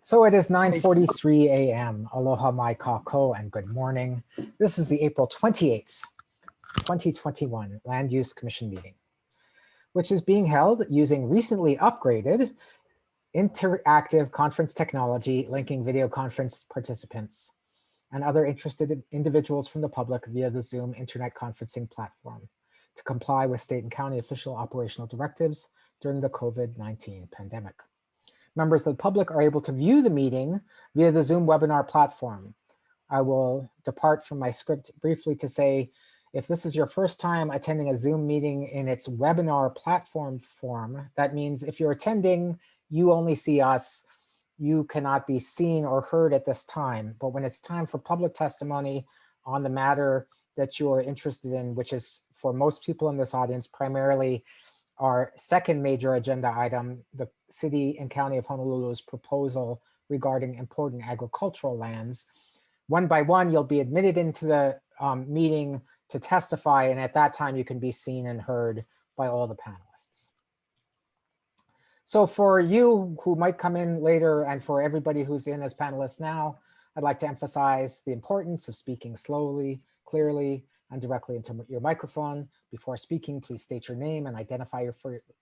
So it is 9:43 a.m. Aloha mai kako and good morning. This is the April 28th, 2021 Land Use Commission meeting, which is being held using recently upgraded interactive conference technology, linking video conference participants and other interested individuals from the public via the Zoom internet conferencing platform to comply with state and county official operational directives during the COVID-19 pandemic. Members of the public are able to view the meeting via the Zoom webinar platform. I will depart from my script briefly to say, if this is your first time attending a Zoom meeting in its webinar platform form, that means if you're attending, you only see us, you cannot be seen or heard at this time. But when it's time for public testimony on the matter that you are interested in, which is for most people in this audience, primarily our second major agenda item, the City and County of Honolulu's proposal regarding important agricultural lands. One by one, you'll be admitted into the meeting to testify, and at that time you can be seen and heard by all the panelists. So for you who might come in later and for everybody who's in as panelists now, I'd like to emphasize the importance of speaking slowly, clearly, and directly into your microphone. Before speaking, please state your name and identify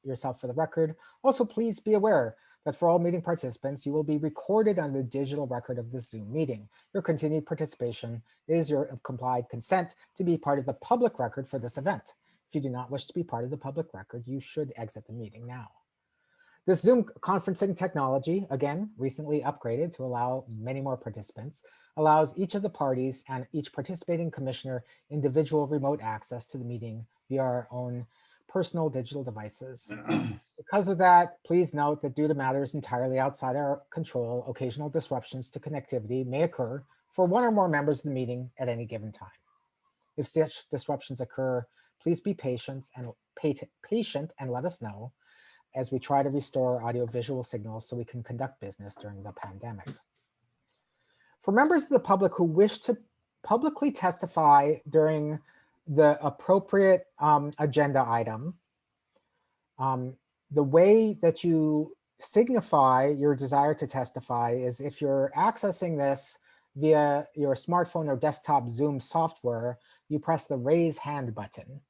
yourself for the record. Also, please be aware that for all meeting participants, you will be recorded on the digital record of this Zoom meeting. Your continued participation is your complied consent to be part of the public record for this event. If you do not wish to be part of the public record, you should exit the meeting now. This Zoom conferencing technology, again, recently upgraded to allow many more participants, allows each of the parties and each participating commissioner individual remote access to the meeting via our own personal digital devices. Because of that, please note that due to matters entirely outside our control, occasional disruptions to connectivity may occur for one or more members of the meeting at any given time. If such disruptions occur, please be patient and let us know as we try to restore audio-visual signals so we can conduct business during the pandemic. For members of the public who wish to publicly testify during the appropriate agenda item, the way that you signify your desire to testify is if you're accessing this via your smartphone or desktop Zoom software, you press the raise hand button.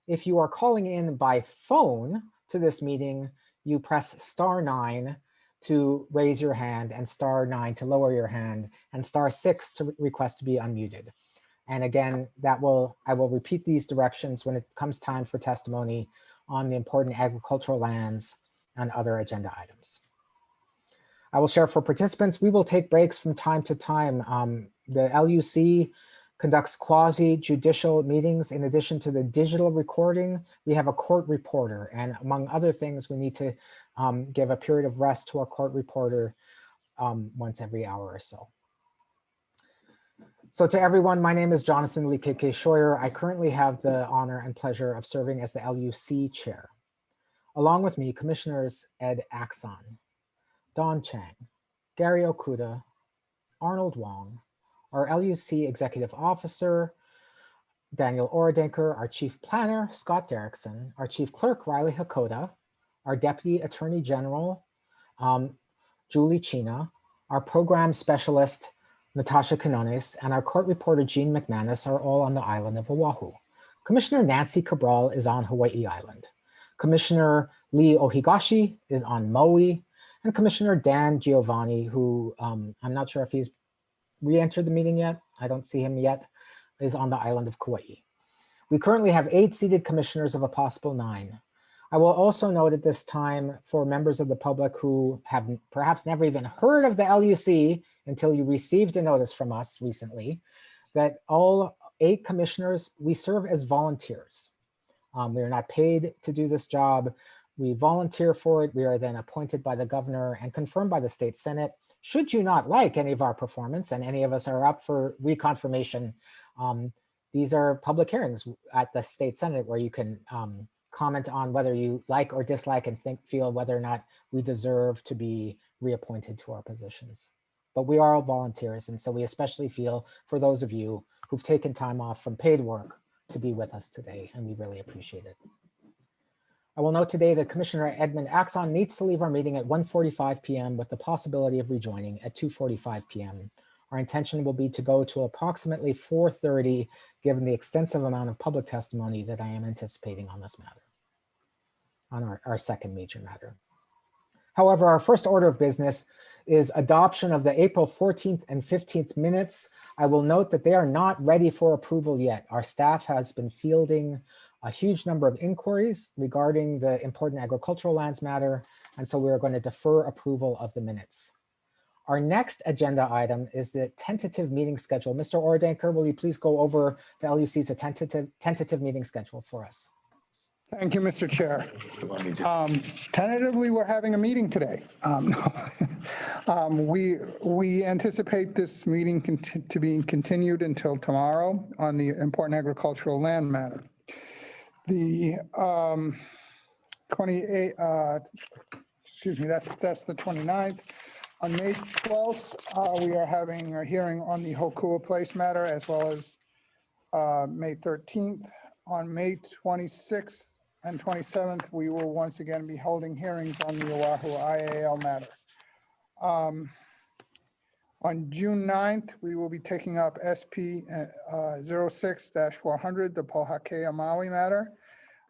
If you are calling in by phone to this meeting, you press *9 to raise your hand and *9 to lower your hand and *6 to request to be unmuted. And again, I will repeat these directions when it comes time for testimony on the important agricultural lands and other agenda items. I will share for participants, we will take breaks from time to time. The LUC conducts quasi-judicial meetings. In addition to the digital recording, we have a court reporter. And among other things, we need to give a period of rest to our court reporter once every hour or so. So to everyone, my name is Jonathan Likeke Scheuer. I currently have the honor and pleasure of serving as the LUC chair. Along with me, Commissioners Ed Axon, Don Chang, Gary Okuda, Arnold Wong, our LUC Executive Officer, Daniel Oradenker, our Chief Planner, Scott Derrickson, our Chief Clerk, Riley Hakoda, our Deputy Attorney General, Julie Chena, our Program Specialist, Natasha Canones, and our Court Reporter, Jean McManus, are all on the island of Oahu. Commissioner Nancy Cabral is on Hawaii Island. Commissioner Lee Ohigashi is on Maui, and Commissioner Dan Giovanni, who I'm not sure if he's re-entered the meeting yet, I don't see him yet, is on the island of Kauai. We currently have 8 seated commissioners of a possible 9. I will also note at this time for members of the public who have perhaps never even heard of the LUC until you received a notice from us recently, that all 8 commissioners, we serve as volunteers. We are not paid to do this job. We volunteer for it. We are then appointed by the governor and confirmed by the state senate. Should you not like any of our performance and any of us are up for reconfirmation, these are public hearings at the state senate where you can comment on whether you like or dislike and feel whether or not we deserve to be reappointed to our positions. But we are all volunteers, and so we especially feel for those of you who've taken time off from paid work to be with us today, and we really appreciate it. I will note today that Commissioner Edmund Axon needs to leave our meeting at 1:45 p.m. with the possibility of rejoining at 2:45 p.m. Our intention will be to go to approximately 4:30, given the extensive amount of public testimony that I am anticipating on this matter, on our second major matter. However, our first order of business is adoption of the April 14th and 15th minutes. I will note that they are not ready for approval yet. Our staff has been fielding a huge number of inquiries regarding the important agricultural lands matter, and so we are going to defer approval of the minutes. Our next agenda item is the tentative meeting schedule. Mr. Ordanker, will you please go over the LUC's tentative meeting schedule for us? Thank you, Mr. Chair. Tentatively, we're having a meeting today. We anticipate this meeting to be continued until tomorrow on the important agricultural land matter. The 28th, that's the 29th. On May 12th, we are having a hearing on the Hokua Place matter, as well as May 13th. On May 26th and 27th, we will once again be holding hearings on the Oahu IAL matter. On June 9th, we will be taking up SP 06-400, the Pohakea Maui matter.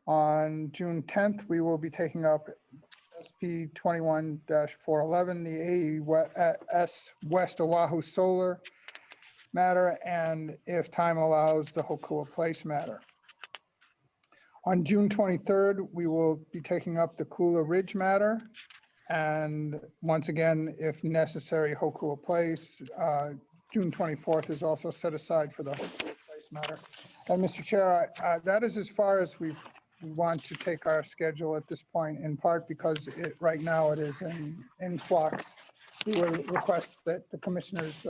On June 10th, we will be taking up SP 21-411, the AES West Oahu Solar matter, and if time allows, the Hokua Place matter. On June 23rd, we will be taking up the Kula Ridge matter, and once again, if necessary, Hokua Place. June 24th is also set aside for the Hokua Place matter. And Mr. Chair, that is as far as we want to take our schedule at this point, in part because right now it is in flux. We will request that the commissioners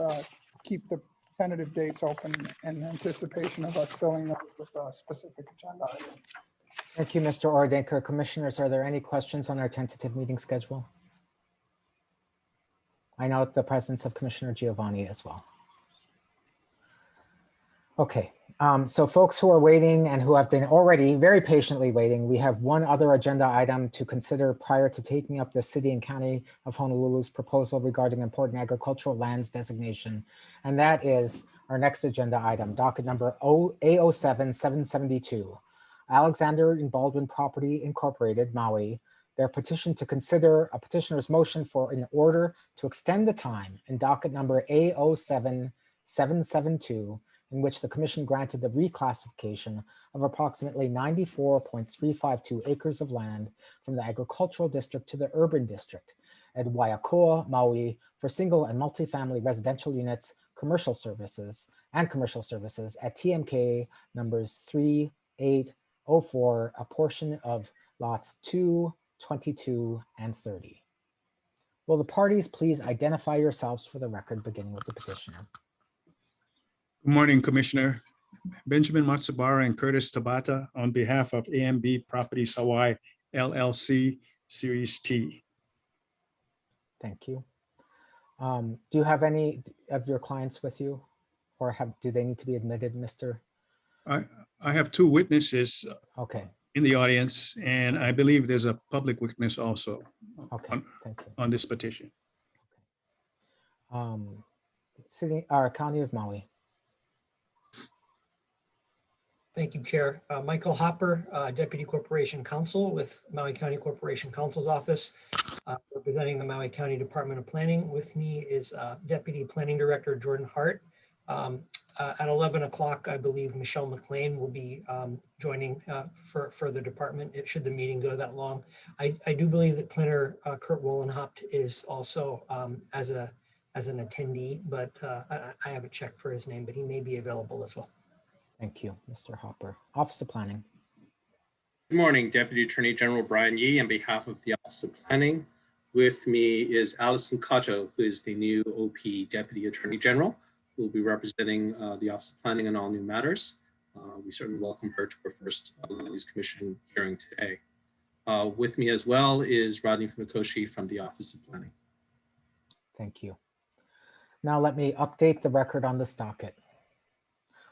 keep the tentative dates open in anticipation of us filling those with specific agenda items. Thank you, Mr. Ordanker. Commissioners, are there any questions on our tentative meeting schedule? I note the presence of Commissioner Giovanni as well. Okay, so folks who are waiting and who have been already very patiently waiting, we have one other agenda item to consider prior to taking up the City and County of Honolulu's proposal regarding important agricultural lands designation. And that is our next agenda item, docket number A07-772. Alexander and Baldwin Property Incorporated, Maui, their petition to consider a petitioner's motion for an order to extend the time in docket number A07-772, in which the commission granted the reclassification of approximately 94.352 acres of land from the agricultural district to the urban district at Waiakoa, Maui, for single and multifamily residential units, commercial services at TMK numbers 3, 8, 04, a portion of lots 2, 22, and 30. Will the parties please identify yourselves for the record, beginning with the petitioner? Good morning, Commissioner. Benjamin Matsubara and Curtis Tabata on behalf of AMB Properties Hawaii LLC Series T. Thank you. Do you have any of your clients with you, or do they need to be admitted, Mr.? I have two witnesses Okay. in the audience, and I believe there's a public witness also Thank you. on this petition. County of Maui. Thank you, Chair. Michael Hopper, Deputy Corporation Counsel with Maui County Corporation Counsel's Office, representing the Maui County Department of Planning. With me is Deputy Planning Director Jordan Hart. At 11 o'clock, I believe Michelle McLean will be joining for the department, should the meeting go that long. I do believe that Planner Kurt Wollenhaupt is also as an attendee, but I haven't checked for his name, but he may be available as well. Thank you, Mr. Hopper. Office of Planning. Good morning, Deputy Attorney General Brian Yee on behalf of the Office of Planning. With me is Allison Kato, who is the new OP Deputy Attorney General, who will be representing the Office of Planning on all new matters. We certainly welcome her to her first Land Use Commission hearing today. With me as well is Rodney Funakoshi from the Office of Planning. Thank you. Now let me update the record on this docket.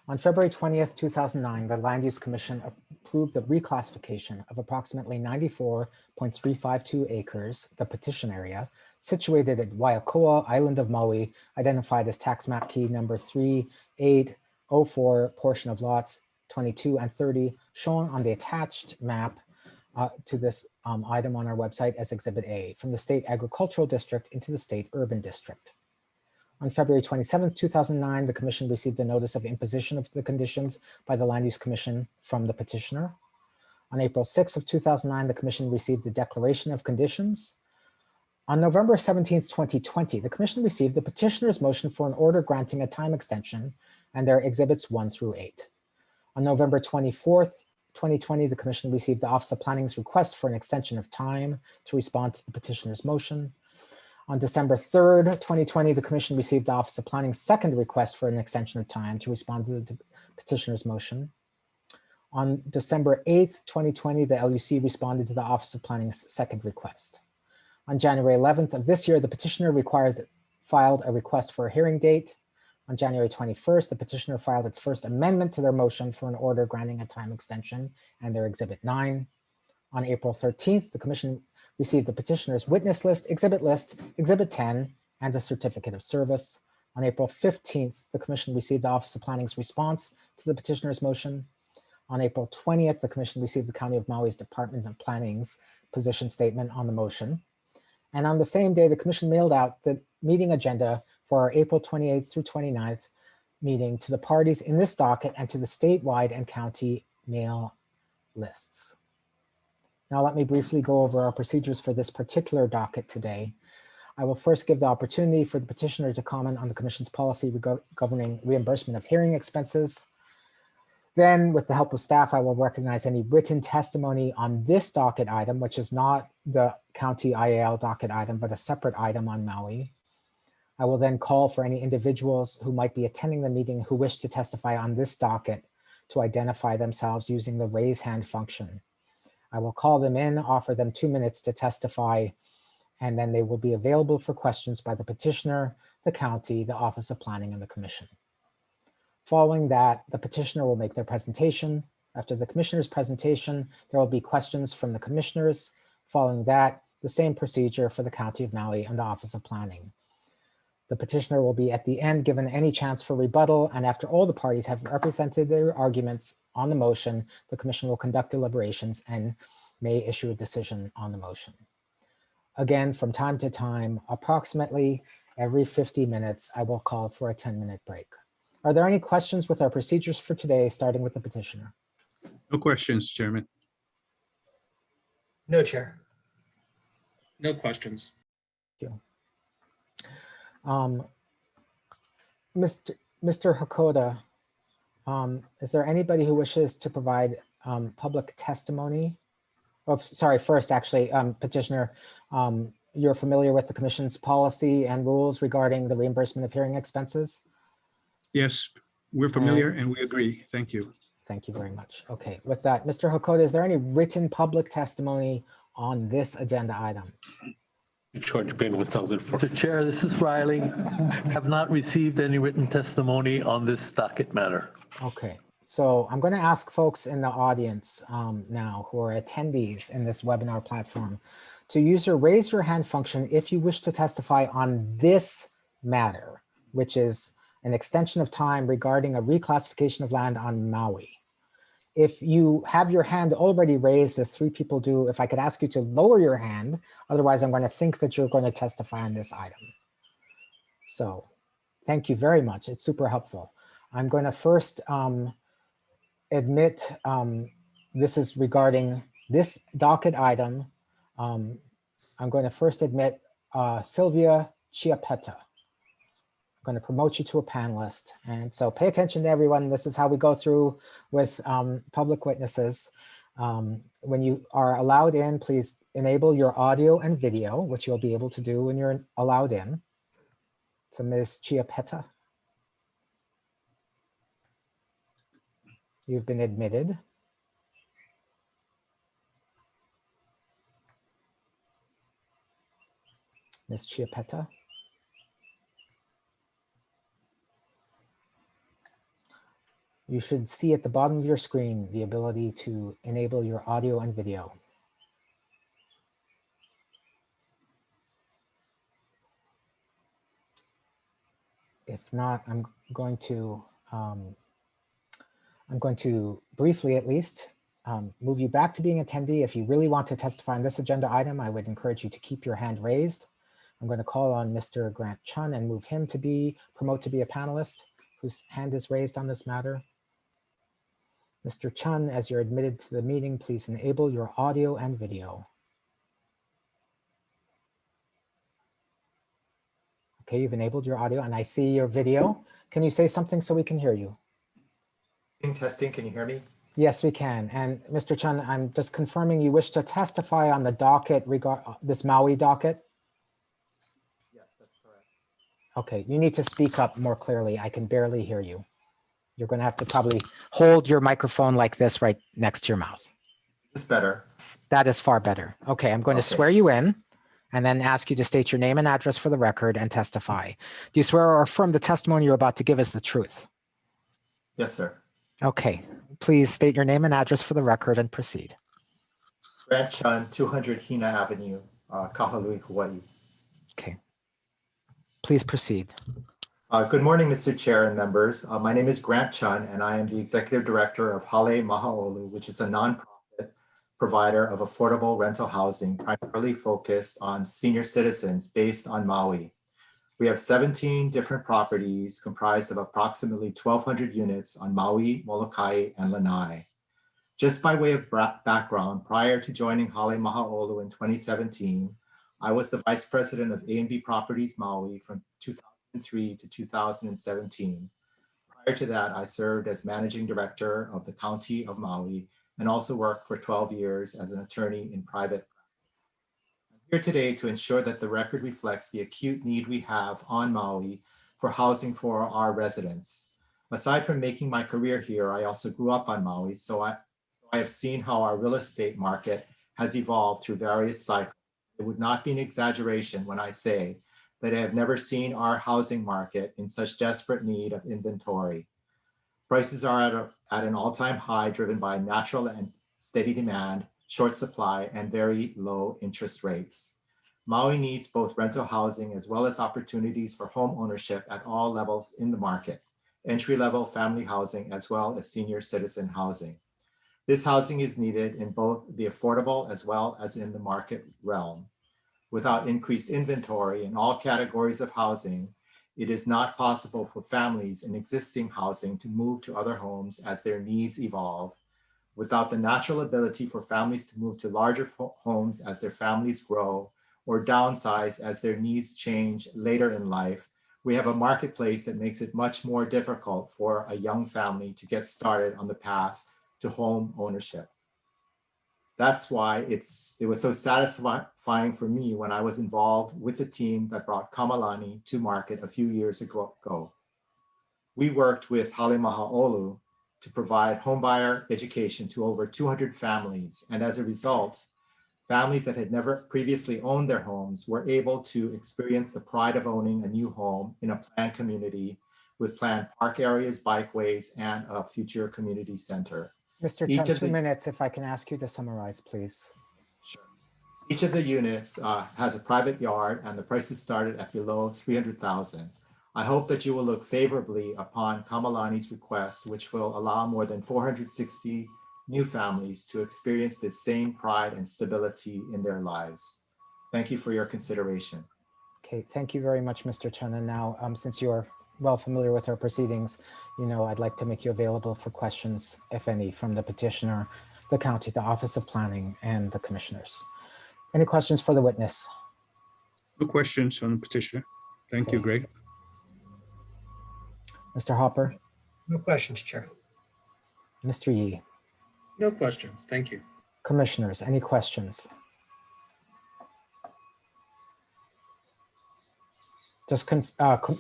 On February 20th, 2009, the Land Use Commission approved the reclassification of approximately 94.352 acres, the petition area, situated at Waiakoa, Island of Maui, identified as tax map key number 3804, portion of lots 22 and 30, shown on the attached map to this item on our website as Exhibit A, from the State Agricultural District into the State Urban District. On February 27, 2009, the Commission received a notice of imposition of the conditions by the Land Use Commission from the petitioner. On April 6 of 2009, the Commission received the declaration of conditions. On November 17, 2020, the Commission received the petitioner's motion for an order granting a time extension and their exhibits 1 through 8. On November 24, 2020, the Commission received the Office of Planning's request for an extension of time to respond to the petitioner's motion. On December 3rd, 2020, the Commission received the Office of Planning's second request for an extension of time to respond to the petitioner's motion. On December 8th, 2020, the LUC responded to the Office of Planning's second request. On January 11th of this year, the petitioner filed a request for a hearing date. On January 21st, the petitioner filed its first amendment to their motion for an order granting a time extension and their Exhibit 9. On April 13th, the Commission received the petitioner's witness list, Exhibit 10, and a certificate of service. On April 15th, the Commission received the Office of Planning's response to the petitioner's motion. On April 20th, the Commission received the County of Maui's Department of Planning's position statement on the motion. And on the same day, the Commission mailed out the meeting agenda for our April 28th through 29th meeting to the parties in this docket and to the statewide and county mail lists. Now let me briefly go over our procedures for this particular docket today. I will first give the opportunity for the petitioner to comment on the Commission's policy governing reimbursement of hearing expenses. Then, with the help of staff, I will recognize any written testimony on this docket item, which is not the county IAL docket item, but a separate item on Maui. I will then call for any individuals who might be attending the meeting who wish to testify on this docket to identify themselves using the raise hand function. I will call them in, offer them 2 minutes to testify, and then they will be available for questions by the petitioner, the county, the Office of Planning, and the Commission. Following that, the petitioner will make their presentation. After the commissioner's presentation, there will be questions from the commissioners. Following that, the same procedure for the County of Maui and the Office of Planning. The petitioner will be at the end given any chance for rebuttal, and after all the parties have represented their arguments on the motion, the Commission will conduct deliberations and may issue a decision on the motion. Again, from time to time, approximately every 50 minutes, I will call for a 10-minute break. Are there any questions with our procedures for today, starting with the petitioner? No questions, Chairman. No, Chair. No questions. Thank you. Mr. Hakoda, is there anybody who wishes to provide public testimony? Oh, sorry, first, actually, petitioner, you're familiar with the Commission's policy and rules regarding the reimbursement of hearing expenses? Yes, we're familiar and we agree. Thank you. Thank you very much. Okay, with that, Mr. Hakoda, is there any written public testimony on this agenda item? Mr. Chair, this is Riley. Have not received any written testimony on this docket matter. Okay, so I'm going to ask folks in the audience now who are attendees in this webinar platform to use your raise your hand function if you wish to testify on this matter, which is an extension of time regarding a reclassification of land on Maui. If you have your hand already raised, as 3 people do, if I could ask you to lower your hand, otherwise I'm going to think that you're going to testify on this item. So thank you very much. It's super helpful. I'm going to first admit this is regarding this docket item. I'm going to first admit Sylvia Chiappetta. I'm going to promote you to a panelist. And so pay attention to everyone. This is how we go through with public witnesses. When you are allowed in, please enable your audio and video, which you'll be able to do when you're allowed in. So Ms. Chiappetta, you've been admitted. Ms. Chiappetta. You should see at the bottom of your screen the ability to enable your audio and video. If not, I'm going to briefly at least move you back to being attendee. If you really want to testify on this agenda item, I would encourage you to keep your hand raised. I'm going to call on Mr. Grant Chun and move him to promote to be a panelist whose hand is raised on this matter. Mr. Chun, as you're admitted to the meeting, please enable your audio and video. Okay, you've enabled your audio and I see your video. Can you say something so we can hear you? Testing, can you hear me? Yes, we can. And Mr. Chun, I'm just confirming you wish to testify on the docket, this Maui docket? Yes, that's correct. Okay, you need to speak up more clearly. I can barely hear you. You're going to have to probably hold your microphone like this right next to your mouth. Is this better? That is far better. Okay, I'm going to swear you in and then ask you to state your name and address for the record and testify. Do you swear or affirm the testimony you're about to give is the truth? Yes, sir. Okay, please state your name and address for the record and proceed. Grant Chun, 200 Hina Avenue, Kahului, Hawaii. Okay, please proceed. Good morning, Mr. Chair and members. My name is Grant Chun, and I am the Executive Director of Hale Mahaolu, which is a nonprofit provider of affordable rental housing primarily focused on senior citizens based on Maui. We have 17 different properties comprised of approximately 1,200 units on Maui, Molokai, and Lanai. Just by way of background, prior to joining Hale Mahaolu in 2017, I was the Vice President of A&B Properties Maui from 2003 to 2017. Prior to that, I served as Managing Director of the County of Maui and also worked for 12 years as an attorney in private. I'm here today to ensure that the record reflects the acute need we have on Maui for housing for our residents. Aside from making my career here, I also grew up on Maui, so I have seen how our real estate market has evolved through various cycles. It would not be an exaggeration when I say that I have never seen our housing market in such desperate need of inventory. Prices are at an all-time high driven by natural and steady demand, short supply, and very low interest rates. Maui needs both rental housing as well as opportunities for home ownership at all levels in the market, entry-level family housing as well as senior citizen housing. This housing is needed in both the affordable as well as in the market realm. Without increased inventory in all categories of housing, it is not possible for families in existing housing to move to other homes as their needs evolve. Without the natural ability for families to move to larger homes as their families grow or downsize as their needs change later in life, we have a marketplace that makes it much more difficult for a young family to get started on the path to home ownership. That's why it was so satisfying for me when I was involved with the team that brought Kamalani to market a few years ago. We worked with Hale Mahaolu to provide homebuyer education to over 200 families. And as a result, families that had never previously owned their homes were able to experience the pride of owning a new home in a planned community with planned park areas, bikeways, and a future community center. Mr. Chun, 2 minutes, if I can ask you to summarize, please. Sure. Each of the units has a private yard and the prices started at below $300,000. I hope that you will look favorably upon Kamalani's request, which will allow more than 460 new families to experience the same pride and stability in their lives. Thank you for your consideration. Okay, thank you very much, Mr. Chun. And now, since you're well familiar with our proceedings, I'd like to make you available for questions, if any, from the petitioner, the county, the Office of Planning, and the commissioners. Any questions for the witness? No questions on the petitioner. Thank you, Greg. Mr. Hopper? No questions, Chair. Mr. Yee? No questions. Thank you. Commissioners, any questions? Just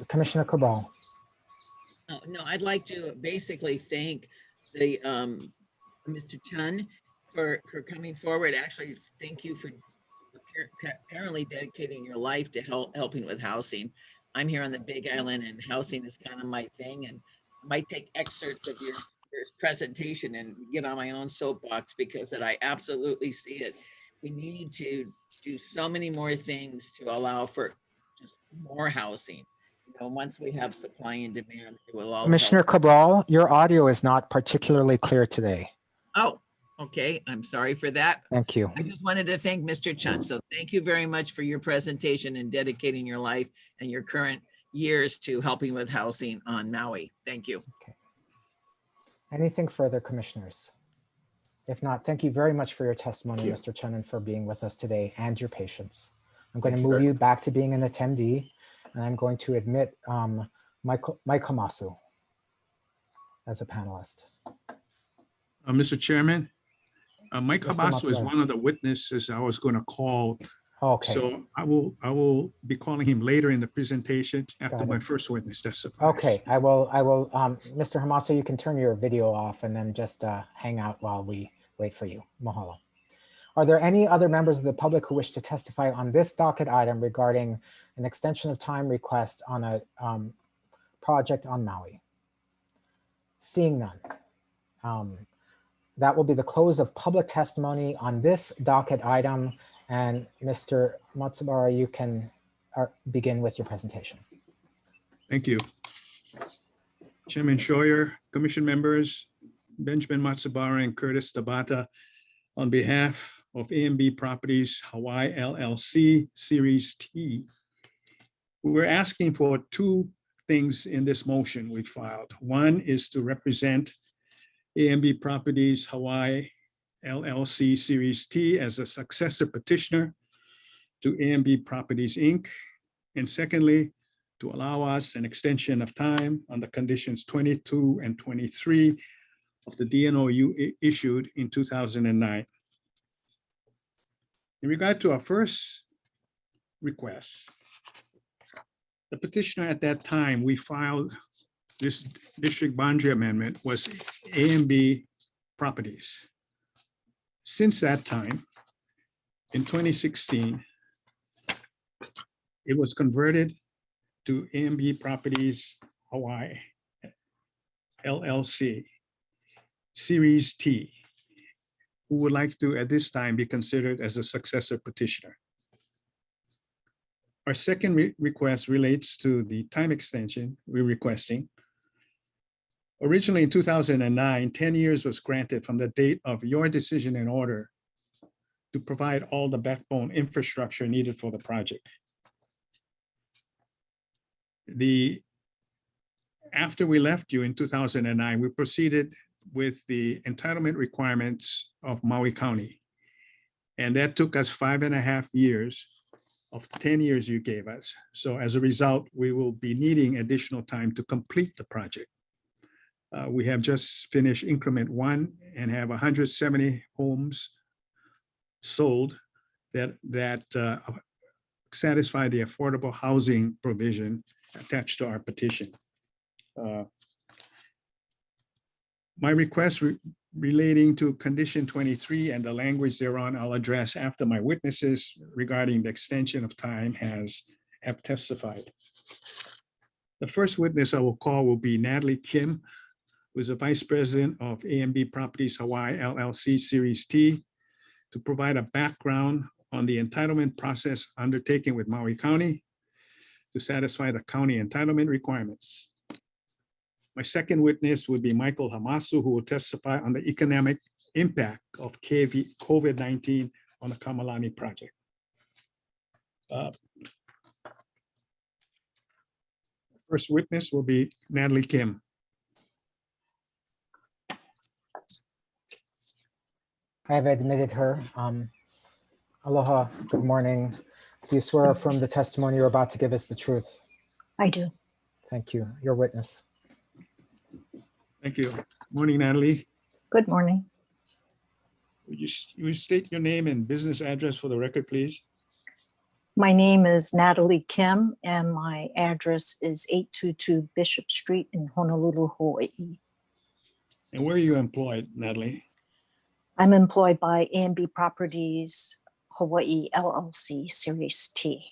Commissioner Cabral. Oh, no, I'd like to basically thank the Mr. Chun for coming forward. Actually, thank you for apparently dedicating your life to helping with housing. I'm here on the Big Island and housing is kind of my thing, and I might take excerpts of your presentation and get on my own soapbox because that I absolutely see it. We need to do so many more things to allow for just more housing. You know, once we have supply and demand, it will all Commissioner help. Cabral, your audio is not particularly clear today. Oh, okay. I'm sorry for that. Thank you. I just wanted to thank Mr. Chun. So thank you very much for your presentation and dedicating your life and your current years to helping with housing on Maui. Thank you. Anything further, commissioners? If not, thank you very much for your testimony, Thank Mr. Chen, and for being with us today and your patience. I'm going to Thank you move very you back to being an attendee, and I'm going to admit Mike Hamasu as a panelist. Mr. Chairman, Mike Mr. Habasso is Matsubara. one of the witnesses I was going to call. Okay. So I will be calling him later in the presentation after Got my it. first witness testifies. Okay, I will, Mr. Hamasu, you can turn your video off and then just hang out while we wait for you. Mahalo. Are there any other members of the public who wish to testify on this docket item regarding an extension of time request on a project on Maui? Seeing none. That will be the close of public testimony on this docket item. And Mr. Matsubara, you can begin with your presentation. Thank you. Chairman Scheuer, commission members, Benjamin Matsubara and Curtis Tabata, on behalf of AMB Properties Hawaii LLC Series T, we're asking for two things in this motion we filed. One is to represent AMB Properties Hawaii LLC Series T as a successor petitioner to AMB Properties Inc. And secondly, to allow us an extension of time on the conditions 22 and 23 of the DNOU issued in 2009. In regard to our first request, the petitioner at that time we filed this district boundary amendment was AMB Properties. Since that time, in 2016, it was converted to AMB Properties Hawaii LLC Series T, who would like to at this time be considered as a successor petitioner. Our second request relates to the time extension we're requesting. Originally in 2009, 10 years was granted from the date of your decision and order to provide all the backbone infrastructure needed for the project. After we left you in 2009, we proceeded with the entitlement requirements of Maui County. And that took us 5.5 years of the 10 years you gave us. So as a result, we will be needing additional time to complete the project. We have just finished increment 1 and have 170 homes sold that satisfy the affordable housing provision attached to our petition. My request relating to condition 23 and the language thereon, I'll address after my witnesses regarding the extension of time have testified. The first witness I will call will be Natalie Kim, who is the Vice President of AMB Properties Hawaii LLC Series T, to provide a background on the entitlement process undertaken with Maui County to satisfy the county entitlement requirements. My second witness would be Michael Hamasu, who will testify on the economic impact of COVID-19 on the Kamalani project. First witness will be Natalie Kim. I have admitted her. Aloha, good morning. Do you swear from the testimony you're about to give us the truth? I do. Thank you. Your witness. Thank you. Morning, Natalie. Good morning. Would you state your name and business address for the record, please? My name is Natalie Kim and my address is 822 Bishop Street in Honolulu, Hawaii. And where are you employed, Natalie? I'm employed by AMB Properties Hawaii LLC Series T.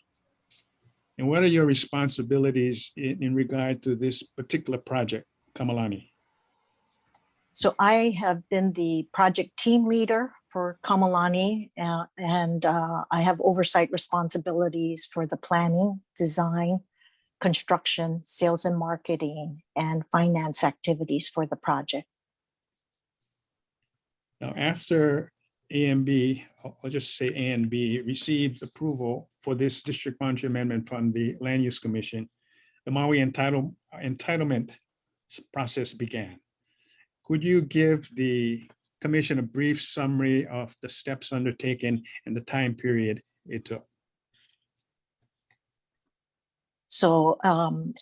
And what are your responsibilities in regard to this particular project, Kamalani? So I have been the project team leader for Kamalani, and I have oversight responsibilities for the planning, design, construction, sales and marketing, and finance activities for the project. Now, after A and B, I'll just say A and B, received approval for this district boundary amendment from the Land Use Commission, the Maui entitlement process began. Could you give the commission a brief summary of the steps undertaken and the time period it took? So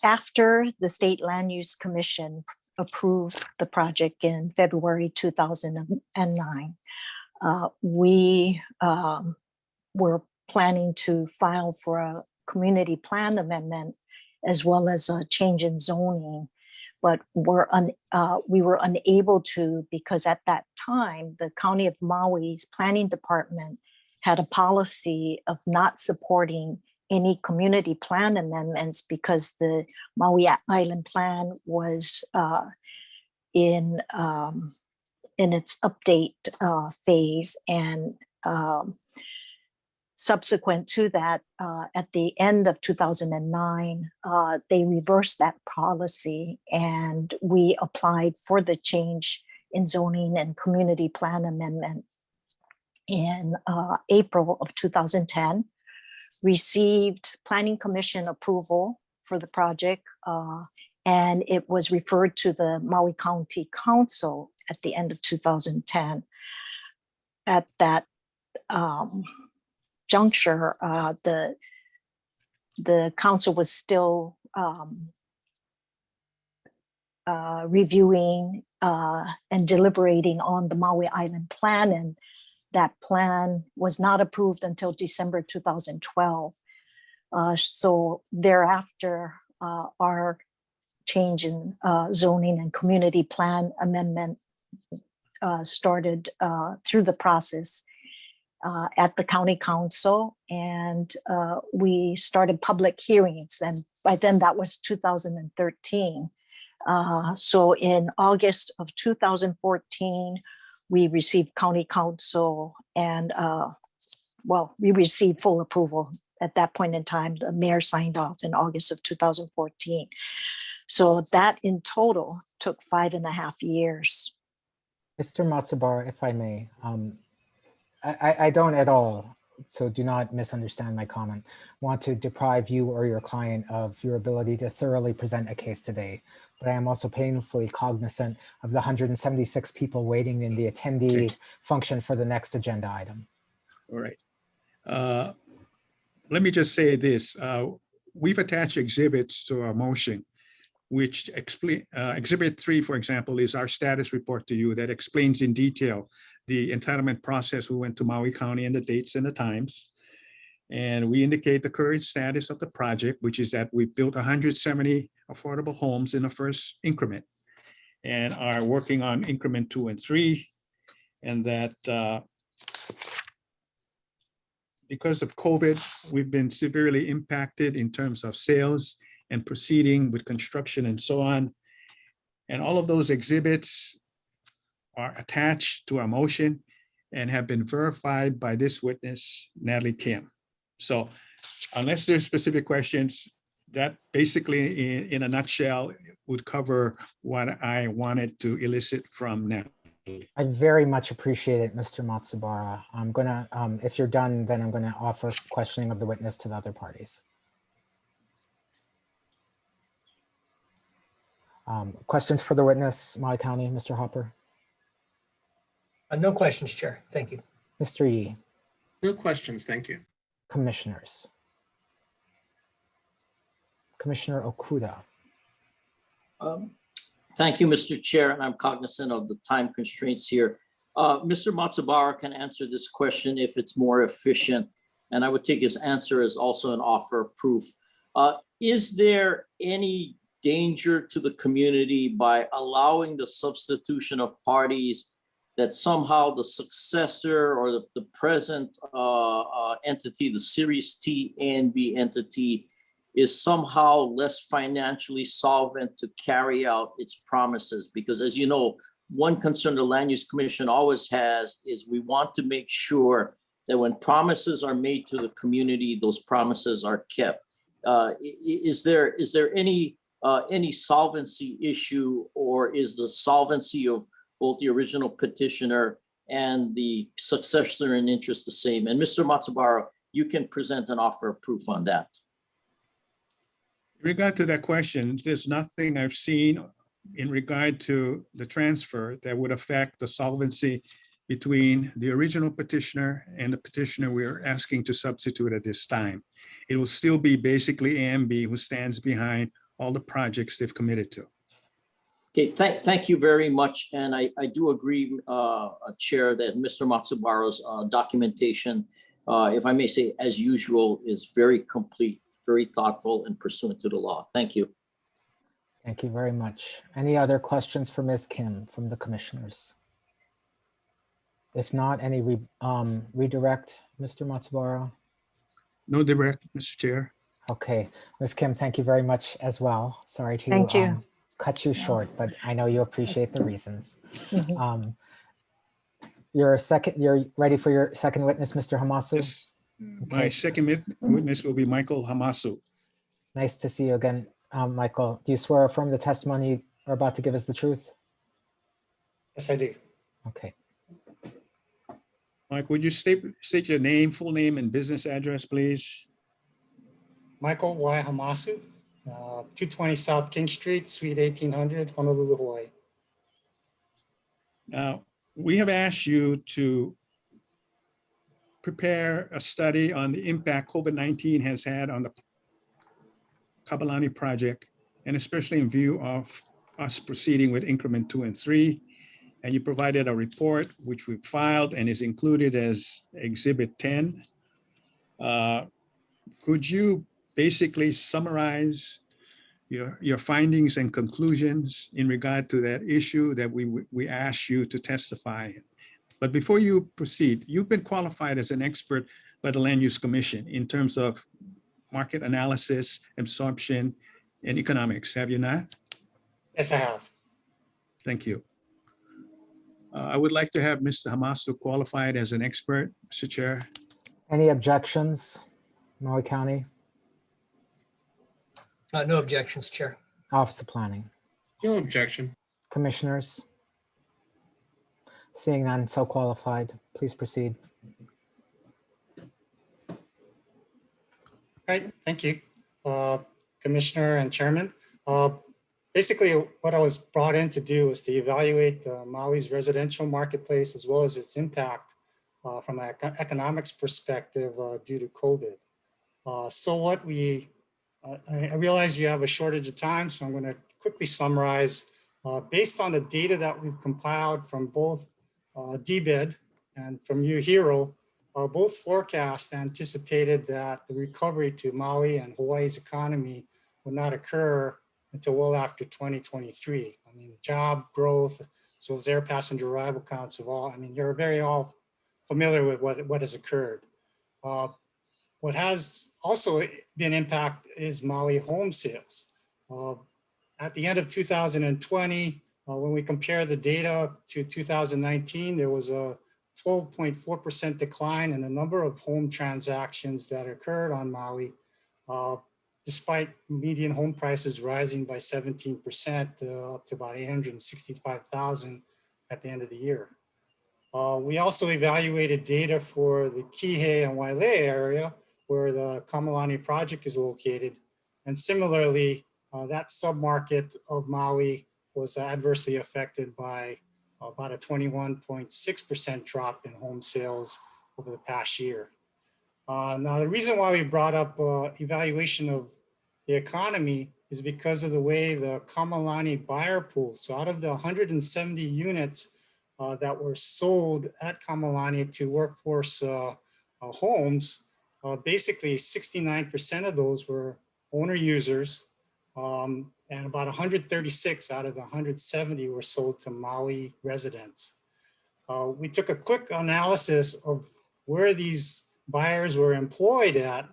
after the State Land Use Commission approved the project in February 2009, we were planning to file for a community plan amendment as well as a change in zoning, but we were unable to because at that time, the County of Maui's planning department had a policy of not supporting any community plan amendments because the Maui Island Plan was in its update phase, and subsequent to that, at the end of 2009, they reversed that policy, and we applied for the change in zoning and community plan amendment in April of 2010. Received Planning Commission approval for the project, and it was referred to the Maui County Council at the end of 2010. At that juncture, the council was still reviewing and deliberating on the Maui Island Plan, and that plan was not approved until December 2012. So thereafter, our change in zoning and community plan amendment started through the process at the county council, and we started public hearings, and by then that was 2013. So in August of 2014, we received county council and we received full approval at that point in time. The mayor signed off in August of 2014. So that in total took 5.5 years. Mr. Matsubara, if I may, I don't at all, so do not misunderstand my comment, want to deprive you or your client of your ability to thoroughly present a case today. But I am also painfully cognizant of the 176 people waiting in the attendee function for the next agenda item. All right. Let me just say this. We've attached exhibits to our motion, which explain, Exhibit 3, for example, is our status report to you that explains in detail the entitlement process. We went to Maui County and the dates and the times. And we indicate the current status of the project, which is that we built 170 affordable homes in the first increment and are working on increment 2 and 3. And that because of COVID, we've been severely impacted in terms of sales and proceeding with construction and so on. And all of those exhibits are attached to our motion and have been verified by this witness, Natalie Kim. So unless there's specific questions, that basically in a nutshell would cover what I wanted to elicit from Natalie. I very much appreciate it, Mr. Matsubara. I'm gonna, if you're done, then I'm gonna offer questioning of the witness to the other parties. Questions for the witness, Maui County, Mr. Hopper? No questions, Chair. Thank you. Mr. Yee? No questions, thank you. Commissioners? Commissioner Okuda? Thank you, Mr. Chair, and I'm cognizant of the time constraints here. Mr. Matsubara can answer this question if it's more efficient, and I would take his answer as also an offer of proof. Is there any danger to the community by allowing the substitution of parties that somehow the successor or the present entity, the Series T and B entity, is somehow less financially solvent to carry out its promises? Because as you know, one concern the Land Use Commission always has is we want to make sure that when promises are made to the community, those promises are kept. Is there any solvency issue, or is the solvency of both the original petitioner and the successor in interest the same? And Mr. Matsubara, you can present an offer of proof on that. In regard to that question, there's nothing I've seen in regard to the transfer that would affect the solvency between the original petitioner and the petitioner we're asking to substitute at this time. It will still be basically AMB who stands behind all the projects they've committed to. Okay, thank you very much. And I do agree, Chair, that Mr. Matsubara's documentation, if I may say, as usual, is very complete, very thoughtful, and pursuant to the law. Thank you. Thank you very much. Any other questions for Ms. Kim from the commissioners? If not, any redirect, Mr. Matsubara? No direct, Mr. Chair. Okay, Ms. Kim, thank you very much as well. Sorry to Thank you. cut you short, but I know you appreciate the reasons. Mhm. You're ready for your second witness, Mr. Hamasu? Yes. My second witness will be Michael Hamasu. Nice to see you again, Michael. Do you swear or affirm the testimony you are about to give us the truth? Yes, I do. Okay. Mike, would you state your name, full name, and business address, please? Michael Y. Hamasu, 220 South King Street, Suite 1800, Honolulu, Hawaii. Now, we have asked you to prepare a study on the impact COVID-19 has had on the Kabalani project, and especially in view of us proceeding with increment 2 and 3. And you provided a report which we filed and is included as Exhibit 10. Could you basically summarize your findings and conclusions in regard to that issue that we asked you to testify? But before you proceed, you've been qualified as an expert by the Land Use Commission in terms of market analysis, absorption, and economics, have you not? Yes, I have. Thank you. I would like to have Mr. Hamasu qualified as an expert, Mr. Chair. Any objections, Maui County? No objections, Chair. Office of Planning? No objection. Commissioners? Seeing none, so qualified, please proceed. Right, thank you, Commissioner and Chairman. Basically, what I was brought in to do was to evaluate Maui's residential marketplace as well as its impact from an economics perspective due to COVID. I realize you have a shortage of time, so I'm going to quickly summarize. Based on the data that we've compiled from both DBID and from UHERO, both forecasts anticipated that the recovery to Maui and Hawaii's economy would not occur until well after 2023. I mean, job growth, as well as air passenger arrival counts of all, I mean, you're very all familiar with what has occurred. What has also been impact is Maui home sales. At the end of 2020, when we compare the data to 2019, there was a 12.4% decline in the number of home transactions that occurred on Maui, despite median home prices rising by 17% up to about 865,000 at the end of the year. We also evaluated data for the Kihei and Wailea area where the Kamalani project is located. And similarly, that submarket of Maui was adversely affected by about a 21.6% drop in home sales over the past year. Now, the reason why we brought up evaluation of the economy is because of the way the Kamalani buyer pool. So out of the 170 units that were sold at Kamalani to workforce homes, basically 69% of those were owner users, and about 136 out of the 170 were sold to Maui residents. We took a quick analysis of where these buyers were employed at,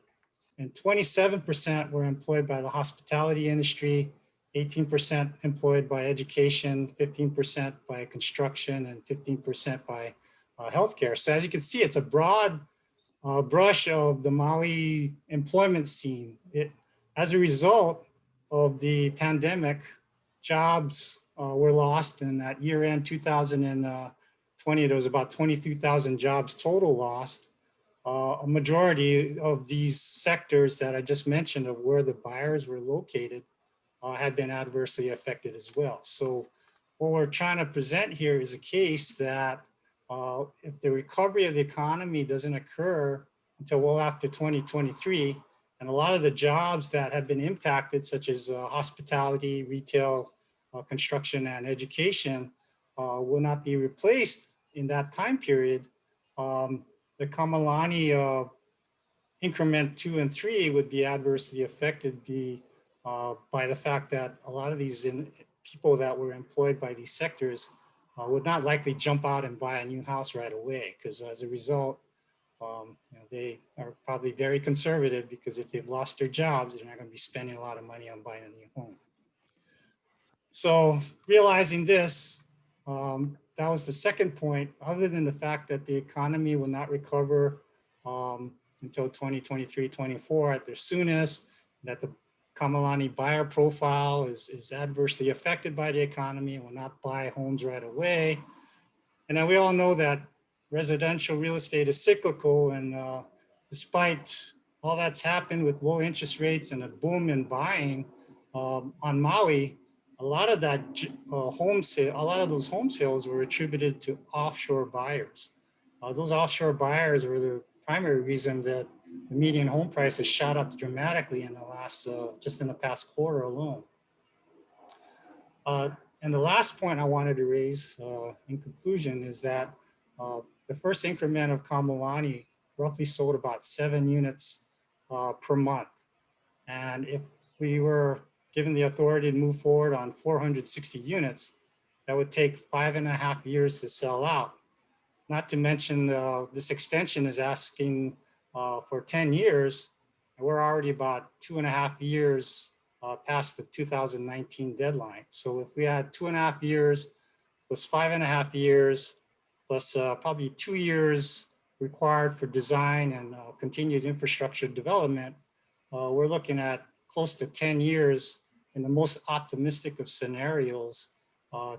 and 27% were employed by the hospitality industry, 18% employed by education, 15% by construction, and 15% by healthcare. So as you can see, it's a broad brush of the Maui employment scene. As a result of the pandemic, jobs were lost, and at year end 2020, there was about 22,000 jobs total lost. A majority of these sectors that I just mentioned of where the buyers were located had been adversely affected as well. So what we're trying to present here is a case that if the recovery of the economy doesn't occur until well after 2023, and a lot of the jobs that have been impacted, such as hospitality, retail, construction, and education, will not be replaced in that time period, the Kamalani increment 2 and 3 would be adversely affected by the fact that a lot of these people that were employed by these sectors would not likely jump out and buy a new house right away, because as a result, they are probably very conservative, because if they've lost their jobs, they're not going to be spending a lot of money on buying a new home. So realizing this, that was the second point, other than the fact that the economy will not recover until 2023, 24 at their soonest, that the Kamalani buyer profile is adversely affected by the economy and will not buy homes right away. And then we all know that residential real estate is cyclical, and despite all that's happened with low interest rates and a boom in buying on Maui, a lot of that a lot of those home sales were attributed to offshore buyers. Those offshore buyers were the primary reason that the median home price has shot up dramatically in the last, just in the past quarter alone. And the last point I wanted to raise in conclusion is that the first increment of Kamalani roughly sold about 7 units per month. And if we were given the authority to move forward on 460 units, that would take 5.5 years to sell out. Not to mention this extension is asking for 10 years, and we're already about 2.5 years past the 2019 deadline. So if we had 2.5 years plus 5.5 years, plus probably 2 years required for design and continued infrastructure development, we're looking at close to 10 years in the most optimistic of scenarios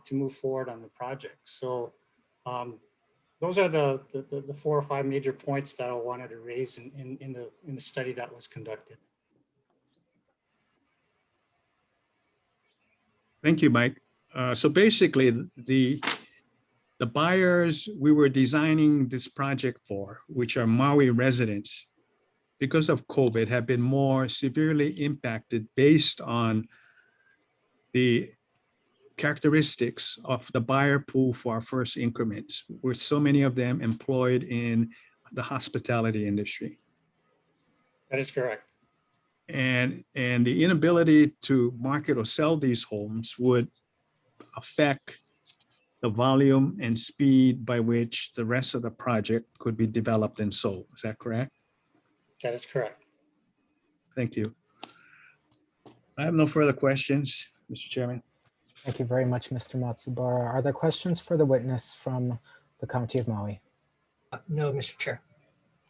to move forward on the project. So those are the 4 or 5 major points that I wanted to raise in the study that was conducted. Thank you, Mike. So basically, the buyers we were designing this project for, which are Maui residents, because of COVID, have been more severely impacted based on the characteristics of the buyer pool for our first increments, with so many of them employed in the hospitality industry. That is correct. And the inability to market or sell these homes would affect the volume and speed by which the rest of the project could be developed and sold. Is that correct? That is correct. Thank you. I have no further questions, Mr. Chairman. Thank you very much, Mr. Matsubara. Are there questions for the witness from the County of Maui? No, Mr. Chair.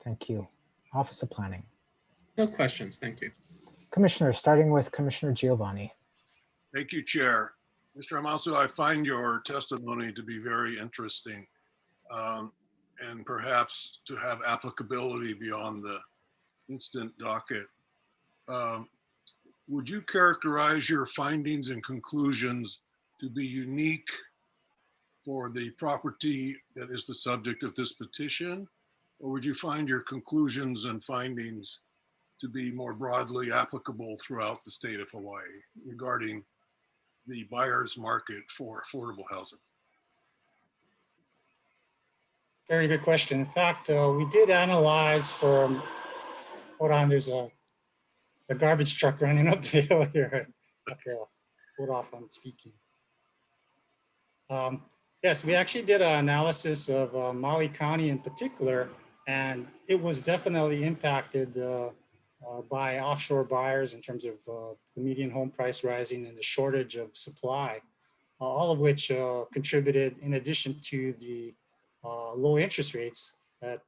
Thank you. Office of Planning. No questions, thank you. Commissioners, starting with Commissioner Giovanni. Thank you, Chair. Mr. Amasu, I find your testimony to be very interesting and perhaps to have applicability beyond the instant docket. Would you characterize your findings and conclusions to be unique for the property that is the subject of this petition? Or would you find your conclusions and findings to be more broadly applicable throughout the state of Hawaii regarding the buyer's market for affordable housing? Very good question. In fact, we did analyze for, hold on, there's a garbage truck running up the hill here. Okay, hold off on speaking. Yes, we actually did an analysis of Maui County in particular, and it was definitely impacted by offshore buyers in terms of the median home price rising and the shortage of supply, all of which contributed, in addition to the low interest rates that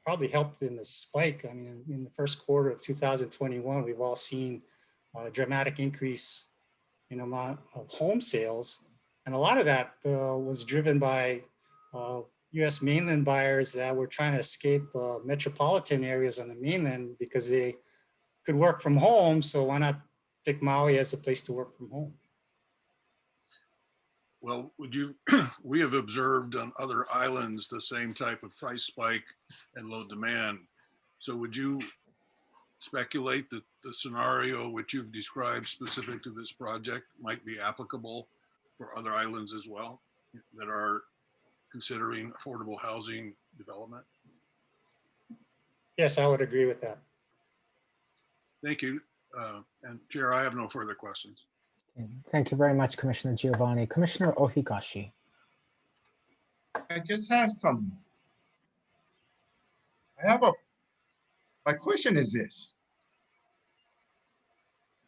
probably helped in the spike. I mean, in the first quarter of 2021, we've all seen a dramatic increase in amount of home sales. And a lot of that was driven by US mainland buyers that were trying to escape metropolitan areas on the mainland because they could work from home. So why not pick Maui as a place to work from home? Well, we have observed on other islands the same type of price spike and low demand. So would you speculate that the scenario which you've described specific to this project might be applicable for other islands as well that are considering affordable housing development? Yes, I would agree with that. Thank you. And Chair, I have no further questions. Thank you very much, Commissioner Giovanni. Commissioner Ohigashi. I just have my question is this.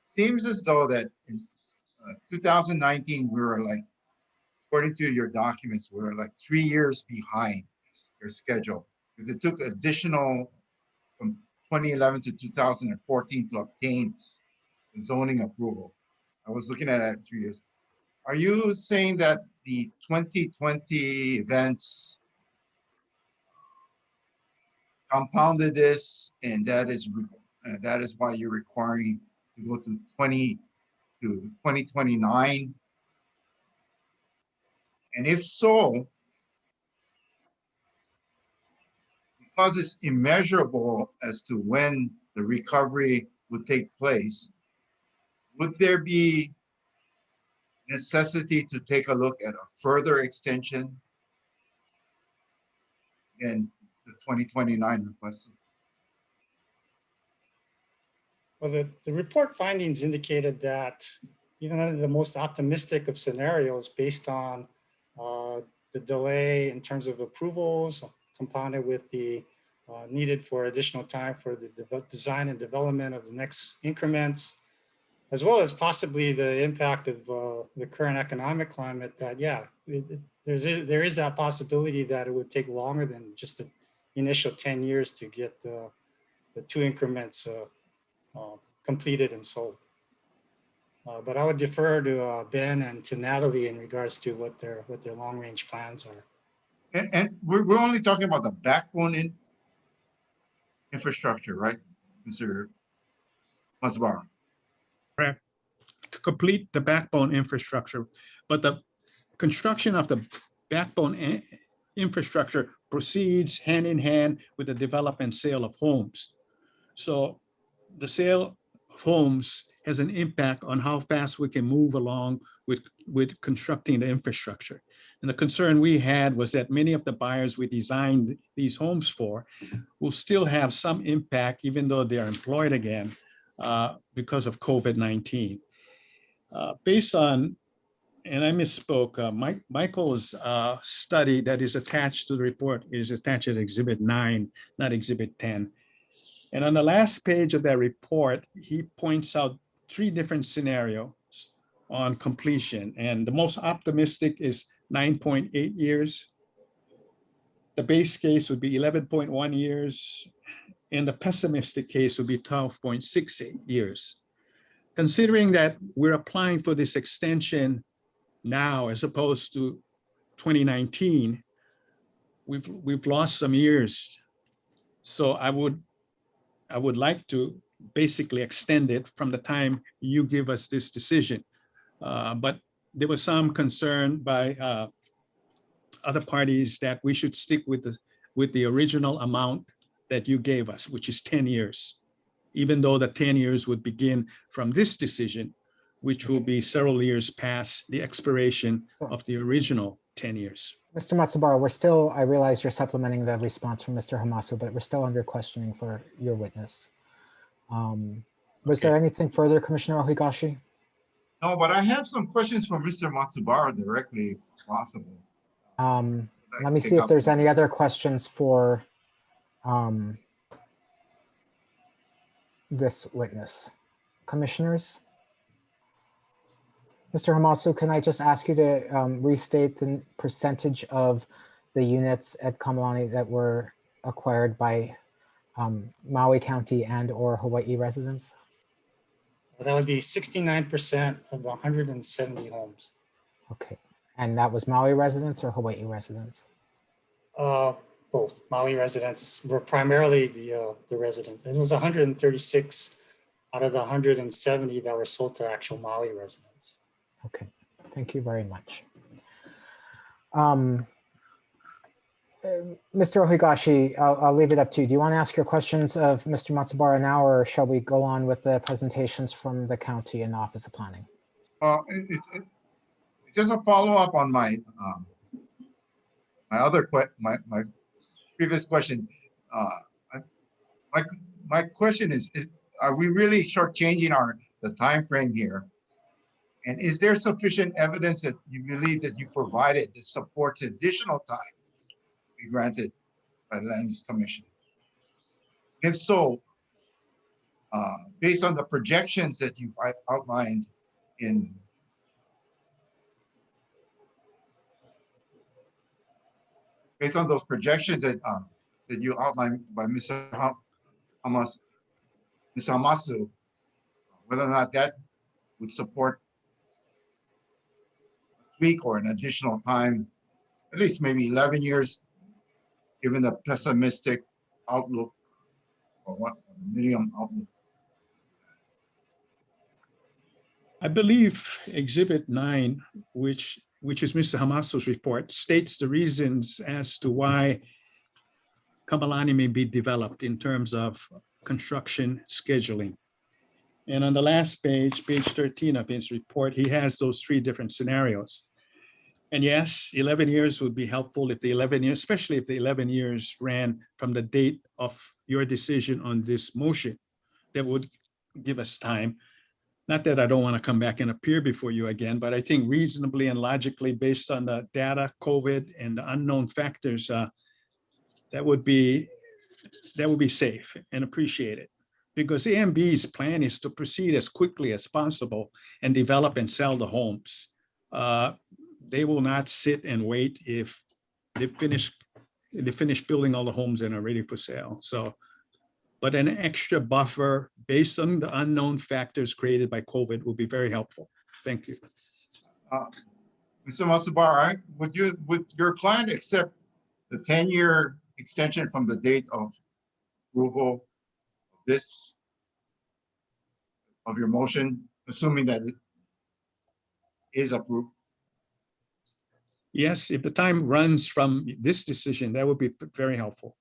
It seems as though that in 2019, we were like, according to your documents, we were like 3 years behind your schedule because it took additional from 2011 to 2014 to obtain the zoning approval. I was looking at that 3 years. Are you saying that the 2020 events compounded this, and that is why you're requiring to go to 2029? And if so, because it's immeasurable as to when the recovery would take place, would there be necessity to take a look at a further extension than the 2029 requested? Well, the report findings indicated that even under the most optimistic of scenarios, based on the delay in terms of approvals, compounded with the needed for additional time for the design and development of the next increments, as well as possibly the impact of the current economic climate, that, yeah, there is that possibility that it would take longer than just the initial 10 years to get the 2 increments completed and sold. But I would defer to Ben and to Natalie in regards to what their long-range plans are. And we're only talking about the backbone infrastructure, right, Mr. Matsubara? Correct. To complete the backbone infrastructure, but the construction of the backbone infrastructure proceeds hand in hand with the development and sale of homes. So the sale of homes has an impact on how fast we can move along with constructing the infrastructure. And the concern we had was that many of the buyers we designed these homes for will still have some impact, even though they're employed again because of COVID-19. Based on, and I misspoke, Michael's study that is attached to the report is attached to Exhibit 9, not Exhibit 10. And on the last page of that report, he points out 3 different scenarios on completion. And the most optimistic is 9.8 years. The base case would be 11.1 years. And the pessimistic case would be 12.68 years. Considering that we're applying for this extension now as opposed to 2019, we've lost some years. So I would like to basically extend it from the time you give us this decision. But there was some concern by other parties that we should stick with the original amount that you gave us, which is 10 years, even though the 10 years would begin from this decision, which will be several years past the expiration of the original 10 years. Mr. Matsubara, we're still, I realize you're supplementing the response from Mr. Hamasu, but we're still under questioning for your witness. Was there anything further, Commissioner Ohigashi? No, but I have some questions for Mr. Matsubara directly, if possible. Let me see if there's any other questions for this witness? Commissioners? Mr. Hamasu, can I just ask you to restate the percentage of the units at Kamalani that were acquired by Maui County and or Hawaii residents? That would be 69% of the 170 homes. Okay, and that was Maui residents or Hawaii residents? Both. Maui residents were primarily the residents. It was 136 out of the 170 that were sold to actual Maui residents. Okay, thank you very much. Mr. Ohigashi, I'll leave it up to you. Do you want to ask your questions of Mr. Matsubara now, or shall we go on with the presentations from the county and the Office of Planning? It's just a follow-up on my my previous question. My question is, are we really shortchanging the time frame here? And is there sufficient evidence that you believe that you provided that supports additional time to be granted by the Land Use Commission? If so, based on the projections that you've outlined based on those projections that you outlined by Mr. Hamasu, whether or not that would support a week or an additional time, at least maybe 11 years, given the pessimistic outlook or what medium outlook. I believe Exhibit 9, which is Mr. Hamasu's report, states the reasons as to why Kamalani may be developed in terms of construction scheduling. And on the last page, page 13 of his report, he has those 3 different scenarios. And yes, 11 years would be helpful if the 11 years, especially if the 11 years ran from the date of your decision on this motion. That would give us time. Not that I don't want to come back and appear before you again, but I think reasonably and logically, based on the data, COVID, and the unknown factors, that would be safe and appreciated. Because AMB's plan is to proceed as quickly as possible and develop and sell the homes. They will not sit and wait if they finish building all the homes and are ready for sale. So, but an extra buffer based on the unknown factors created by COVID will be very helpful. Thank you. Mr. Matsubara, would your client accept the 10-year extension from the date of approval of your motion, assuming that it is approved? Yes, if the time runs from this decision, that would be very helpful.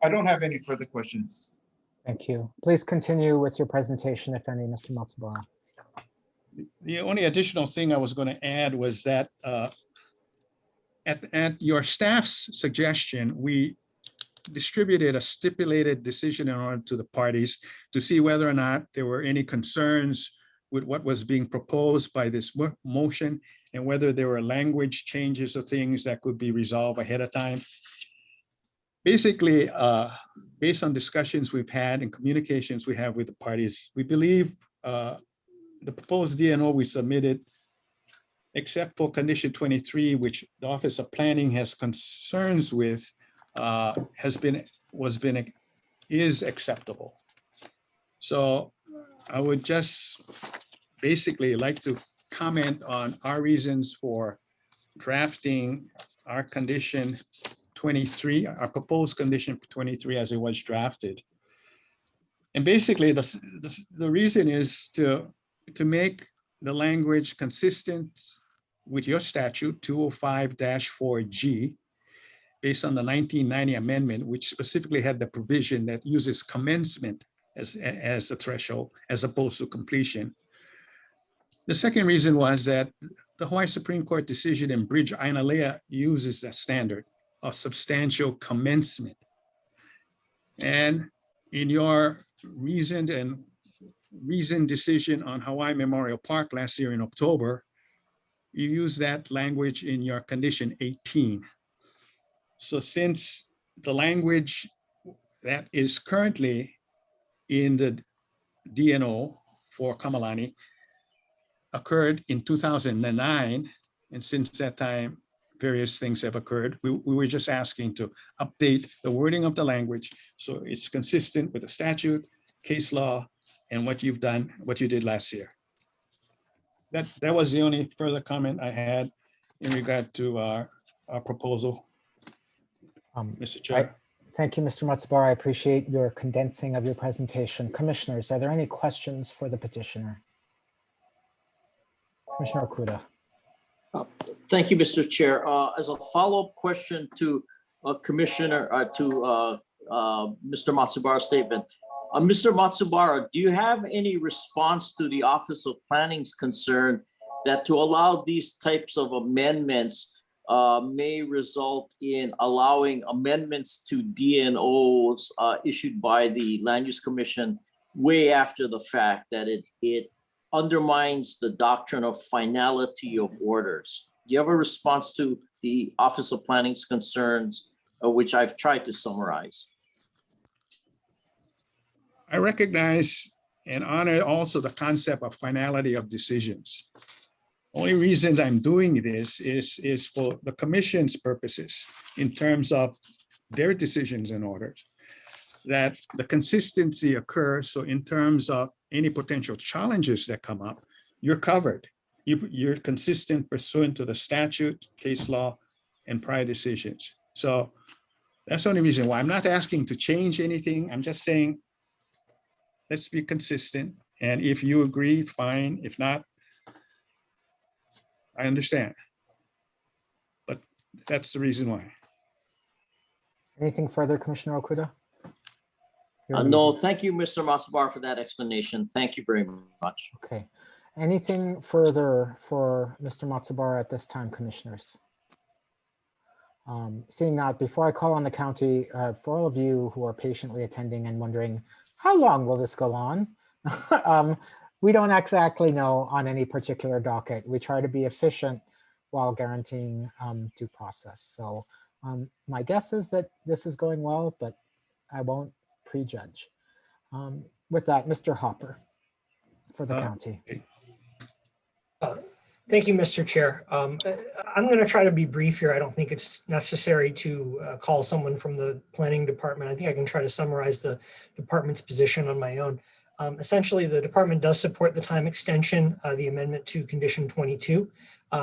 I don't have any further questions. Thank you. Please continue with your presentation, if any, Mr. Matsubara. The only additional thing I was going to add was that at your staff's suggestion, we distributed a stipulated decision in order to the parties to see whether or not there were any concerns with what was being proposed by this motion and whether there were language changes or things that could be resolved ahead of time. Basically, based on discussions we've had and communications we have with the parties, we believe the proposed DNO we submitted, except for condition 23, which the Office of Planning has concerns with, is acceptable. So I would just basically like to comment on our reasons for drafting our condition 23, our proposed condition 23 as it was drafted. And basically the reason is to make the language consistent with your statute 205-4G, based on the 1990 amendment, which specifically had the provision that uses commencement as a threshold as opposed to completion. The second reason was that the Hawaii Supreme Court decision in Bridge Ainalea uses that standard of substantial commencement. And in your reasoned decision on Hawaii Memorial Park last year in October, you use that language in your condition 18. So since the language that is currently in the DNO for Kamalani occurred in 2009. And since that time, various things have occurred. We were just asking to update the wording of the language so it's consistent with the statute, case law, and what you've done, what you did last year. That was the only further comment I had in regard to our proposal, Mr. Chair. Thank you, Mr. Matsubara. I appreciate your condensing of your presentation. Commissioners, are there any questions for the petitioner? Commissioner Okuda. Thank you, Mr. Chair. As a follow-up question to Commissioner, Mr. Matsubara's statement. Mr. Matsubara, do you have any response to the Office of Planning's concern that to allow these types of amendments may result in allowing amendments to DNOs issued by the Land Use Commission way after the fact, that it undermines the doctrine of finality of orders? Do you have a response to the Office of Planning's concerns, which I've tried to summarize? I recognize and honor also the concept of finality of decisions. Only reason I'm doing this is for the commission's purposes in terms of their decisions and orders, that the consistency occurs. So in terms of any potential challenges that come up, you're covered. You're consistent pursuant to the statute, case law, and prior decisions. So that's the only reason why. I'm not asking to change anything. I'm just saying, let's be consistent. And if you agree, fine. If not, I understand. But that's the reason why. Anything further, Commissioner Okuda? No, thank you, Mr. Matsubara, for that explanation. Thank you very much. Okay. Anything further for Mr. Matsubara at this time, commissioners? Seeing that, before I call on the county, for all of you who are patiently attending and wondering, how long will this go on? We don't exactly know on any particular docket. We try to be efficient while guaranteeing due process. So my guess is that this is going well, but I won't prejudge. With that, Mr. Hopper for the county. Thank you, Mr. Chair. I'm going to try to be brief here. I don't think it's necessary to call someone from the planning department. I think I can try to summarize the department's position on my own. Essentially, the department does support the time extension, the amendment to condition 22.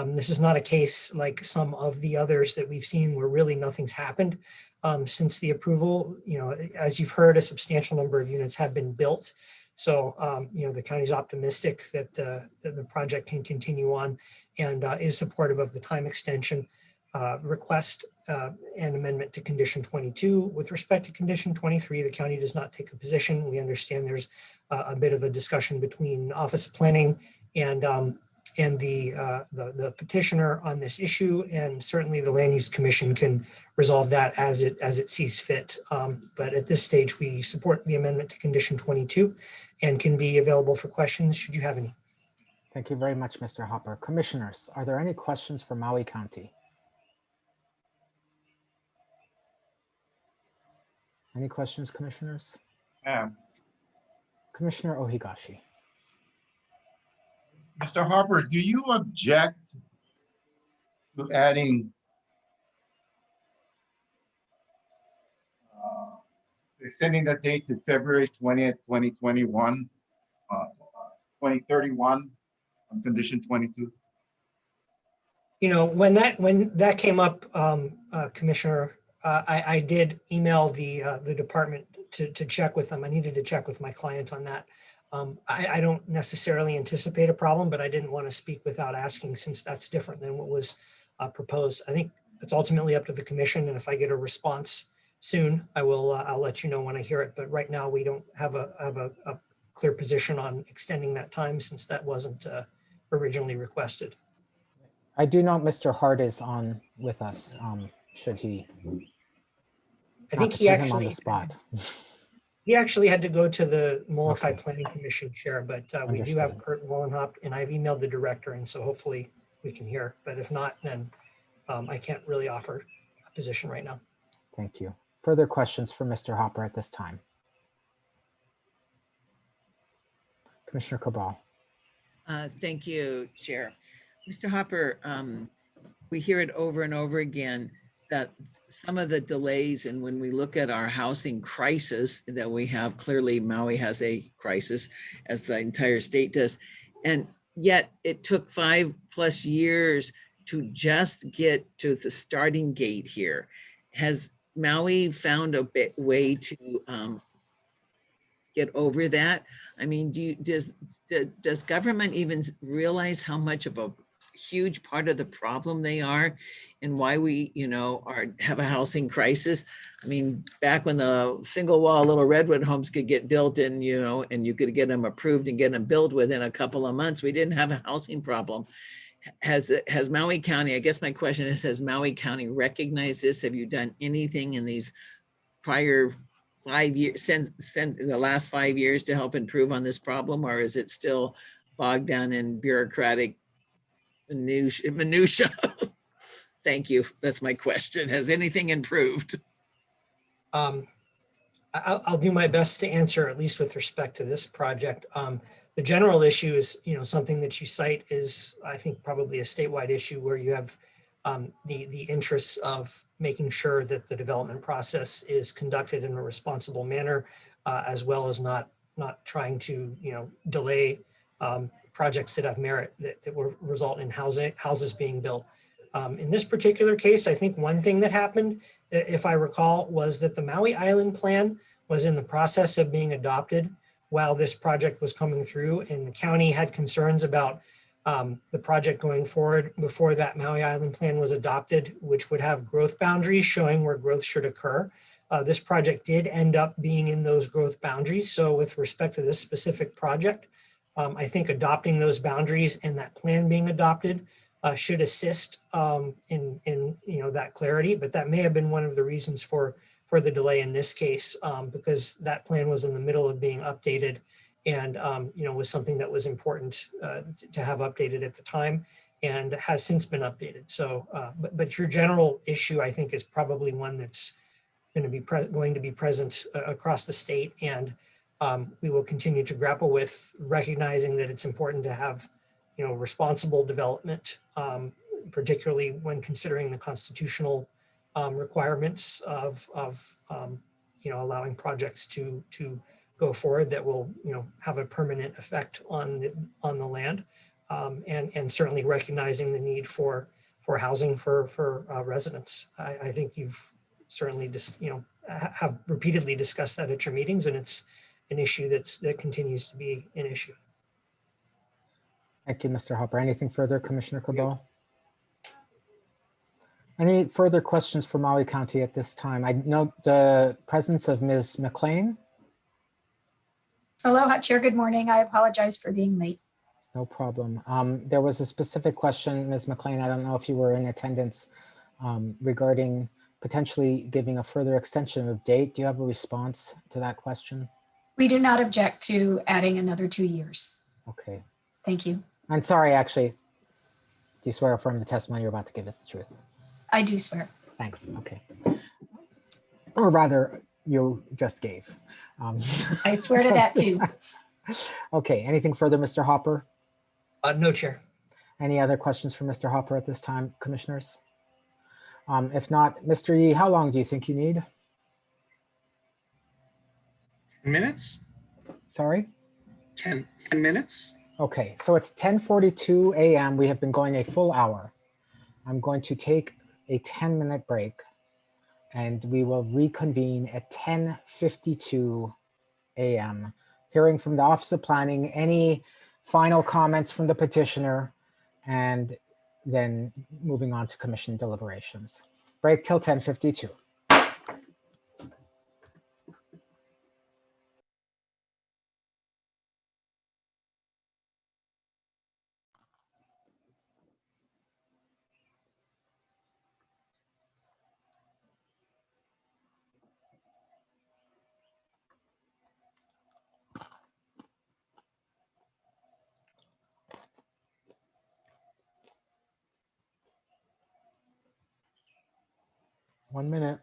This is not a case like some of the others that we've seen where really nothing's happened since the approval. You know, as you've heard, a substantial number of units have been built. So, you know, the county is optimistic that the project can continue on and is supportive of the time extension request and amendment to condition 22. With respect to condition 23, the county does not take a position. We understand there's a bit of a discussion between Office of Planning and the petitioner on this issue, and certainly the Land Use Commission can resolve that as it sees fit. But at this stage, we support the amendment to condition 22 and can be available for questions should you have any. Thank you very much, Mr. Hopper. Commissioners, are there any questions for Maui County? Any questions, commissioners? Commissioner Ohigashi. Mr. Harper, do you object to adding extending the date to February 20th, 2021, 2031 on condition 22? You know, when that came up, Commissioner, I did email the department to check with them. I needed to check with my client on that. I don't necessarily anticipate a problem, but I didn't want to speak without asking, since that's different than what was proposed. I think it's ultimately up to the commission, and if I get a response soon, I'll let you know when I hear it. But right now, we don't have a clear position on extending that time, since that wasn't originally requested. I do know Mr. Hart is on with us. Should he? I think he actually on the spot. He actually had to go to the Molokai Planning Commission chair, but we do have Kurt Wallenhop, and I've emailed the director, and so hopefully we can hear. But if not, then I can't really offer a position right now. Thank you. Further questions for Mr. Hopper at this time? Commissioner Cabal. Thank you, Chair. Mr. Hopper, we hear it over and over again that some of the delays, and when we look at our housing crisis that we have, clearly Maui has a crisis, as the entire state does. And yet it took 5+ years to just get to the starting gate here. Has Maui found a way to get over that? I mean, does government even realize how much of a huge part of the problem they are, and why we, have a housing crisis? I mean, back when the single wall little redwood homes could get built and you could get them approved and get them built within a couple of months, we didn't have a housing problem. Has Maui County, I guess my question is, has Maui County recognized this? Have you done anything in these prior 5 years, since the last 5 years, to help improve on this problem? Or is it still bogged down in bureaucratic minutia? Thank you. That's my question. Has anything improved? I'll do my best to answer, at least with respect to this project. The general issue is, something that you cite is, I think, probably a statewide issue where you have the interests of making sure that the development process is conducted in a responsible manner, as well as not trying to delay projects that have merit that will result in houses being built. In this particular case, I think one thing that happened, if I recall, was that the Maui Island Plan was in the process of being adopted while this project was coming through, and the county had concerns about the project going forward before that Maui Island Plan was adopted, which would have growth boundaries showing where growth should occur. This project did end up being in those growth boundaries. So with respect to this specific project, I think adopting those boundaries and that plan being adopted should assist in that clarity. But that may have been one of the reasons for the delay in this case, because that plan was in the middle of being updated, and was something that was important to have updated at the time, and has since been updated. So, but your general issue, I think, is probably one that's going to be present across the state, and we will continue to grapple with recognizing that it's important to have responsible development, particularly when considering the constitutional requirements of allowing projects to go forward that will have a permanent effect on the land, and certainly recognizing the need for housing for residents. I think you've certainly just have repeatedly discussed that at your meetings, and it's an issue that continues to be an issue. Thank you, Mr. Hopper. Anything further, Commissioner Cabal? Any further questions for Maui County at this time? I note the presence of Ms. McLean. Aloha, Chair. Good morning. I apologize for being late. No problem. There was a specific question, Ms. McLean. I don't know if you were in attendance regarding potentially giving a further extension of date. Do you have a response to that question? We do not object to adding another 2 years. Okay. Thank you. I'm sorry, actually. Do you swear affirm the testimony you're about to give is the truth? I do swear. Thanks. Okay. Or rather, you just gave. I swear to that too. Okay. Anything further, Mr. Hopper? No, Chair. Any other questions for Mr. Hopper at this time, commissioners? If not, Mr. Yee, how long do you think you need? 10 minutes? Sorry? 10 minutes? Okay, so it's 10:42 a.m. We have been going a full hour. I'm going to take a 10-minute break, and we will reconvene at 10:52 a.m. Hearing from the Office of Planning, any final comments from the petitioner, and then moving on to commission deliberations. Break till 10:52. One minute.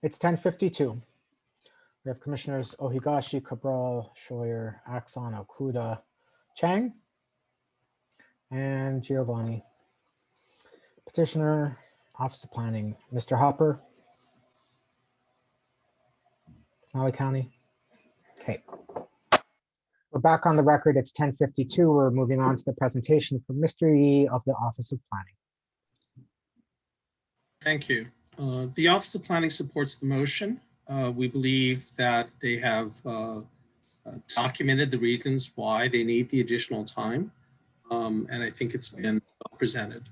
It's 10:52. We have Commissioners Ohigashi, Cabral, Scheuer, Axon, Okuda, Chang, and Giovanni. Petitioner, Office of Planning, Mr. Hopper, Maui County. Okay. We're back on the record. It's 10:52. We're moving on to the presentation from Mr. Yi of the Office of Planning. Thank you. The Office of Planning supports the motion. We believe that they have documented the reasons why they need the additional time, and I think it's been well presented.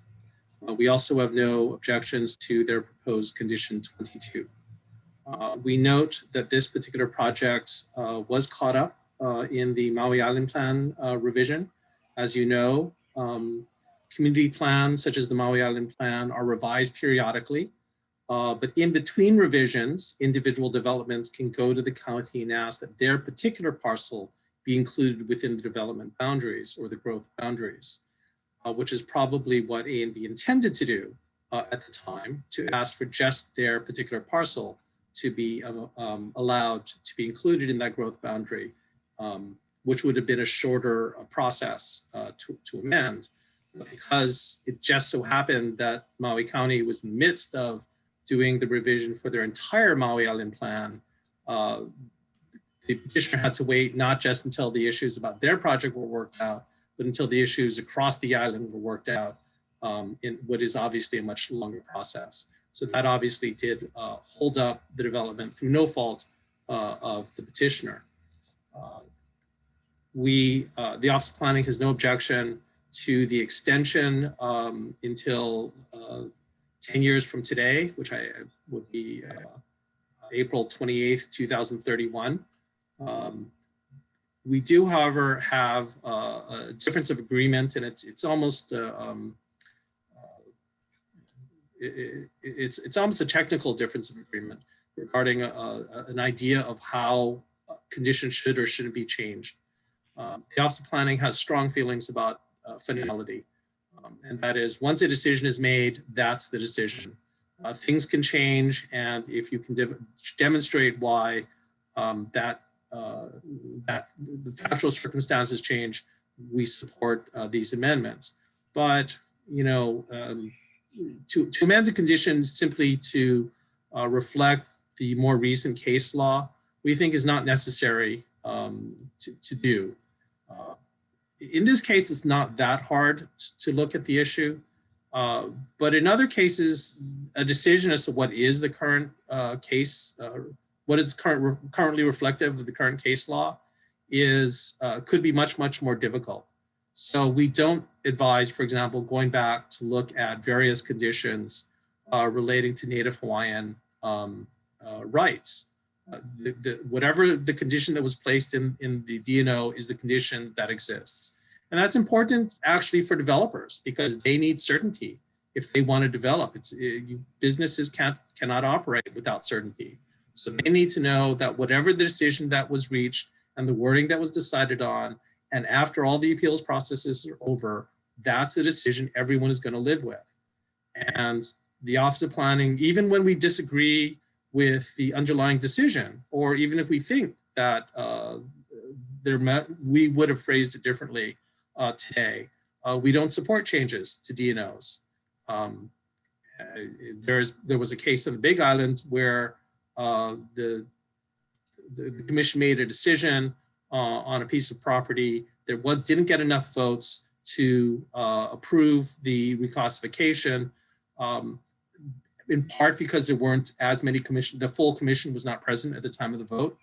We also have no objections to their proposed condition 22. We note that this particular project was caught up in the Maui Island Plan revision. As you know, community plans such as the Maui Island Plan are revised periodically, but in between revisions, individual developments can go to the county and ask that their particular parcel be included within the development boundaries or the growth boundaries, which is probably what A and B intended to do at the time, to ask for just their particular parcel to be allowed to be included in that growth boundary, which would have been a shorter process to amend. But because it just so happened that Maui County was in the midst of doing the revision for their entire Maui Island Plan, the petitioner had to wait not just until the issues about their project were worked out, but until the issues across the island were worked out in what is obviously a much longer process. So that obviously did hold up the development through no fault of the petitioner. The Office of Planning has no objection to the extension until 10 years from today, which would be April 28th, 2031. We do, however, have a difference of agreement, and it's almost it's almost a technical difference of agreement regarding an idea of how conditions should or shouldn't be changed. The Office of Planning has strong feelings about finality, and that is once a decision is made, that's the decision. Things can change, and if you can demonstrate why that the factual circumstances change, we support these amendments. But to amend the conditions simply to reflect the more recent case law, we think is not necessary to do. In this case, it's not that hard to look at the issue, but in other cases, a decision as to what is the current case, what is currently reflective of the current case law could be much more difficult. So we don't advise, for example, going back to look at various conditions relating to Native Hawaiian rights. Whatever the condition that was placed in the DNO is the condition that exists. And that's important actually for developers because they need certainty if they want to develop. Businesses cannot operate without certainty. So they need to know that whatever the decision that was reached and the wording that was decided on, and after all the appeals processes are over, that's the decision everyone is going to live with. And the Office of Planning, even when we disagree with the underlying decision, or even if we think that we would have phrased it differently today, we don't support changes to DNOs. There was a case on the Big Island where the commission made a decision on a piece of property that didn't get enough votes to approve the reclassification, in part because there weren't as many the full commission was not present at the time of the vote.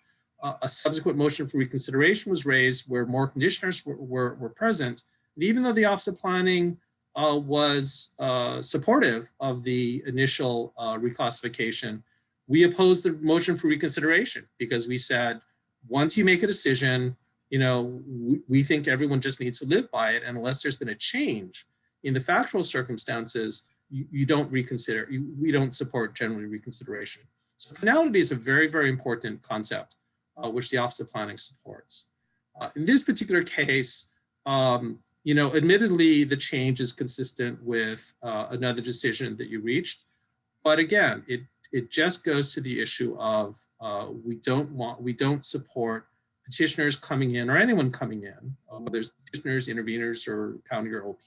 A subsequent motion for reconsideration was raised where more commissioners were present. And even though the Office of Planning was supportive of the initial reclassification, we opposed the motion for reconsideration because we said, once you make a decision, we think everyone just needs to live by it. And unless there's been a change in the factual circumstances, you don't reconsider. We don't support generally reconsideration. So finality is a very important concept, which the Office of Planning supports. In this particular case, admittedly, the change is consistent with another decision that you reached. But again, It just goes to the issue of we don't support petitioners coming in, or anyone coming in, whether it's petitioners, interveners, or county or OP,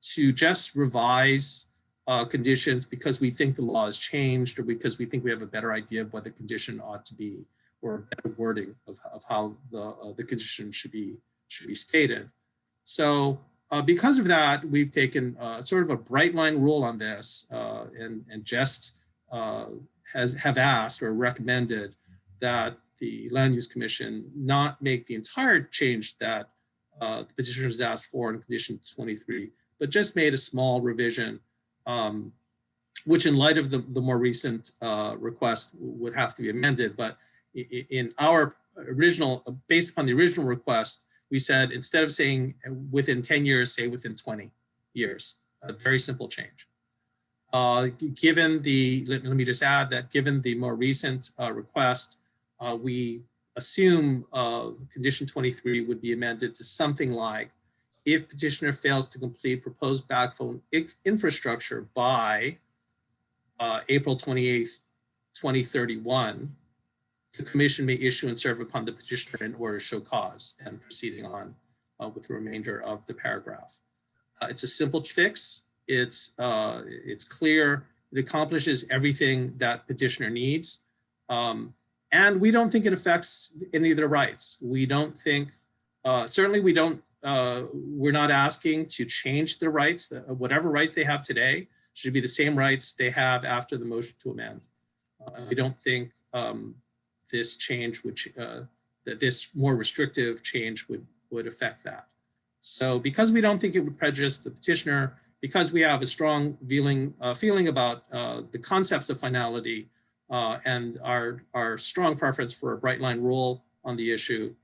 to just revise conditions because we think the law has changed, or because we think we have a better idea of what the condition ought to be, or a better wording of how the condition should be stated. So because of that, we've taken sort of a bright line rule on this, and just have asked or recommended that the Land Use Commission not make the entire change that the petitioners asked for in condition 23, but just made a small revision, which in light of the more recent request would have to be amended. But in our original, based upon the original request, we said instead of saying within 10 years, say within 20 years, a very simple change. Given the, let me just add that given the more recent request, we assume condition 23 would be amended to something like, if petitioner fails to complete proposed backfill infrastructure by April 28th, 2031, the commission may issue and serve upon the petitioner an order to show cause, and proceeding on with the remainder of the paragraph. It's a simple fix. It's clear. It accomplishes everything that petitioner needs. And we don't think it affects any of their rights. We don't think, certainly we don't, we're not asking to change their rights. Whatever rights they have today should be the same rights they have after the motion to amend. We don't think this change, that this more restrictive change would affect that. So because we don't think it would prejudice the petitioner, because we have a strong feeling about the concepts of finality, and our strong preference for a bright line rule on the issue,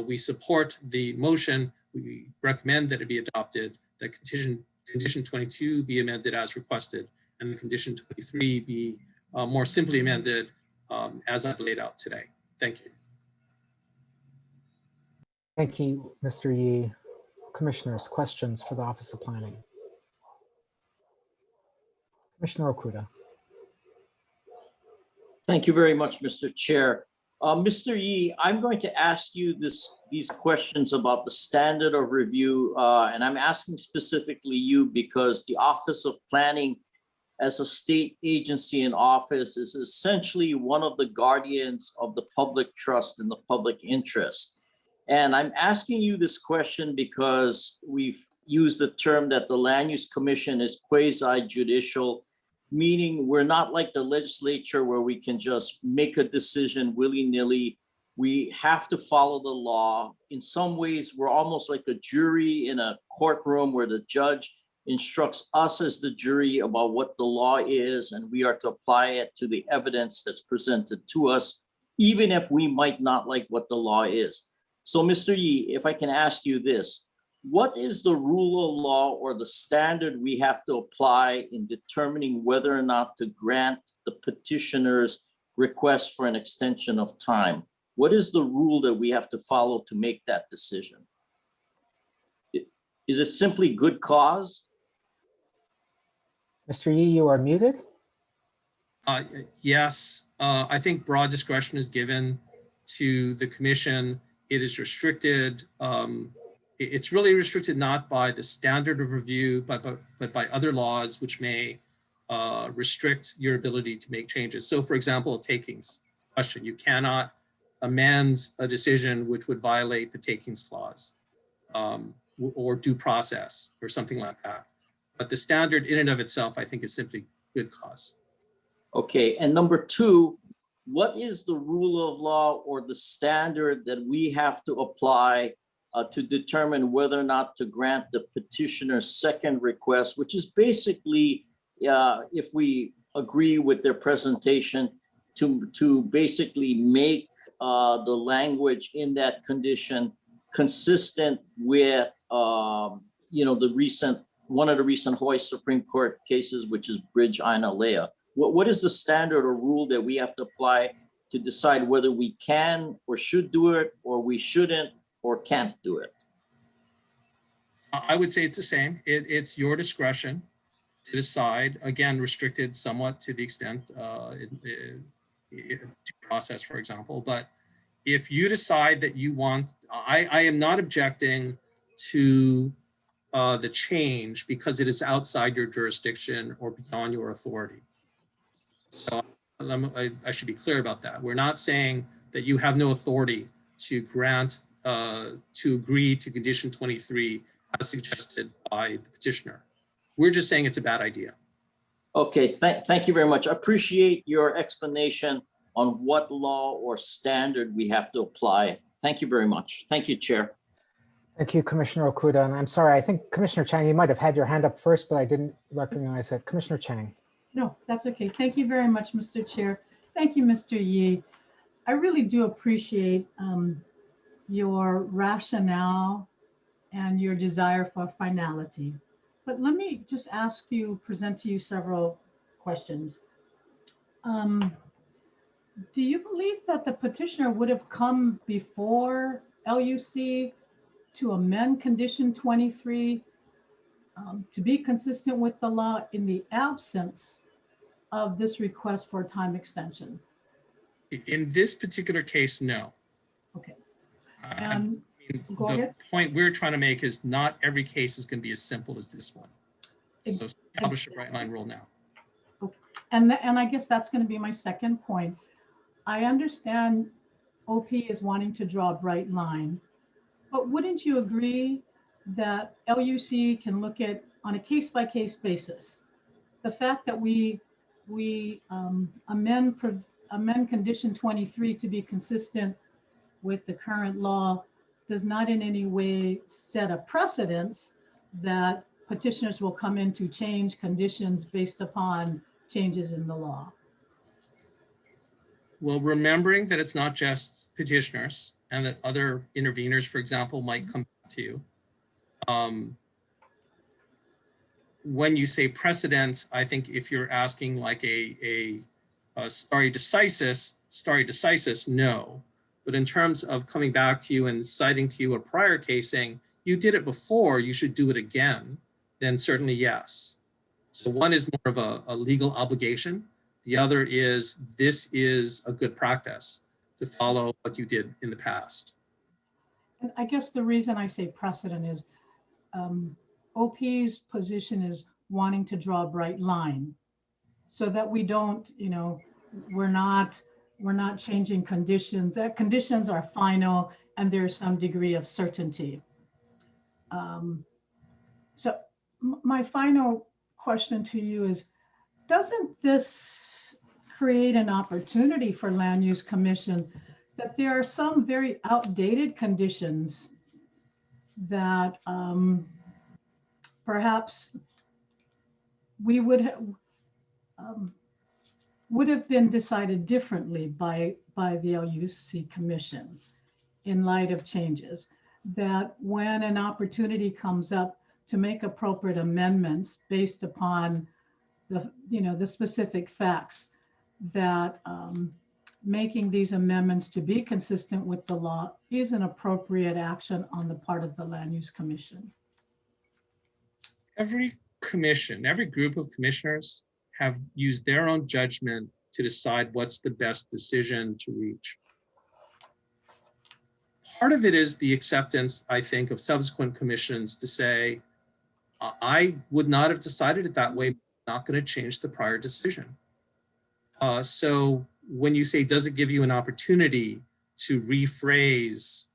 we support the motion. We recommend that it be adopted, that condition 22 be amended as requested, and the condition 23 be more simply amended as I've laid out today. Thank you. Thank you, Mr. Yee. Commissioners, questions for the Office of Planning? Commissioner Okuda. Thank you very much, Mr. Chair. Mr. Yee, I'm going to ask you these questions about the standard of review, and I'm asking specifically you because the Office of Planning as a state agency and office is essentially one of the guardians of the public trust and the public interest. And I'm asking you this question because we've used the term that the Land Use Commission is quasi-judicial, meaning we're not like the legislature where we can just make a decision willy-nilly. We have to follow the law. In some ways, we're almost like a jury in a courtroom where the judge instructs us as the jury about what the law is, and we are to apply it to the evidence that's presented to us, even if we might not like what the law is. So Mr. Yee, if I can ask you this, what is the rule of law or the standard we have to apply in determining whether or not to grant the petitioner's request for an extension of time? What is the rule that we have to follow to make that decision? Is it simply good cause? Mr. Yee, you are muted. Yes, I think broad discretion is given to the commission. It is restricted. It's really restricted not by the standard of review, but by other laws which may restrict your ability to make changes. So for example, a takings question, you cannot amend a decision which would violate the takings clause or due process or something like that. But the standard in and of itself, I think, is simply good cause. Okay, and number two, what is the rule of law or the standard that we have to apply to determine whether or not to grant the petitioner's second request, which is basically, if we agree with their presentation, to basically make the language in that condition consistent with, one of the recent Hawaii Supreme Court cases, which is Bridge Ainalea. What is the standard or rule that we have to apply to decide whether we can or should do it, or we shouldn't or can't do it? I would say it's the same. It's your discretion. to decide, again, restricted somewhat to the extent due process, for example. But if you decide that you want, I am not objecting to the change because it is outside your jurisdiction or beyond your authority. So I should be clear about that. We're not saying that you have no authority to grant, to agree to condition 23 as suggested by the petitioner. We're just saying it's a bad idea. Okay, thank you very much. I appreciate your explanation on what law or standard we have to apply. Thank you very much. Thank you, Chair. Thank you, Commissioner Okuda. And I'm sorry, I think Commissioner Chang, you might have had your hand up first, but I didn't recognize it. Commissioner Chang. No, that's okay. Thank you very much, Mr. Chair. Thank you, Mr. Yi. I really do appreciate your rationale and your desire for finality. But let me just ask you, present to you several questions. Do you believe that the petitioner would have come before LUC to amend condition 23 to be consistent with the law in the absence of this request for time extension? In this particular case, no. Okay. Go ahead. The point we're trying to make is not every case is going to be as simple as this one. So establish a right line rule now. Okay. And I guess that's going to be my second point. I understand OP is wanting to draw a bright line, but wouldn't you agree that LUC can look at on a case-by-case basis the fact that we amend condition 23 to be consistent with the current law does not in any way set a precedence that petitioners will come in to change conditions based upon changes in the law? Well, remembering that it's not just petitioners and that other interveners, for example, might come to you. When you say precedence, I think if you're asking like a stare decisis, no. But in terms of coming back to you and citing to you a prior case saying, you did it before, you should do it again, then certainly yes. So one is more of a legal obligation. The other is, this is a good practice to follow what you did in the past. And I guess the reason I say precedent is OP's position is wanting to draw a bright line so that we don't, we're not changing conditions. That conditions are final and there's some degree of certainty. So my final question to you is, doesn't this create an opportunity for Land Use Commission that there are some very outdated conditions that perhaps we would have been decided differently by the LUC Commission in light of changes, that when an opportunity comes up to make appropriate amendments based upon the specific facts, that making these amendments to be consistent with the law is an appropriate action on the part of the Land Use Commission? Every commission, every group of commissioners have used their own judgment to decide what's the best decision to reach. Part of it is the acceptance, I think, of subsequent commissions to say, I would not have decided it that way, not going to change the prior decision. So when you say, does it give you an opportunity to rephrase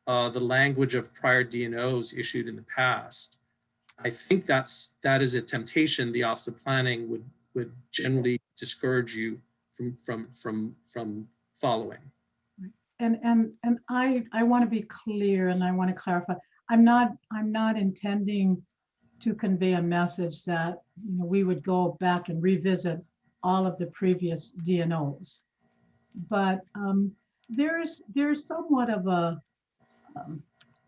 the language of prior DNOs issued in the past, I think that is a temptation the Office of Planning would generally discourage you from following. And I want to be clear and I want to clarify. I'm not intending to convey a message that we would go back and revisit all of the previous DNOs, but there's somewhat of a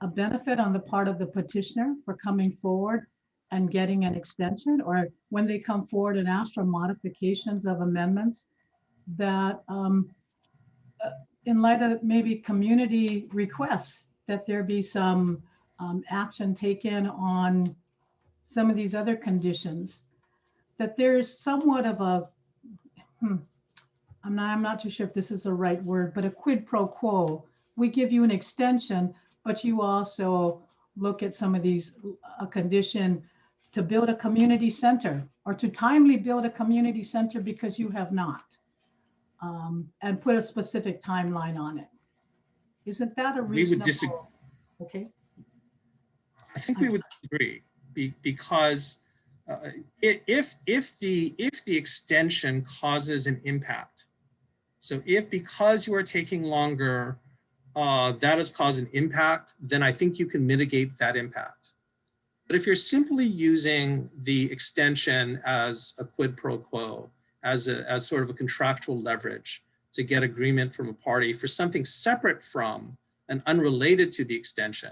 benefit on the part of the petitioner for coming forward and getting an extension, or when they come forward and ask for modifications of amendments, that in light of maybe community requests, that there be some action taken on some of these other conditions. that there's somewhat of a, I'm not too sure if this is the right word, but a quid pro quo. We give you an extension, but you also look at some of these, a condition to build a community center or to timely build a community center because you have not, and put a specific timeline on it. Isn't that a We would disagree. reasonable? Okay. I think we would disagree because if the extension causes an impact, so if because you are taking longer, that has caused an impact, then I think you can mitigate that impact. But if you're simply using the extension as a quid pro quo, as sort of a contractual leverage to get agreement from a party for something separate from and unrelated to the extension,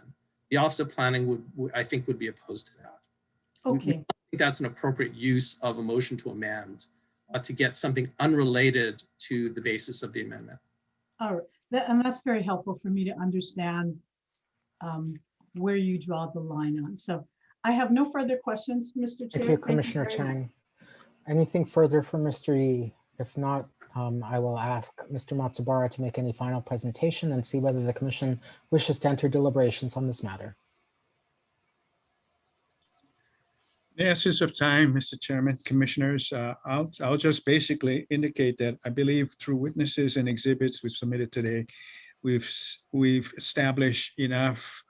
the Office of Planning I think would be opposed to that. Okay. We don't think that's an appropriate use of a motion to amend to get something unrelated to the basis of the amendment. All right, and that's very helpful for me to understand where you draw the line on. So I have no further questions, Mr. Chair. Thank you, Commissioner very much. Chang. Anything further from Mr. Yi? If not, I will ask Mr. Matsubara to make any final presentation and see whether the commission wishes to enter deliberations on this matter. In the essence of time, Mr. Chairman, commissioners, I'll just basically indicate that I believe through witnesses and exhibits we've submitted today, we've established enough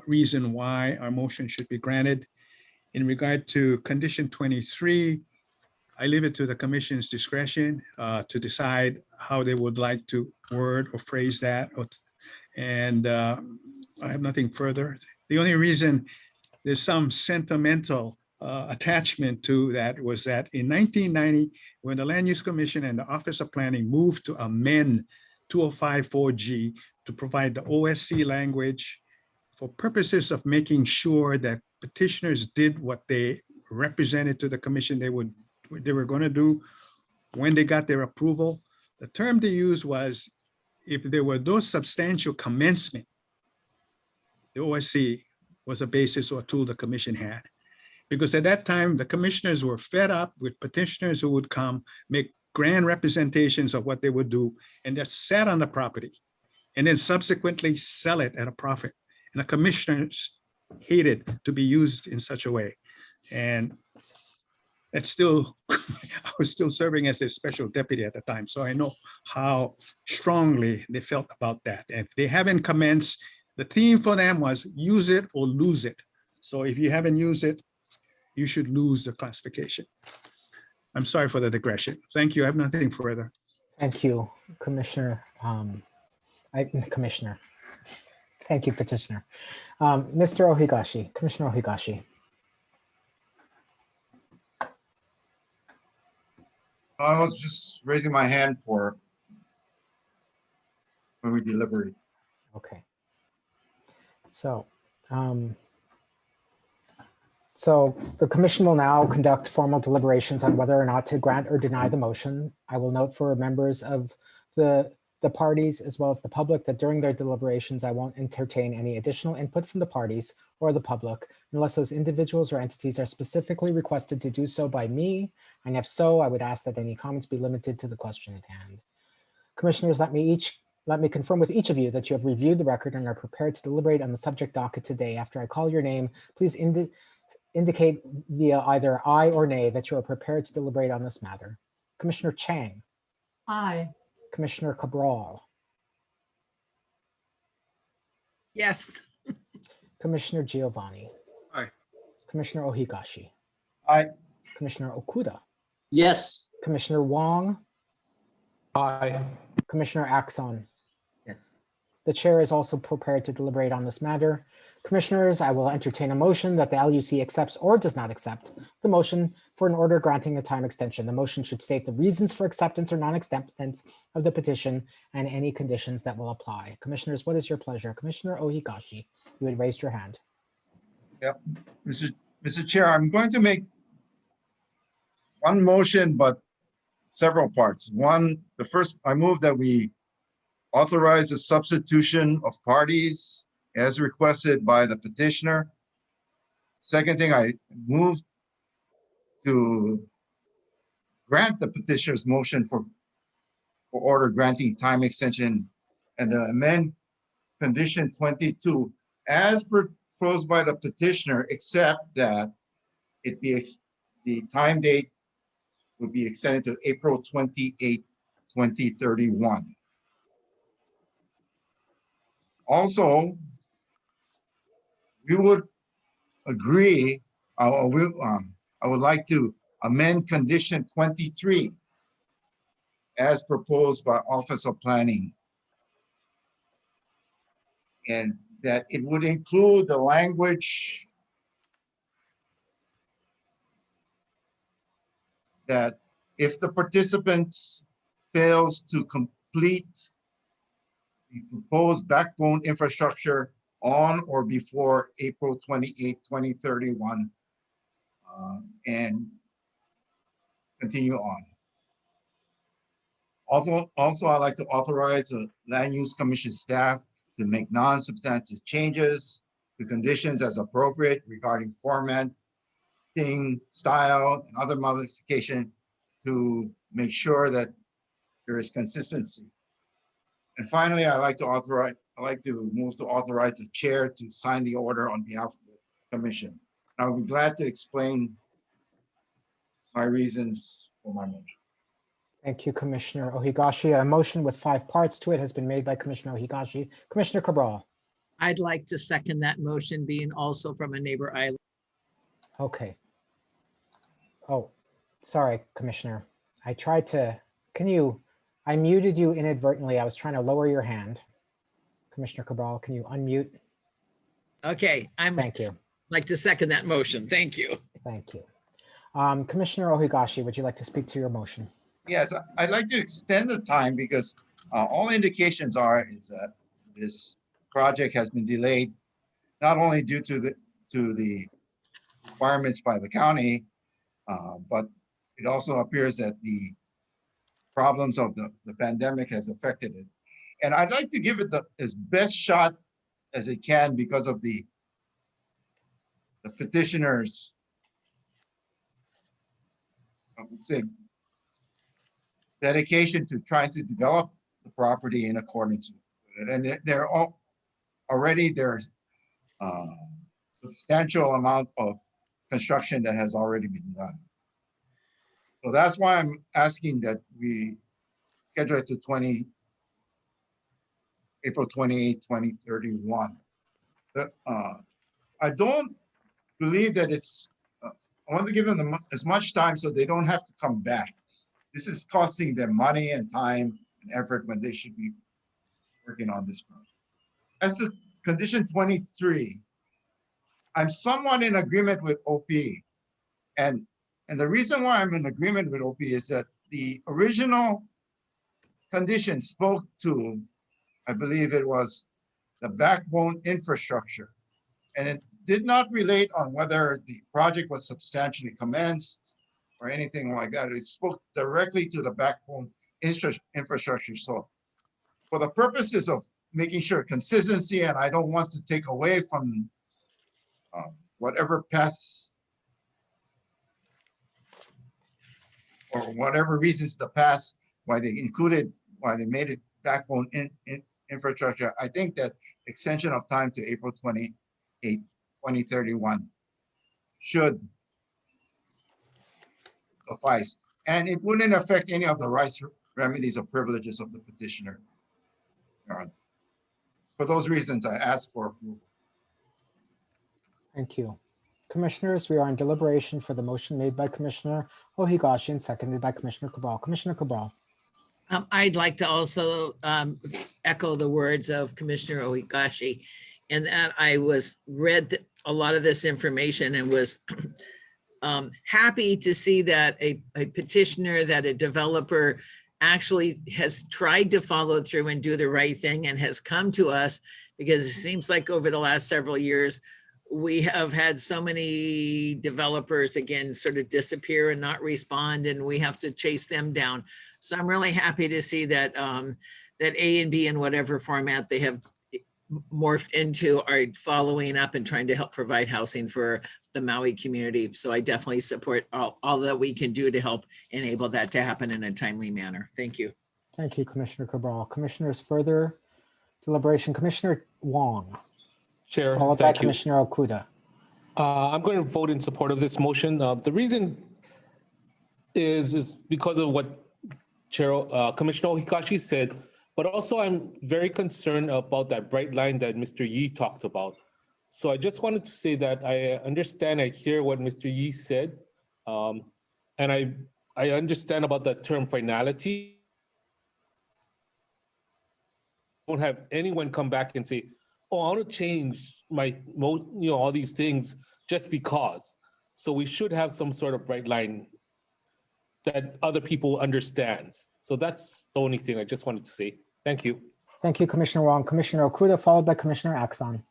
reason why our motion should be granted. In regard to condition 23, I leave it to the commission's discretion to decide how they would like to word or phrase that. And I have nothing further. The only reason there's some sentimental attachment to that was that in 1990, when the Land Use Commission and the Office of Planning moved to amend 2054G to provide the OSC language for purposes of making sure that petitioners did what they represented to the commission they were going to do when they got their approval. The term they used was if there were no substantial commencement, the OSC was a basis or a tool the commission had. Because at that time, the commissioners were fed up with petitioners who would come, make grand representations of what they would do, and just sat on the property, and then subsequently sell it at a profit. And the commissioners hated to be used in such a way. And that's still, I was still serving as a special deputy at the time, so I know how strongly they felt about that. And if they haven't commenced, the theme for them was use it or lose it. So if you haven't used it, you should lose the classification. I'm sorry for the digression. Thank you. I have nothing further. Thank you, Commissioner. Commissioner. Thank you, Petitioner. Mr. Ohigashi, Commissioner Ohigashi. I was just raising my hand for when we deliberate. Okay. So the commission will now conduct formal deliberations on whether or not to grant or deny the motion. I will note for members of the parties as well as the public that during their deliberations, I won't entertain any additional input from the parties or the public unless those individuals or entities are specifically requested to do so by me. And if so, I would ask that any comments be limited to the question at hand. Commissioners, let me confirm with each of you that you have reviewed the record and are prepared to deliberate on the subject docket today. After I call your name, please indicate via either aye or nay that you are prepared to deliberate on this matter. Commissioner Chang. Aye. Commissioner Cabral. Yes. Commissioner Giovanni. Aye. Commissioner Ohigashi. Aye. Commissioner Okuda. Yes. Commissioner Wong. Aye. Commissioner Axon. Yes. The chair is also prepared to deliberate on this matter. Commissioners, I will entertain a motion that the LUC accepts or does not accept the motion for an order granting a time extension. The motion should state the reasons for acceptance or non-acceptance of the petition and any conditions that will apply. Commissioners, what is your pleasure? Commissioner Ohigashi, you had raised your hand. Yep. Mr. Chair, I'm going to make one motion, but several parts. One, the first, I move that we authorize the substitution of parties as requested by the petitioner. Second thing, I move to grant the petitioner's motion for order granting time extension and the amend condition 22 as proposed by the petitioner, except that it be the time date would be extended to April 28, 2031. Also, we would agree, I would like to amend condition 23 as proposed by Office of Planning, and that it would include the language that if the participant fails to complete the proposed backbone infrastructure on or before April 28, 2031, and continue on. Also, I'd like to authorize the Land Use Commission staff to make non-substantive changes to conditions as appropriate regarding formatting, style, and other modification to make sure that there is consistency. And finally, I'd like to move to authorize the chair to sign the order on behalf of the commission. I'll be glad to explain my reasons for my motion. Thank you, Commissioner Ohigashi. A motion with 5 parts to it has been made by Commissioner Ohigashi. Commissioner Cabral. I'd like to second that motion, being also from a neighbor island. Okay. Oh, sorry, Commissioner. I tried to, I muted you inadvertently. I was trying to lower your hand. Commissioner Cabral, can you unmute? Okay, Thank you. Like to second that motion. Thank you. Thank you. Commissioner Ohigashi, would you like to speak to your motion? Yes, I'd like to extend the time because all indications is that this project has been delayed, not only due to the requirements by the county, but it also appears that the problems of the pandemic has affected it. And I'd like to give it its best shot as it can because of the petitioners, I would say, dedication to trying to develop the property in accordance with it. And there's substantial amount of construction that has already been done. So that's why I'm asking that we schedule it to April 28, 2031. I don't believe that I want to give them as much time so they don't have to come back. This is costing them money and time and effort when they should be working on this project. As to condition 23, I'm somewhat in agreement with OP. And the reason why I'm in agreement with OP is that the original condition spoke to, I believe it was the backbone infrastructure. And it did not relate on whether the project was substantially commenced or anything like that. It spoke directly to the backbone infrastructure. So for the purposes of making sure consistency, and I don't want to take away from whatever past or whatever reasons the past, why they made it backbone infrastructure, I think that extension of time to April 28, 2031 should suffice. And it wouldn't affect any of the rights, remedies, or privileges of the petitioner. For those reasons, I ask for approval. Thank you. Commissioners, we are in deliberation for the motion made by Commissioner Ohigashi and seconded by Commissioner Cabral. Commissioner Cabral. I'd like to also echo the words of Commissioner Ohigashi, and that I read a lot of this information and was happy to see that a petitioner, that a developer actually has tried to follow through and do the right thing and has come to us, because it seems like over the last several years, we have had so many developers, again, sort of disappear and not respond, and we have to chase them down. So I'm really happy to see that that A and B, in whatever format they have morphed into are following up and trying to help provide housing for the Maui community. So I definitely support all that we can do to help enable that to happen in a timely manner. Thank you. Thank you, Commissioner Cabral. Commissioners, further deliberation. Commissioner Wong, Chair, followed by thank you. Commissioner Okuda. I'm going to vote in support of this motion. The reason is because of what Commissioner Ohikashi said, but also I'm very concerned about that bright line that Mr. Yee talked about. So I just wanted to say that I understand, I hear what Mr. Yee said, and I understand about the term finality. Don't have anyone come back and say, oh, I want to change my, all these things just because. So we should have some sort of bright line that other people understands. So that's the only thing I just wanted to say. Thank you. Thank you, Commissioner Wong. Commissioner Okuda, followed by Commissioner Axon.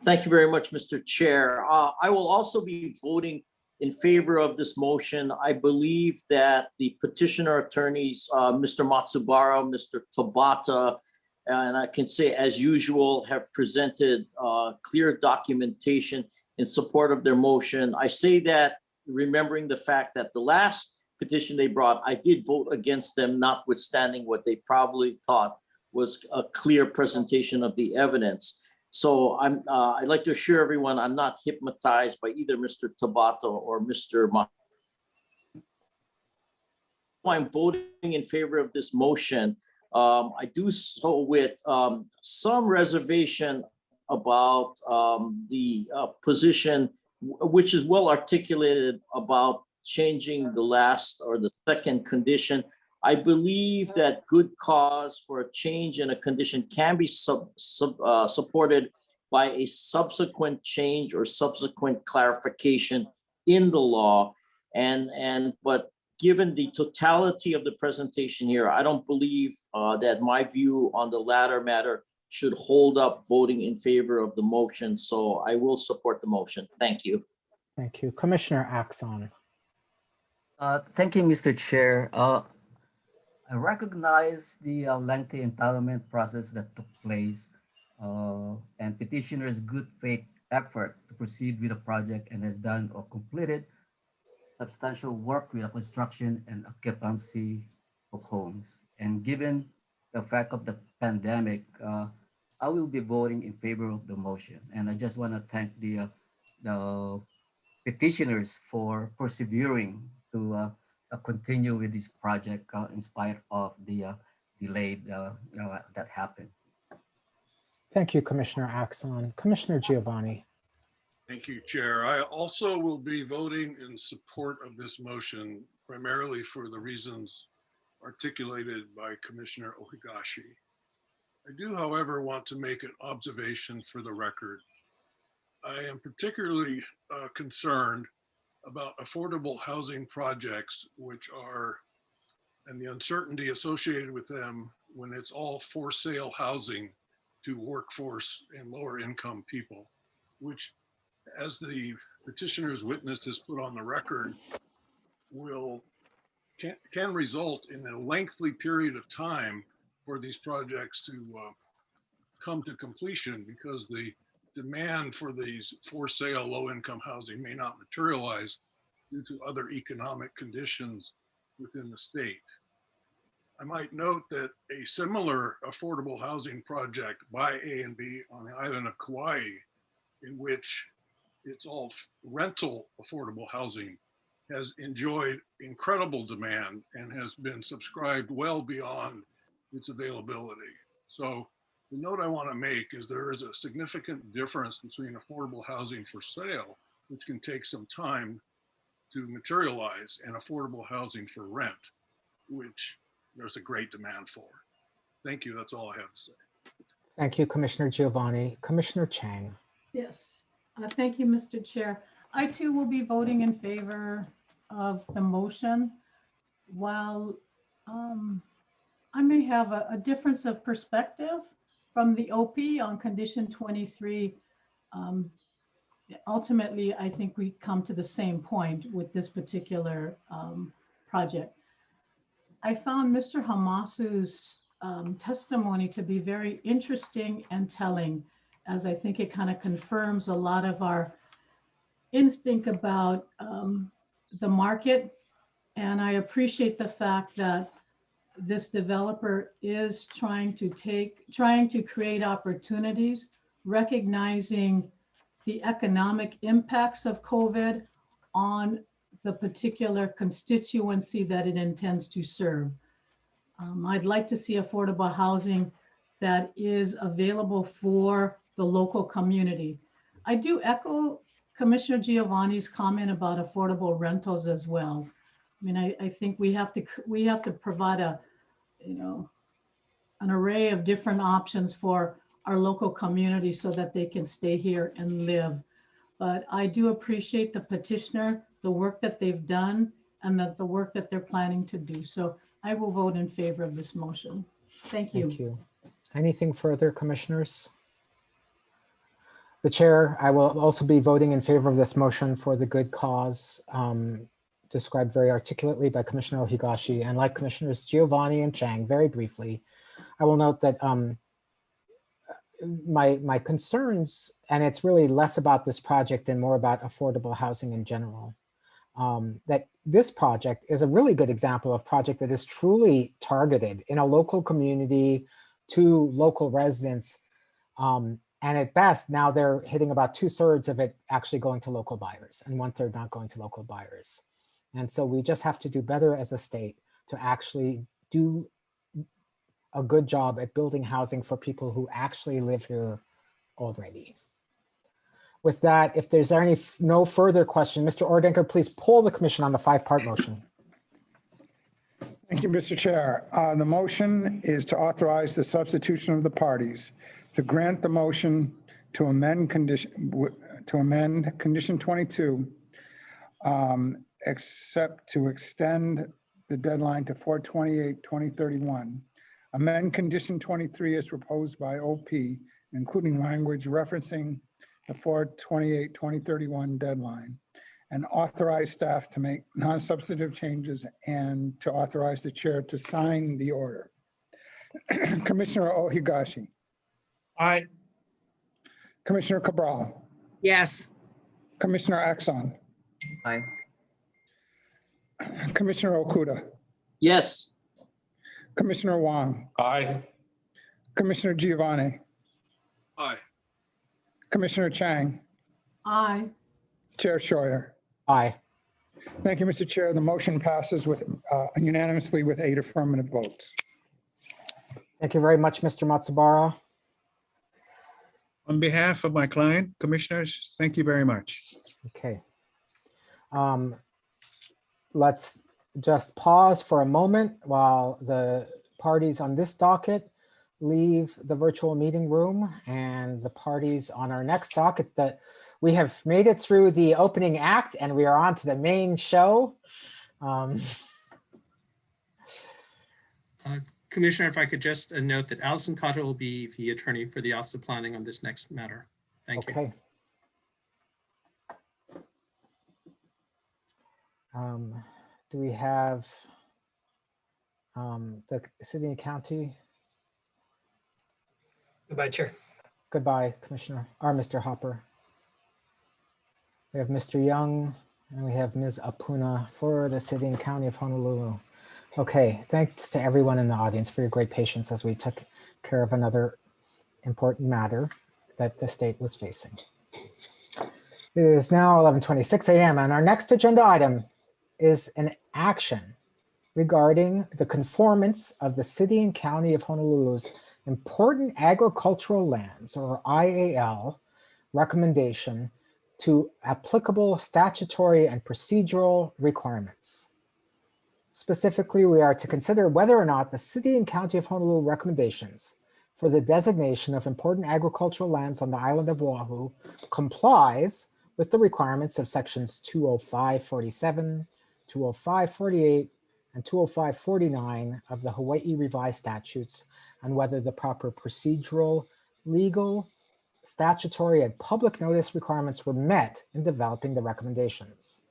Thank you very much, Mr. Chair. I will also be voting in favor of this motion. I believe that the petitioner attorneys, Mr. Matsubara, Mr. Tabata, and I can say as usual, have presented clear documentation in support of their motion. I say that remembering the fact that the last petition they brought, I did vote against them, notwithstanding what they probably thought was a clear presentation of the evidence. So I'd like to assure everyone I'm not hypnotized by either Mr. Tabata or Mr. I'm voting in favor of this motion. I do so with some reservation about the position, which is well articulated about changing the last or the second condition. I believe that good cause for a change in a condition can be supported by a subsequent change or subsequent clarification in the law. But given the totality of the presentation here, I don't believe that my view on the latter matter should hold up voting in favor of the motion. So I will support the motion. Thank you. Thank you. Commissioner Axon. Thank you, Mr. Chair. I recognize the lengthy entitlement process that took place and petitioner's good faith effort to proceed with the project and has done or completed substantial work with the construction and occupancy of homes. And given the effect of the pandemic, I will be voting in favor of the motion. And I just want to thank the petitioners for persevering to continue with this project in spite of the delay that happened. Thank you, Commissioner Axon. Commissioner Giovanni. Thank you, Chair. I also will be voting in support of this motion, primarily for the reasons articulated by Commissioner Ohigashi. I do, however, want to make an observation for the record. I am particularly concerned about affordable housing projects, which are, and the uncertainty associated with them when it's all for sale housing to workforce and lower income people, which, as the petitioner's witness has put on the record, can result in a lengthy period of time for these projects to come to completion, because the demand for these for sale low income housing may not materialize due to other economic conditions within the state. I might note that a similar affordable housing project by A&B on the island of Kauai, in which it's all rental affordable housing, has enjoyed incredible demand and has been subscribed well beyond its availability. So the note I want to make is there is a significant difference between affordable housing for sale, which can take some time to materialize, and affordable housing for rent, which there's a great demand for. Thank you. That's all I have to say. Thank you, Commissioner Giovanni. Commissioner Chang. Yes, thank you, Mr. Chair. I too will be voting in favor of the motion. While I may have a difference of perspective from the OP on condition 23, ultimately, I think we come to the same point with this particular project. I found Mr. Hamasu's testimony to be very interesting and telling, as I think it kind of confirms a lot of our instinct about the market. And I appreciate the fact that this developer is trying to create opportunities, recognizing the economic impacts of COVID on the particular constituency that it intends to serve. I'd like to see affordable housing that is available for the local community. I do echo Commissioner Giovanni's comment about affordable rentals as well. I mean, I think we have to provide an array of different options for our local community so that they can stay here and live. But I do appreciate the petitioner, the work that they've done, and the work that they're planning to do. So I will vote in favor of this motion. Thank you. Thank you. Anything further, commissioners? The chair, I will also be voting in favor of this motion for the good cause described very articulately by Commissioner Ohigashi, and like Commissioners Giovanni and Chang, very briefly, I will note that my concerns, and it's really less about this project and more about affordable housing in general, that this project is a really good example of project that is truly targeted in a local community to local residents. And at best, now they're hitting about 2/3 of it actually going to local buyers and 1/3 not going to local buyers. And so we just have to do better as a state to actually do a good job at building housing for people who actually live here already. With that, if there's no further question, Mr. Ordenker, please poll the commission on the 5-part motion. Thank you, Mr. Chair. The motion is to authorize the substitution of the parties, to grant the motion to amend condition 22, except to extend the deadline to 4/28/2031. Amend condition 23 as proposed by OP, including language referencing the 4/28/2031 deadline, and authorize staff to make non-substantive changes and to authorize the chair to sign the order. Commissioner Ohigashi. Aye. Commissioner Cabral. Yes. Commissioner Axon. Aye. Commissioner Okuda. Yes. Commissioner Wong. Aye. Commissioner Giovanni. Aye. Commissioner Chang. Aye. Chair Scheuer. Aye. Thank you, Mr. Chair. The motion passes with unanimously with 8 affirmative votes. Thank you very much, Mr. Matsubara. On behalf of my client, commissioners, thank you very much. Okay. Let's just pause for a moment while the parties on this docket leave the virtual meeting room, and the parties on our next docket that we have made it through the opening act and we are on to the main show. Commissioner, if I could just note that Allison Cotter will be the attorney for the Office of Planning on this next matter. Thank you. Okay. Do we have the city and county? Goodbye, Chair. Goodbye, Commissioner, or Mr. Hopper. We have Mr. Young and we have Ms. Apuna for the city and county of Honolulu. Okay, thanks to everyone in the audience for your great patience as we took care of another important matter that the state was facing. It is now 11:26 a.m. and our next agenda item is an action regarding the conformance of the city and county of Honolulu's important agricultural lands, or IAL, recommendation to applicable statutory and procedural requirements. Specifically, we are to consider whether or not the city and county of Honolulu recommendations for the designation of important agricultural lands on the island of Oahu complies with the requirements of sections 205.47, 205.48, and 205.49 of the Hawaii Revised Statutes, and whether the proper procedural, legal, statutory, and public notice requirements were met in developing the recommendations.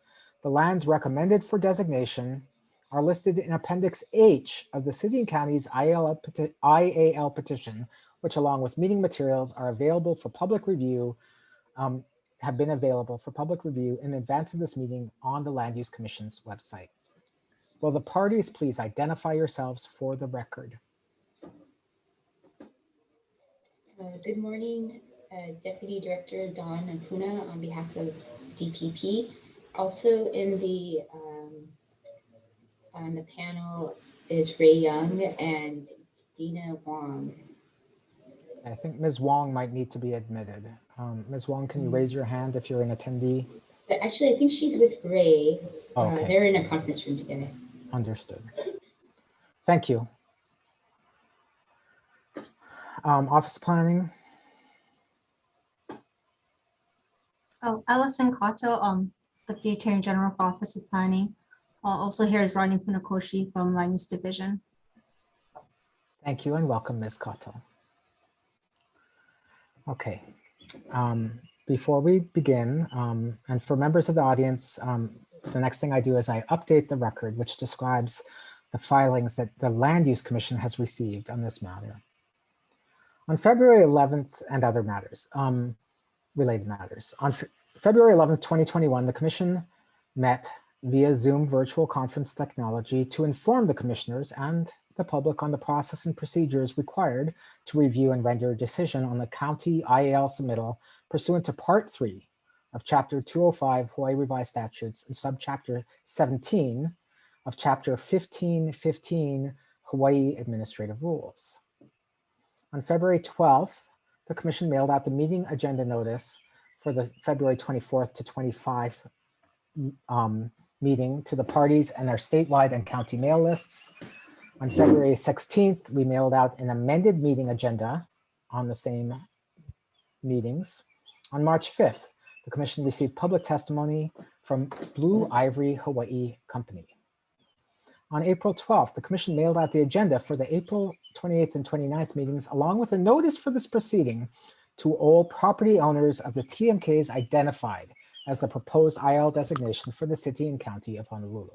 The lands recommended for designation are listed in Appendix H of the City and County's IAL petition, which along with meeting materials are available for public review, have been available for public review in advance of this meeting on the Land Use Commission's website. Will the parties please identify yourselves for the record? Good morning, Deputy Director Dawn Ampuna on behalf of DPP. Also in the on the panel is Ray Young and Dina Wong. I think Ms. Wong might need to be admitted. Ms. Wong, can you raise your hand if you're an attendee? But actually, I think she's with Ray. Okay. They're in a conference room together. Understood. Thank you. Office planning. Oh, Alison Kato, Deputy Attorney General for Office of Planning. Also here is Ronnie Punakoshi from Land Use Division. Thank you and welcome, Ms. Kato. Okay. Before we begin, and for members of the audience, the next thing I do is I update the record, which describes the filings that the Land Use Commission has received on this matter. On February 11th and other matters, related matters. On February 11th, 2021, the Commission met via Zoom virtual conference technology to inform the commissioners and the public on the process and procedures required to review and render a decision on the county IAL submittal pursuant to Part 3 of Chapter 205 Hawaii Revised Statutes and Subchapter 17 of Chapter 1515 Hawaii Administrative Rules. On February 12th, the Commission mailed out the meeting agenda notice for the February 24th to 25 meeting to the parties and their statewide and county mail lists. On February 16th, we mailed out an amended meeting agenda on the same meetings. On March 5th, the Commission received public testimony from Blue Ivory Hawaii Company. On April 12th, the Commission mailed out the agenda for the April 28th and 29th meetings, along with a notice for this proceeding to all property owners of the TMKs identified as the proposed IL designation for the city and county of Honolulu.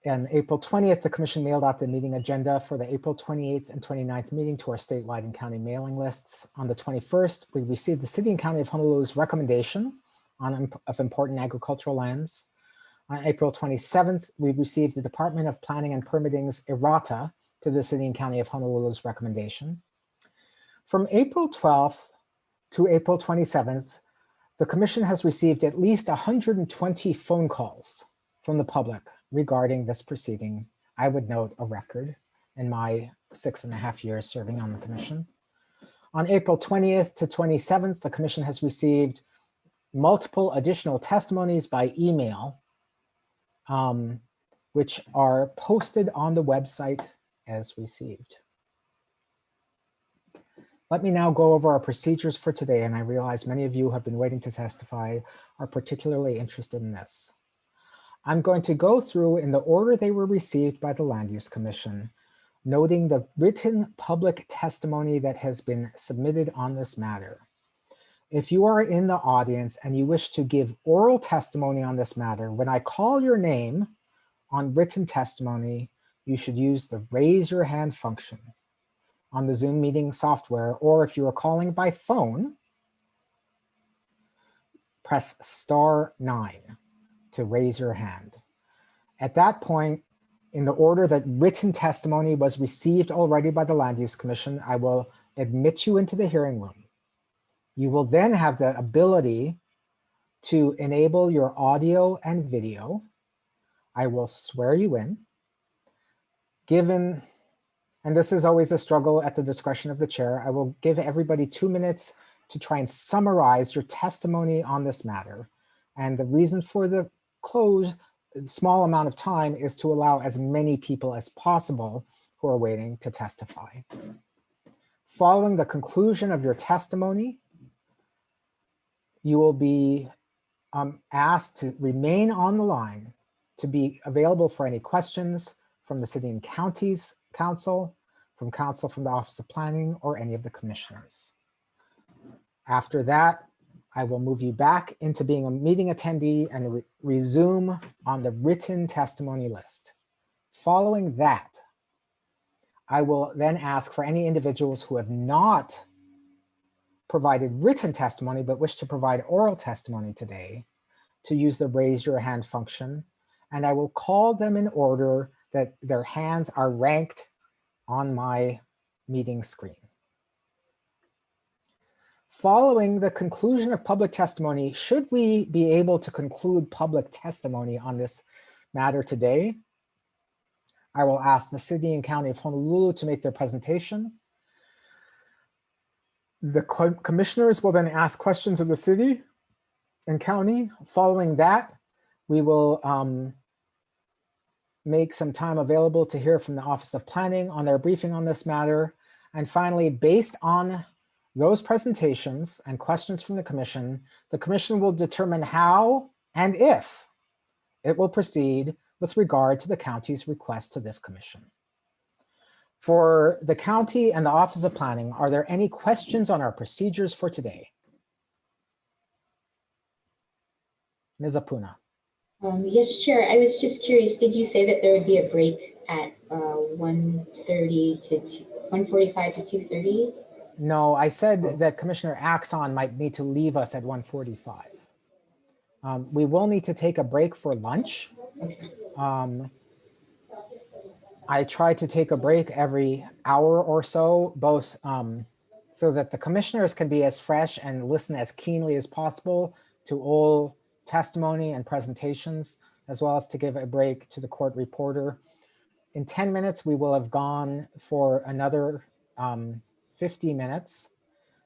On April 20th, the Commission mailed out the meeting agenda for the April 28th and 29th meeting to our statewide and county mailing lists. On the 21st, we received the City and County of Honolulu's recommendation of important agricultural lands. On April 27th, we received the Department of Planning and Permitting's errata to the City and County of Honolulu's recommendation. From April 12th to April 27th, the Commission has received at least 120 phone calls from the public regarding this proceeding. I would note a record in my 6.5 years serving on the Commission. On April 20th to 27th, the Commission has received multiple additional testimonies by email, which are posted on the website as received. Let me now go over our procedures for today, and I realize many of you have been waiting to testify, are particularly interested in this. I'm going to go through in the order they were received by the Land Use Commission, noting the written public testimony that has been submitted on this matter. If you are in the audience and you wish to give oral testimony on this matter, when I call your name on written testimony, you should use the raise your hand function on the Zoom meeting software, or if you are calling by phone, press *9 to raise your hand. At that point, in the order that written testimony was received already by the Land Use Commission, I will admit you into the hearing room. You will then have the ability to enable your audio and video. I will swear you in. Given, and this is always a struggle at the discretion of the chair, I will give everybody 2 minutes to try and summarize your testimony on this matter. And the reason for the small amount of time is to allow as many people as possible who are waiting to testify. Following the conclusion of your testimony, you will be asked to remain on the line to be available for any questions from the City and County's Council, from the Office of Planning, or any of the commissioners. After that, I will move you back into being a meeting attendee and resume on the written testimony list. Following that, I will then ask for any individuals who have not provided written testimony but wish to provide oral testimony today to use the raise your hand function, and I will call them in order that their hands are ranked on my meeting screen. Following the conclusion of public testimony, should we be able to conclude public testimony on this matter today, I will ask the City and County of Honolulu to make their presentation. The commissioners will then ask questions of the city and county. Following that, we will make some time available to hear from the Office of Planning on their briefing on this matter. And finally, based on those presentations and questions from the commission will determine how and if it will proceed with regard to the county's request to this commission. For the county and the Office of Planning, are there any questions on our procedures for today? Ms. Apuna. Yes, Chair. I was just curious, did you say that there would be a break at 1:30 to 1:45 to 2:30? No, I said that Commissioner Axon might need to leave us at 1:45. We will need to take a break for lunch. I try to take a break every hour or so, both so that the commissioners can be as fresh and listen as keenly as possible to all testimony and presentations, as well as to give a break to the court reporter. In 10 minutes, we will have gone for another 50 minutes.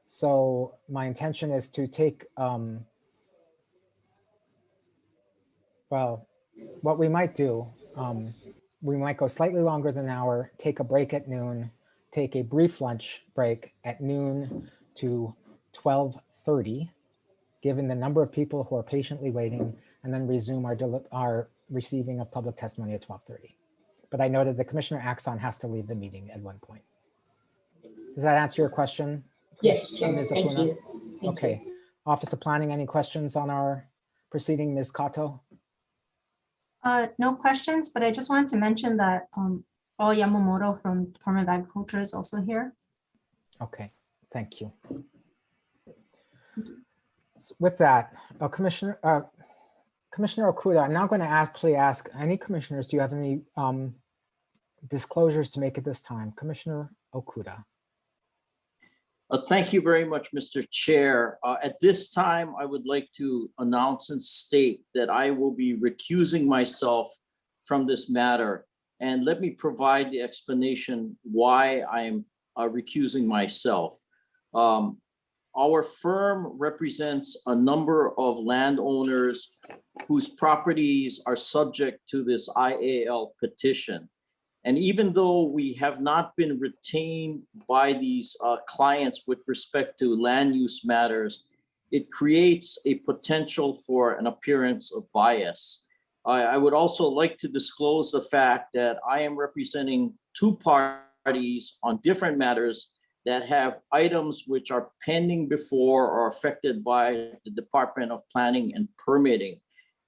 So my intention is to take, well, what we might do, we might go slightly longer than an hour, take a break at noon, take a brief lunch break at noon to 12:30, given the number of people who are patiently waiting, and then resume our receiving of public testimony at 12:30. But I noted that Commissioner Axon has to leave the meeting at one point. Does that answer your question? Yes, Chair. Ms. Thank Apuna? you. Thank Okay. you. Office of Planning, any questions on our proceeding, Ms. Kato? No questions, but I just wanted to mention that Paul Yamamoto from Department of Agriculture is also here. Okay, thank you. So with that, Commissioner Okuda, I'm now going to actually ask any commissioners, do you have any disclosures to make at this time? Commissioner Okuda. Thank you very much, Mr. Chair. At this time, I would like to announce and state that I will be recusing myself from this matter. And let me provide the explanation why I'm recusing myself. Our firm represents a number of landowners whose properties are subject to this IAL petition. And even though we have not been retained by these clients with respect to land use matters, it creates a potential for an appearance of bias. I would also like to disclose the fact that I am representing two parties on different matters that have items which are pending before or affected by the Department of Planning and Permitting.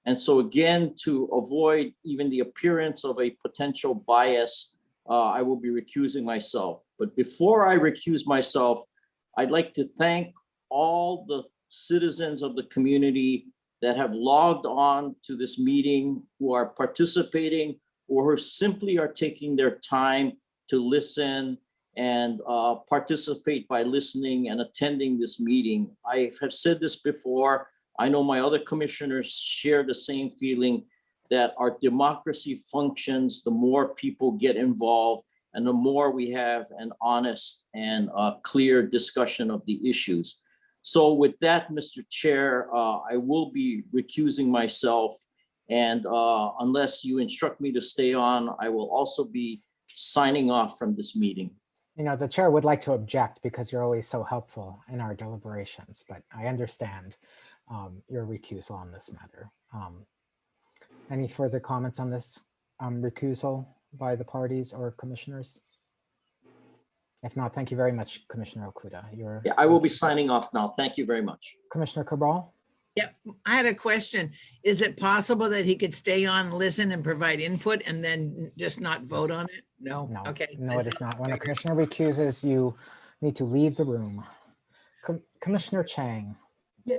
And so again, to avoid even the appearance of a potential bias, I will be recusing myself. But before I recuse myself, I'd like to thank all the citizens of the community that have logged on to this meeting, who are participating, or who simply are taking their time to listen and participate by listening and attending this meeting. I have said this before. I know my other commissioners share the same feeling that our democracy functions, the more people get involved and the more we have an honest and clear discussion of the issues. So with that, Mr. Chair, I will be recusing myself, and unless you instruct me to stay on, I will also be signing off from this meeting. You know, the chair would like to object because you're always so helpful in our deliberations, but I understand your recusal on this matter. Any further comments on this recusal by the parties or commissioners? If not, thank you very much, Commissioner Okuda. Yeah, I will be signing off now. Thank you very much. Commissioner Cabral? Yep, I had a question. Is it possible that he could stay on, listen and provide input and then just not vote on it? No, No, okay. no, it is not. When a commissioner recuses, you need to leave the room. Commissioner Chang. Yeah,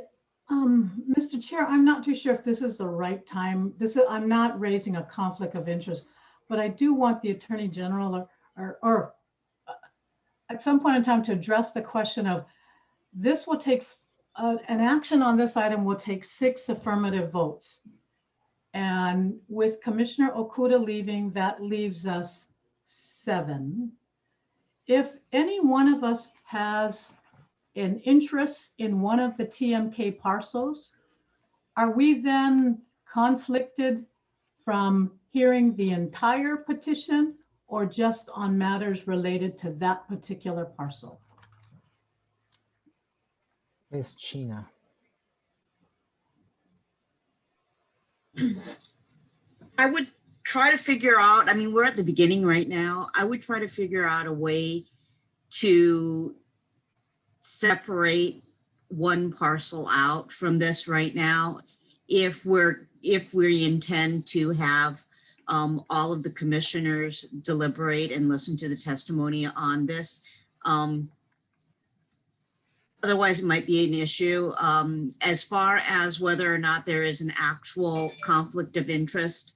Mr. Chair, I'm not too sure if this is the right time. I'm not raising a conflict of interest, but I do want the Attorney General or at some point in time to address the question of this will take an action on this item will take 6 affirmative votes. And with Commissioner Okuda leaving, that leaves us 7. If any one of us has an interest in one of the TMK parcels, are we then conflicted from hearing the entire petition or just on matters related to that particular parcel? Ms. Chena. I would try to figure out, I mean, we're at the beginning right now. I would try to figure out a way to separate one parcel out from this right now. If we intend to have all of the commissioners deliberate and listen to the testimony on this. Otherwise, it might be an issue. As far as whether or not there is an actual conflict of interest,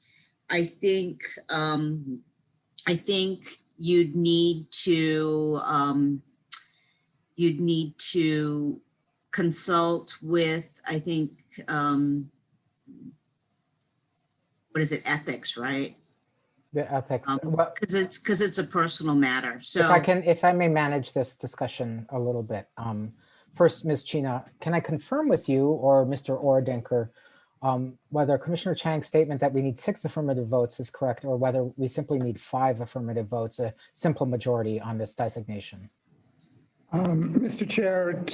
I think you'd need to consult with, I think, what is it, ethics, right? The ethics. Because it's a personal matter. So if I may manage this discussion a little bit. First, Ms. Chena, can I confirm with you or Mr. Ordenker whether Commissioner Chang's statement that we need 6 affirmative votes is correct, or whether we simply need 5 affirmative votes, a simple majority on this designation? Mr. Chair,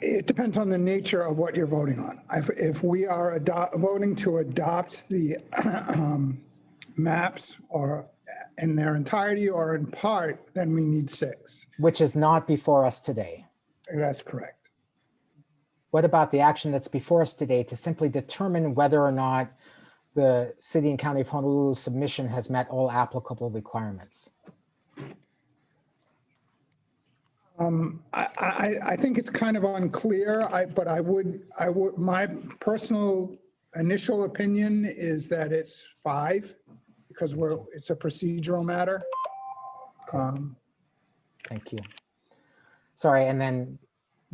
it depends on the nature of what you're voting on. If we are voting to adopt the maps or in their entirety or in part, then we need 6. Which is not before us today. That's correct. What about the action that's before us today to simply determine whether or not the City and County of Honolulu submission has met all applicable requirements? I think it's kind of unclear, but my personal initial opinion is that it's 5 because it's a procedural matter. Thank you. Sorry, and then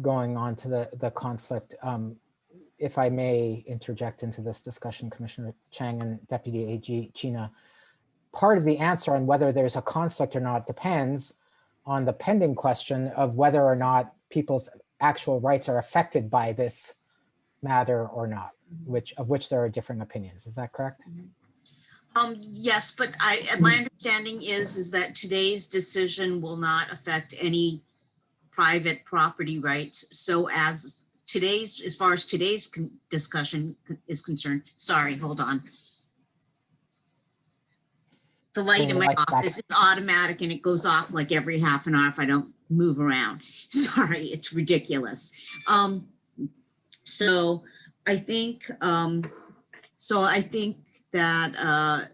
going on to the conflict, if I may interject into this discussion, Commissioner Chang and Deputy AG Chena, part of the answer on whether there's a conflict or not depends on the pending question of whether or not people's actual rights are affected by this matter or not, of which there are differing opinions. Is that correct? Yes, but my understanding is that today's decision will not affect any private property rights. So as far as today's discussion is concerned, sorry, hold on. The light in my office is automatic and it goes off like every half an hour if I don't move around. Sorry, it's ridiculous. So I think that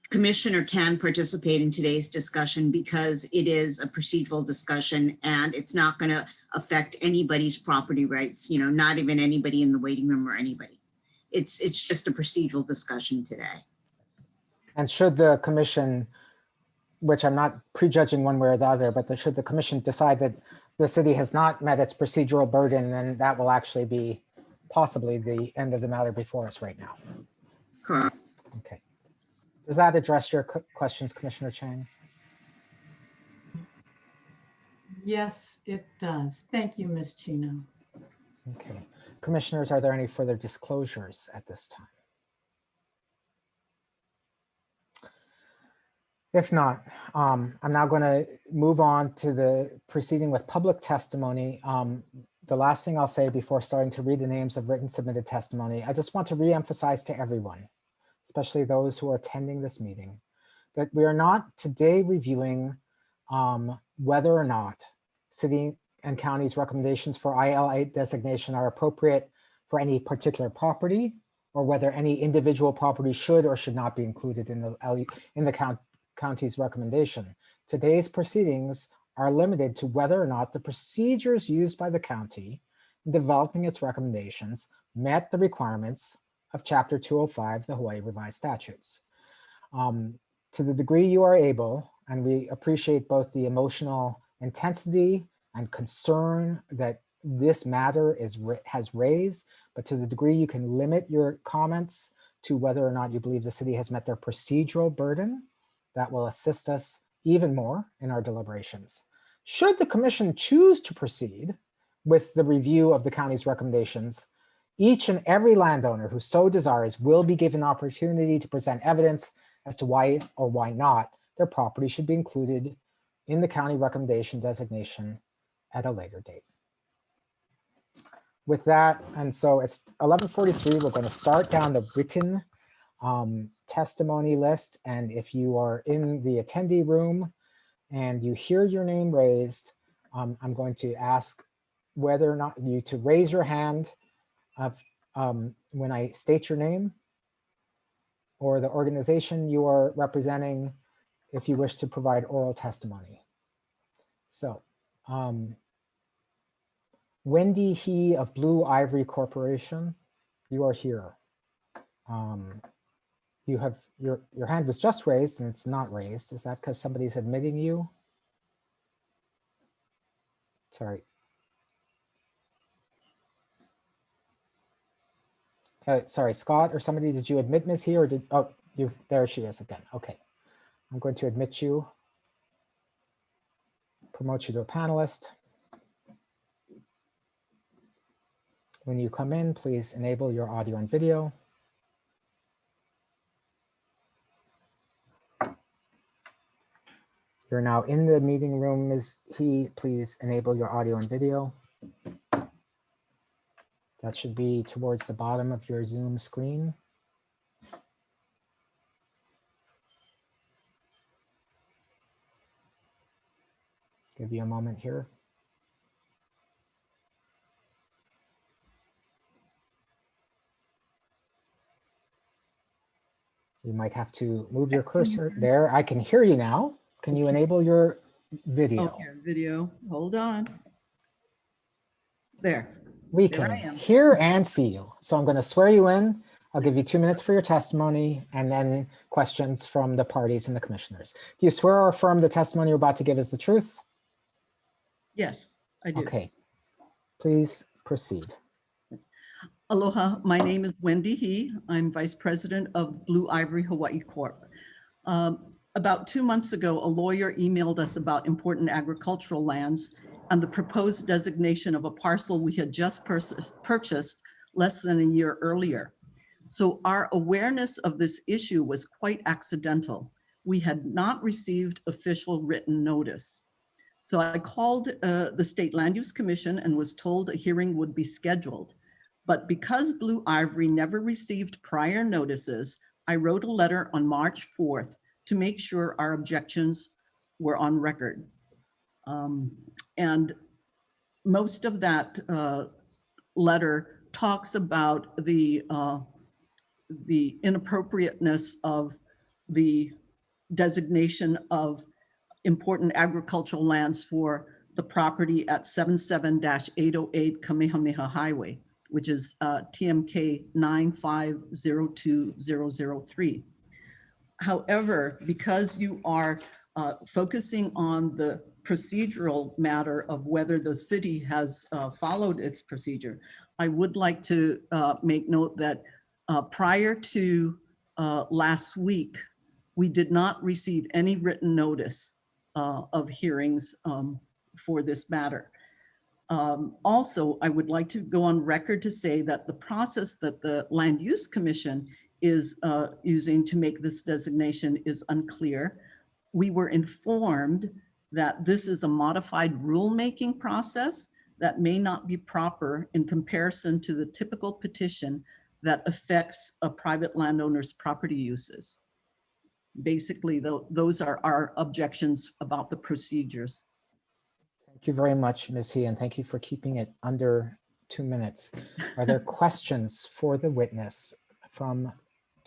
Commissioner can participate in today's discussion because it is a procedural discussion and it's not going to affect anybody's property rights, not even anybody in the waiting room or anybody. It's just a procedural discussion today. And should the commission, which I'm not prejudging one way or the other, but should the commission decide that the city has not met its procedural burden, then that will actually be possibly the end of the matter before us right now. Correct. Okay. Does that address your questions, Commissioner Chang? Yes, it does. Thank you, Ms. Chena. Okay. Commissioners, are there any further disclosures at this time? If not, I'm now going to move on to the proceeding with public testimony. The last thing I'll say before starting to read the names of written submitted testimony, I just want to reemphasize to everyone, especially those who are attending this meeting, that we are not today reviewing whether or not city and county's recommendations for ILA designation are appropriate for any particular property, or whether any individual property should or should not be included in the county's recommendation. Today's proceedings are limited to whether or not the procedures used by the county in developing its recommendations met the requirements of Chapter 205 of the Hawaii Revised Statutes. To the degree you are able, and we appreciate both the emotional intensity and concern that this matter has raised, but to the degree you can limit your comments to whether or not you believe the city has met their procedural burden, that will assist us even more in our deliberations. Should the commission choose to proceed with the review of the county's recommendations, each and every landowner who so desires will be given an opportunity to present evidence as to why or why not their property should be included in the county recommendation designation at a later date. With that, and so it's 11:43, we're going to start down the written testimony list. And if you are in the attendee room and you hear your name raised, I'm going to ask whether or not you to raise your hand when I state your name or the organization you are representing if you wish to provide oral testimony. So Wendy He of Blue Ivory Corporation, you are here. You have your hand was just raised and it's not raised. Is that because somebody's admitting you? Sorry. Sorry, Scott or somebody, did you admit Ms. He or did, oh, there she is again. Okay, I'm going to admit you, promote you to a panelist. When you come in, please enable your audio and video. You're now in the meeting room, Ms. He, please enable your audio and video. That should be towards the bottom of your Zoom screen. Give you a moment here. You might have to move your cursor there. I can hear you now. Can you enable your video? Okay, video, hold on. There. We There I can am. hear and see you. So I'm going to swear you in. I'll give you 2 minutes for your testimony and then questions from the parties and the commissioners. Do you swear or affirm the testimony you're about to give is the truth? Yes, I do. Okay, please proceed. Yes. Aloha, my name is Wendy He. I'm Vice President of Blue Ivory Hawaii Corp. About 2 months ago, a lawyer emailed us about important agricultural lands and the proposed designation of a parcel we had just purchased less than a year earlier. So our awareness of this issue was quite accidental. We had not received official written notice. So I called the State Land Use Commission and was told a hearing would be scheduled. But because Blue Ivory never received prior notices, I wrote a letter on March 4th to make sure our objections were on record. And most of that letter talks about the inappropriateness of the designation of important agricultural lands for the property at 77-808 Kamehameha Highway, which is TMK 9502003. However, because you are focusing on the procedural matter of whether the city has followed its procedure, I would like to make note that prior to last week, we did not receive any written notice of hearings for this matter. Also, I would like to go on record to say that the process that the Land Use Commission is using to make this designation is unclear. We were informed that this is a modified rulemaking process that may not be proper in comparison to the typical petition that affects a private landowner's property uses. basically, those are our objections about the procedures. Thank you very much, Ms. He, and thank you for keeping it under 2 minutes. Are there questions for the witness from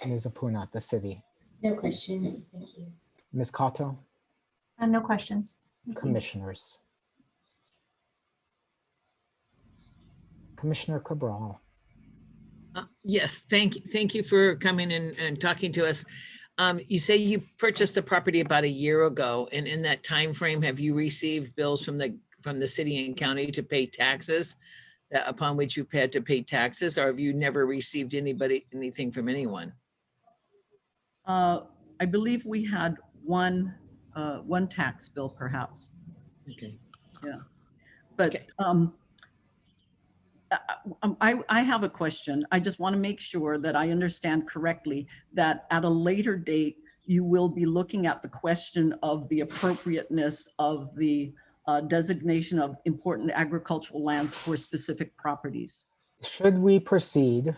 Ms. Apuna, the city? No questions. Thank you. Ms. Kato, No questions. Thank you. commissioners. Commissioner Cabral. Yes, thank you for coming in and talking to us. You say you purchased the property about a year ago, and in that time frame, have you received bills from the city and county to pay taxes upon which you've had to pay taxes, or have you never received anything from anyone? I believe we had one tax bill, perhaps. Okay. Yeah, but Okay. I have a question. I just want to make sure that I understand correctly that at a later date, you will be looking at the question of the appropriateness of the designation of important agricultural lands for specific properties. Should we proceed?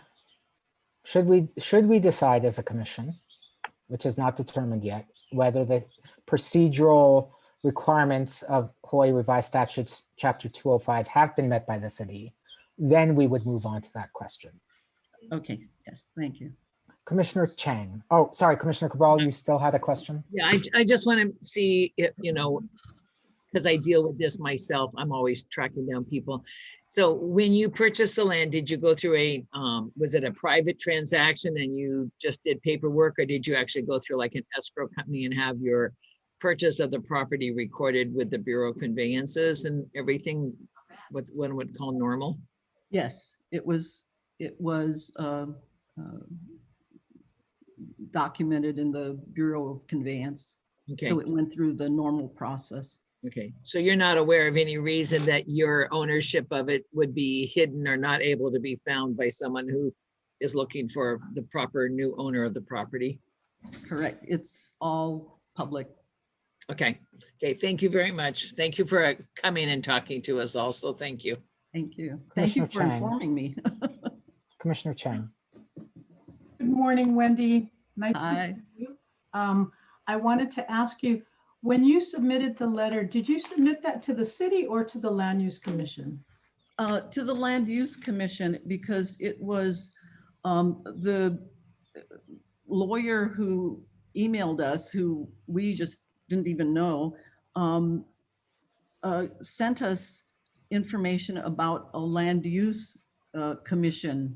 Should we decide as a commission, which is not determined yet, whether the procedural requirements of Hawaii Revised Statutes Chapter 205 have been met by the city, then we would move on to that question. Okay, yes, thank you. Commissioner Chang. Oh, sorry, Commissioner Cabral, you still had a question? Yeah, I just want to see if, because I deal with this myself, I'm always tracking down people. So when you purchased the land, did you go through was it a private transaction and you just did paperwork, or did you actually go through like an escrow company and have your purchase of the property recorded with the Bureau of Conveyances and everything, what one would call normal? Yes, it was documented in the Bureau of Conveyance. Okay. So it went through the normal process. Okay, so you're not aware of any reason that your ownership of it would be hidden or not able to be found by someone who is looking for the proper new owner of the property? Correct. It's all public. Okay, thank you very much. Thank you for coming and talking to us also. Thank you. Thank you. Thank you for informing me. Commissioner Chang. Good morning, Wendy. Nice to Hi. see you. I wanted to ask you, when you submitted the letter, did you submit that to the city or to the Land Use Commission? To the Land Use Commission, because it was the lawyer who emailed us, who we just didn't even know, sent us information about a land use commission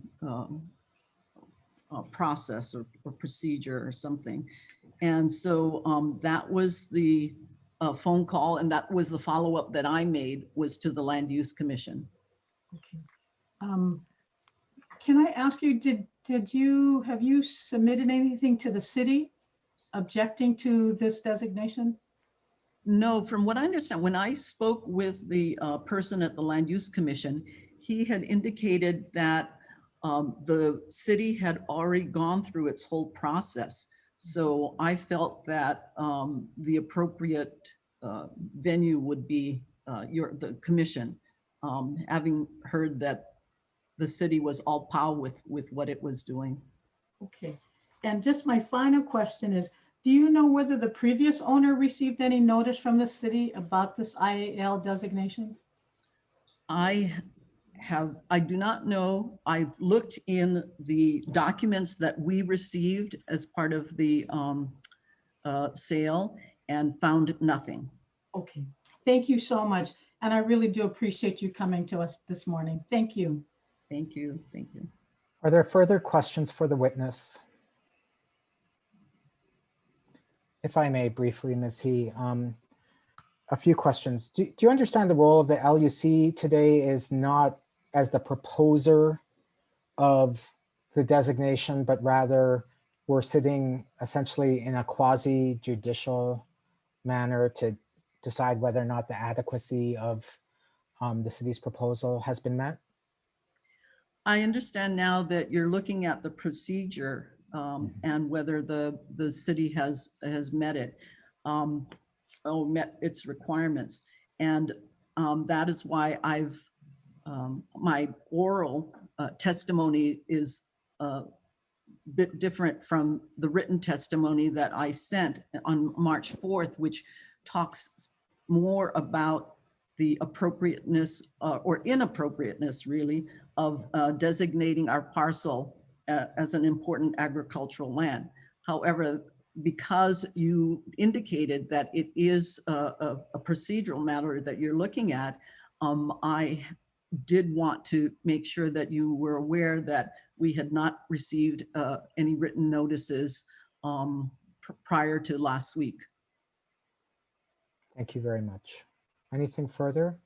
process or procedure or something. And so that was the phone call, and that was the follow-up that I made, was to the Land Use Commission. Okay. Can I ask you, have you submitted anything to the city objecting to this designation? No, from what I understand, when I spoke with the person at the Land Use Commission, he had indicated that the city had already gone through its whole process. So I felt that the appropriate venue would be the commission, having heard that the city was all pow with what it was doing. Okay. And just my final question is, do you know whether the previous owner received any notice from the city about this IAL designation? I do not know. I've looked in the documents that we received as part of the sale and found nothing. Okay, thank you so much. And I really do appreciate you coming to us this morning. Thank you. Thank you. Thank you. Are there further questions for the witness? If I may briefly, Ms. He, a few questions. Do you understand the role of the LUC today is not as the proposer of the designation, but rather we're sitting essentially in a quasi-judicial manner to decide whether or not the adequacy of the city's proposal has been met? I understand now that you're looking at the procedure and whether the city has met it, met its requirements. And that is why my oral testimony is bit different from the written testimony that I sent on March 4th, which talks more about the appropriateness or inappropriateness, really, of designating our parcel as an important agricultural land. However, because you indicated that it is a procedural matter that you're looking at, I did want to make sure that you were aware that we had not received any written notices prior to last week. Thank you very much. Anything further?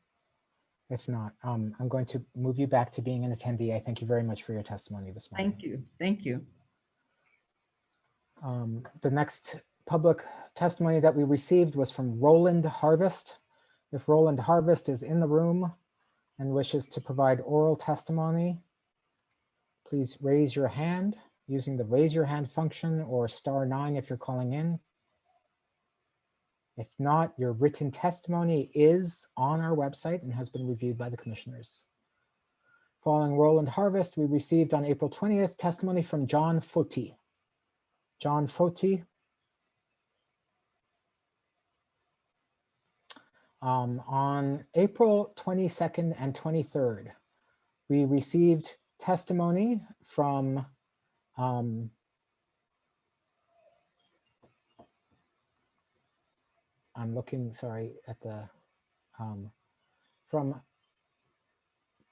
If not, I'm going to move you back to being an attendee. I thank you very much for your testimony this morning. Thank you. Thank you. The next public testimony that we received was from Roland Harvest. If Roland Harvest is in the room and wishes to provide oral testimony, please raise your hand using the raise your hand function or *9 if you're calling in. If not, your written testimony is on our website and has been reviewed by the commissioners. Following Roland Harvest, we received on April 20th testimony from John Foti. John Foti. On April 22nd and 23rd, we received testimony from I'm looking, sorry, at the, from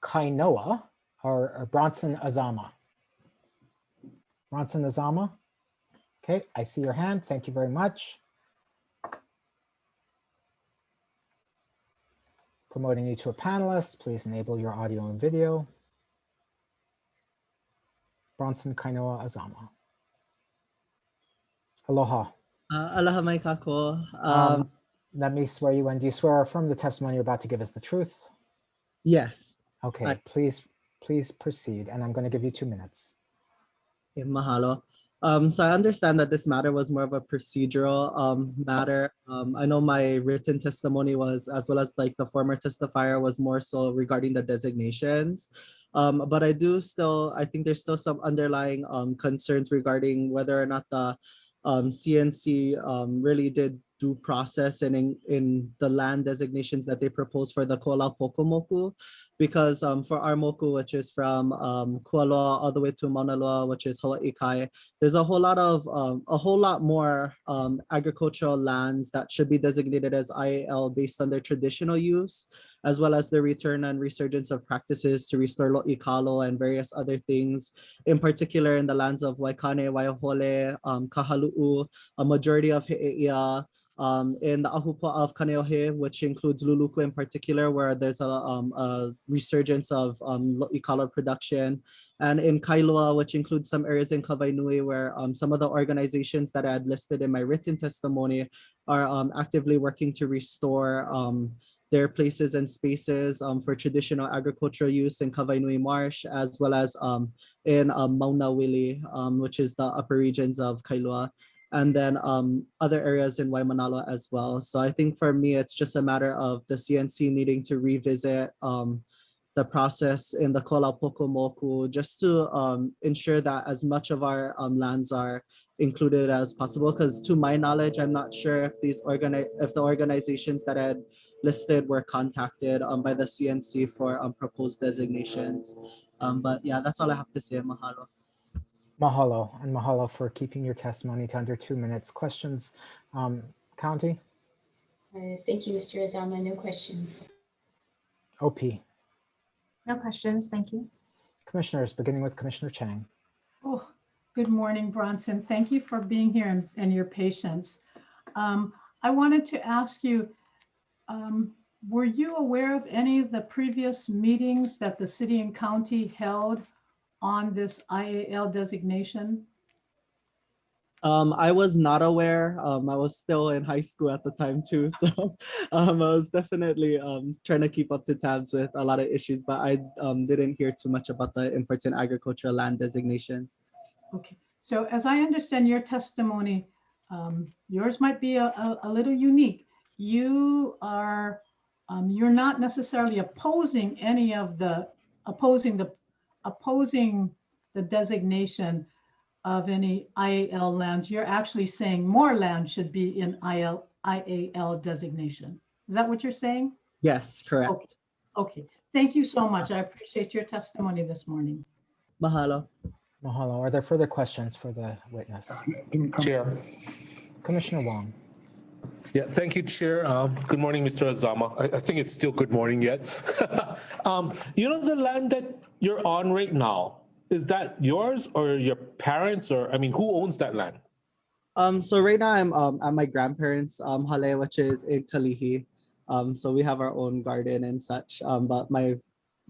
Kainoa or Bronson Azama. Bronson Azama. Okay, I see your hand. Thank you very much. Promoting you to a panelist. Please enable your audio and video. Bronson Kainoa Azama. Aloha. Aloha mai kako. Let me swear you in. Do you swear or affirm the testimony you're about to give is the truth? Yes. Okay, please proceed. And I'm going to give you 2 minutes. Okay, mahalo. So I understand that this matter was more of a procedural matter. I know my written testimony was, as well as like the former testifier, was more so regarding the designations. But I think there's still some underlying concerns regarding whether or not the CNC really did due process and in the land designations that they proposed for the Kola Pokomoku, because for our moku, which is from Kualoa all the way to Mauna Loa, which is Hawaii Kai, there's a whole lot more agricultural lands that should be designated as IAL based on their traditional use, as well as the return and resurgence of practices to restore lo'ikalo and various other things, in particular in the lands of Waikane, Waiahole, Kahalu'u, a majority of He'eia, in the Ahupa of Kaneohe, which includes Luluku in particular, where there's a resurgence of lo'ikalo production, and in Kailua, which includes some areas in Kawainui, where some of the organizations that I had listed in my written testimony are actively working to restore their places and spaces for traditional agricultural use in Kawainui Marsh, as well as in Maunawili, which is the upper regions of Kailua, and then other areas in Waimanalo as well. So I think for me, it's just a matter of the CNC needing to revisit the process in the Kola Pokomoku, just to ensure that as much of our lands are included as possible. Because to my knowledge, I'm not sure if the organizations that I had listed were contacted by the CNC for proposed designations. But yeah, that's all I have to say. Mahalo. Mahalo, and mahalo for keeping your testimony to under 2 minutes. Questions, County? Thank you, Mr. Azama. No questions. OP. No questions, thank you. Commissioners, beginning with Commissioner Chang. Oh, good morning, Bronson. Thank you for being here and your patience. I wanted to ask you, were you aware of any of the previous meetings that the city and county held on this IAL designation? I was not aware. I was still in high school at the time too, so I was definitely trying to keep up to tabs with a lot of issues, but I didn't hear too much about the important agricultural land designations. Okay, so as I understand your testimony, yours might be a little unique. You are, you're not necessarily opposing any of the, opposing the designation, of any IAL lands, you're actually saying more land should be in IAL designation. Is that what you're saying? Yes, correct. Okay. Okay. Thank you so much. I appreciate your testimony this morning. Mahalo. Mahalo. Are there further questions for the witness? Chair. Commissioner Wong. Yeah, thank you, Chair. Good morning, Mr. Azama. I think it's still good morning yet. You know, the land that you're on right now, is that yours or your parents, or, I mean, who owns that land? So right now I'm at my grandparents' hale, which is in Kalihi. So we have our own garden and such. But my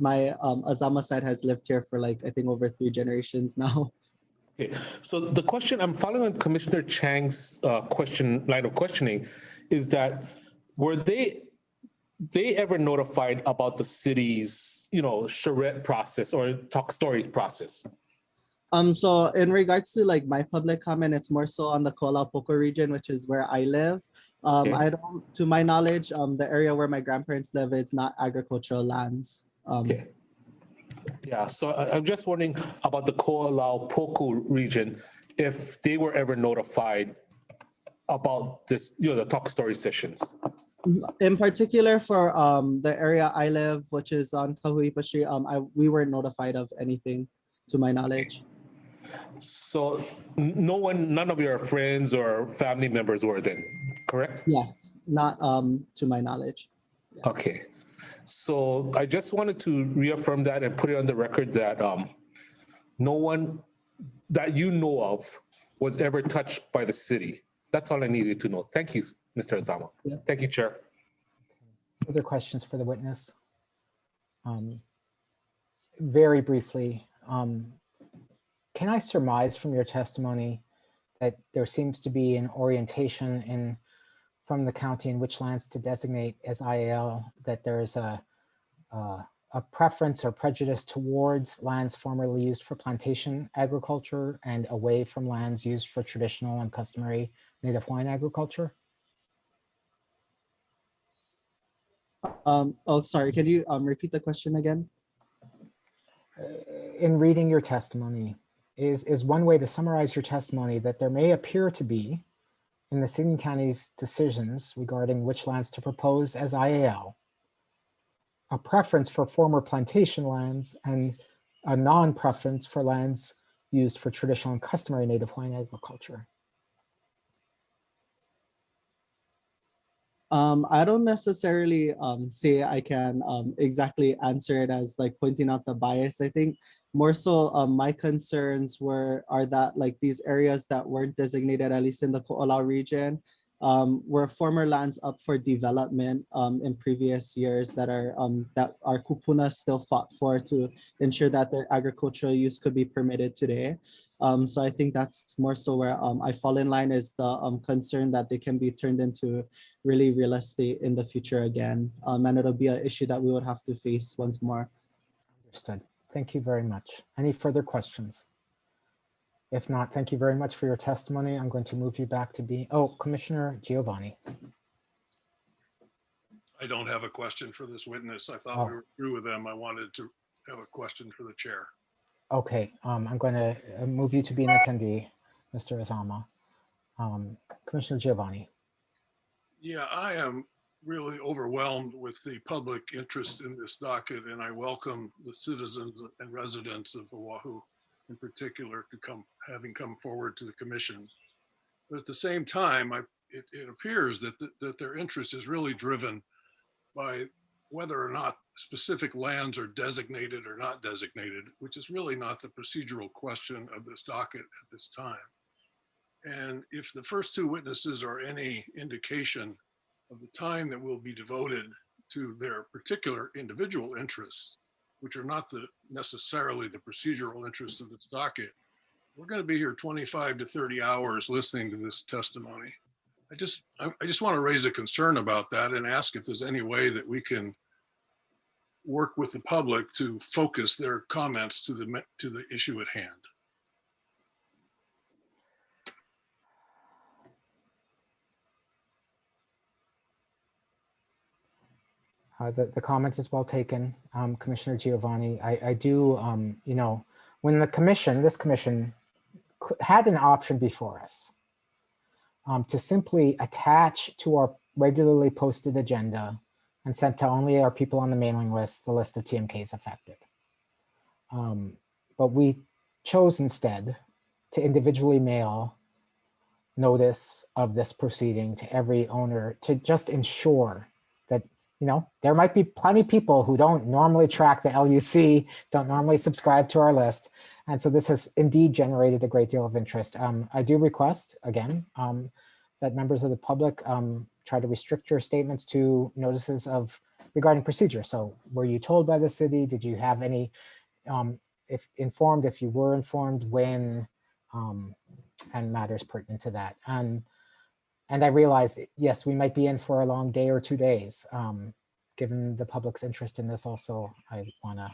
Azama side has lived here for like I think over 3 generations now. Okay, so the question I'm following on Commissioner Chang's line of questioning is that were they ever notified about the city's, you know, charrette process or talk stories process? So in regards to like my public comment, it's more so on the Ko'olaupoku region, which is where I live. Okay. I don't, to my knowledge, the area where my grandparents live is not agricultural lands. Okay. Yeah, so I'm just wondering about the Ko'olaupoku region, if they were ever notified about this, you know, the talk story sessions. In particular for the area I live, which is on Kahuipa Street, we weren't notified of anything to my knowledge. So none of your friends or family members were then, correct? Yes, not to my knowledge. Okay. So I just wanted to reaffirm that and put it on the record that no one that you know of was ever touched by the city. That's all I needed to know. Thank you, Mr. Azama. Yeah. Thank you, Chair. Other questions for the witness? Very briefly, can I surmise from your testimony that there seems to be an orientation from the county in which lands to designate as IAL, that there is a preference or prejudice towards lands formerly used for plantation agriculture and away from lands used for traditional and customary native Hawaiian agriculture? Oh, sorry, can you repeat the question again? In reading your testimony, is one way to summarize your testimony that there may appear to be in the city and county's decisions regarding which lands to propose as IAL, a preference for former plantation lands and a non-preference for lands used for traditional and customary native Hawaiian agriculture? I don't necessarily say I can exactly answer it as like pointing out the bias. I think more so my concerns are that like these areas that weren't designated, at least in the Ko'olau region, were former lands up for development in previous years that our kupuna still fought for to ensure that their agricultural use could be permitted today. So I think that's more so where I fall in line is the concern that they can be turned into really real estate in the future again. And it'll be an issue that we would have to face once more. Understood. Thank you very much. Any further questions? If not, thank you very much for your testimony. I'm going to move you back to Commissioner Giovanni. I don't have a question for this witness. I thought we were through with them. I wanted to have a question for the chair. Okay, I'm going to move you to be an attendee, Mr. Azama. Commissioner Giovanni. Yeah, I am really overwhelmed with the public interest in this docket, and I welcome the citizens and residents of Oahu in particular to having come forward to the commission. But at the same time, it appears that their interest is really driven by whether or not specific lands are designated or not designated, which is really not the procedural question of this docket at this time. And if the first 2 witnesses are any indication of the time that will be devoted to their particular individual interests, which are not necessarily the procedural interests of this docket, we're going to be here 25 to 30 hours listening to this testimony. I just want to raise a concern about that and ask if there's any way that we can work with the public to focus their comments to the issue at hand. The comment is well taken, Commissioner Giovanni. I do, you know, when this commission had an option before us to simply attach to our regularly posted agenda and sent to only our people on the mailing list the list of TMKs affected. But we chose instead to individually mail notice of this proceeding to every owner to just ensure that, there might be plenty of people who don't normally track the LUC, don't normally subscribe to our list. And so this has indeed generated a great deal of interest. I do request, again, that members of the public try to restrict your statements to notices of regarding procedure. So were you told by the city? Did you have any, if you were informed, when, and matters pertinent to that. And I realize, yes, we might be in for a long day or 2 days. Given the public's interest in this also, I want to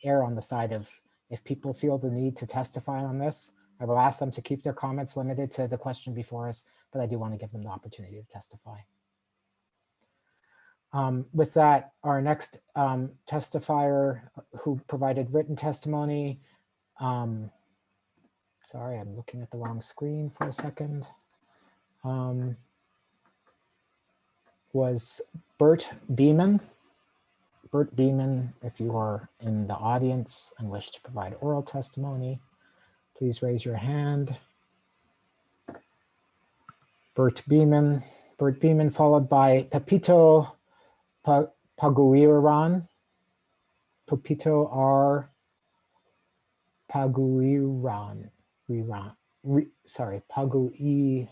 err on the side of, if people feel the need to testify on this, I will ask them to keep their comments limited to the question before us, but I do want to give them the opportunity to testify. With that, our next testifier who provided written testimony, sorry, I'm looking at the wrong screen for a second, was Bert Beeman. Bert Beeman, if you are in the audience and wish to provide oral testimony, please raise your hand. Bert Beeman, followed by Pepito Paguiran. Pepito R. Paguiran. Paguirigan.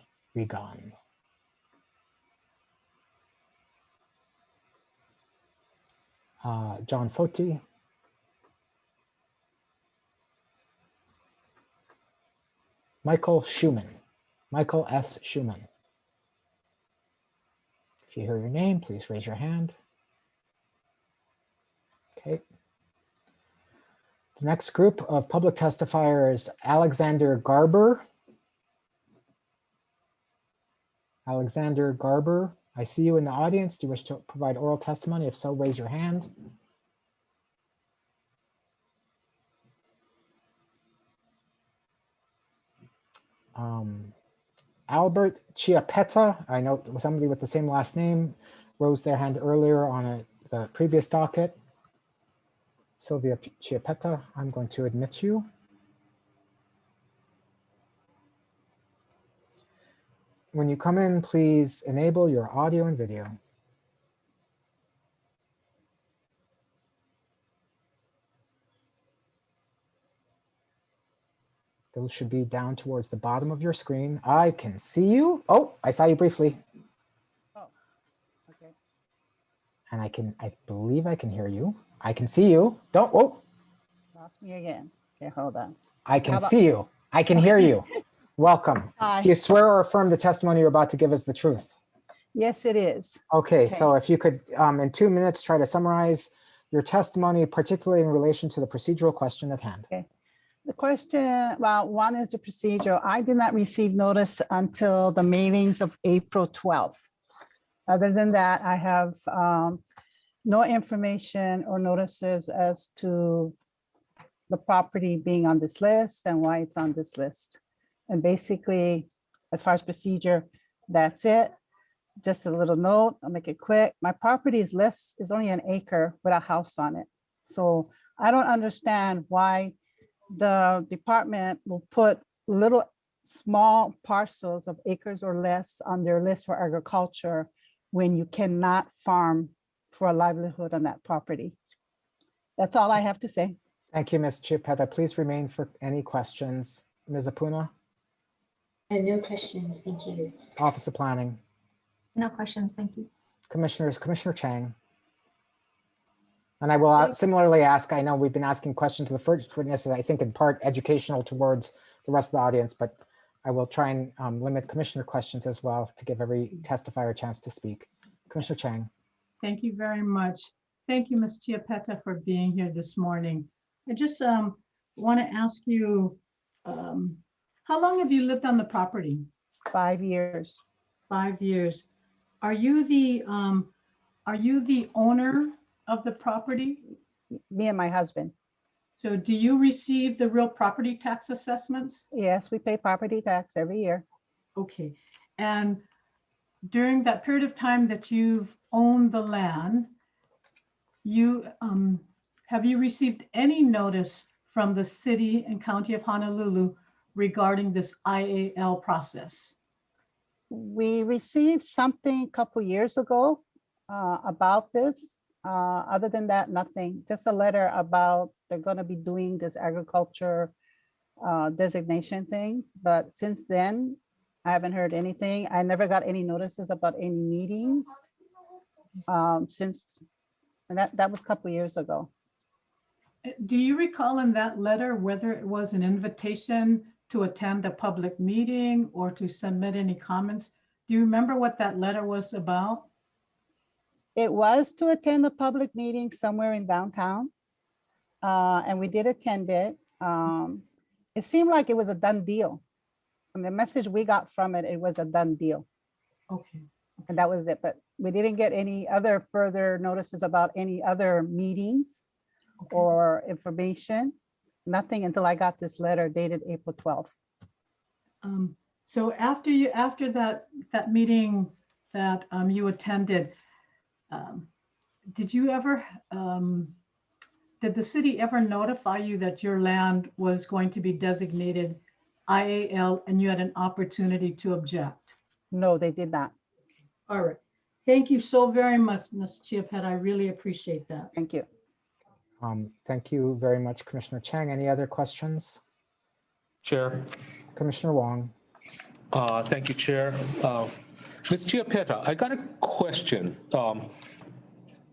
John Foti. Michael Schumann. Michael S. Schumann. If you hear your name, please raise your hand. Okay. The next group of public testifiers, Alexander Garber. Alexander Garber, I see you in the audience. Do you wish to provide oral testimony? If so, raise your hand. Albert Chiappetta, I know somebody with the same last name rose their hand earlier on the previous docket. Sylvia Chiappetta, I'm going to admit you. When you come in, please enable your audio and video. Those should be down towards the bottom of your screen. I can see you. Oh, I saw you briefly. Oh, okay. And I believe I can hear you. I can see you. Don't, whoa. Lost me again. Okay, hold on. I can see you. I can hear you. Welcome. Hi. Do you swear or affirm the testimony you're about to give is the truth? Yes, it is. Okay, so if you could, in 2 minutes, try to summarize your testimony, particularly in relation to the procedural question at hand. Okay. The question, well, one is the procedure. I did not receive notice until the mailings of April 12th. Other than that, I have no information or notices as to the property being on this list and why it's on this list. And basically, as far as procedure, that's it. Just a little note, I'll make it quick. My property is only an acre with a house on it. So I don't understand why the department will put little small parcels of acres or less on their list for agriculture when you cannot farm for a livelihood on that property. That's all I have to say. Thank you, Ms. Chiappetta. Please remain for any questions. Ms. Apuna? No questions, thank you. Office of Planning. No questions, thank you. Commissioners, Commissioner Chang. And I will similarly ask, I know we've been asking questions of the first witnesses, I think in part educational towards the rest of the audience, but I will try and limit commissioner questions as well to give every testifier a chance to speak. Commissioner Chang. Thank you very much. Thank you, Ms. Chiappetta, for being here this morning. I just want to ask you, how long have you lived on the property? 5 years. 5 years. Are you the owner of the property? Me and my husband. So do you receive the real property tax assessments? Yes, we pay property tax every year. Okay. And during that period of time that you've owned the land, have you received any notice from the city and county of Honolulu regarding this IAL process? We received something a couple years ago about this. Other than that, nothing. Just a letter about they're going to be doing this agriculture designation thing. But since then, I haven't heard anything. I never got any notices about any meetings since, and that was a couple years ago. Do you recall in that letter whether it was an invitation to attend a public meeting or to submit any comments? Do you remember what that letter was about? It was to attend a public meeting somewhere in downtown, and we did attend it. It seemed like it was a done deal. And the message we got from it, it was a done deal. Okay. And that was it. But we didn't get any other further notices about any other meetings or information. Nothing until I got this letter dated April 12th. So after that meeting that you attended, did you ever did the city ever notify you that your land was going to be designated IAL and you had an opportunity to object? No, they did not. All right. Thank you so very much, Ms. Chiapetta. I really appreciate that. Thank you. Thank you very much, Commissioner Chang. Any other questions? Chair. Commissioner Wong. Thank you, Chair. Ms. Chiapetta, I got a question.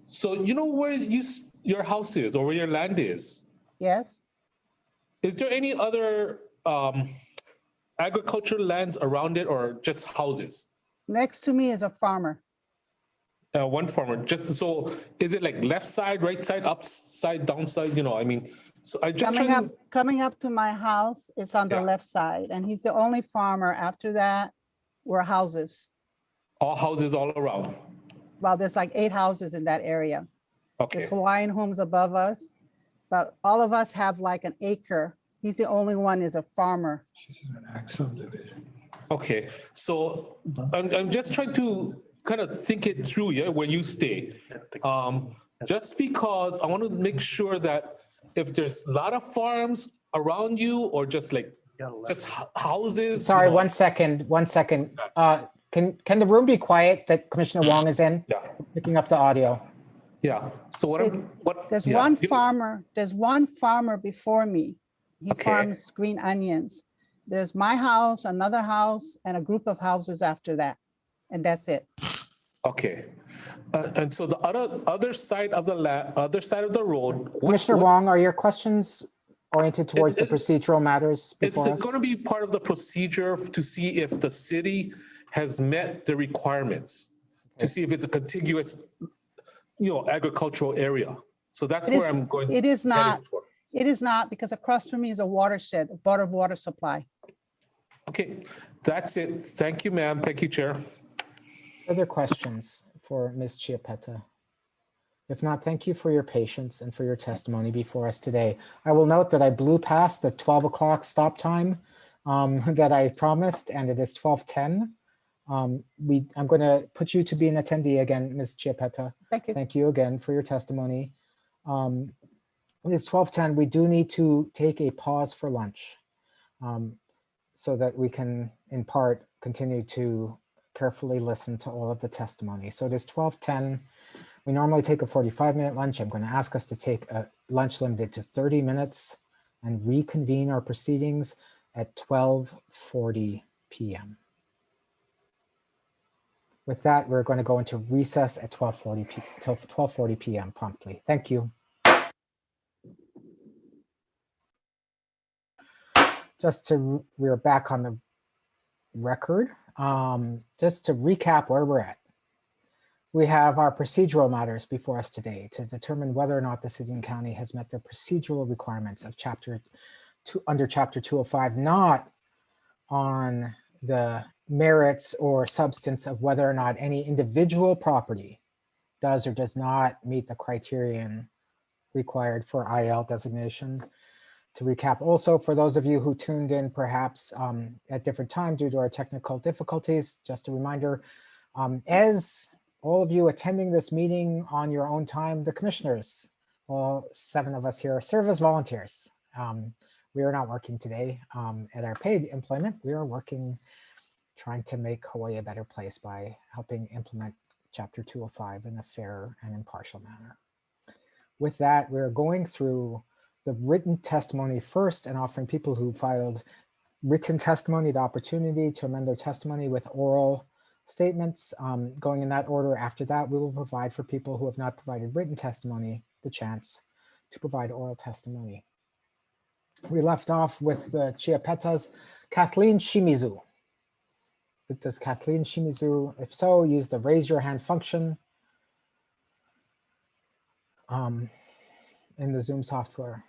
So you know where your house is or where your land is? Yes. Is there any other agricultural lands around it or just houses? Next to me is a farmer. One farmer. Just so, is it like left side, right side, upside, downside? You know, I mean, so I just coming up to my house. It's on the left side, and he's the only farmer. After that, were houses. All houses all around. Well, there's like 8 houses in that area. Okay. There's Hawaiian homes above us, but all of us have like an acre. He's the only one is a farmer. Okay, so I'm just trying to kind of think it through, yeah, where you stay. Just because I want to make sure that if there's a lot of farms around you or just like just houses. Sorry, you know. 1 second, 1 second. Can the room be quiet that Commissioner Wong is in? Yeah. Picking up the audio. Yeah. So There's one farmer. There's one farmer before me. He farms green onions. There's my house, another house, and a group of houses after that, and that's it. Okay, and so the other side of the other side of the road. Commissioner Wong, are your questions oriented towards the procedural matters before us? It's going to be part of the procedure to see if the city has met the requirements, to see if it's a contiguous, agricultural area. So that's where I'm going. It is not. It is not, because across from me is a watershed, a bottled water supply. Okay, that's it. Thank you, ma'am. Thank you, Chair. Other questions for Ms. Chiapetta? If not, thank you for your patience and for your testimony before us today. I will note that I blew past the 12 o'clock stop time that I promised, and it is 12:10. I'm going to put you to be an attendee again, Ms. Chiapetta. Thank you. Thank you again for your testimony. It is 12:10. We do need to take a pause for lunch so that we can, in part, continue to carefully listen to all of the testimony. So it is 12:10. We normally take a 45-minute lunch. I'm going to ask us to take a lunch limited to 30 minutes and reconvene our proceedings at 12:40 p.m. With that, we're going to go into recess at 12:40 p.m. promptly. Thank you. We're back on the record. Just to recap where we're at. We have our procedural matters before us today to determine whether or not the city and county has met their procedural requirements of under Chapter 205, not on the merits or substance of whether or not any individual property does or does not meet the criterion required for IL designation. To recap also, for those of you who tuned in perhaps at different time due to our technical difficulties, just a reminder, as all of you attending this meeting on your own time, the commissioners, all 7 of us here, serve as volunteers. We are not working today at our paid employment. We are working, trying to make Hawaii a better place by helping implement Chapter 205 in a fair and impartial manner. With that, we're going through the written testimony first and offering people who filed written testimony the opportunity to amend their testimony with oral statements. Going in that order. After that, we will provide for people who have not provided written testimony the chance to provide oral testimony. We left off with the Chiapetas, Kathleen Shimizu. Does Kathleen Shimizu, if so, use the raise your hand function in the Zoom software.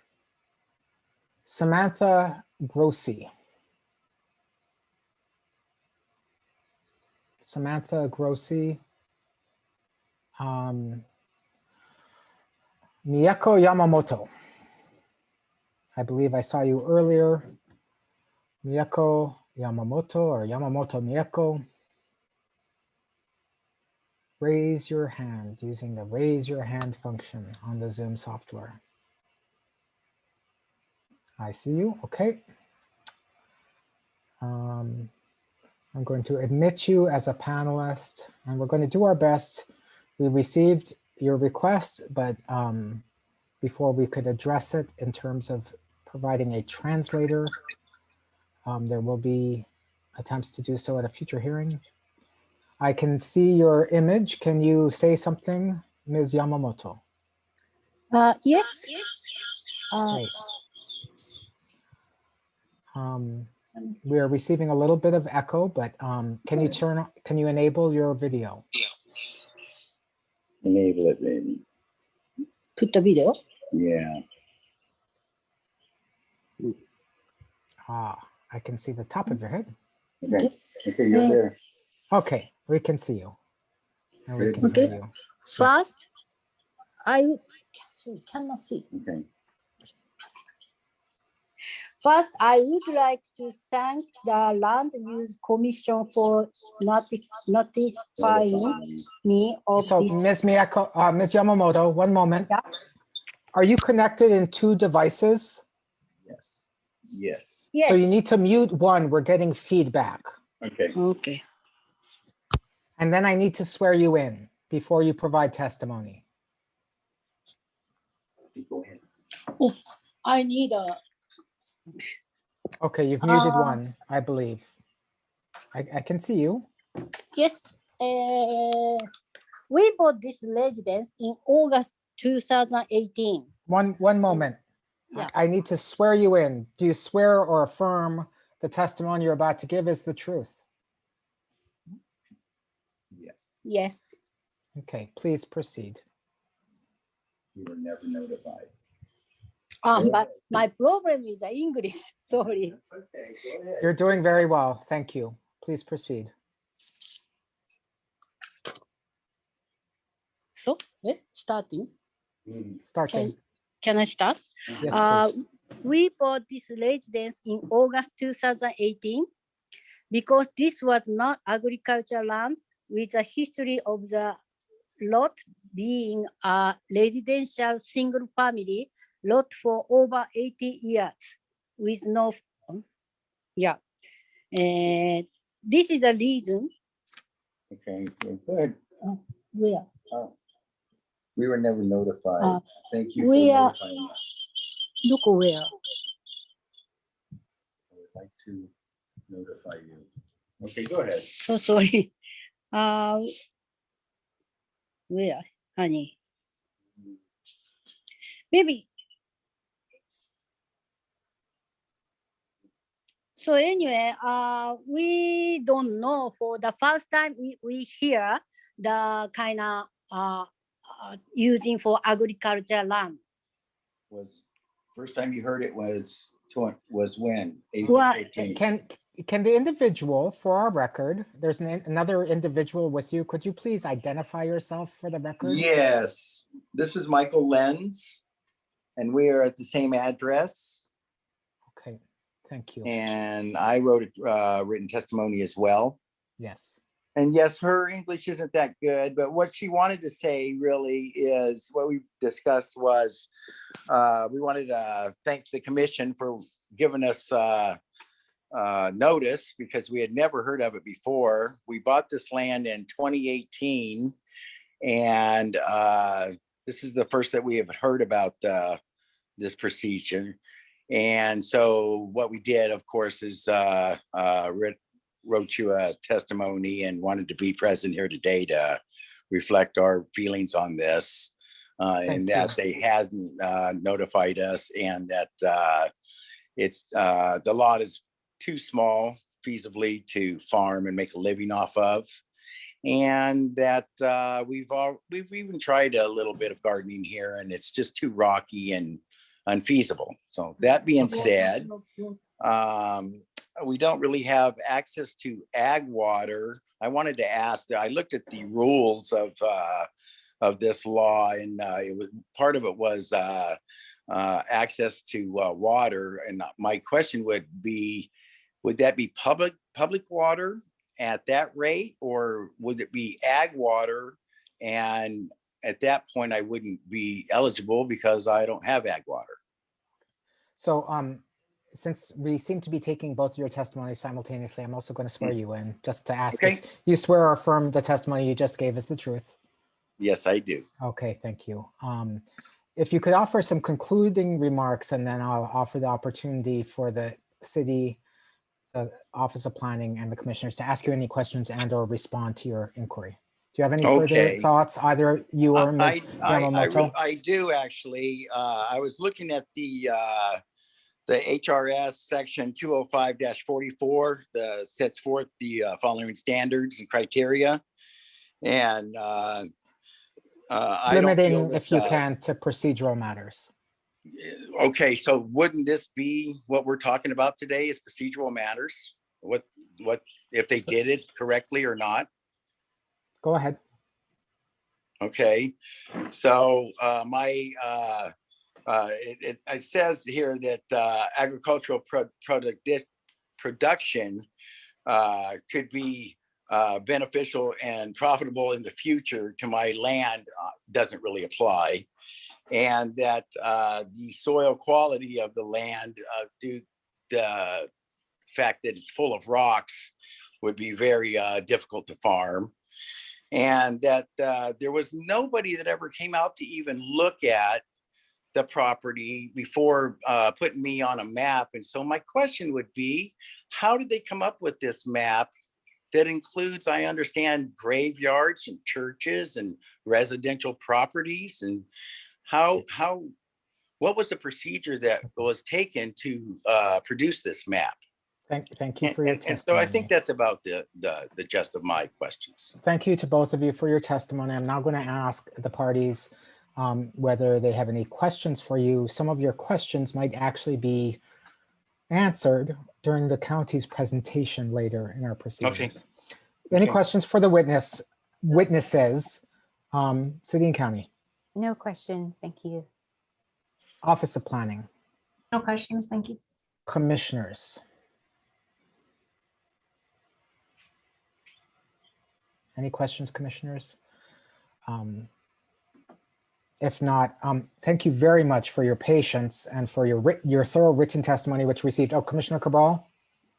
Samantha Grossi. Samantha Grossi. Miyako Yamamoto. I believe I saw you earlier. Miyako Yamamoto or Yamamoto Miyako. Raise your hand using the raise your hand function on the Zoom software. I see you. Okay. I'm going to admit you as a panelist, and we're going to do our best. We received your request, but before we could address it in terms of providing a translator, there will be attempts to do so at a future hearing. I can see your image. Can you say something, Ms. Yamamoto? Yes. Great. We are receiving a little bit of echo, but can you enable your video? Enable it, baby. Put the video. Yeah. I can see the top of your head. Okay. Okay, you're there. Okay, we can see you. And we can hear you. First, I cannot see. Okay. First, I would like to thank the Land Use Commission for notifying me of so, this. Ms. Miyako, Ms. Yamamoto, one moment. Yeah. Are you connected in 2 devices? Yes. Yes. Yes. So you need to mute one. We're getting feedback. Okay. Okay. And then I need to swear you in before you provide testimony. Go ahead. Oh, I need a. Okay, you've muted one, I believe. I can see you. Yes. We bought this residence in August 2018. One moment. Yeah. I need to swear you in. Do you swear or affirm the testimony you're about to give is the truth? Yes. Yes. Okay, please proceed. You were never notified. But my problem is English. Sorry. Okay, go ahead. You're doing very well. Thank you. Please proceed. So, starting. Starting. Can I start? Yes, please. We bought this residence in August 2018 because this was not agricultural land with a history of the lot being a residential single family lot for over 80 years with no, this is the reason. Okay, good. Where? Oh. We were never notified. Thank you for we are, notifying us. Look where. I would like to notify you. Okay, go ahead. So sorry. Where, honey? Maybe. So anyway, we don't know. For the first time we hear the kind of using for agriculture land. Was first time you heard it was when? Well, 18. Can the individual, for our record, there's another individual with you. Could you please identify yourself for the record? Yes, this is Michael Lenz. And we are at the same address. Okay, thank you. And I wrote a written testimony as well. Yes. And yes, her English isn't that good, but what she wanted to say really is what we've discussed was we wanted to thank the commission for giving us notice because we had never heard of it before. We bought this land in 2018, and this is the first that we have heard about this procedure. And so what we did, of course, is wrote you a testimony and wanted to be present here today to reflect our feelings on this, and that they hadn't notified us, and that it's the lot is too small feasibly to farm and make a living off of, and that we've even tried a little bit of gardening here, and it's just too rocky and unfeasible. So that being said, we don't really have access to ag water. I wanted to ask that I looked at the rules of this law, and it was part of it was access to water. And my question would be, would that be public water at that rate, or would it be ag water? And at that point, I wouldn't be eligible because I don't have ag water. So since we seem to be taking both of your testimonies simultaneously, I'm also going to swear you in just to ask if you swear or affirm the testimony you just gave is the truth. Yes, I do. Okay, thank you. If you could offer some concluding remarks, and then I'll offer the opportunity for the city, the Office of Planning, and the commissioners to ask you any questions and or respond to your inquiry. Do you have any further thoughts, either you or Ms. Yamamoto? I do actually. I was looking at the HRS section 205-44 that sets forth the following standards and criteria, and limiting, if you can, to procedural matters. Okay, so wouldn't this be what we're talking about today? Is procedural matters? What if they did it correctly or not? Go ahead. Okay, so it says here that agricultural production could be beneficial and profitable in the future to my land doesn't really apply, and that the soil quality of the land due to the fact that it's full of rocks would be very difficult to farm, and that there was nobody that ever came out to even look at the property before putting me on a map. And so my question would be, how did they come up with this map that includes, I understand, graveyards and churches and residential properties? And what was the procedure that was taken to produce this map? Thank you for your testimony. And so I think that's about the gist of my questions. Thank you to both of you for your testimony. I'm now going to ask the parties whether they have any questions for you. Some of your questions might actually be answered during the county's presentation later in our proceedings. Any questions for the witnesses, city and county? No questions, thank you. Office of Planning? No questions, thank you. Commissioners? Any questions, commissioners? If not, thank you very much for your patience and for your thorough written testimony, which received. Oh, Commissioner Cabral?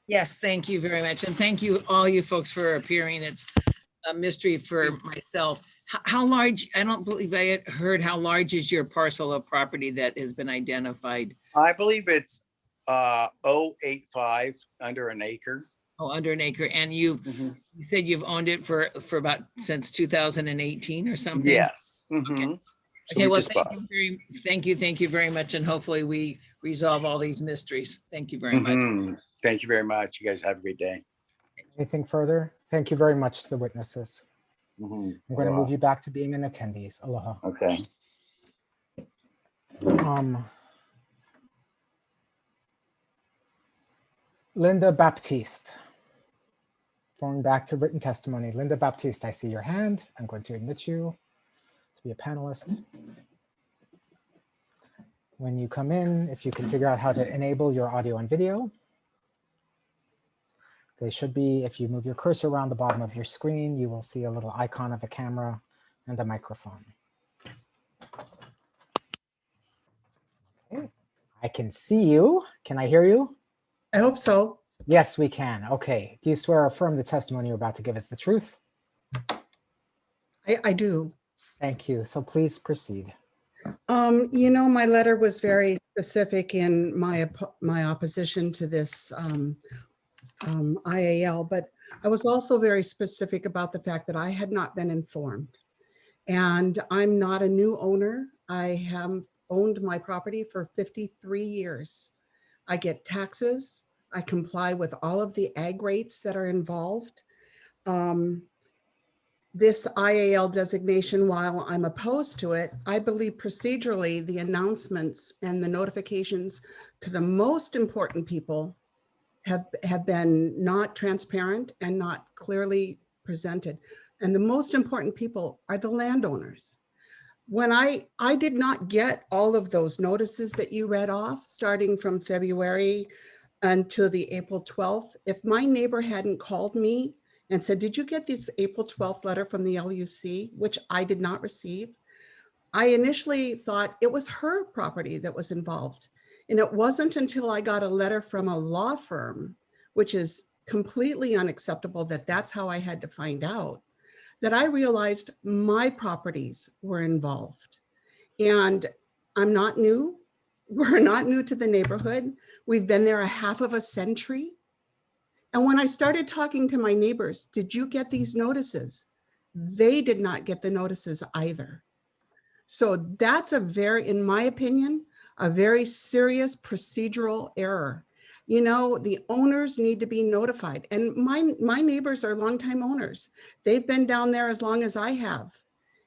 Yes, thank you very much. And thank you, all you folks, for appearing. It's a mystery for myself. How large, I don't believe I had heard, how large is your parcel of property that has been identified? I believe it's 0.85, under an acre. Oh, under an acre. And you said you've owned it for about since 2018 or something? Yes. Okay. Okay, well, thank you very much. And hopefully we resolve all these mysteries. Thank you very much. Thank you very much. You guys have a great day. Anything further? Thank you very much to the witnesses. I'm going to move you back to being an attendees. Aloha. Okay. Linda Baptiste. Going back to written testimony. Linda Baptiste, I see your hand. I'm going to admit you to be a panelist. When you come in, if you can figure out how to enable your audio and video. They should be, if you move your cursor around the bottom of your screen, you will see a little icon of a camera and a microphone. Okay. I can see you. Can I hear you? I hope so. Yes, we can. Okay. Do you swear or affirm the testimony you're about to give is the truth? I do. Thank you. So please proceed. You know, my letter was very specific in my opposition to this IAL, but I was also very specific about the fact that I had not been informed. And I'm not a new owner. I have owned my property for 53 years. I get taxes. I comply with all of the ag rates that are involved. This IAL designation, while I'm opposed to it, I believe procedurally the announcements and the notifications to the most important people have been not transparent and not clearly presented. And the most important people are the landowners. When I did not get all of those notices that you read off, starting from February until the April 12th, if my neighbor hadn't called me and said, did you get this April 12th letter from the LUC, which I did not receive? I initially thought it was her property that was involved. And it wasn't until I got a letter from a law firm, which is completely unacceptable that that's how I had to find out, that I realized my properties were involved. And I'm not new. We're not new to the neighborhood. We've been there a half of a century. And when I started talking to my neighbors, did you get these notices? They did not get the notices either. So that's in my opinion, a very serious procedural error. You know, the owners need to be notified. And my neighbors are longtime owners. They've been down there as long as I have.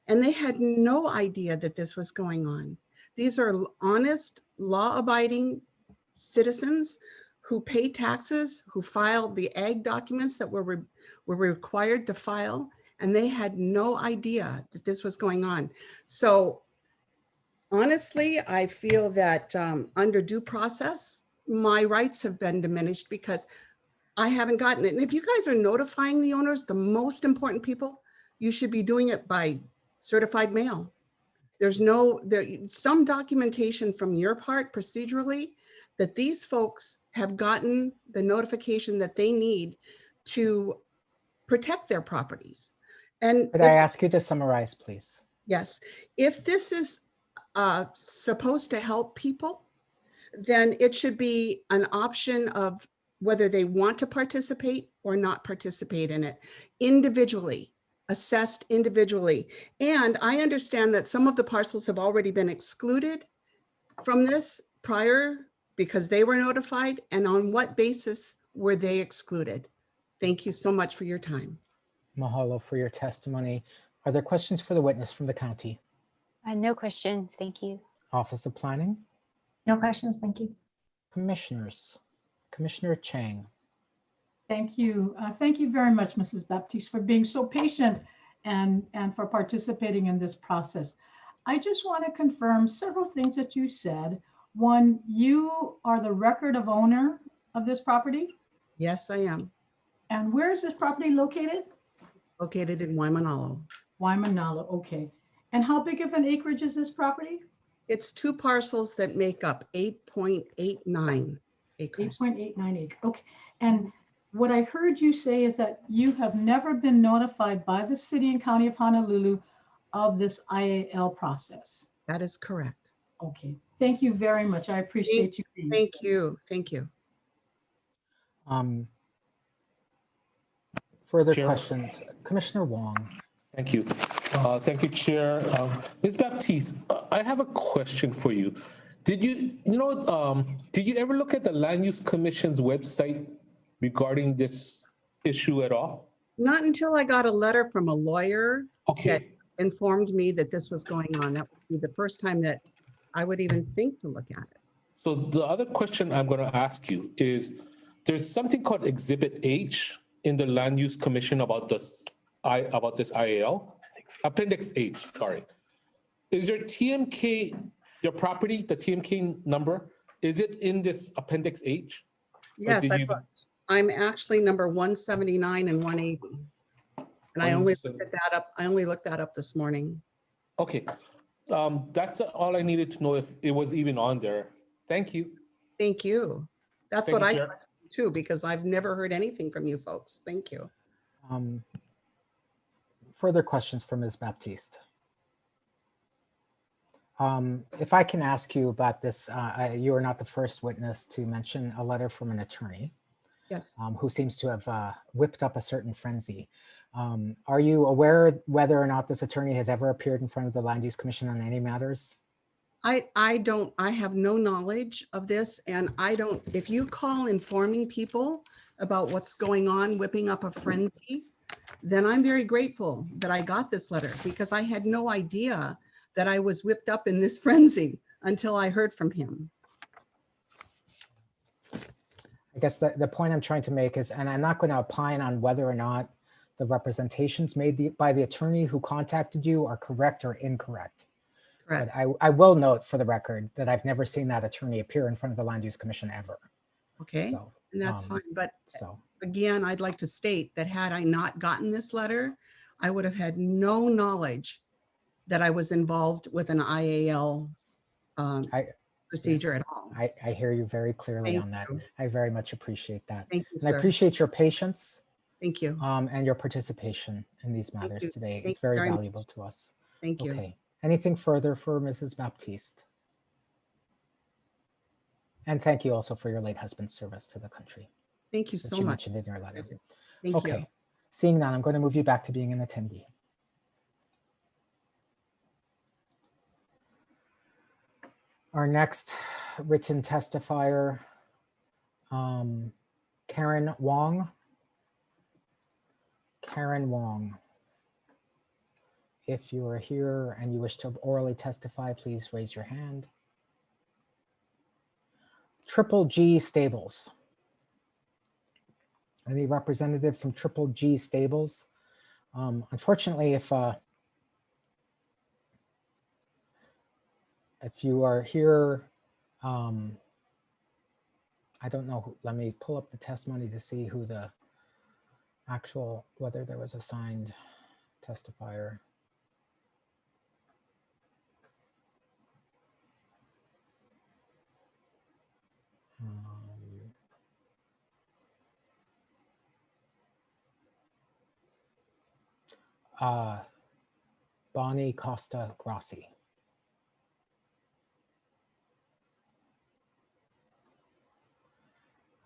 And they had no idea that this was going on. These are honest, law-abiding citizens who pay taxes, who filed the ag documents that were required to file, and they had no idea that this was going on. So honestly, I feel that under due process, my rights have been diminished because I haven't gotten it. And if you guys are notifying the owners, the most important people, you should be doing it by certified mail. There's some documentation from your part procedurally that these folks have gotten the notification that they need to protect their properties. And could I ask you to summarize, please? Yes, if this is supposed to help people, then it should be an option of whether they want to participate or not participate in it individually, assessed individually. And I understand that some of the parcels have already been excluded from this prior because they were notified, and on what basis were they excluded? Thank you so much for your time. Mahalo for your testimony. Are there questions for the witness from the county? No questions, thank you. Office of Planning? No questions, thank you. Commissioners. Commissioner Chang. Thank you. Thank you very much, Mrs. Baptiste, for being so patient and for participating in this process. I just want to confirm several things that you said. One, you are the record of owner of this property? Yes, I am. And where is this property located? Located in Waimanalo. Waimanalo, okay. And how big of an acreage is this property? It's 2 parcels that make up 8.89 acres. 8.89 acres, okay. And what I heard you say is that you have never been notified by the city and county of Honolulu of this IAL process. That is correct. Okay, thank you very much. I appreciate you. Thank you, thank you. Further Chair. questions? Commissioner Wong. Thank you. Thank you, Chair. Ms. Baptiste, I have a question for you. Did you ever look at the Land Use Commission's website regarding this issue at all? Not until I got a letter from a lawyer that informed me that this was going on. That would be the first time that I would even think to look at it. So the other question I'm going to ask you is, there's something called Exhibit H in the Land Use Commission about this IAL. Appendix H, sorry. Is your TMK your property, the TMK number, is it in this Appendix H? Or Yes, did I you- looked. I'm actually number 179 and 180. And I only looked that up. I only looked that up this morning. Okay, that's all I needed to know if it was even on there. Thank you. Thank you. That's Thank what you, I Chair. too, because I've never heard anything from you folks. Thank you. Further questions for Ms. Baptiste? If I can ask you about this, you are not the first witness to mention a letter from an attorney. Yes. Who seems to have whipped up a certain frenzy. Are you aware whether or not this attorney has ever appeared in front of the Land Use Commission on any matters? I have no knowledge of this, and if you call informing people about what's going on, whipping up a frenzy, then I'm very grateful that I got this letter, because I had no idea that I was whipped up in this frenzy until I heard from him. I guess the point I'm trying to make is, and I'm not going to opine on whether or not the representations made by the attorney who contacted you are correct or incorrect. Correct. But I will note for the record that I've never seen that attorney appear in front of the Land Use Commission ever. Okay, So, and that's fine. But so again, I'd like to state that had I not gotten this letter, I would have had no knowledge that I was involved with an IAL procedure yes, at all. I hear you very clearly Thank on that. you. I very much appreciate that. Thank you, And I sir. appreciate your patience. Thank you. And your participation in these matters you. today. Thank It's very you very much. valuable to us. Thank you. Okay. Anything further for Mrs. Baptiste? And thank you also for your late husband's service to the country. Thank you Which so you much. mentioned in your letter. Thank Okay. you. Seeing none, I'm going to move you back to being an attendee. Our next written testifier, Karen Wong. Karen Wong. If you are here and you wish to orally testify, please raise your hand. Triple G Stables. Any representative from Triple G Stables? Unfortunately, if you are here, I don't know, let me pull up the testimony to see who the actual, whether there was a signed testifier. Bonnie Costa Grossi.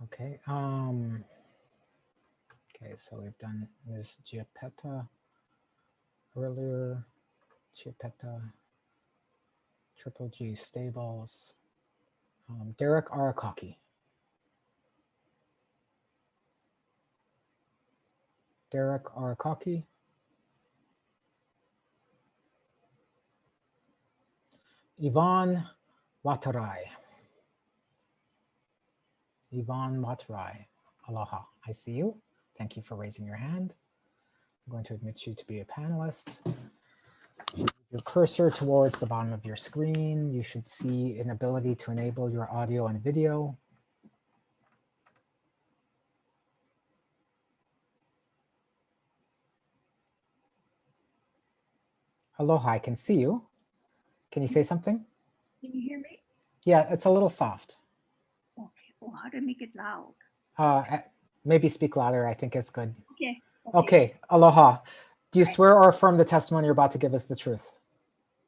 Okay. Okay, so we've done Ms. Giappetta earlier. Giappetta, Triple G Stables. Derek Arakaki. Derek Arakaki. Yvonne Watarai. Yvonne Watarai. Aloha. I see you. Thank you for raising your hand. I'm going to admit you to be a panelist. Your cursor towards the bottom of your screen. You should see an ability to enable your audio and video. Aloha, I can see you. Can you say something? Can you hear me? Yeah, it's a little soft. Okay. Well, how to make it loud? Maybe speak louder. I think it's good. Okay. Okay, aloha. Do you swear or affirm the testimony you're about to give us the truth?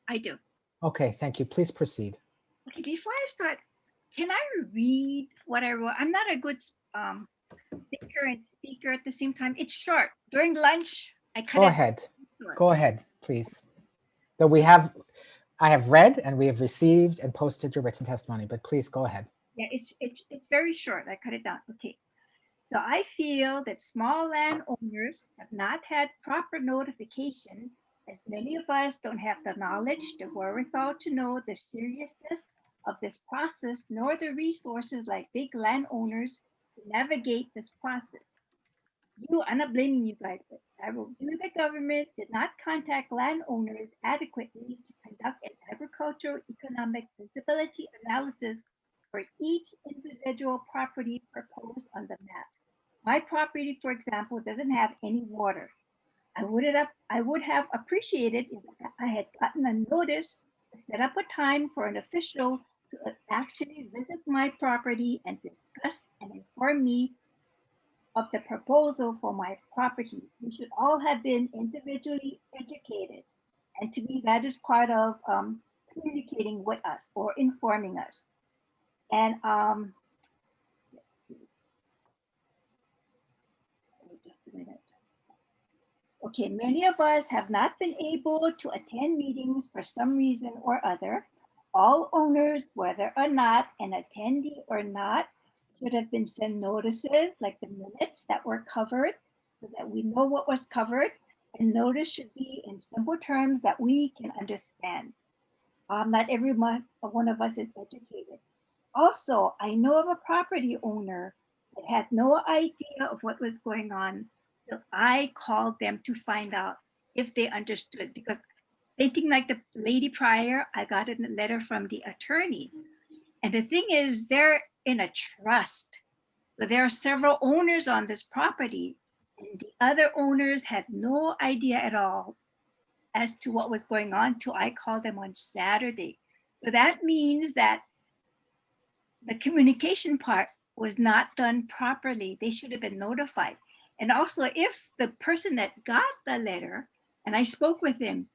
I do. Okay, thank you. Please proceed. Okay. Before I start, can I read what I wrote? I'm not a good thinker and speaker at the same time. It's short. During lunch, I cut Go it ahead. short. Go ahead, please. Though I have read and we have received and posted your written testimony, but please go ahead. Yeah, it's very short. I cut it down. Okay. So I feel that small landowners have not had proper notification, as many of us don't have the knowledge, the wherewithal to know the seriousness of this process, nor the resources like big landowners to navigate this process. you, I'm not blaming you guys, but I will do the government did not contact landowners adequately to conduct an agricultural economic feasibility analysis for each individual property proposed on the map. My property, for example, doesn't have any water. I would have appreciated if I had gotten a notice to set up a time for an official to actually visit my property and discuss and inform me of the proposal for my property. We should all have been individually educated. And to me, that is part of communicating with us or informing us. And let's see. Just a minute. Okay, many of us have not been able to attend meetings for some reason or other. All owners, whether or not an attendee or not, should have been sent notices like the minutes that were covered so that we know what was covered, and notice should be in simple terms that we can understand. Not every one of us is educated. Also, I know of a property owner that had no idea of what was going on till I called them to find out if they understood, because same thing like the lady prior, I got a letter from the attorney. And the thing is, they're in a trust. So there are several owners on this property, and the other owners had no idea at all as to what was going on till I called them on Saturday. So that means that the communication part was not done properly. They should have been notified. And also, if the person that got the letter, and I spoke with him,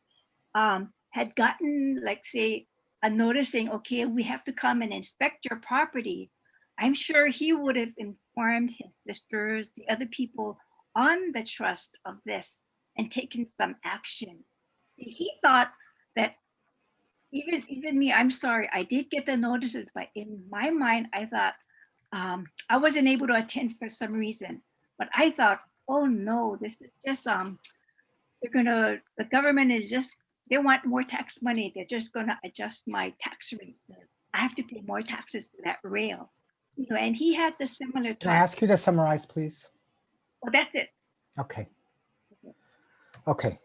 had gotten, like, say, a notice saying, okay, we have to come and inspect your property, I'm sure he would have informed his sisters, the other people on the trust of this and taken some action. He thought that even me, I'm sorry, I did get the notices, but in my mind, I thought I wasn't able to attend for some reason. But I thought, oh no, this is just, the government is just, they want more tax money. They're just gonna adjust my tax rate. I have to pay more taxes for that rail. You know, and he had the similar Can I ask you to summarize, please? Well, that's it. Okay. Okay.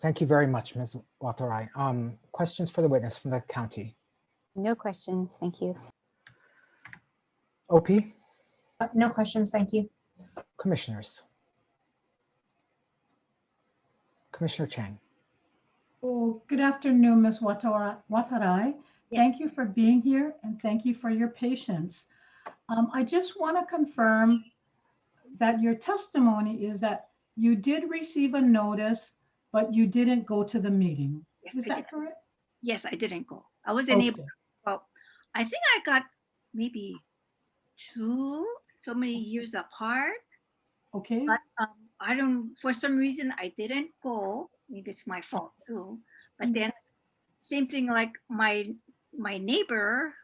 Thank you very much, Ms. Watarai. Questions for the witness from the county? No questions, thank you. OP? No questions, thank you. Commissioners? Commissioner Chang. Oh, good afternoon, Ms. Watarai. Thank you for being here and thank you for your patience. I just want to confirm that your testimony is that you did receive a notice, but you didn't go to the meeting. Yes, Is that correct? Yes, I didn't go. I wasn't able. Okay. Well, I think I got maybe so many years apart. Okay. But I don't, for some reason, I didn't go. Maybe it's my fault too. But then same thing like my neighbor,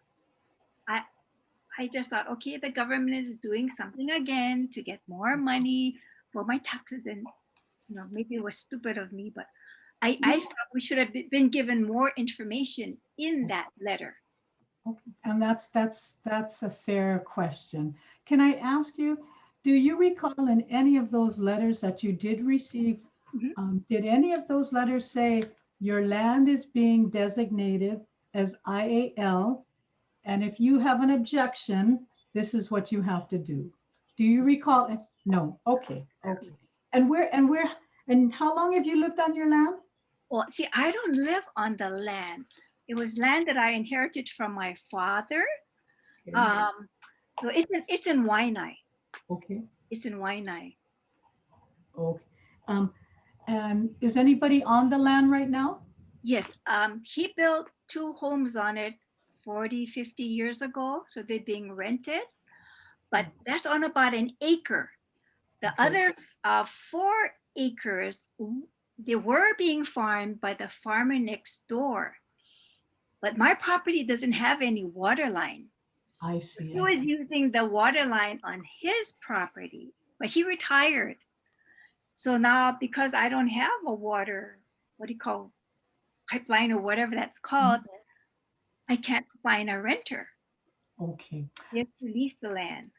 I just thought, okay, the government is doing something again to get more money for my taxes. And, you know, maybe it was stupid of me, but I thought we should have been given more information in that letter. Okay. And that's a fair question. Can I ask you, do you recall in any of those letters that you did receive, did any of those letters say your land is being designated as IAL, and if you have an objection, this is what you have to do? Do you recall it? No. Okay. Okay. And how long have you lived on your land? Well, see, I don't live on the land. It was land that I inherited from my father. So it's in Waianae. Okay. It's in Waianae. Okay. And is anybody on the land right now? Yes. He built 2 homes on it 40, 50 years ago. So they're being rented. But that's on about an acre. The other 4 acres, they were being farmed by the farmer next door. But my property doesn't have any water line. I see. He was using the water line on his property, but he retired. So now, because I don't have a water, what do you call, pipeline or whatever that's called, I can't find a renter. Okay. They have to lease the land.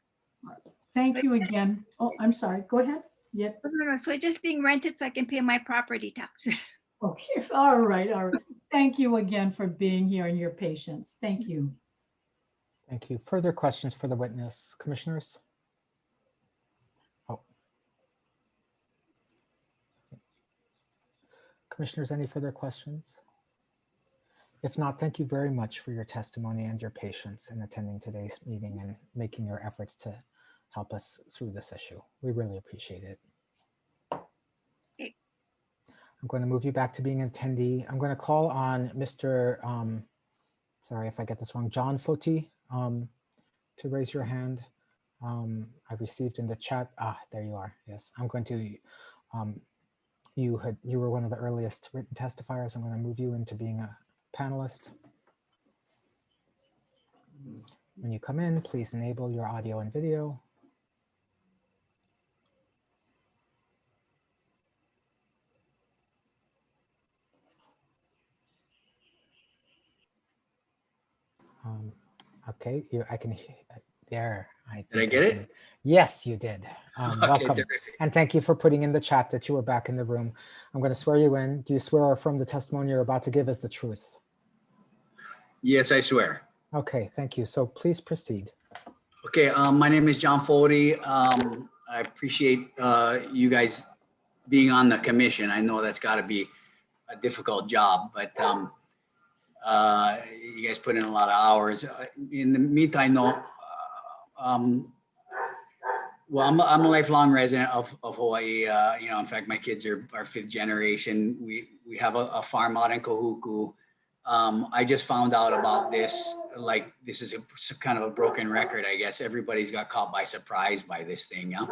Thank you again. Oh, I'm sorry. Go ahead. Yep. No, so it's just being rented so I can pay my property taxes. Okay, all right, all right. Thank you again for being here and your patience. Thank you. Thank you. Further questions for the witness, commissioners? Oh. Commissioners, any further questions? If not, thank you very much for your testimony and your patience in attending today's meeting and making your efforts to help us through this issue. We really appreciate it. I'm going to move you back to being an attendee. I'm going to call on Mr. Sorry if I get this wrong, John Foti, to raise your hand. I received in the chat. There you are. Yes, I'm going to. You were one of the earliest written testifiers. I'm going to move you into being a panelist. When you come in, please enable your audio and video. Okay, I can there. Did I get it? Yes, you did. Okay, welcome. terrific. And thank you for putting in the chat that you were back in the room. I'm going to swear you in. Do you swear or affirm the testimony you're about to give is the truth? Yes, I swear. Okay, thank you. So please proceed. Okay, my name is John Foti. I appreciate you guys being on the commission. I know that's got to be a difficult job, but you guys put in a lot of hours. In the meantime, though, well, I'm a lifelong resident of Hawaii. You know, in fact, my kids are 5th generation. We have a farm out in Kahuku. I just found out about this. Like, this is kind of a broken record, I guess. Everybody's got caught by surprise by this thing. Yeah.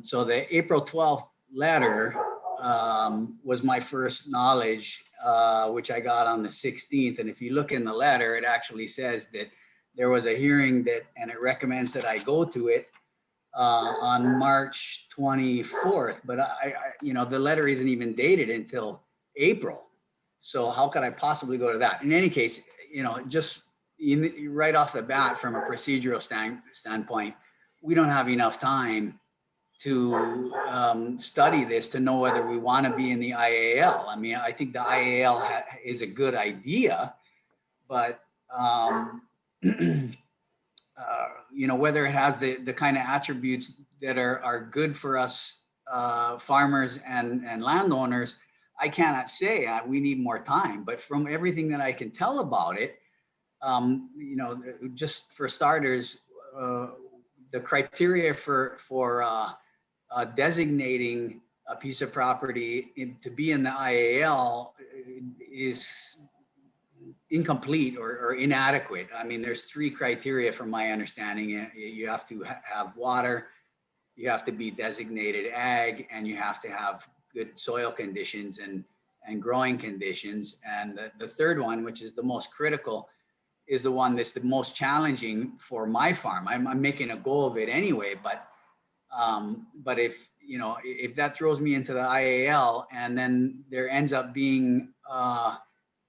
So the April 12th letter was my first knowledge, which I got on the 16th. And if you look in the letter, it actually says that there was a hearing and it recommends that I go to it on March 24th. But you know, the letter isn't even dated until April. So how could I possibly go to that? In any case, you know, just right off the bat, from a procedural standpoint, we don't have enough time to study this to know whether we want to be in the IAL. I mean, I think the IAL is a good idea, but you know, whether it has the kind of attributes that are good for us farmers and landowners, I cannot say. We need more time. But from everything that I can tell about it, you know, just for starters, the criteria for designating a piece of property to be in the IAL is incomplete or inadequate. I mean, there's 3 criteria from my understanding. You have to have water, you have to be designated ag, and you have to have good soil conditions and growing conditions. And the third one, which is the most critical, is the one that's the most challenging for my farm. I'm making a goal of it anyway, but if, you know, if that throws me into the IAL and then there ends up being,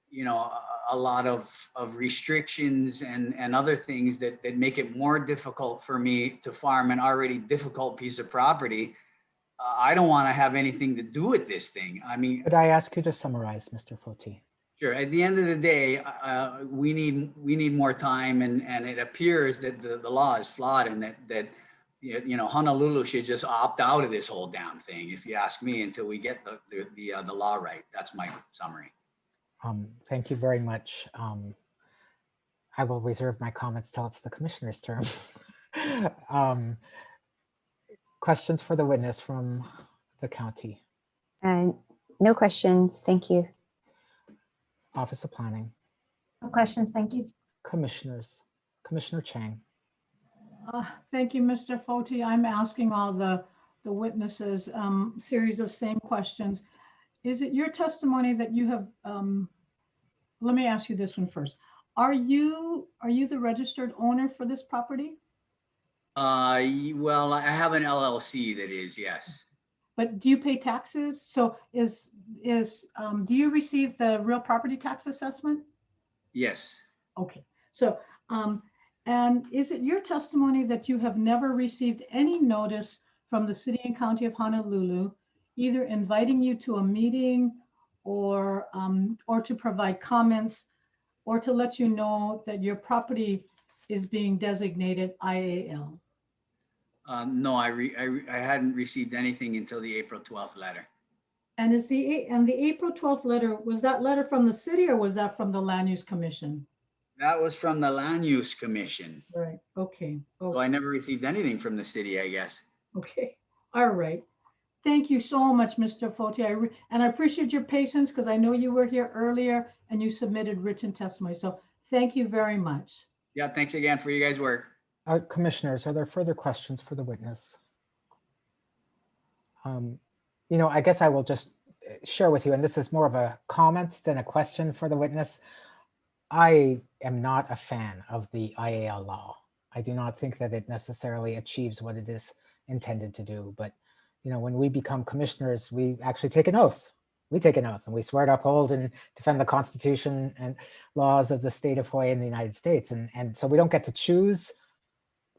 you know, a lot of restrictions and other things that make it more difficult for me to farm an already difficult piece of property, I don't want to have anything to do with this thing. I mean, could I ask you to summarize, Mr. Foti? Sure. At the end of the day, we need more time, and it appears that the law is flawed, and that you know, Honolulu should just opt out of this whole damn thing, if you ask me, until we get the law right. That's my summary. Thank you very much. I will reserve my comments till it's the commissioner's turn. Questions for the witness from the county? No questions. Thank you. Office of Planning. No questions. Thank you. Commissioners. Commissioner Chang. Thank you, Mr. Foti. I'm asking all the witnesses series of same questions. Is it your testimony that you have, let me ask you this one first. Are you the registered owner for this property? Well, I have an LLC that is, yes. But do you pay taxes? So do you receive the real property tax assessment? Yes. Okay. So, and is it your testimony that you have never received any notice from the City and County of Honolulu, either inviting you to a meeting or to provide comments or to let you know that your property is being designated IAL? No, I hadn't received anything until the April 12th letter. And is the April 12th letter, was that letter from the city or was that from the Land Use Commission? That was from the Land Use Commission. Right, okay. So I never received anything from the city, I guess. Okay, all right. Thank you so much, Mr. Foti. And I appreciate your patience because I know you were here earlier and you submitted written testimony. So thank you very much. Yeah, thanks again for you guys' work. Commissioners, are there further questions for the witness? You know, I guess I will just share with you, and this is more of a comment than a question for the witness. I am not a fan of the IAL law. I do not think that it necessarily achieves what it is intended to do. But, you know, when we become commissioners, we actually take an oath. We take an oath and we swear to uphold and defend the Constitution and laws of the state of Hawaii and the United States. And so we don't get to choose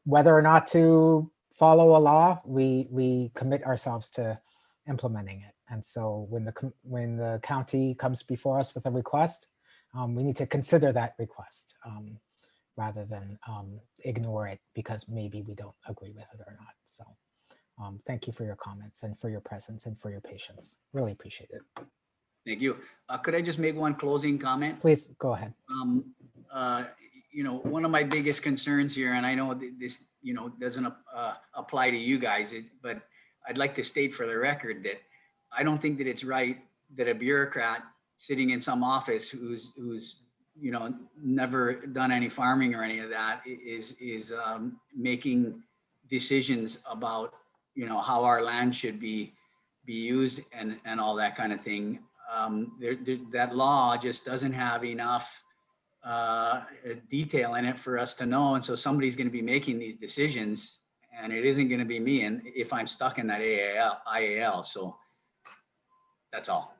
whether or not to follow a law. We commit ourselves to implementing it. And so when the county comes before us with a request, we need to consider that request rather than ignore it because maybe we don't agree with it or not. So thank you for your comments and for your presence and for your patience. Really appreciate it. Thank you. Could I just make one closing comment? Please go ahead. You know, one of my biggest concerns here, and I know this, you know, doesn't apply to you guys, but I'd like to state for the record that I don't think that it's right that a bureaucrat sitting in some office who's you know, never done any farming or any of that is making decisions about, you know, how our land should be used and all that kind of thing. That law just doesn't have enough detail in it for us to know. And so somebody's going to be making these decisions and it isn't going to be me. And if I'm stuck in that IAL, so that's all.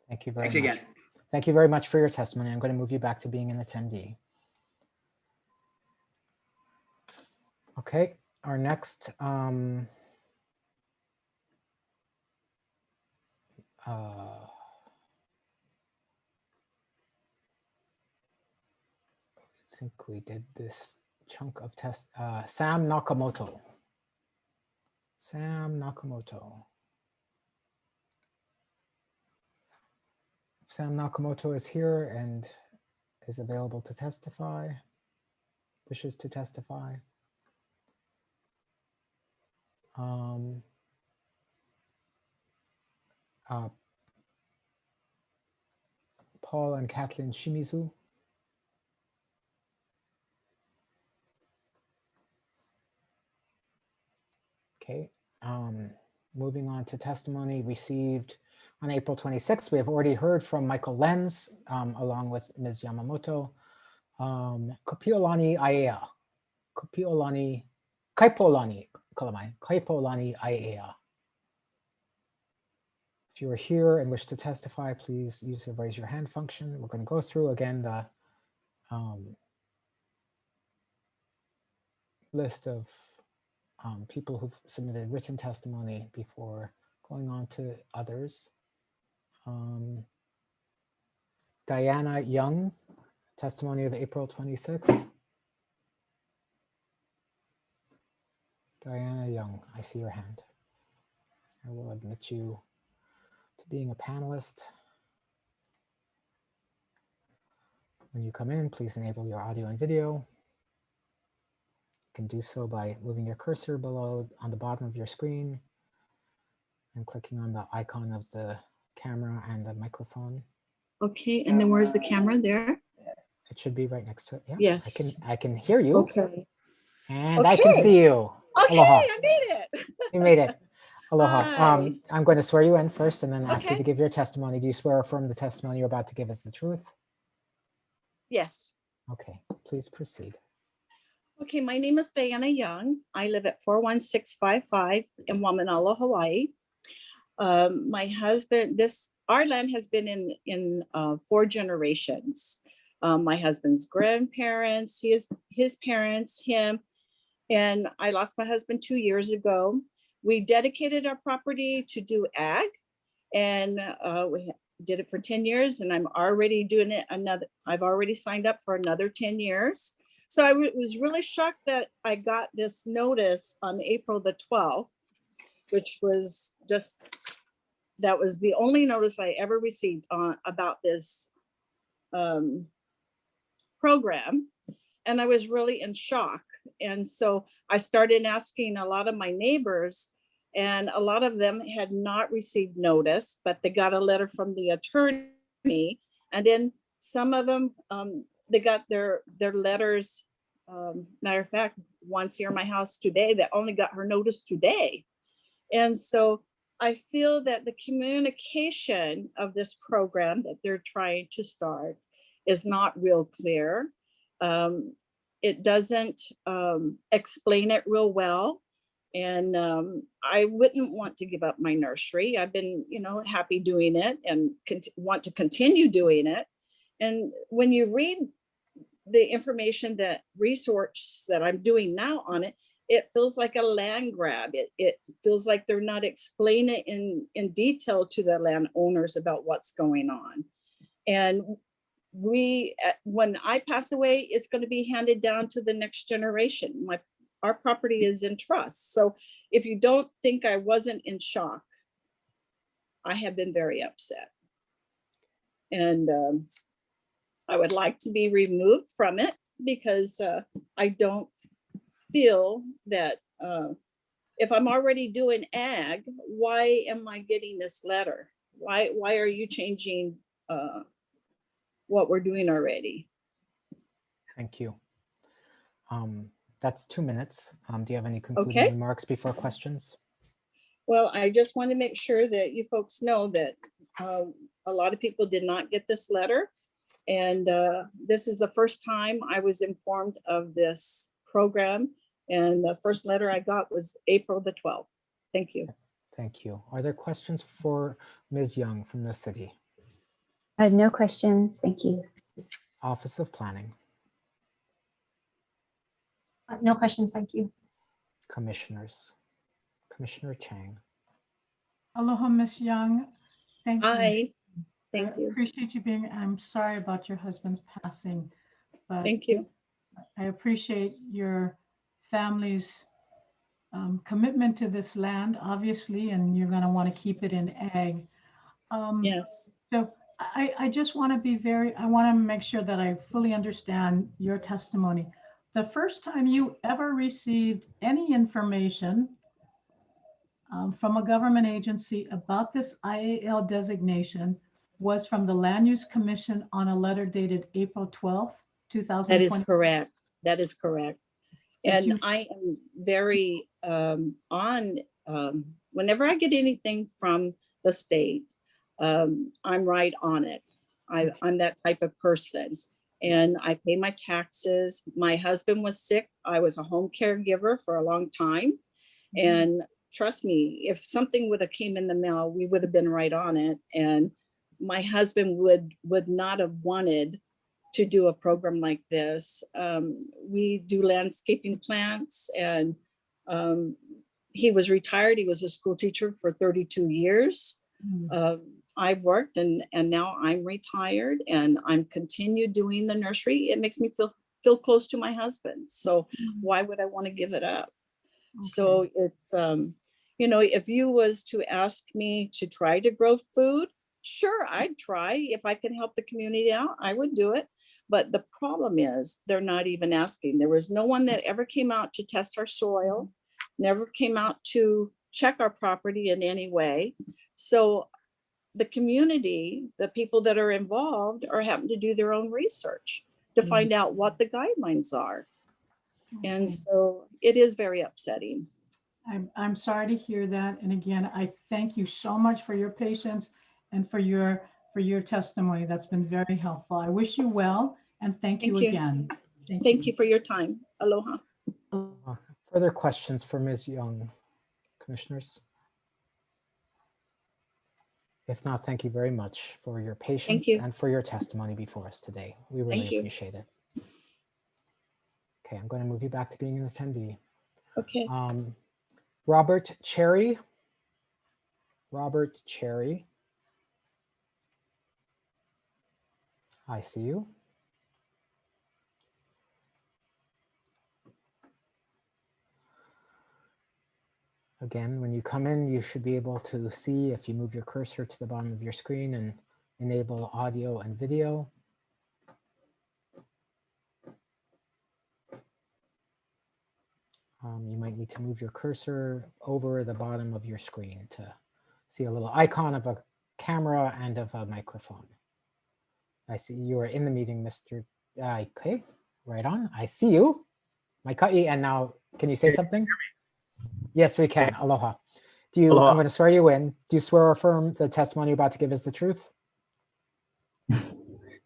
Thank you very much. Thanks again. Thank you very much for your testimony. I'm going to move you back to being an attendee. Okay, our next I think we did this chunk of test. Sam Nakamoto. Sam Nakamoto. Sam Nakamoto is here and is available to testify, wishes to testify. Paul and Kathleen Shimizu. Okay, moving on to testimony received on April 26th. We have already heard from Michael Lenz along with Ms. Yamamoto. Kapiolani Aiea. Kaipolani Aiea. If you are here and wish to testify, please use the raise your hand function. We're going to go through again the list of people who've submitted written testimony before going on to others. Diana Young, testimony of April 26th. Diana Young, I see your hand. I will admit you to being a panelist. When you come in, please enable your audio and video. You can do so by moving your cursor below on the bottom of your screen and clicking on the icon of the camera and the microphone. Okay, and then where's the camera there? It should be right next to it. Yeah. Yes. I can hear you. Okay. And I can see you. Okay, Aloha. I made it. You made it. Aloha. Hi. I'm going to swear you in first and then ask you Okay. to give your testimony. Do you swear or affirm the testimony you're about to give is the truth? Yes. Okay, please proceed. Okay, my name is Diana Young. I live at 41655 in Waimanalo, Hawaii. My husband, our land has been in 4 generations. My husband's grandparents, his parents, him, and I lost my husband 2 years ago. we dedicated our property to do ag, and we did it for 10 years, and I'm already doing it I've already signed up for another 10 years. So I was really shocked that I got this notice on April the 12th, which was that was the only notice I ever received about this program. And I was really in shock. And so I started asking a lot of my neighbors, and a lot of them had not received notice, but they got a letter from the attorney. And then some of them, they got their letters. Matter of fact, one's here in my house today that only got her notice today. And so I feel that the communication of this program that they're trying to start is not real clear. It doesn't explain it real well. And I wouldn't want to give up my nursery. I've been, happy doing it and want to continue doing it. And when you read the information, that research that I'm doing now on it, it feels like a land grab. It feels like they're not explaining in detail to the landowners about what's going on. And when I pass away, it's going to be handed down to the next generation. Our property is in trust. So if you don't think I wasn't in shock, I have been very upset. And I would like to be removed from it, because I don't feel that if I'm already doing ag, why am I getting this letter? Why are you changing what we're doing already? Thank you. That's 2 minutes. Do you have any concluding remarks before questions? Well, I just want to make sure that you folks know that a lot of people did not get this letter. And this is the first time I was informed of this program. And the first letter I got was April the 12th. Thank you. Thank you. Are there questions for Ms. Young from the city? No questions. Thank you. Office of Planning. No questions. Thank you. Commissioners. Commissioner Chang. Aloha, Ms. Young. Thank you. Hi. Thank you. Appreciate you being, I'm sorry about your husband's passing, but thank you. I appreciate your family's commitment to this land, obviously, and you're going to want to keep it in ag. Yes. So I just want to be I want to make sure that I fully understand your testimony. The first time you ever received any information from a government agency about this IAL designation was from the Land Use Commission on a letter dated April 12th, 2020. That is correct. That is correct. And I am very whenever I get anything from the state, I'm right on it. I'm that type of person. And I pay my taxes. My husband was sick. I was a home caregiver for a long time. And trust me, if something would have came in the mail, we would have been right on it. And my husband would not have wanted to do a program like this. We do landscaping plants, and he was retired. He was a school teacher for 32 years. I've worked and now I'm retired, and I'm continued doing the nursery. It makes me feel close to my husband. So why would I want to give it up? So it's, if you was to ask me to try to grow food, sure, I'd try. If I can help the community out, I would do it. But the problem is they're not even asking. There was no one that ever came out to test our soil, never came out to check our property in any way. So the community, the people that are involved, are having to do their own research to find out what the guidelines are. And so it is very upsetting. I'm sorry to hear that. And again, I thank you so much for your patience and for your testimony. That's been very helpful. I wish you well, and thank you again. Thank you for your time. Aloha. Further questions for Ms. Young, commissioners? If not, thank you very much for your patience and for your testimony before us today. We really appreciate it. Okay, I'm going to move you back to being an attendee. Okay. Robert Cherry. Robert Cherry. I see you. Again, when you come in, you should be able to see if you move your cursor to the bottom of your screen and enable audio and video. You might need to move your cursor over the bottom of your screen to see a little icon of a camera and of a microphone. I see you are in the meeting, Mr. Okay, right on. I see you. Maikai, and now can you say something? Yes, we can. Aloha. Do you? Aloha. I'm going to swear you in. Do you swear or affirm the testimony you're about to give is the truth?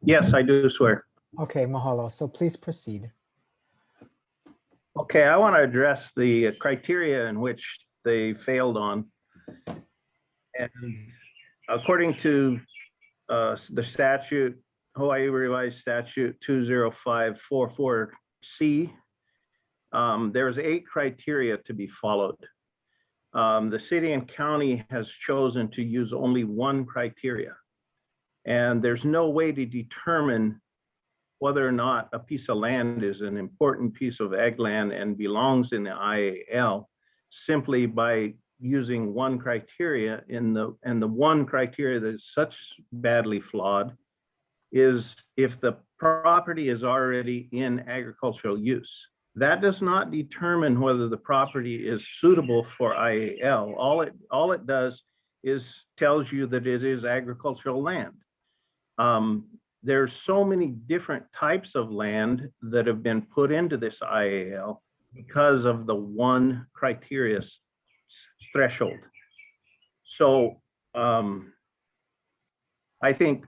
Yes, I do swear. Okay, mahalo. So please proceed. Okay, I want to address the criteria in which they failed on. And according to the statute, Hawaii Revised Statute 20544C, there's 8 criteria to be followed. The city and county has chosen to use only 1 criteria. And there's no way to determine whether or not a piece of land is an important piece of ag land and belongs in the IAL simply by using 1 criteria and the 1 criteria that is such badly flawed is if the property is already in agricultural use. That does not determine whether the property is suitable for IAL. All it does is tells you that it is agricultural land. There's so many different types of land that have been put into this IAL because of the 1 criteria threshold. So I think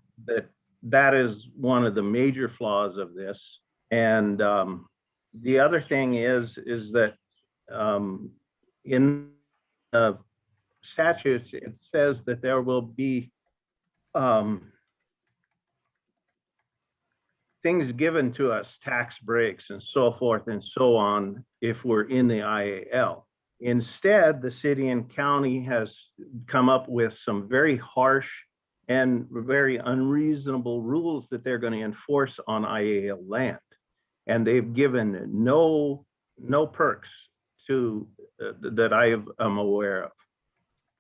that is one of the major flaws of this. And the other thing is that in the statutes, it says that there will be things given to us, tax breaks and so forth and so on, if we're in the IAL. Instead, the city and county has come up with some very harsh and very unreasonable rules that they're going to enforce on IAL land. And they've given no perks to that I am aware of.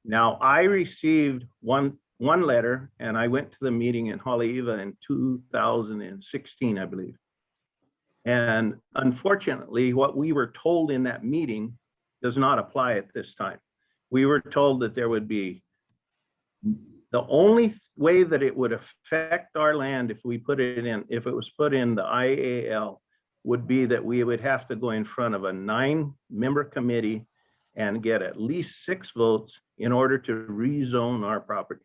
Now, I received one letter, and I went to the meeting in Haleiwa in 2016, I believe. And unfortunately, what we were told in that meeting does not apply at this time. We were told that there would be the only way that it would affect our land if we put it in, if it was put in the IAL, would be that we would have to go in front of a 9-member committee and get at least 6 votes in order to rezone our property.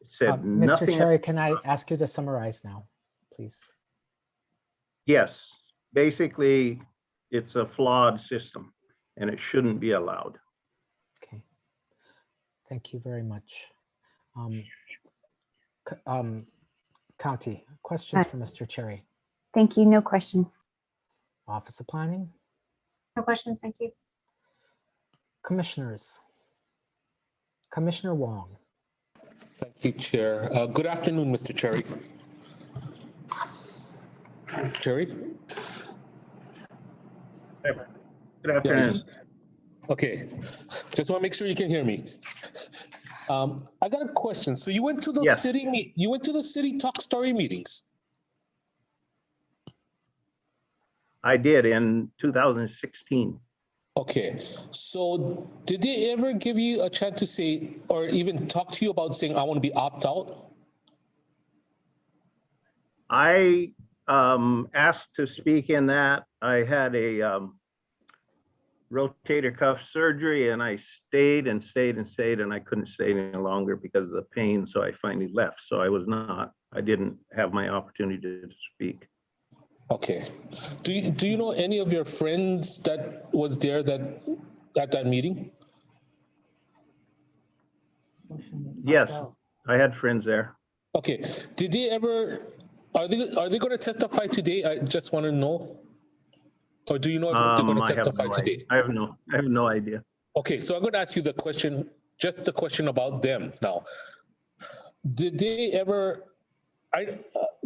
It said Mr. nothing. Cherry, can I ask you to summarize now, please? Yes, basically, it's a flawed system and it shouldn't be allowed. Okay, thank you very much. County, questions for Mr. Cherry? Thank you. No questions. Office of Planning? No questions, thank you. Commissioners? Commissioner Wong. Thank you, Chair. Good afternoon, Mr. Cherry. Cherry? Good afternoon. Okay, just want to make sure you can hear me. I got a question. So you went to the city you went to the city talk story meetings? I did in 2016. Okay, so did they ever give you a chance to say, or even talk to you about saying, I want to be opt out? I asked to speak in that. I had a rotator cuff surgery and I stayed and I couldn't stay any longer because of the pain. So I finally left. So I didn't have my opportunity to speak. Okay. Do you know any of your friends that was there at that meeting? Yes, I had friends there. Okay. Did they ever, are they going to testify today? I just want to know. Or do you know if they're going to testify today? I have no idea. Okay, so I'm going to ask you the question, just the question about them now. Did they ever,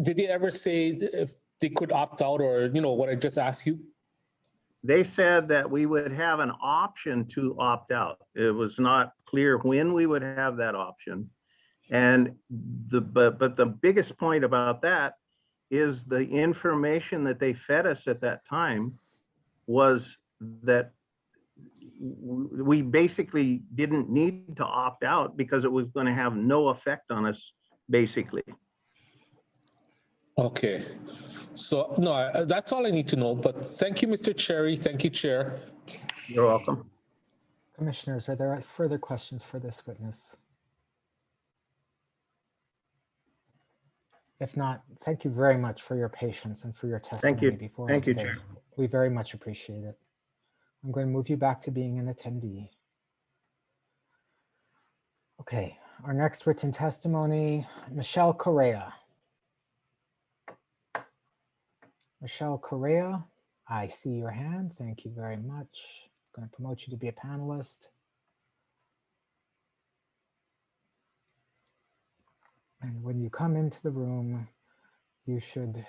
did they ever say if they could opt out, or, you know, what I just asked you? They said that we would have an option to opt out. It was not clear when we would have that option. And but the biggest point about that is the information that they fed us at that time was that we basically didn't need to opt out because it was going to have no effect on us, basically. Okay. So, no, that's all I need to know. But thank you, Mr. Cherry. Thank you, Chair. You're welcome. Commissioners, are there further questions for this witness? If not, thank you very much for your patience and for your testimony before us today. Chair. We very much appreciate it. I'm going to move you back to being an attendee. Okay, our next written testimony, Michelle Correa. Michelle Correa, I see your hand. Thank you very much. I'm going to promote you to be a panelist. And when you come into the room, you should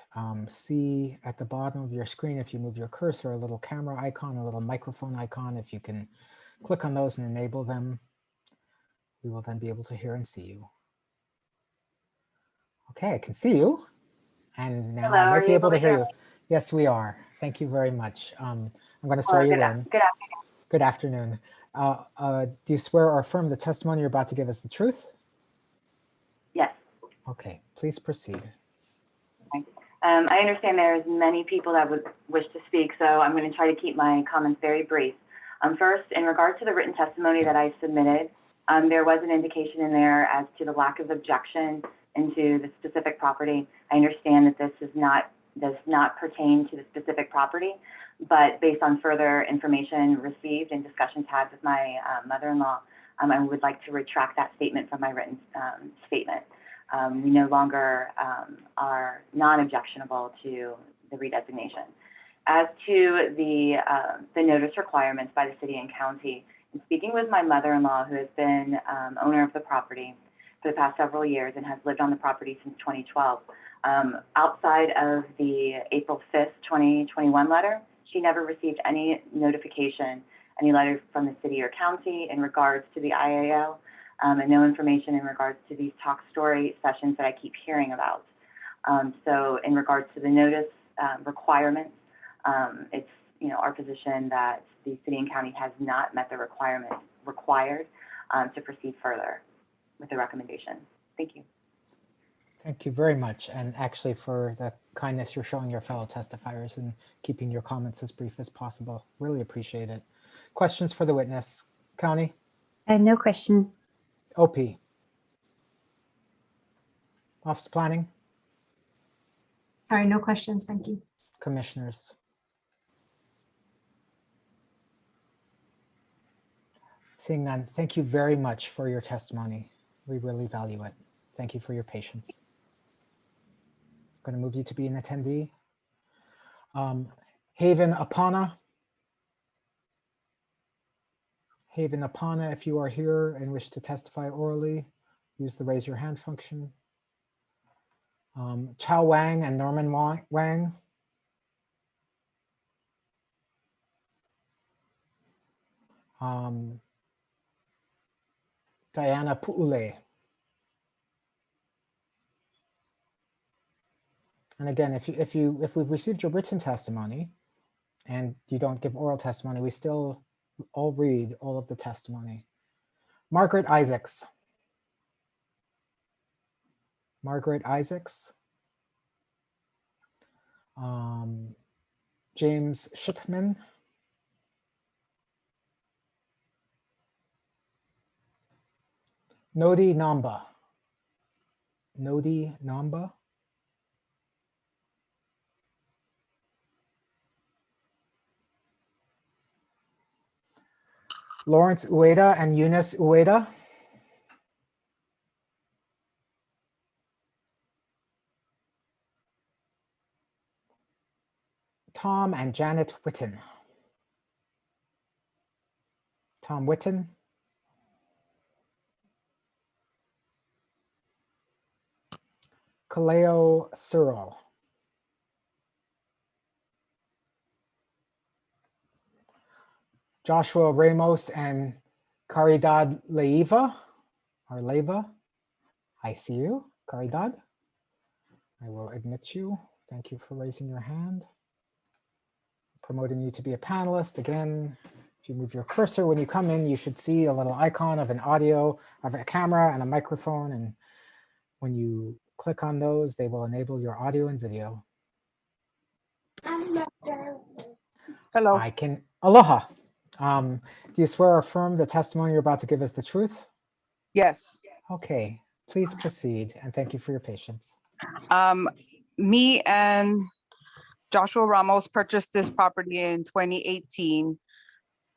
see at the bottom of your screen, if you move your cursor, a little camera icon, a little microphone icon. If you can click on those and enable them, we will then be able to hear and see you. Okay, I can see you. And now I might be able to hear you. Yes, we are. Thank you very much. I'm going to swear you in. Good afternoon. Do you swear or affirm the testimony you're about to give us the truth? Yes. Okay, please proceed. I understand there's many people that would wish to speak, so I'm going to try to keep my comments very brief. First, in regard to the written testimony that I submitted, there was an indication in there as to the lack of objection into the specific property. I understand that this does not pertain to the specific property, but based on further information received and discussions had with my mother-in-law, I would like to retract that statement from my written statement. We no longer are non-objectionable to the redesignation. As to the notice requirements by the city and county, in speaking with my mother-in-law, who has been owner of the property for the past several years and has lived on the property since 2012, outside of the April 5th, 2021 letter, she never received any notification, any letter from the city or county in regards to the IAL. And no information in regards to these talk story sessions that I keep hearing about. So in regards to the notice requirements, it's our position that the city and county has not met the requirements required to proceed further with the recommendation. Thank you. Thank you very much. And actually for the kindness you're showing your fellow testifiers and keeping your comments as brief as possible. Really appreciate it. Questions for the witness? County? No questions. OP. Office Planning. Sorry, no questions. Thank you. Commissioners. Seeing none, thank you very much for your testimony. We really value it. Thank you for your patience. I'm going to move you to be an attendee. Haven Apana. Haven Apana, if you are here and wish to testify orally, use the raise your hand function. Chao Wang and Norman Wang. Diana Pu'ule. And again, if we've received your written testimony and you don't give oral testimony, we still all read all of the testimony. Margaret Isaacs. Margaret Isaacs. James Shipman. Nodi Namba. Nodi Namba. Lawrence Ueda and Eunice Ueda. Tom and Janet Whitten. Tom Whitten. Kaleo Searle. Joshua Ramos and Caridad Leiva, or Leiva. I see you, Caridad. I will admit you. Thank you for raising your hand. Promoting you to be a panelist. Again, if you move your cursor when you come in, you should see a little icon of an audio, of a camera and a microphone. And when you click on those, they will enable your audio and video. Hello. I can, aloha. Do you swear or affirm the testimony you're about to give is the truth? Yes. Okay, please proceed, and thank you for your patience. Me and Joshua Ramos purchased this property in 2018.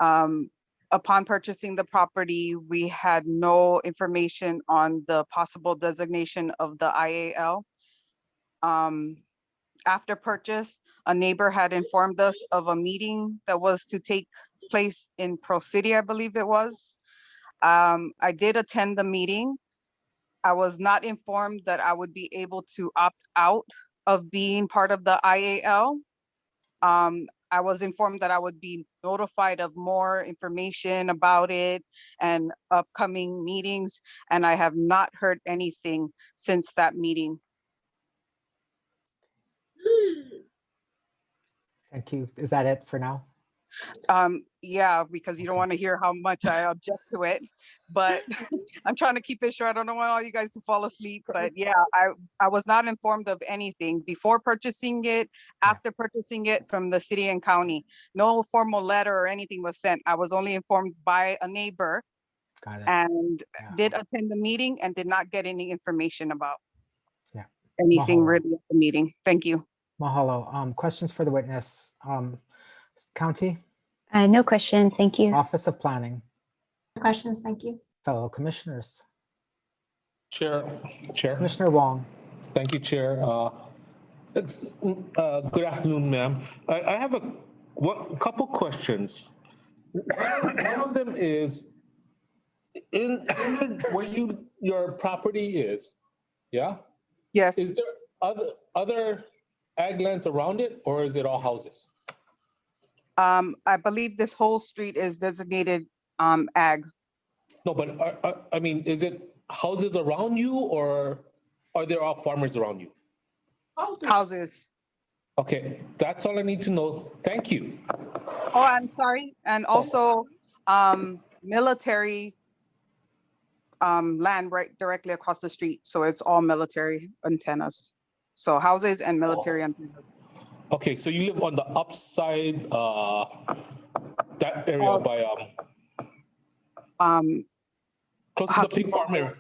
Upon purchasing the property, we had no information on the possible designation of the IAL. After purchase, a neighbor had informed us of a meeting that was to take place in Pro City, I believe it was. I did attend the meeting. I was not informed that I would be able to opt out of being part of the IAL. I was informed that I would be notified of more information about it and upcoming meetings, and I have not heard anything since that meeting. Thank you. Is that it for now? Yeah, because you don't want to hear how much I object to it, but I'm trying to keep it short. I don't want all you guys to fall asleep, but yeah, I was not informed of anything before purchasing it, after purchasing it from the city and county. No formal letter or anything was sent. I was only informed by a neighbor and did attend the meeting and did not get any information about anything Mahalo. really at the meeting. Thank you. Mahalo. Questions for the witness. County? No question, thank you. Office of Planning. No questions, thank you. Fellow commissioners. Chair. Commissioner Wong. Thank you, Chair. Good afternoon, ma'am. I have a couple questions. One of them is in where your property is, yeah? Yes. Is there other ag lands around it, or is it all houses? I believe this whole street is designated ag. No, but I mean, is it houses around you, or are there all farmers around you? Houses. Okay, that's all I need to know. Thank you. Oh, I'm sorry. And also military land right directly across the street. So it's all military antennas. So houses and military antennas. Okay, so you live on the upside, that area by close to the pig farm area.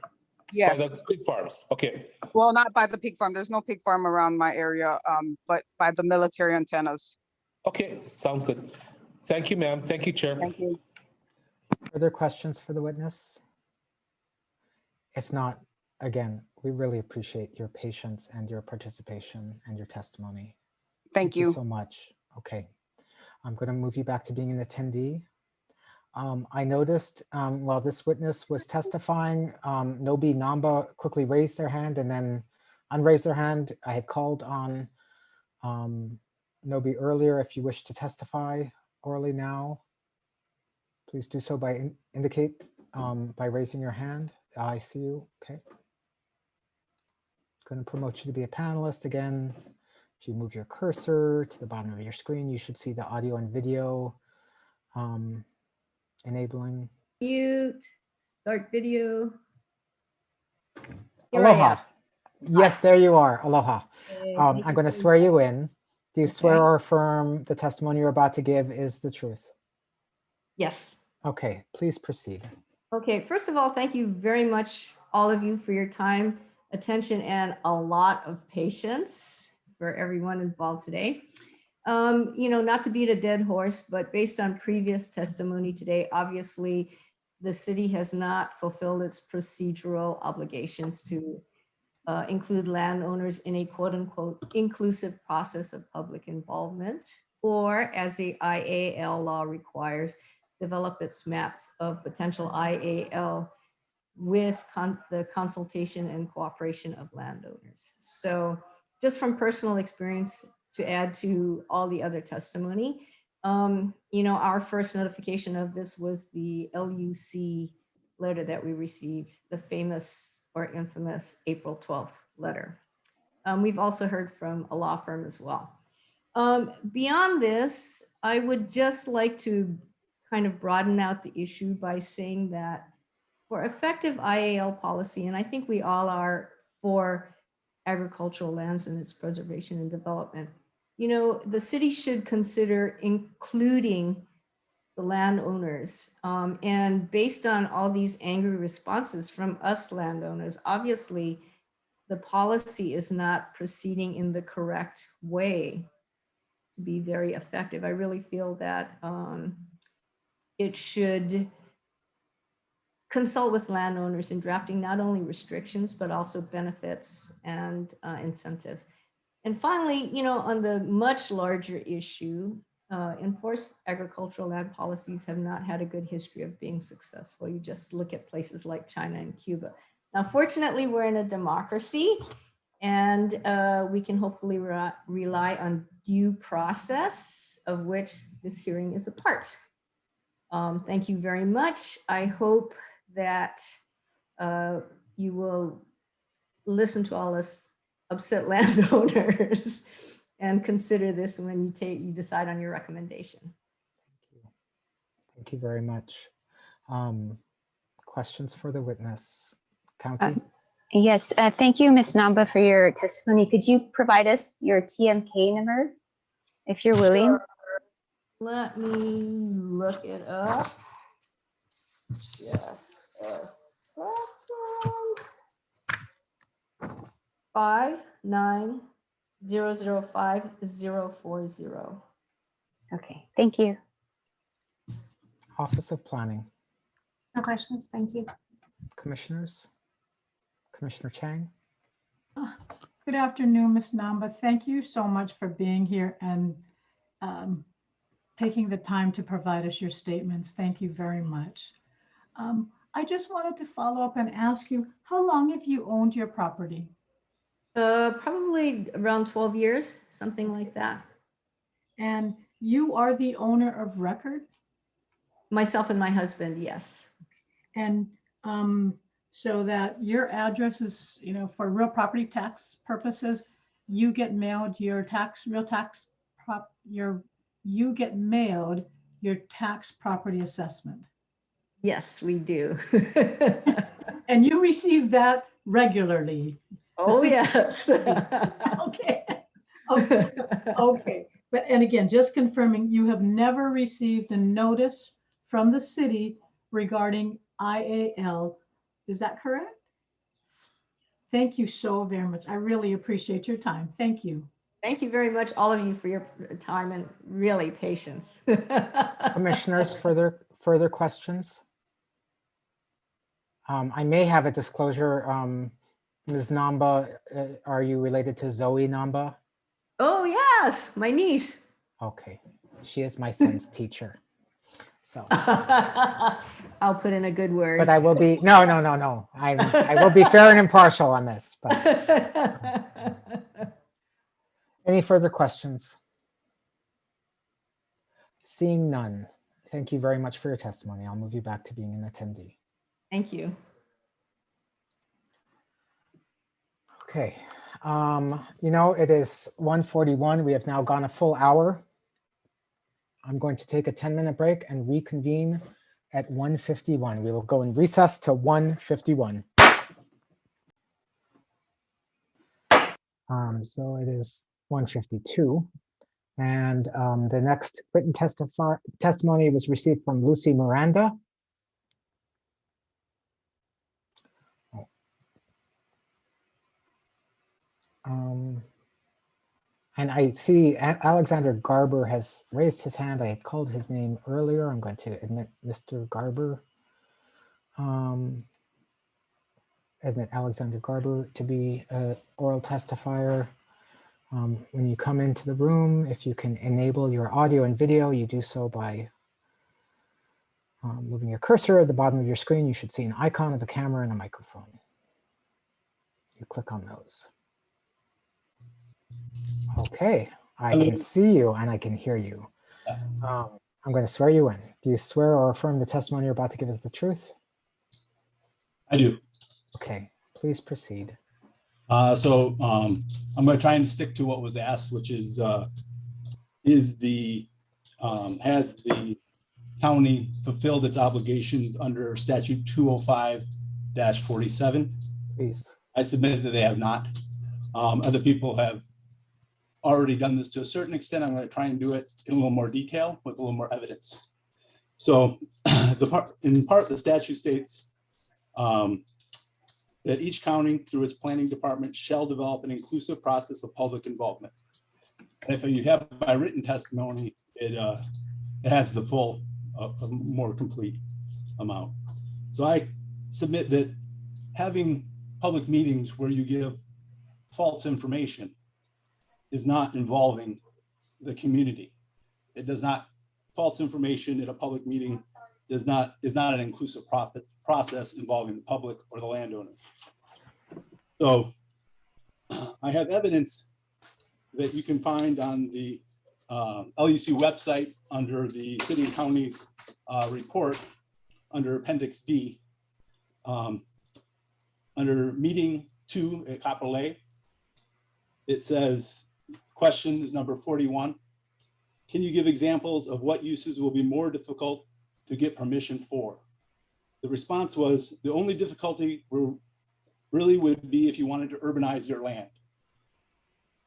Yes. By the pig farms. Okay. Well, not by the pig farm. There's no pig farm around my area, but by the military antennas. Okay, sounds good. Thank you, ma'am. Thank you, Chair. Thank you. Further questions for the witness? If not, again, we really appreciate your patience and your participation and your testimony. Thank you so much. Okay, I'm going to move you back to being an attendee. I noticed while this witness was testifying, Nobi Namba quickly raised their hand and then unraised their hand. I had called on Nobi earlier. If you wish to testify orally now, please do so by indicate by raising your hand. I see you. Okay. Going to promote you to be a panelist again. If you move your cursor to the bottom of your screen, you should see the audio and video enabling. Mute, start video. Here Aloha. Yes, there you are. Aloha. I'm going to swear you in. Do you swear or affirm the testimony you're about to give is the truth? Yes. Okay, please proceed. Okay, first of all, thank you very much, all of you, for your time, attention, and a lot of patience for everyone involved today. Not to beat a dead horse, but based on previous testimony today, obviously the city has not fulfilled its procedural obligations to include landowners in a quote unquote inclusive process of public involvement, or as the IAL law requires, develop its maps of potential IAL with the consultation and cooperation of landowners. So just from personal experience, to add to all the other testimony, you know, our first notification of this was the LUC letter that we received, the famous or infamous April 12th letter. We've also heard from a law firm as well. Beyond this, I would just like to kind of broaden out the issue by saying that for effective IAL policy, and I think we all are for agricultural lands and its preservation and development, you know, the city should consider including the landowners. And based on all these angry responses from us landowners, obviously the policy is not proceeding in the correct way to be very effective. I really feel that it should consult with landowners in drafting not only restrictions, but also benefits and incentives. And finally, you know, on the much larger issue, enforced agricultural land policies have not had a good history of being successful. You just look at places like China and Cuba. Now, fortunately, we're in a democracy, and we can hopefully rely on due process, of which this hearing is a part. Thank you very much. I hope that you will listen to all us upset landowners and consider this when you decide on your recommendation. Thank you very much. Questions for the witness? County? Yes, thank you, Ms. Namba, for your testimony. Could you provide us your TMK number, if you're willing? Let me look it up. Just a second. 59005-040. Okay, thank you. Office of Planning. No questions, thank you. Commissioners? Commissioner Chang? Good afternoon, Ms. Namba. Thank you so much for being here and taking the time to provide us your statements. Thank you very much. I just wanted to follow up and ask you, how long have you owned your property? Probably around 12 years, something like that. And you are the owner of record? Myself and my husband, yes. And so that your address is, you know, for real property tax purposes, you get mailed your you get mailed your tax property assessment. Yes, we do. And you receive that regularly. Oh, yes. Okay. Okay. But, and again, just confirming, you have never received a notice from the city regarding IAL. Is that correct? Thank you so very much. I really appreciate your time. Thank you. Thank you very much, all of you, for your time and really patience. Commissioners, further questions? I may have a disclosure. Ms. Namba, are you related to Zoe Namba? Oh, yes, my niece. Okay, she is my son's teacher. So I'll put in a good word. But I will be, no. I will be fair and impartial on this. But any further questions? Seeing none, thank you very much for your testimony. I'll move you back to being an attendee. Thank you. Okay, you know, it is 1:41. We have now gone a full hour. I'm going to take a 10-minute break and reconvene at 1:51. We will go in recess till 1:51. So it is 1:52. And the next written testimony was received from Lucy Miranda. And I see Alexander Garber has raised his hand. I had called his name earlier. I'm going to admit Mr. Garber. Admit Alexander Garber to be an oral testifier. When you come into the room, if you can enable your audio and video, you do so by Moving your cursor at the bottom of your screen, you should see an icon of a camera and a microphone. You click on those. Okay, I can see you and I can hear you. I'm going to swear you in. Do you swear or affirm the testimony you're about to give is the truth? I do. Okay, please proceed. I'm going to try and stick to what was asked, which is has the county fulfilled its obligations under statute 205-47? Please. I submitted that they have not. Other people have already done this to a certain extent. I'm going to try and do it in a little more detail with a little more evidence. So in part, the statute states that each county through its planning department shall develop an inclusive process of public involvement. And if you have my written testimony, it has the full, more complete amount. So I submit that having public meetings where you give false information is not involving the community. It does not, false information in a public meeting is not an inclusive process involving the public or the landowner. So I have evidence that you can find on the LUC website under the city and county's report under Appendix D. Under meeting 2 at capital A, it says, question is number 41. Can you give examples of what uses will be more difficult to get permission for? The response was, the only difficulty really would be if you wanted to urbanize your land.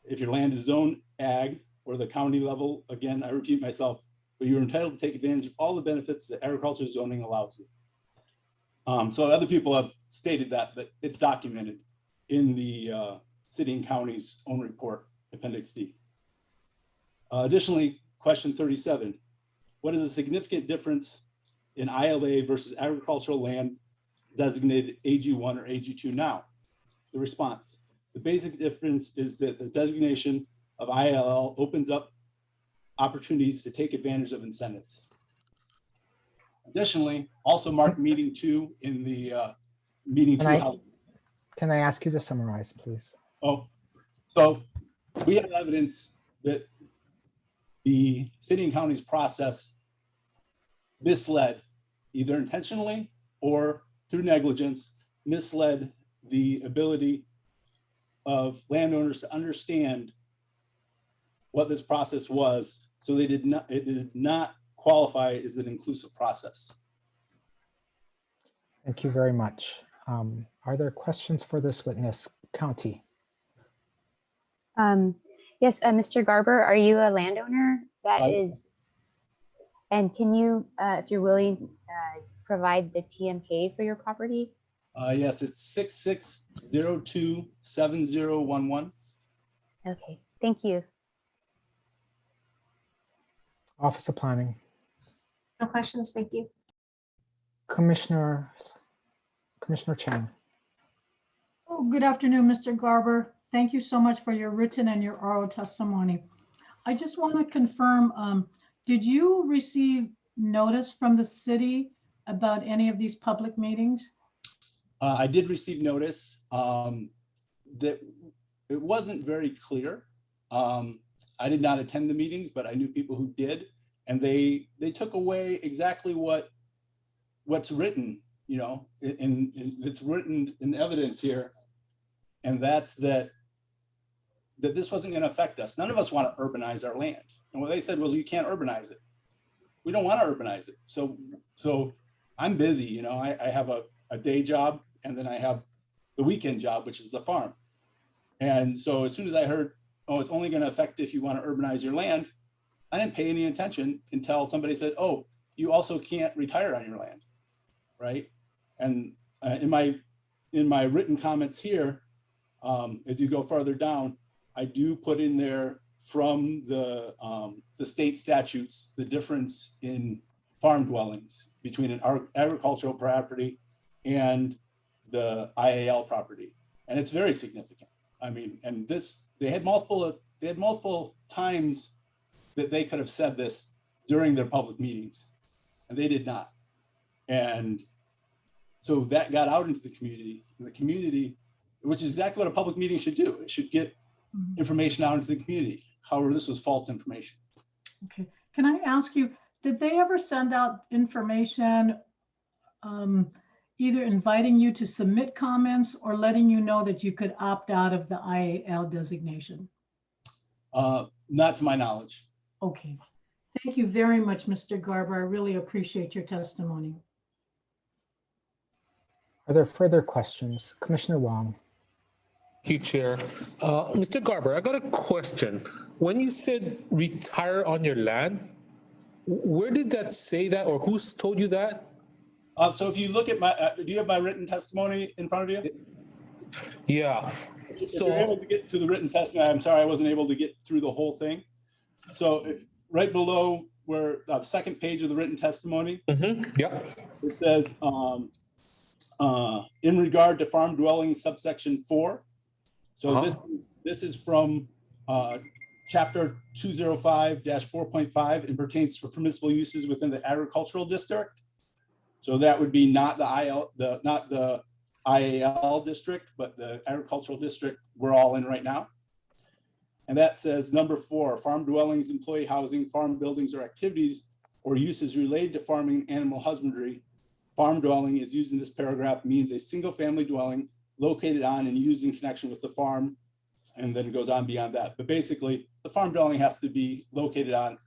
If your land is zone ag or the county level, again, I repeat myself, but you're entitled to take advantage of all the benefits that agriculture zoning allows you. So other people have stated that, but it's documented in the city and county's own report, Appendix D. Additionally, question 37, what is a significant difference in ILA versus agricultural land designated AG1 or AG2 now? The response, the basic difference is that the designation of ILL opens up opportunities to take advantage of incentives. Additionally, also mark meeting 2 in the meeting 2. Can I ask you to summarize, please? Oh, so we have evidence that the city and county's process misled, either intentionally or through negligence, misled the ability of landowners to understand what this process was. So it did not qualify as an inclusive process. Thank you very much. Are there questions for this witness, County? Yes, Mr. Garber, are you a landowner that is, and can you, if you're willing, provide the TMK for your property? Yes, it's 66027011. Okay, thank you. Office of Planning. No questions, thank you. Commissioner Chang. Oh, good afternoon, Mr. Garber. Thank you so much for your written and your oral testimony. I just want to confirm, did you receive notice from the city about any of these public meetings? I did receive notice that it wasn't very clear. I did not attend the meetings, but I knew people who did, and they took away exactly what's written, you know, it's written in evidence here, and that's that this wasn't going to affect us. None of us want to urbanize our land, and what they said was, you can't urbanize it. We don't want to urbanize it. So I'm busy, you know. I have a day job, and then I have the weekend job, which is the farm. And so as soon as I heard, oh, it's only going to affect if you want to urbanize your land, I didn't pay any attention until somebody said, oh, you also can't retire on your land, right? And in my written comments here, as you go further down, I do put in there from the state statutes, the difference in farm dwellings between an agricultural property and the IAL property. And it's very significant. I mean, and they had multiple times that they could have said this during their public meetings, and they did not. And so that got out into the community, which is exactly what a public meeting should do. It should get information out into the community. However, this was false information. Okay, can I ask you, did they ever send out information either inviting you to submit comments or letting you know that you could opt out of the IAL designation? Not to my knowledge. Okay, thank you very much, Mr. Garber. I really appreciate your testimony. Are there further questions? Commissioner Wong. Thank you, Chair. Mr. Garber, I got a question. When you said retire on your land, where did that say that, or who's told you that? So if you look at my, do you have my written testimony in front of you? Yeah. If you're able to get to the written testimony, I'm sorry I wasn't able to get through the whole thing. So if right below where the second page of the written testimony, it says, in regard to farm dwellings, subsection 4. So this is from chapter 205-4.5 and pertains to permissible uses within the agricultural district. So that would be not the IAL district, but the agricultural district we're all in right now. And that says number 4, farm dwellings, employee housing, farm buildings or activities or uses related to farming and animal husbandry. Farm dwelling is used in this paragraph means a single family dwelling located on and used in connection with the farm. And then it goes on beyond that. But basically the farm dwelling has to be located on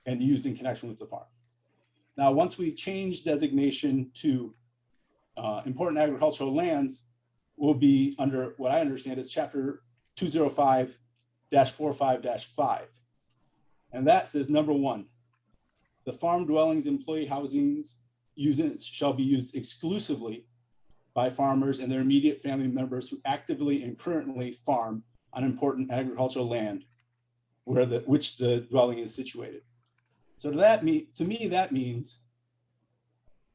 and used in connection with the farm. Now, once we change designation to important agricultural lands, will be under what I understand is chapter 205-45-5. And that says number 1, the farm dwellings, employee housings units shall be used exclusively by farmers and their immediate family members who actively and currently farm on important agricultural land which the dwelling is situated. So to me, that means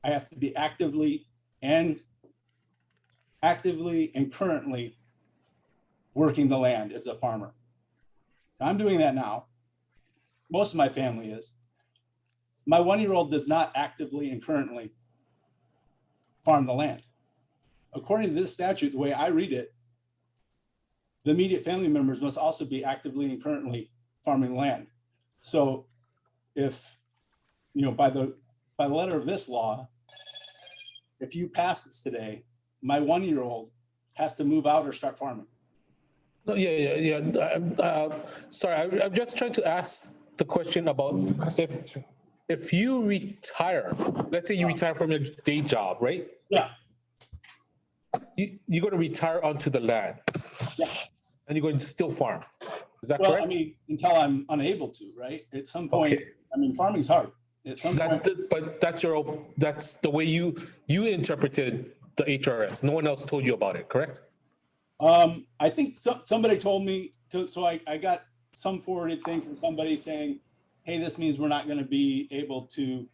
I have to be actively and currently working the land as a farmer. I'm doing that now. Most of my family is. My 1-year-old does not actively and currently farm the land. According to this statute, the way I read it, the immediate family members must also be actively and currently farming land. So if, by the letter of this law, if you pass this today, my 1-year-old has to move out or start farming. No, sorry, I'm just trying to ask the question about if you retire, let's say you retire from your day job, right? Yeah. You're going to retire onto the land. Yeah. And you're going to still farm. Is that correct? correct? I mean, until I'm unable to, right? At some point, I mean, farming's hard. At some point. But that's the way you interpreted the HRS. No one else told you about it, correct? I think somebody told me, so I got some forwarded thing from somebody saying, hey, this means we're not going to be able to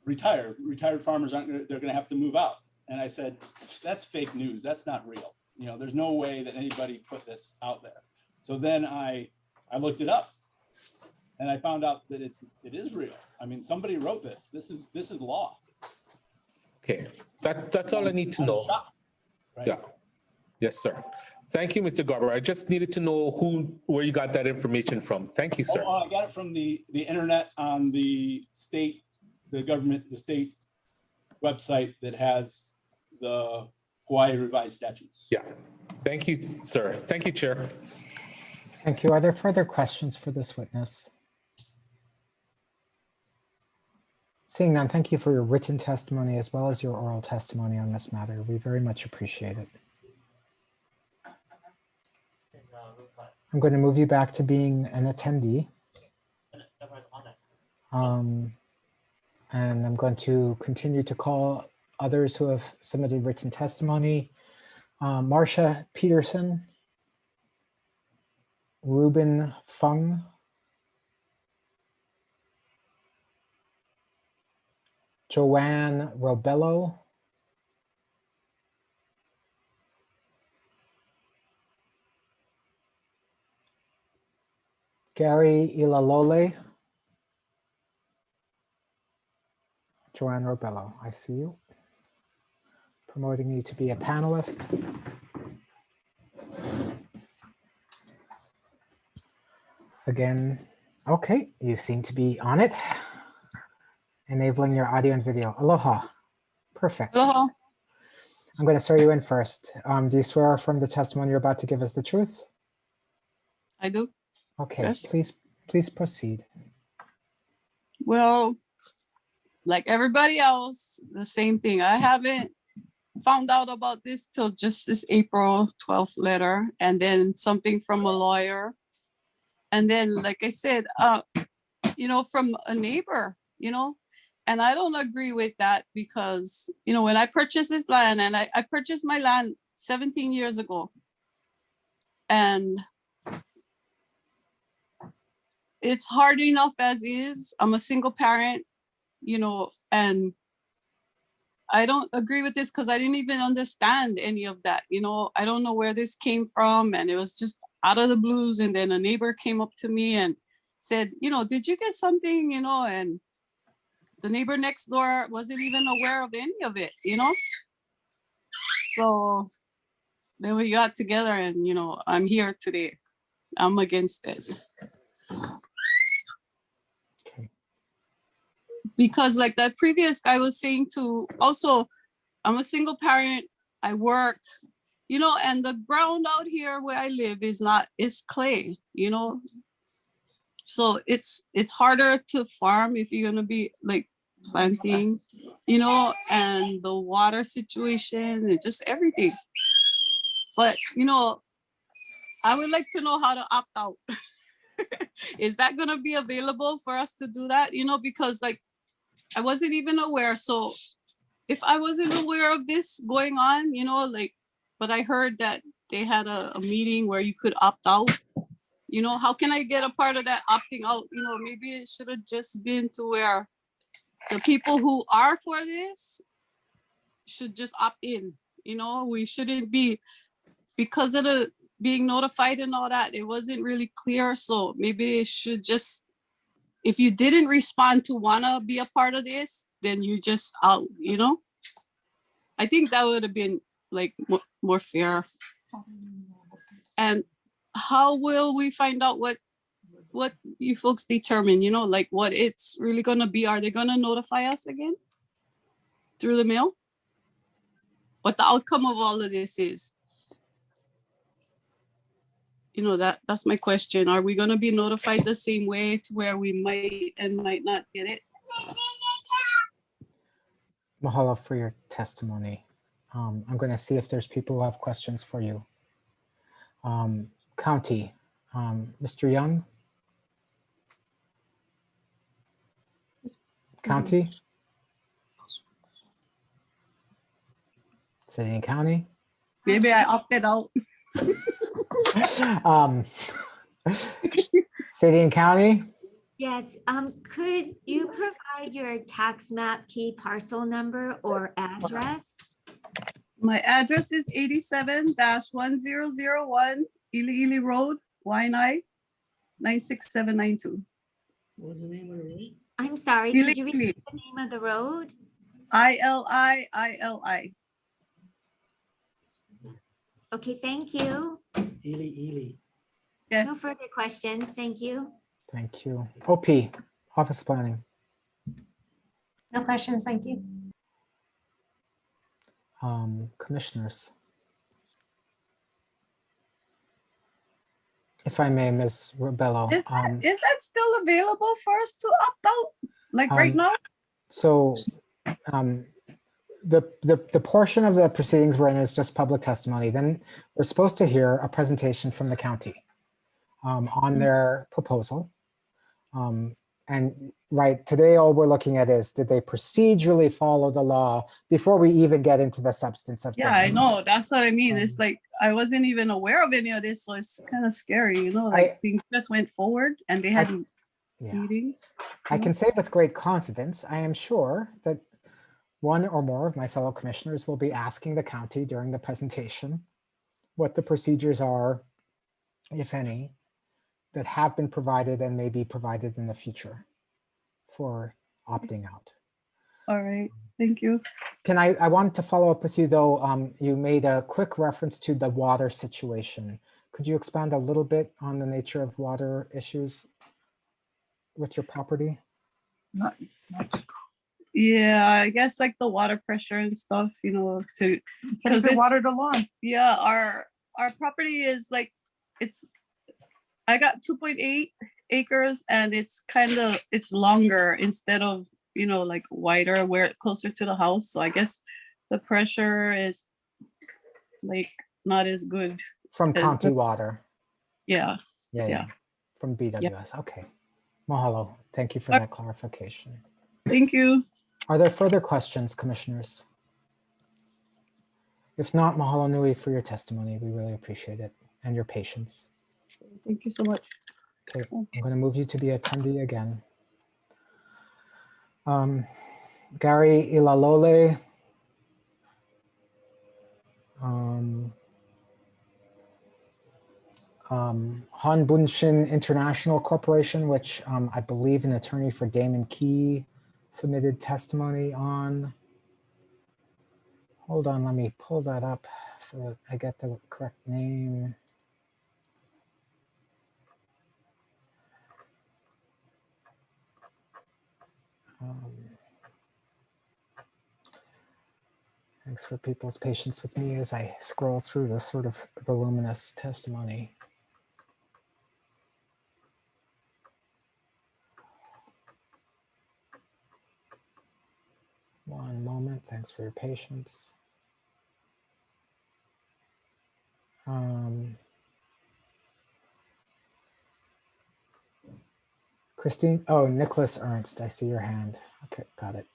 retire. Retired farmers they're going to have to move out. And I said, that's fake news. That's not real. There's no way that anybody put this out there. So then I looked it up and I found out that it is real. I mean, somebody wrote this. This is law. Okay, that's all I need to know. Right? Yeah. Yes, sir. Thank you, Mr. Garber. I just needed to know where you got that information from. Thank you, sir. I got it from the internet on the state website that has the Hawaii revised statutes. Yeah. Thank you, sir. Thank you, Chair. Thank you. Are there further questions for this witness? Seeing none, thank you for your written testimony as well as your oral testimony on this matter. We very much appreciate it. I'm going to move you back to being an attendee. And I'm going to continue to call others who have submitted written testimony. Marcia Peterson, Ruben Fung, Joanne Robello, Gary Ilalole, Joanne Robello, I see you. Promoting you to be a panelist. Again, okay, you seem to be on it. Enabling your audio and video. Aloha. Perfect. Aloha. I'm going to swear you in first. Do you swear from the testimony you're about to give us the truth? I do. Okay, Yes. please proceed. Well, like everybody else, the same thing. I haven't found out about this till just this April 12th letter, and then something from a lawyer. And then, like I said, from a neighbor, and I don't agree with that because, when I purchased this land, and I purchased my land 17 years ago, and it's hard enough as is. I'm a single parent, and I don't agree with this because I didn't even understand any of that. I don't know where this came from, and it was just out of the blues. And then a neighbor came up to me and said, did you get something, and the neighbor next door wasn't even aware of any of it, So then we got together and, I'm here today. I'm against it. Because like that previous guy was saying too, also, I'm a single parent, I work, and the ground out here where I live is clay, So it's harder to farm if you're gonna be like planting, and the water situation and just everything. But, I would like to know how to opt out. Is that gonna be available for us to do that? Because like, I wasn't even aware. So if I wasn't aware of this going on, but I heard that they had a meeting where you could opt out, how can I get a part of that opting out? Maybe it should have just been to where the people who are for this should just opt in. We shouldn't be, because of the being notified and all that, it wasn't really clear. So maybe it should just, if you didn't respond to wanna be a part of this, then you just out, I think that would have been like more fair. And how will we find out what you folks determine, like what it's really gonna be? Are they gonna notify us again through the mail? What the outcome of all of this is? That's my question. Are we gonna be notified the same way to where we might and might not get it? Mahalo for your testimony. I'm going to see if there's people who have questions for you. County, Mr. Young? County? City and county? Maybe I opted out. City and county? Yes, could you provide your tax map key parcel number or address? My address is 87-1001 Ili Road, Waianae, 96792. What was the name of the road? I'm sorry, could you repeat the name of the road? Ili. Okay, thank you. Ili. Yes. No further questions, thank you. Thank you. OP, Office Planning. No questions, thank you. Commissioners. If I may, Ms. Robello. Is that still available for us to opt out, like right now? So the portion of the proceedings we're in is just public testimony. Then we're supposed to hear a presentation from the county on their proposal. And right, today all we're looking at is, did they procedurally follow the law before we even get into the substance of Yeah, I know. That's what I mean. It's like, I wasn't even aware of any of this, so it's kind of scary, like things just went forward and they had meetings. I can say with great confidence, I am sure that one or more of my fellow commissioners will be asking the county during the presentation what the procedures are, if any, that have been provided and may be provided in the future for opting out. All right, thank you. I wanted to follow up with you though. You made a quick reference to the water situation. Could you expand a little bit on the nature of water issues with your property? Yeah, I guess like the water pressure and stuff, you know, to Can you water the lawn? Yeah, our property is like I got 2.8 acres and it's longer instead of, you know, like wider where closer to the house. So I guess the pressure is like not as good. From as county the- water. Yeah. Yeah. From BWS. Okay. Mahalo. Thank you for that clarification. Thank you. Are there further questions, commissioners? If not, mahalo nui for your testimony. We really appreciate it and your patience. Thank you so much. Okay, I'm going to move you to the attendee again. Gary Ilalole. Han Bunshin International Corporation, which I believe an attorney for Damon Key submitted testimony on. Hold on, let me pull that up so that I get the correct name. Thanks for people's patience with me as I scroll through this sort of voluminous testimony. One moment, thanks for your patience. Christine, oh, Nicholas Ernst, I see your hand. Okay, got it.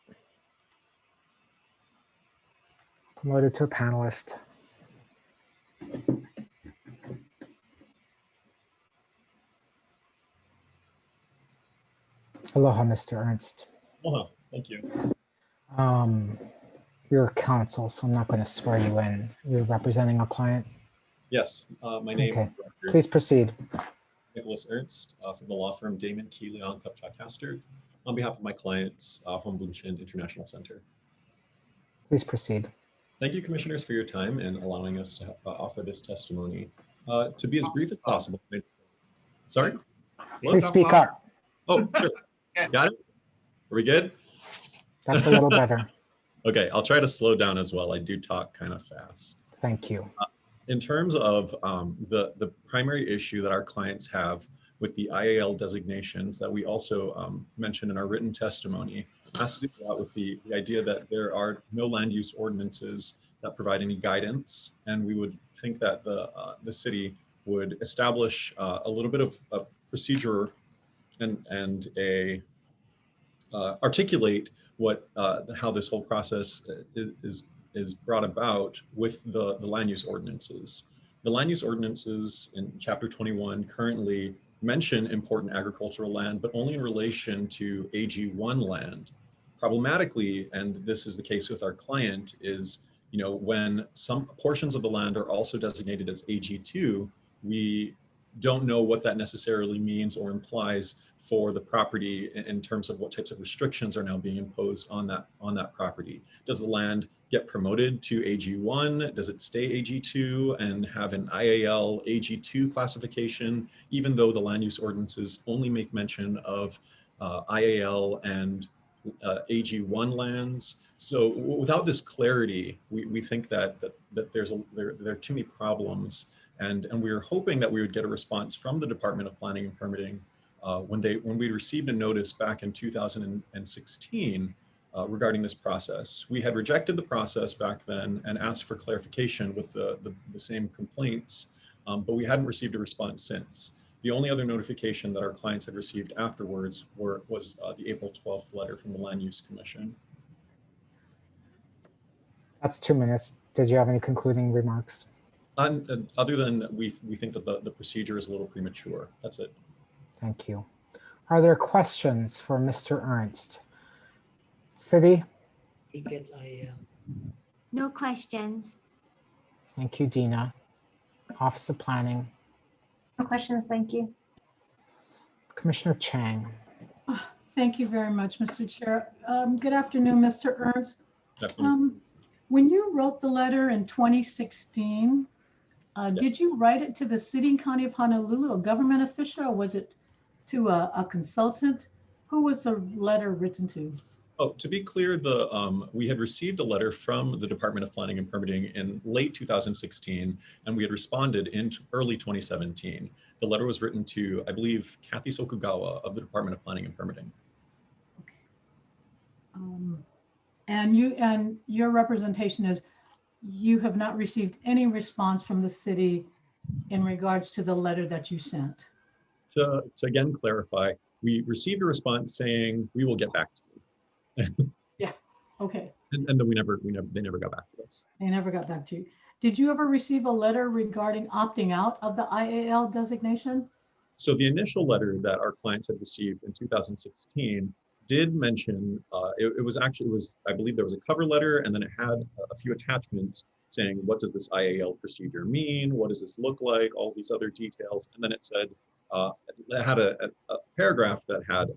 Promoted to a panelist. Aloha, Mr. Ernst. Aloha, thank you. You're counsel, so I'm not going to swear you in. You're representing a client? Yes, my name Okay, please proceed. Nicholas Ernst from the law firm Damon Key Leon Kupchak Hastert on behalf of my clients, Home Bunshin International Center. Please proceed. Thank you, commissioners, for your time and allowing us to offer this testimony. To be as brief as possible. Sorry? Please speak up. Oh, sure. Got it? Are we good? That's a little better. Okay, I'll try to slow down as well. I do talk kind of fast. Thank you. In terms of the primary issue that our clients have with the IAL designations that we also mentioned in our written testimony has to do a lot with the idea that there are no land use ordinances that provide any guidance. And we would think that the city would establish a little bit of a procedure and articulate what how this whole process is brought about with the land use ordinances. The land use ordinances in Chapter 21 currently mention important agricultural land, but only in relation to AG1 land. Problematically, and this is the case with our client, is when some portions of the land are also designated as AG2, we don't know what that necessarily means or implies for the property in terms of what types of restrictions are now being imposed on that property. Does the land get promoted to AG1? Does it stay AG2 and have an IAL AG2 classification, even though the land use ordinances only make mention of IAL and AG1 lands? So without this clarity, we think that there are too many problems, and we were hoping that we would get a response from the Department of Planning and Permitting when we received a notice back in 2016 regarding this process. We had rejected the process back then and asked for clarification with the same complaints, but we hadn't received a response since. The only other notification that our clients had received afterwards was the April 12th letter from the Land Use Commission. That's 2 minutes. Did you have any concluding remarks? Other than we think that the procedure is a little premature. That's it. Thank you. Are there questions for Mr. Ernst? City? He gets IAL. No questions. Thank you, Dina. Office of Planning. No questions, thank you. Commissioner Chang. Thank you very much, Mr. Chair. Good afternoon, Mr. Ernst. Good afternoon. When you wrote the letter in 2016, did you write it to the city and county of Honolulu, a government official, or was it to a consultant? Who was the letter written to? Oh, to be clear, we had received a letter from the Department of Planning and Permitting in late 2016, and we had responded in early 2017. The letter was written to, I believe, Kathy Sokugawa of the Department of Planning and Permitting. And your representation is you have not received any response from the city in regards to the letter that you sent. To again clarify, we received a response saying we will get back to you. Yeah. Okay. And then they never got back to us. They never got back to you. Did you ever receive a letter regarding opting out of the IAL designation? So the initial letter that our clients had received in 2016 did mention, I believe there was a cover letter, and then it had a few attachments saying, what does this IAL procedure mean? What does this look like? All these other details. And then it said, it had a paragraph that had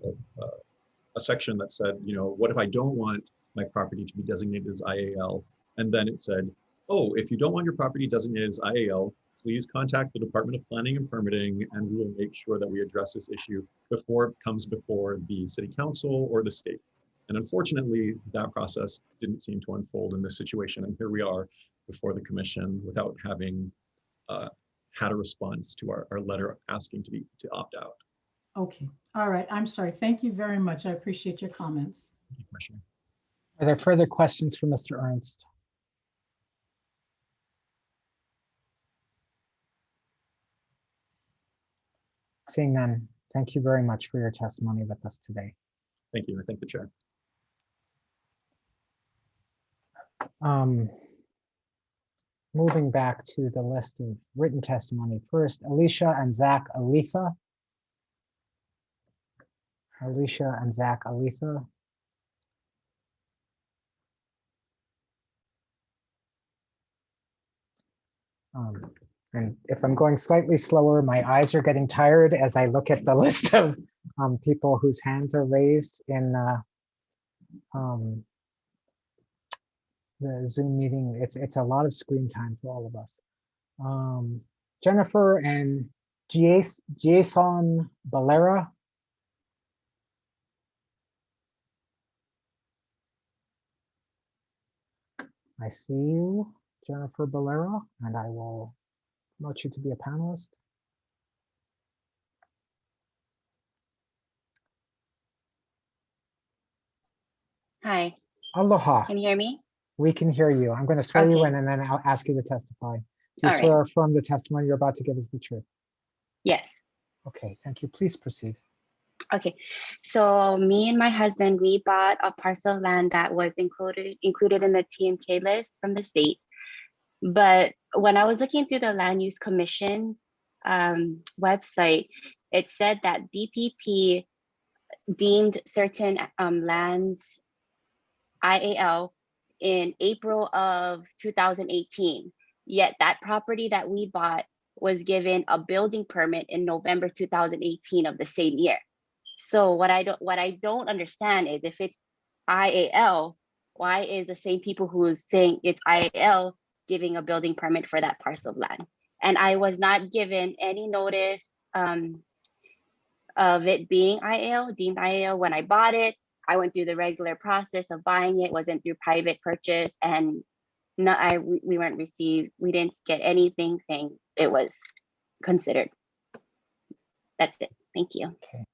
a section that said, what if I don't want my property to be designated as IAL? And then it said, oh, if you don't want your property designated as IAL, please contact the Department of Planning and Permitting, and we will make sure that we address this issue before it comes before the city council or the state. And unfortunately, that process didn't seem to unfold in this situation. And here we are before the commission without having had a response to our letter asking to opt out. Okay. All right. I'm sorry. Thank you very much. I appreciate your comments. Thank you, Commissioner. Are there further questions for Mr. Ernst? Seeing none, thank you very much for your testimony with us today. Thank you. I thank the chair. Moving back to the list of written testimony. First, Alicia and Zach Aletha. Alicia and Zach Aletha. And if I'm going slightly slower, my eyes are getting tired as I look at the list of people whose hands are raised in the Zoom meeting. It's a lot of screen time for all of us. Jennifer and Jason Balera. I see you, Jennifer Balera, and I will promote you to be a panelist. Hi. Aloha. Can you hear me? We can hear you. I'm going to swear you in, and then I'll ask you to testify. Do you All swear or right. affirm the testimony you're about to give is the truth? Yes. Okay, thank you. Please proceed. Okay. So me and my husband, we bought a parcel of land that was included in the TMK list from the state. But when I was looking through the Land Use Commission's website, it said that DPP deemed certain lands IAL in April of 2018. Yet that property that we bought was given a building permit in November 2018 of the same year. So what I don't understand is if it's IAL, why is the same people who is saying it's IAL giving a building permit for that parcel of land? And I was not given any notice of it being IAL, deemed IAL when I bought it. I went through the regular process of buying it, wasn't through private purchase, and we weren't received. We didn't get anything saying it was considered. That's it. Thank you. Okay.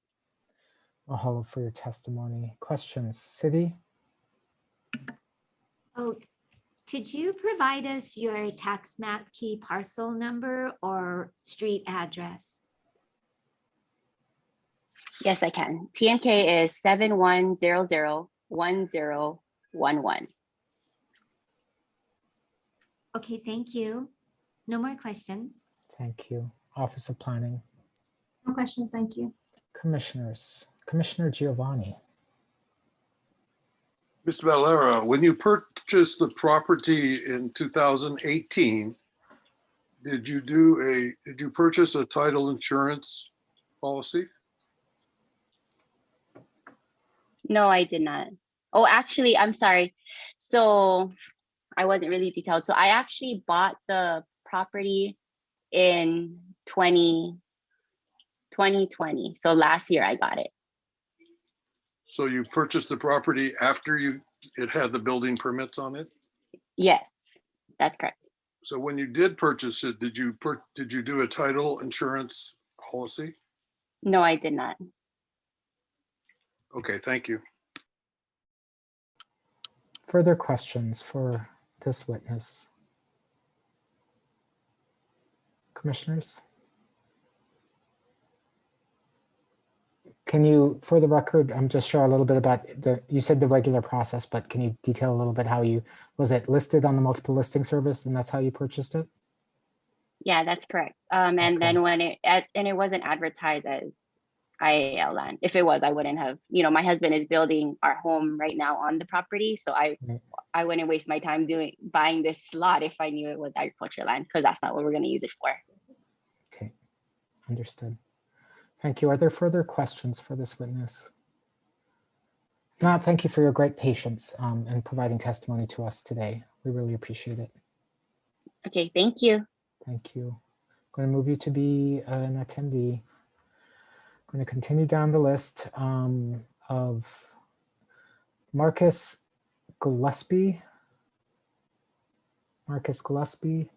Mahalo for your testimony. Questions, City? Oh, could you provide us your tax map key parcel number or street address? Yes, I can. TMK is 71001011. Okay, thank you. No more questions. Thank you. Office of Planning. No questions, thank you. Commissioners. Commissioner Giovanni. Mr. Valera, when you purchased the property in 2018, did you purchase a title insurance policy? No, I did not. Oh, actually, I'm sorry. So I wasn't really detailed. So I actually bought the property in 2020. So last year I got it. So you purchased the property after it had the building permits on it? Yes, that's correct. So when you did purchase it, did you do a title insurance policy? No, I did not. Okay, thank you. Further questions for this witness? Commissioners? Can you, for the record, just share a little bit about you said the regular process, but can you detail a little bit how was it listed on the multiple listing service and that's how you purchased it? Yeah, that's correct. And then when it wasn't advertised as IAL land. If it was, I wouldn't have, my husband is building our home right now on the property. So I wouldn't waste my time buying this lot if I knew it was agricultural land, because that's not what we're going to use it for. Okay, understood. Thank you. Are there further questions for this witness? If not, thank you for your great patience in providing testimony to us today. We really appreciate it. Okay, thank you. Thank you. I'm going to move you to be an attendee. I'm going to continue down the list of Marcus Gillespie. Marcus Gillespie.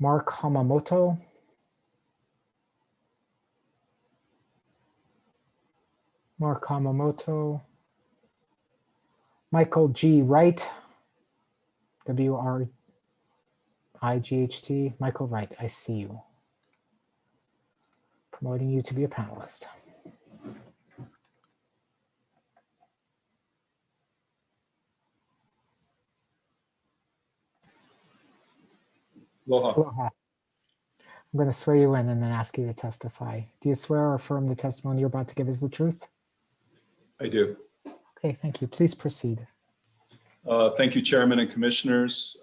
Mark Hamamoto. Mark Hamamoto. Michael G. Wright. W-R-I-G-H-T. Michael Wright, I see you. Promoting you to be a panelist. Aloha. Aloha. I'm going to swear you in and then ask you to testify. Do you swear or affirm the testimony you're about to give is the truth? I do. Okay, thank you. Please proceed. Thank you, Chairman and Commissioners.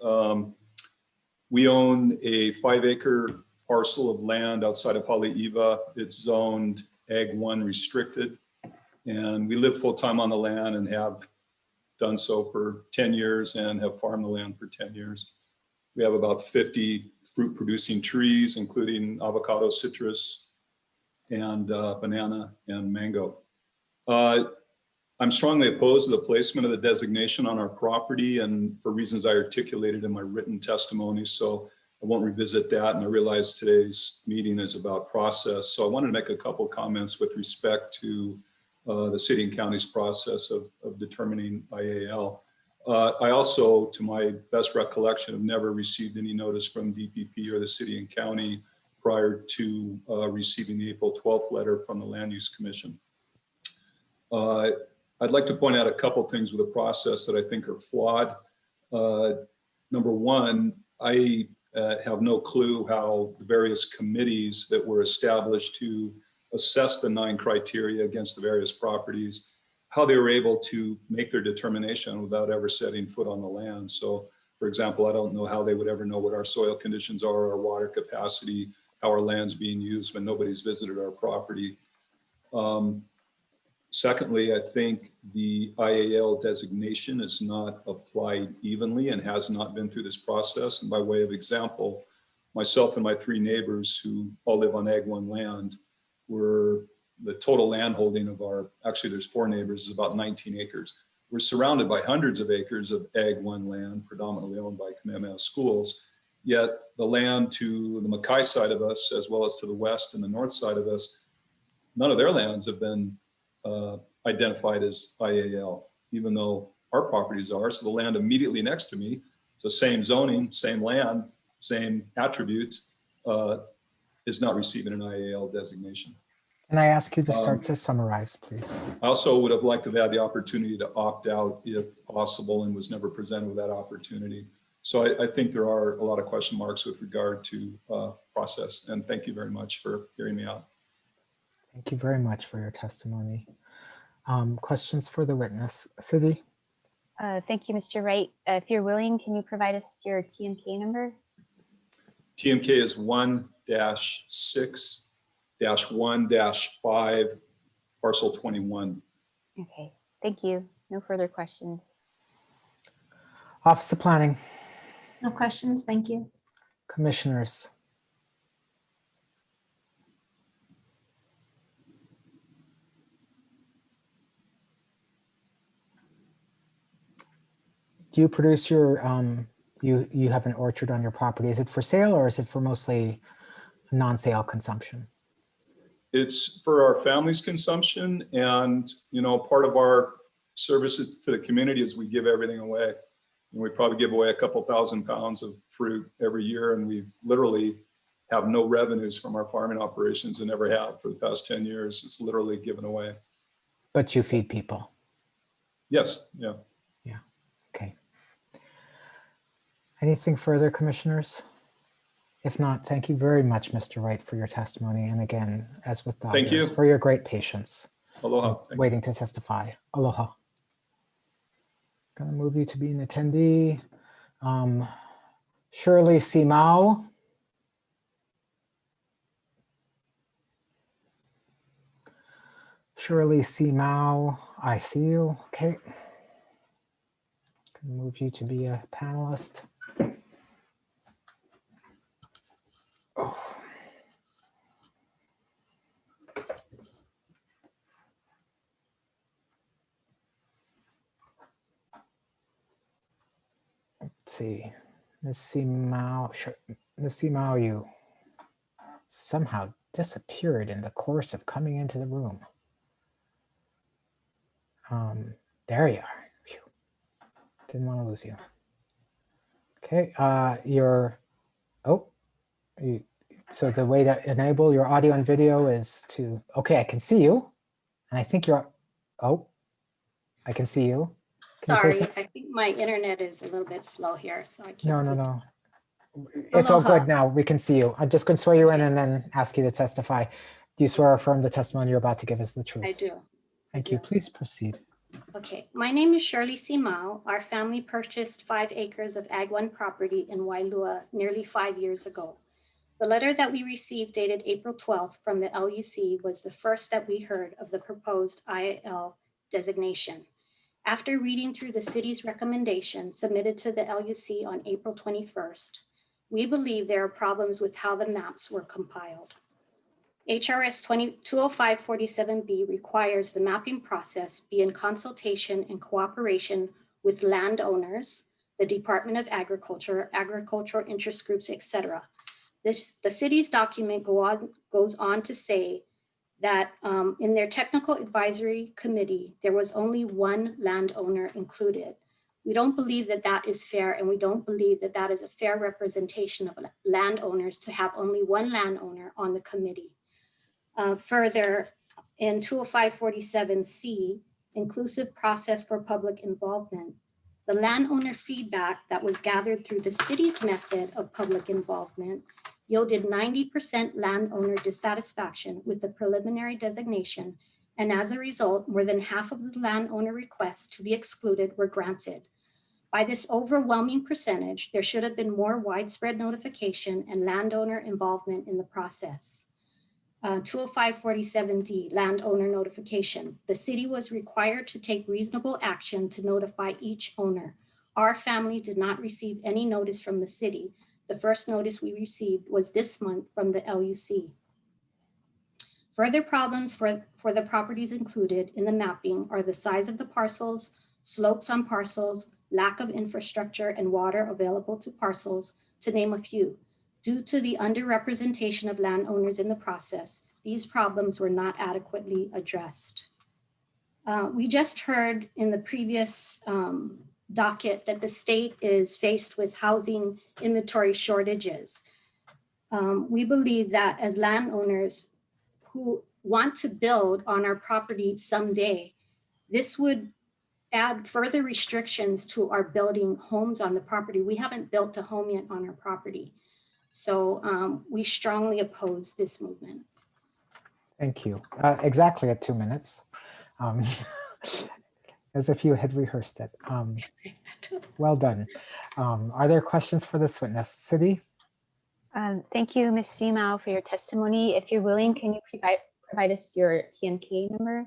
We own a 5-acre parcel of land outside of Haleiwa. It's zoned Ag 1 restricted. And we live full-time on the land and have done so for 10 years and have farmed the land for 10 years. We have about 50 fruit-producing trees, including avocado, citrus, and banana and mango. I'm strongly opposed to the placement of the designation on our property, and for reasons I articulated in my written testimony, so I won't revisit that. And I realize today's meeting is about process. So I wanted to make a couple comments with respect to the city and county's process of determining IAL. I also, to my best recollection, have never received any notice from DPP or the city and county prior to receiving the April 12th letter from the Land Use Commission. I'd like to point out a couple things with the process that I think are flawed. Number one, I have no clue how the various committees that were established to assess the 9 criteria against the various properties, how they were able to make their determination without ever setting foot on the land. So, for example, I don't know how they would ever know what our soil conditions are, our water capacity, how our land's being used when nobody's visited our property. Secondly, I think the IAL designation is not applied evenly and has not been through this process. And by way of example, myself and my 3 neighbors who all live on Ag 1 land, the total land holding of actually there's 4 neighbors, is about 19 acres. We're surrounded by hundreds of acres of Ag 1 land, predominantly owned by Kamehameha Schools. Yet the land to the Mackay side of us, as well as to the west and the north side of us, none of their lands have been identified as IAL, even though our properties are. So the land immediately next to me, it's the same zoning, same land, same attributes, is not receiving an IAL designation. Can I ask you to start to summarize, please? I also would have liked to have had the opportunity to opt out if possible, and was never presented with that opportunity. So I think there are a lot of question marks with regard to process, and thank you very much for hearing me out. Thank you very much for your testimony. Questions for the witness? Siddhi? Thank you, Mr. Wright. If you're willing, can you provide us your TMK number? TMK is 1-6 1-5, parcel 21. Okay, thank you. No further questions. Office of Planning, No questions, thank you. commissioners. Do you produce your, you have an orchard on your property. Is it for sale or is it for mostly non-sale consumption? It's for our family's consumption, and part of our services to the community is we give everything away. And we probably give away a couple thousand pounds of fruit every year, and we've literally have no revenues from our farming operations and never have for the past 10 years. It's literally given away. But you feed people? Yes, yeah. Yeah, okay. Anything further, commissioners? If not, thank you very much, Mr. Wright, for your testimony. And again, as with the Thank others, you for your great patience. Aloha. Waiting to testify. Aloha. Gonna move you to be an attendee. Shirley Simao. Shirley Simao, I see you. Okay. Gonna move you to be a panelist. Oh. Let's see, Ms. Simao, Ms. Simao, you somehow disappeared in the course of coming into the room. There you are. Phew. Didn't want to lose you. Okay, so the way to enable your audio and video is to, okay, I can see you. And I think you're, I can see you. Can you say Sorry, something? I think my internet is a little bit slow here, so I can't. No. It's all good now. We can see you. I'm just going to swear you in and then ask you to testify. Do you swear or affirm the testimony you're about to give us the truth? I do. Thank you. Please proceed. Okay, my name is Shirley Simao. Our family purchased 5 acres of Ag 1 property in Wailua nearly 5 years ago. The letter that we received dated April 12th from the LUC was the first that we heard of the proposed IAL designation. After reading through the city's recommendation submitted to the LUC on April 21st, we believe there are problems with how the maps were compiled. HRS 20547B requires the mapping process be in consultation and cooperation with landowners, the Department of Agriculture, agricultural interest groups, etc. The city's document goes on to say that in their technical advisory committee, there was only one landowner included. We don't believe that that is fair, and we don't believe that that is a fair representation of landowners to have only one landowner on the committee. Further, in 20547C, inclusive process for public involvement, the landowner feedback that was gathered through the city's method of public involvement yielded 90% landowner dissatisfaction with the preliminary designation, and as a result, more than half of the landowner requests to be excluded were granted. By this overwhelming percentage, there should have been more widespread notification and landowner involvement in the process. 20547D, landowner notification. The city was required to take reasonable action to notify each owner. Our family did not receive any notice from the city. The first notice we received was this month from the LUC. Further problems for the properties included in the mapping are the size of the parcels, slopes on parcels, lack of infrastructure and water available to parcels, to name a few. Due to the underrepresentation of landowners in the process, these problems were not adequately addressed. We just heard in the previous docket that the state is faced with housing inventory shortages. We believe that as landowners who want to build on our property someday, this would add further restrictions to our building homes on the property. We haven't built a home yet on our property. So we strongly oppose this movement. Thank you. Exactly at 2 minutes. As if you had rehearsed it. Well done. Are there questions for this witness? City? Thank you, Ms. Simao, for your testimony. If you're willing, can you provide us your TMK number?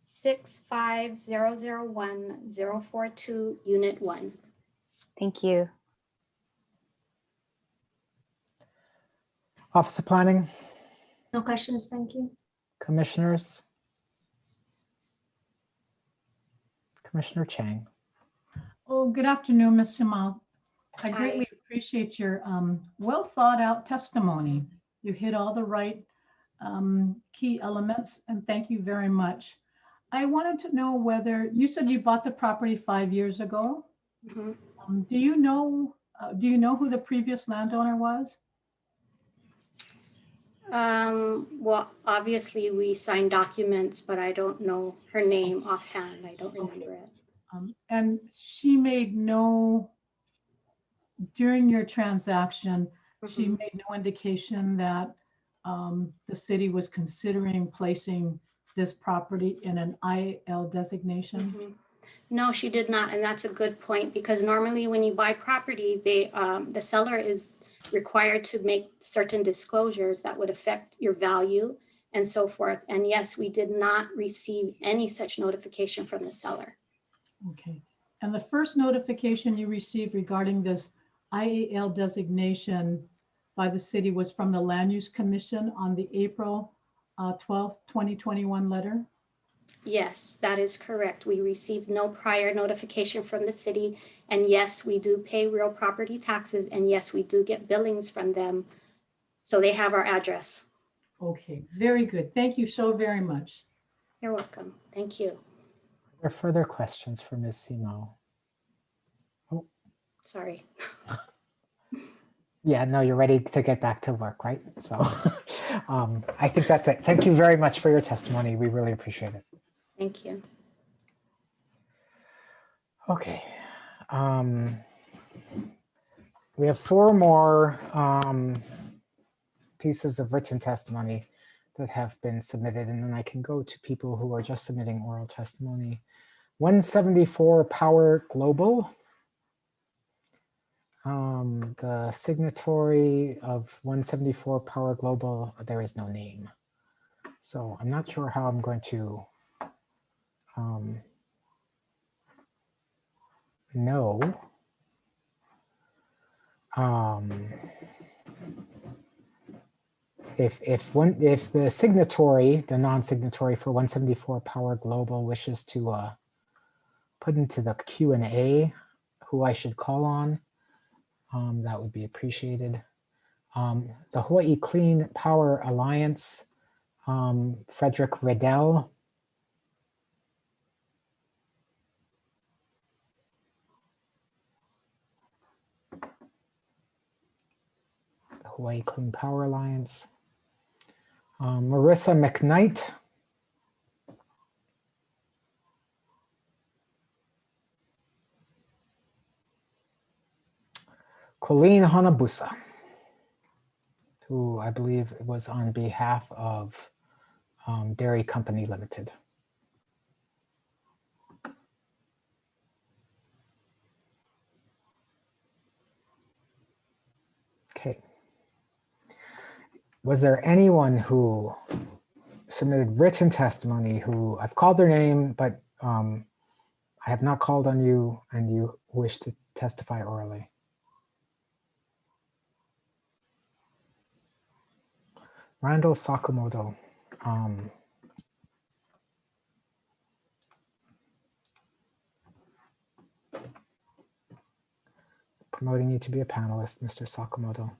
65001-042, Unit 1. Thank you. Office of Planning, No questions, thank you. commissioners. Commissioner Chang. Oh, good afternoon, Ms. Simao. I Hi. greatly appreciate your well thought out testimony. You hit all the right key elements, and thank you very much. I wanted to know whether you said you bought the property 5 years ago. Mm-hmm. Do you know who the previous landowner was? Well, obviously we signed documents, but I don't know her name offhand. I don't remember it. And she made no, during your transaction, she made no indication that the city was considering placing this property in an IL designation? No, she did not. And that's a good point, because normally when you buy property, the seller is required to make certain disclosures that would affect your value and so forth. And yes, we did not receive any such notification from the seller. Okay. And the first notification you received regarding this IAL designation by the city was from the Land Use Commission on the April 12th, 2021 letter? Yes, that is correct. We received no prior notification from the city. And yes, we do pay real property taxes. And yes, we do get billings from them. So they have our address. Okay, very good. Thank you so very much. You're welcome. Thank you. Are there further questions for Ms. Simao? Oh, sorry. Yeah, no, you're ready to get back to work, right? So I think that's it. Thank you very much for your testimony. We really appreciate it. Thank you. Okay. We have 4 more pieces of written testimony that have been submitted, and then I can go to people who are just submitting oral testimony. 174 Power Global. The signatory of 174 Power Global, there is no name. So I'm not sure how I'm going to know. If the signatory, the non-signatory for 174 Power Global wishes to put into the Q&A who I should call on, that would be appreciated. The Hawaii Clean Power Alliance, Frederick Riddell. The Hawaii Clean Power Alliance. Marissa McKnight. Colleen Hanabusa, who I believe was on behalf of Dairy Company Limited. Okay. Was there anyone who submitted written testimony who I've called their name, but I have not called on you and you wish to testify orally? Randall Sakamoto. Promoting you to be a panelist, Mr. Sakamoto.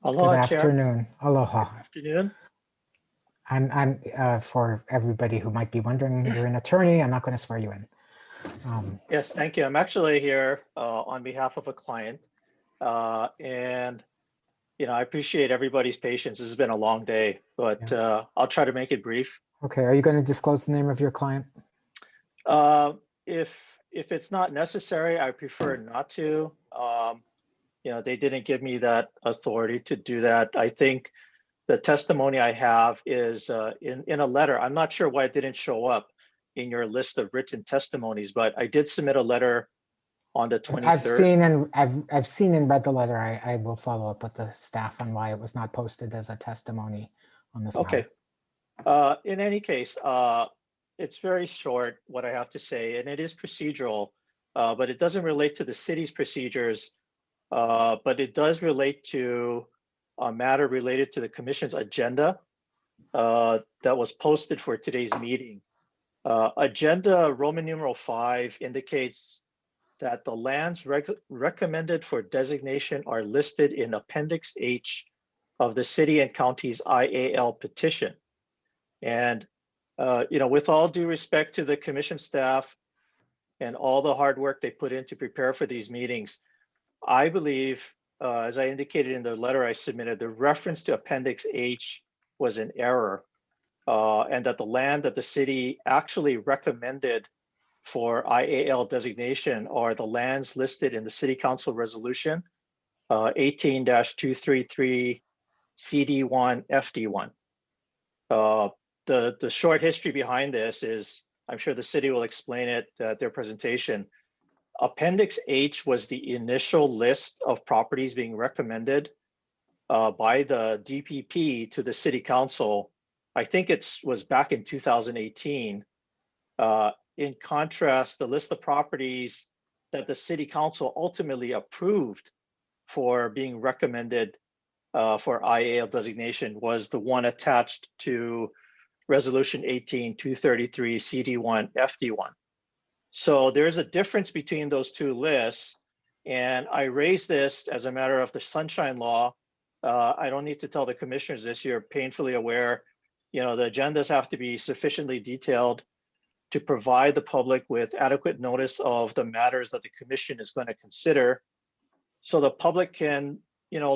Aloha, Good Chair. afternoon. Aloha. Good afternoon. I'm for everybody who might be wondering, you're an attorney. I'm not going to swear you in. Yes, thank you. I'm actually here on behalf of a client. And, I appreciate everybody's patience. This has been a long day, but I'll try to make it brief. Okay, are you going to disclose the name of your client? If it's not necessary, I prefer not to. They didn't give me that authority to do that. I think the testimony I have is in a letter. I'm not sure why it didn't show up. in your list of written testimonies, but I did submit a letter on the 23rd. I've seen and read the letter. I will follow up with the staff on why it was not posted as a testimony on this Okay. matter. In any case, it's very short what I have to say, and it is procedural, but it doesn't relate to the city's procedures, but it does relate to a matter related to the commission's agenda that was posted for today's meeting. Agenda Roman numeral 5 indicates that the lands recommended for designation are listed in Appendix H of the city and county's IAL petition. And, with all due respect to the commission staff and all the hard work they put in to prepare for these meetings, I believe, as I indicated in the letter I submitted, the reference to Appendix H was an error, and that the land that the city actually recommended for IAL designation are the lands listed in the City Council Resolution 18-233 CD1 FD1. The short history behind this is, I'm sure the city will explain it at their presentation. Appendix H was the initial list of properties being recommended by the DPP to the City Council. I think it was back in 2018. In contrast, the list of properties that the City Council ultimately approved for being recommended for IAL designation was the one attached to Resolution 18-233 CD1 FD1. So there's a difference between those two lists. And I raised this as a matter of the Sunshine Law. I don't need to tell the commissioners this, you're painfully aware, the agendas have to be sufficiently detailed to provide the public with adequate notice of the matters that the commission is going to consider, so the public can,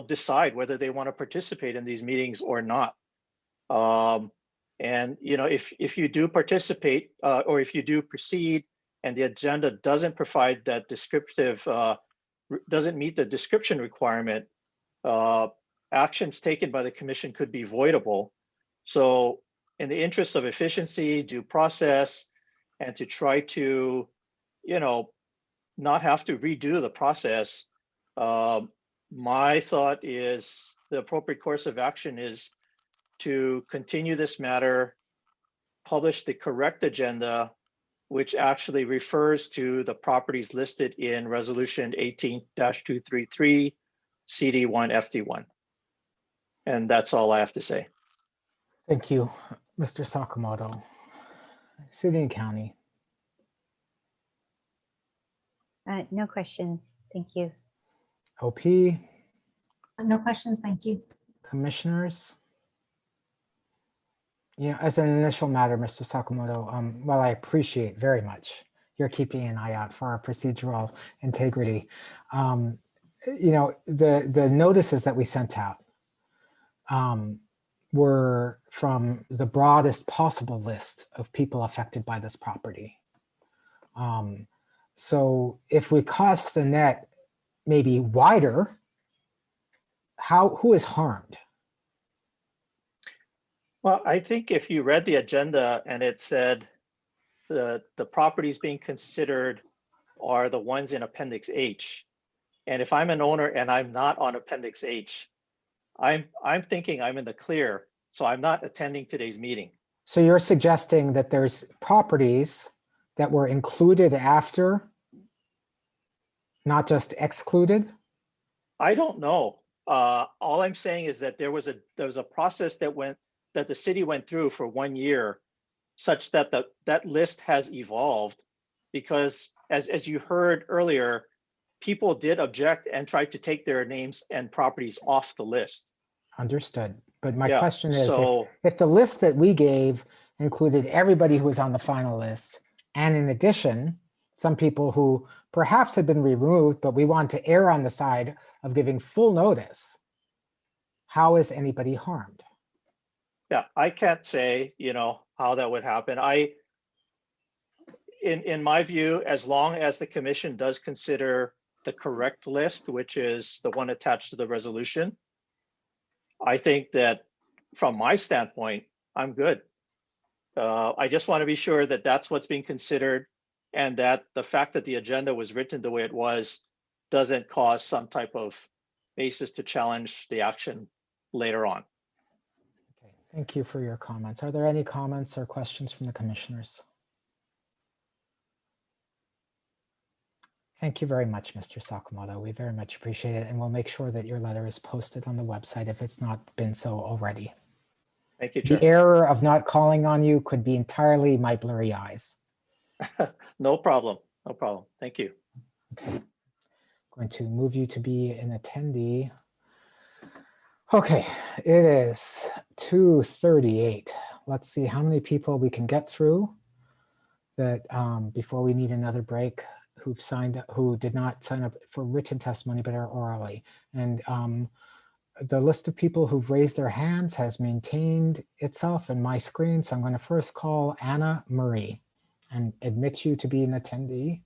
decide whether they want to participate in these meetings or not. And if you do participate or if you do proceed and the agenda doesn't provide that descriptive, doesn't meet the description requirement, actions taken by the commission could be voidable. So in the interest of efficiency, due process, and to try to, not have to redo the process, my thought is the appropriate course of action is to continue this matter, publish the correct agenda, which actually refers to the properties listed in Resolution 18-233 CD1 FD1. And that's all I have to say. Thank you, Mr. Sakamoto. City and County. No questions. Thank you. OP. No questions, thank you. Commissioners. As an initial matter, Mr. Sakamoto, while I appreciate very much your keeping an eye out for our procedural integrity, the notices that we sent out were from the broadest possible list of people affected by this property. So if we cast the net maybe wider, who is harmed? Well, I think if you read the agenda and it said the properties being considered are the ones in Appendix H, and if I'm an owner and I'm not on Appendix H, I'm thinking I'm in the clear, so I'm not attending today's meeting. So you're suggesting that there's properties that were included after, not just excluded? I don't know. All I'm saying is that there was a process that the city went through for 1 year, such that that list has evolved, because as you heard earlier, people did object and tried to take their names and properties off the list. Understood. But my question is, so if the list that we gave included everybody who was on the final list, and in addition, some people who perhaps had been removed, but we want to err on the side of giving full notice, how is anybody harmed? Yeah, I can't say, how that would happen. In my view, as long as the commission does consider the correct list, which is the one attached to the resolution, I think that from my standpoint, I'm good. I just want to be sure that that's what's being considered and that the fact that the agenda was written the way it was doesn't cause some type of basis to challenge the action later on. Okay, thank you for your comments. Are there any comments or questions from the commissioners? Thank you very much, Mr. Sakamoto. We very much appreciate it, and we'll make sure that your letter is posted on the website if it's not been so already. Thank you, Chair. The error of not calling on you could be entirely my blurry eyes. No problem. No problem. Thank you. Okay. Going to move you to be an attendee. Okay, it is 2:38. Let's see how many people we can get through that before we need another break, who did not sign up for written testimony but are orally. And the list of people who've raised their hands has maintained itself in my screen. So I'm going to first call Anna Marie and admit you to be an attendee.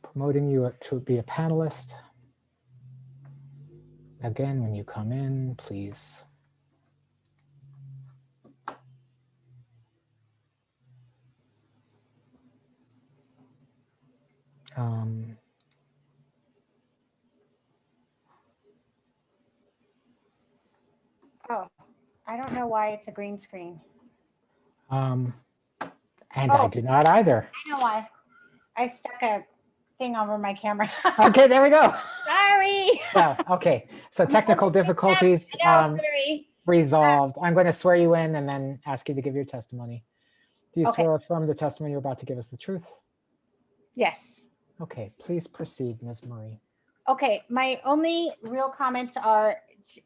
Promoting you to be a panelist. Again, when you come in, please. Oh, I don't know why it's a green screen. And I do not either. I know why. I stuck a thing over my camera. Okay, there we go. Sorry. Well, okay. So technical difficulties resolved. I'm going to swear you in and then ask you to give your testimony. Do you swear or affirm the testimony you're about to give us the truth? Yes. Okay, please proceed, Ms. Marie. Okay, my only real comments are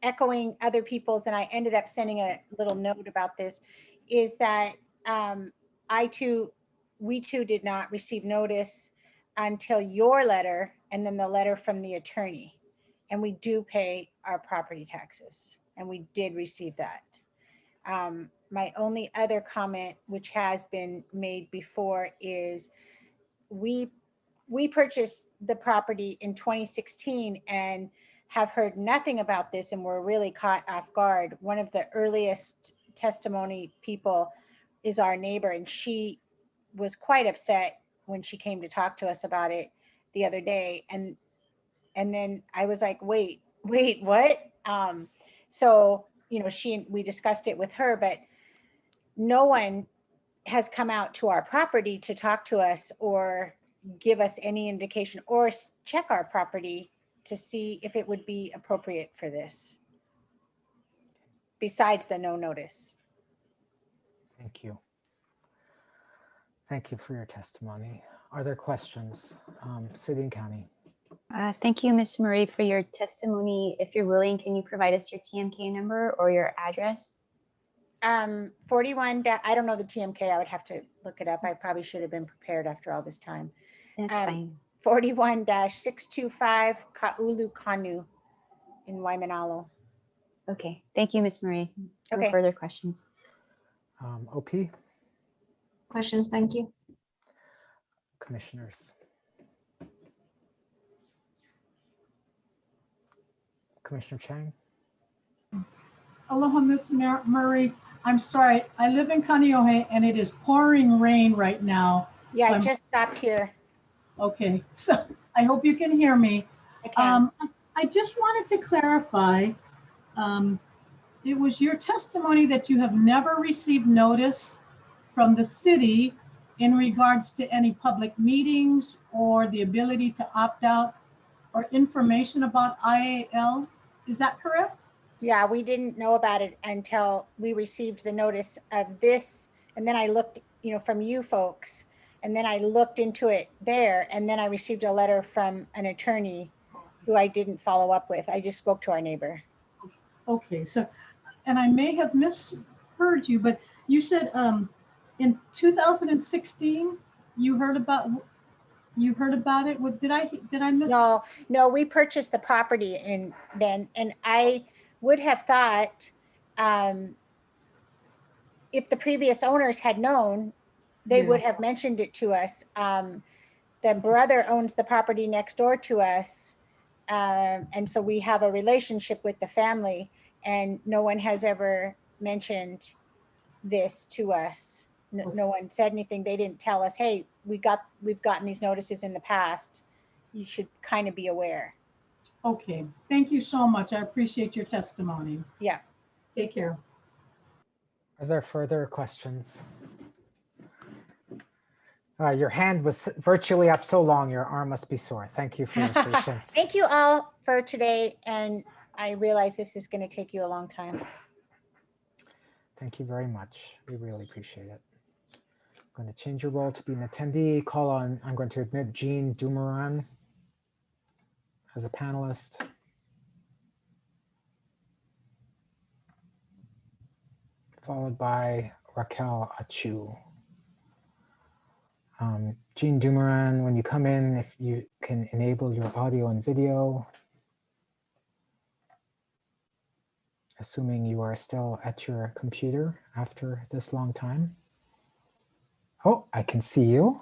echoing other people's, and I ended up sending a little note about this, is that we too did not receive notice until your letter and then the letter from the attorney. And we do pay our property taxes, and we did receive that. My only other comment, which has been made before, is we purchased the property in 2016 and have heard nothing about this, and we're really caught off guard. One of the earliest testimony people is our neighbor, and she was quite upset when she came to talk to us about it the other day. And then I was like, wait, what? So, you know, we discussed it with her, but no one has come out to our property to talk to us or give us any indication or check our property to see if it would be appropriate for this, besides the no notice. Thank you. Thank you for your testimony. Are there questions? City and County. Thank you, Ms. Marie, for your testimony. If you're willing, can you provide us your TMK number or your address? 41, I don't know the TMK. I would have to look it up. I probably should have been prepared after all this time. That's fine. 41-625 Ka'ulu Kanu in Waimanalo. Okay, thank you, Ms. Marie. No Okay. further questions. OP? Questions, thank you. Commissioners. Commissioner Chang? Aloha, Ms. Murray. I'm sorry, I live in Kaneohe and it is pouring rain right now. Yeah, So I just stopped here. Okay, so I hope you can hear me. I can. I just wanted to clarify, it was your testimony that you have never received notice from the city in regards to any public meetings or the ability to opt out or information about IAL. Is that correct? Yeah, we didn't know about it until we received the notice of this. And then I looked, you know, from you folks, and then I looked into it there, and then I received a letter from an attorney who I didn't follow up with. I just spoke to our neighbor. Okay, so, and I may have misheard you, but you said in 2016 you heard about it. What did I miss? No, we purchased the property and I would have thought if the previous owners had known, they would have mentioned it to us. The brother owns the property next door to us, and so we have a relationship with the family, and no one has ever mentioned this to us. No one said anything. They didn't tell us, hey, we've gotten these notices in the past. You should kind of be aware. Okay, thank you so much. I appreciate your testimony. Yeah. Take care. Are there further questions? Your hand was virtually up so long, your arm must be sore. Thank you for your patience. Thank you all for today. And I realize this is going to take you a long time. Thank you very much. We really appreciate it. I'm going to change your role to be an attendee. I'm going to admit Jean Dumoulin as a panelist. Followed by Raquel Achu. Jean Dumoulin, when you come in, if you can enable your audio and video. Assuming you are still at your computer after this long time. Oh, I can see you.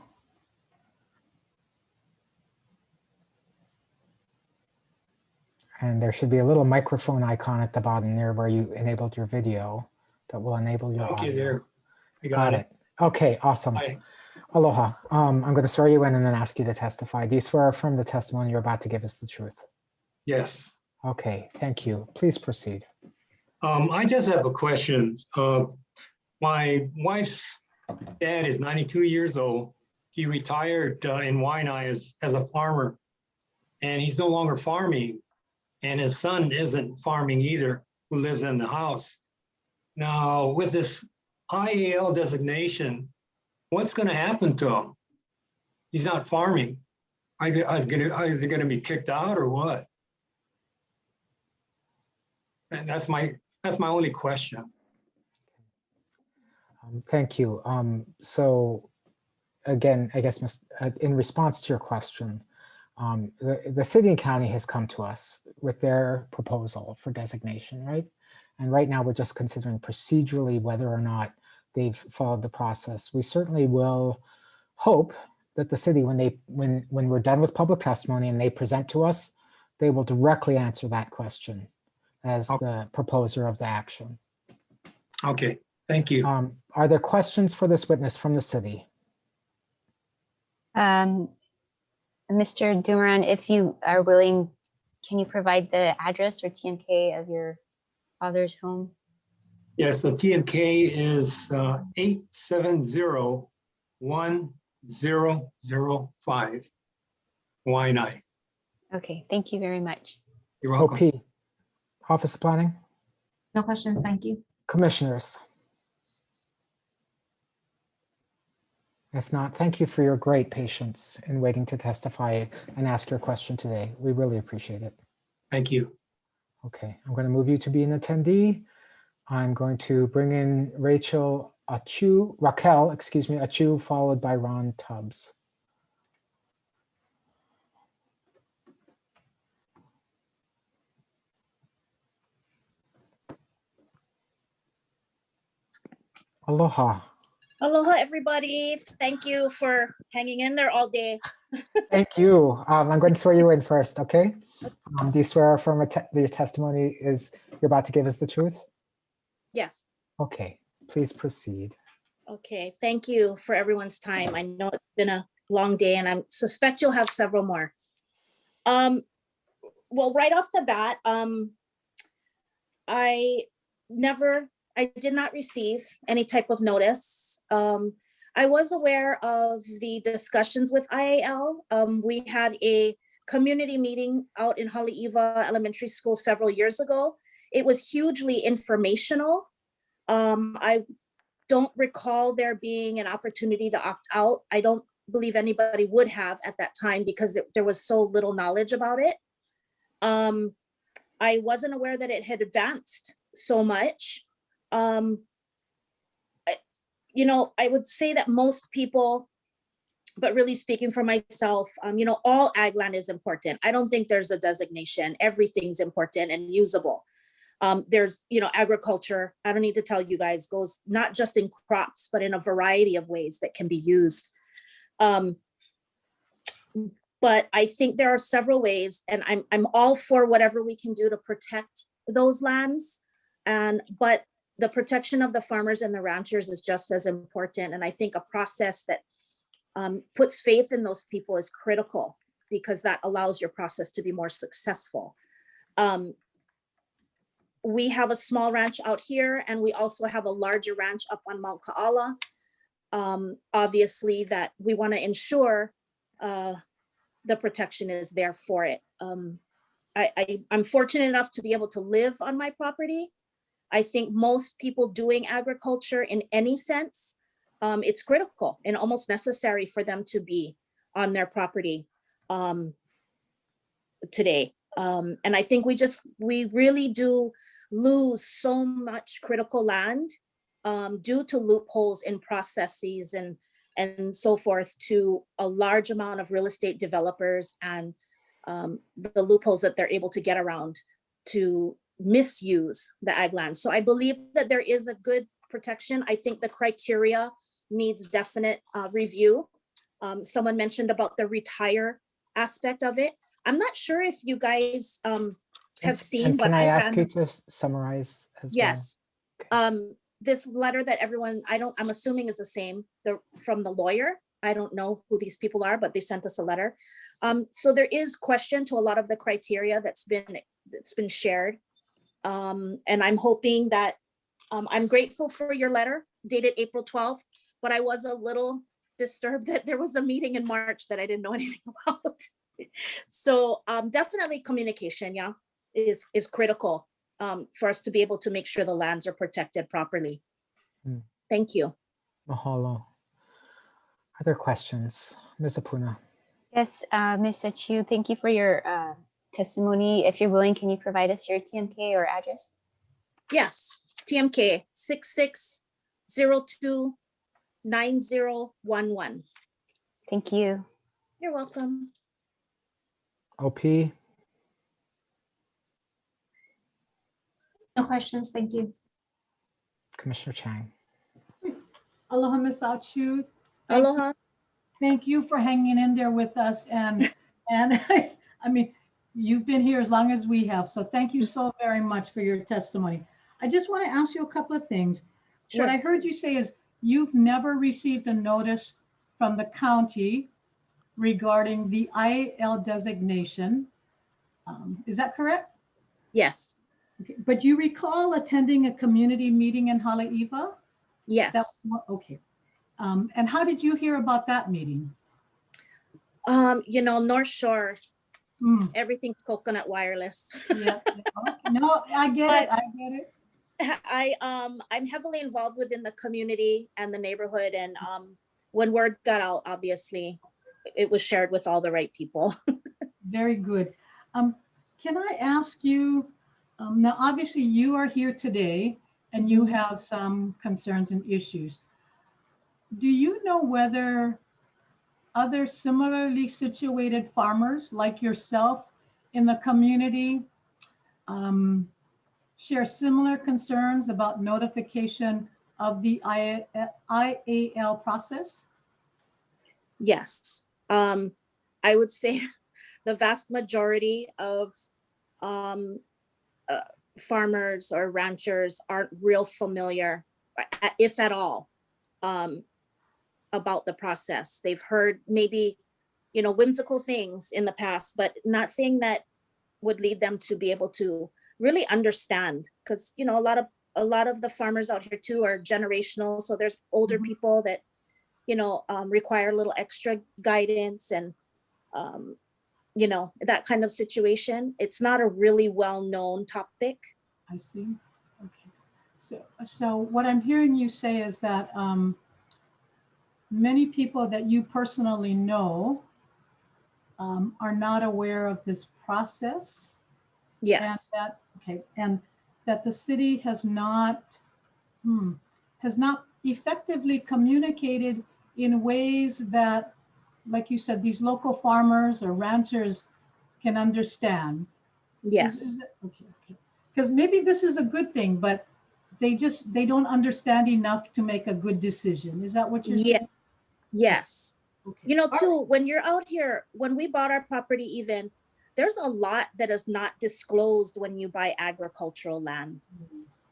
And there should be a little microphone icon at the bottom there where you enabled your video that will enable your audio. Okay, there. I Got it. Okay, awesome. Hi. Aloha. I'm going to swear you in and then ask you to testify. Do you swear affirm the testimony you're about to give us the truth? Yes. Okay, thank you. Please proceed. I just have a question. My wife's dad is 92 years old. He retired in Waianae as a farmer, and he's no longer farming. And his son isn't farming either, who lives in the house. Now, with this IAL designation, what's going to happen to him? He's not farming. Are they going to be kicked out or what? And that's my only question. Thank you. So again, I guess in response to your question, the city and county has come to us with their proposal for designation, right? And right now we're just considering procedurally whether or not they've followed the process. We certainly will hope that the city, when we're done with public testimony and they present to us, they will directly answer that question as the proposer of the action. Okay, thank you. Are there questions for this witness from the city? Mr. Dumoulin, if you are willing, can you provide the address or TMK of your father's home? Yes, the TMK is 870-1005, Waianae. Okay, thank you very much. You're welcome. OP, Office of Planning? No questions, thank you. Commissioners? If not, thank you for your great patience in waiting to testify and ask your question today. We really appreciate it. Thank you. Okay, I'm going to move you to be an attendee. I'm going to bring in Raquel Achu, followed by Ron Tubbs. Aloha. Aloha, everybody. Thank you for hanging in there all day. Thank you. I'm going to swear you in first, okay? Do you swear affirm your testimony you're about to give us the truth? Yes. Okay, please proceed. Okay. Thank you for everyone's time. I know it's been a long day and I suspect you'll have several more. Well, right off the bat, I did not receive any type of notice. I was aware of the discussions with IAL. We had a community meeting out in Haleiwa Elementary School several years ago. It was hugely informational. I don't recall there being an opportunity to opt out. I don't believe anybody would have at that time because there was so little knowledge about it. I wasn't aware that it had advanced so much. I would say that most people, but really speaking for myself, all ag land is important. I don't think there's a designation. Everything's important and usable. There's, agriculture, I don't need to tell you guys, goes not just in crops, but in a variety of ways that can be used. But I think there are several ways, and I'm all for whatever we can do to protect those lands. But the protection of the farmers and the ranchers is just as important. And I think a process that puts faith in those people is critical, because that allows your process to be more successful. We have a small ranch out here, and we also have a larger ranch up on Mount Ka'ala. Obviously, that we want to ensure the protection is there for it. I'm fortunate enough to be able to live on my property. I think most people doing agriculture in any sense, it's critical and almost necessary for them to be on their property today. And I think we really do lose so much critical land due to loopholes in processes and so forth, to a large amount of real estate developers and the loopholes that they're able to get around to misuse the ag land. So I believe that there is a good protection. I think the criteria needs definite review. Someone mentioned about the retire aspect of it. I'm not sure if you guys have seen, and but can I ask you to summarize as yes. This letter that everyone, I'm assuming is the same from the lawyer. I don't know who these people are, but they sent us a letter. So there is question to a lot of the criteria that's been shared. And I'm hoping that, I'm grateful for your letter dated April 12th, but I was a little disturbed that there was a meeting in March that I didn't know anything about. So definitely communication, yeah, is critical for us to be able to make sure the lands are protected properly. Thank you. Mahalo. Other questions? Ms. Apuna. Yes, Ms. Chu, thank you for your testimony. If you're willing, can you provide us your TMK or address? Yes, TMK 66029011. Thank you. You're welcome. OP. No questions, thank you. Commissioner Chang. Aloha, Ms. Achu. Aloha. Thank you for hanging in there with us. And I mean, you've been here as long as we have. So thank you so very much for your testimony. I just want to ask you a couple of things. Sure. What I heard you say is you've never received a notice from the county regarding the IAL designation. Is that correct? Yes. Okay. But you recall attending a community meeting in Haleiwa? Yes. Okay. And how did you hear about that meeting? North Shore, everything's coconut wireless. Yeah. No, I get it. I get it. I'm heavily involved within the community and the neighborhood, and when word got out, obviously, it was shared with all the right people. Very good. Can I ask you, now obviously you are here today and you have some concerns and issues. Do you know whether other similarly situated farmers like yourself in the community share similar concerns about notification of the IAL process? Yes. I would say the vast majority of farmers or ranchers aren't real familiar, if at all, about the process. They've heard maybe, whimsical things in the past, but nothing that would lead them to be able to really understand. Because, a lot of the farmers out here too are generational. So there's older people that, require a little extra guidance and, that kind of situation. It's not a really well-known topic. I see. Okay. So what I'm hearing you say is that many people that you personally know are not aware of this process. Yes. And that the city has not effectively communicated in ways that, like you said, these local farmers or ranchers can understand. Yes. Okay. Because maybe this is a good thing, but they don't understand enough to make a good decision. Is that what you're saying? Yes. Okay. Too, when you're out here, when we bought our property even, there's a lot that is not disclosed when you buy agricultural land.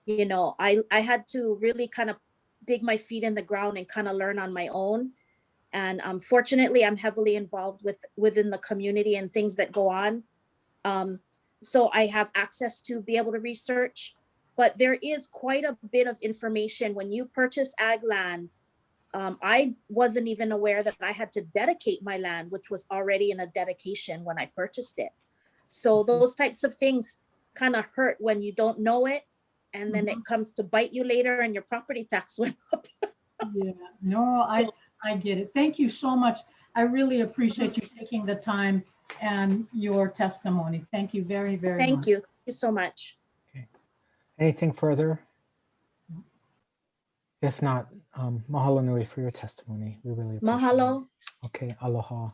you know, I had to really kind of dig my feet in the ground and kind of learn on my own. And fortunately, I'm heavily involved within the community and things that go on. So I have access to be able to research, but there is quite a bit of information when you purchase ag land. I wasn't even aware that I had to dedicate my land, which was already in a dedication when I purchased it. So those types of things kind of hurt when you don't know it. And then it comes to bite you later and your property tax went up. Yeah, no, I get it. Thank you so much. I really appreciate you taking the time and your testimony. Thank you very, very much. Thank you. Thank you so much. Okay. Anything further? If not, mahalo nui for your testimony. We really appreciate Mahalo. it. Okay, aloha.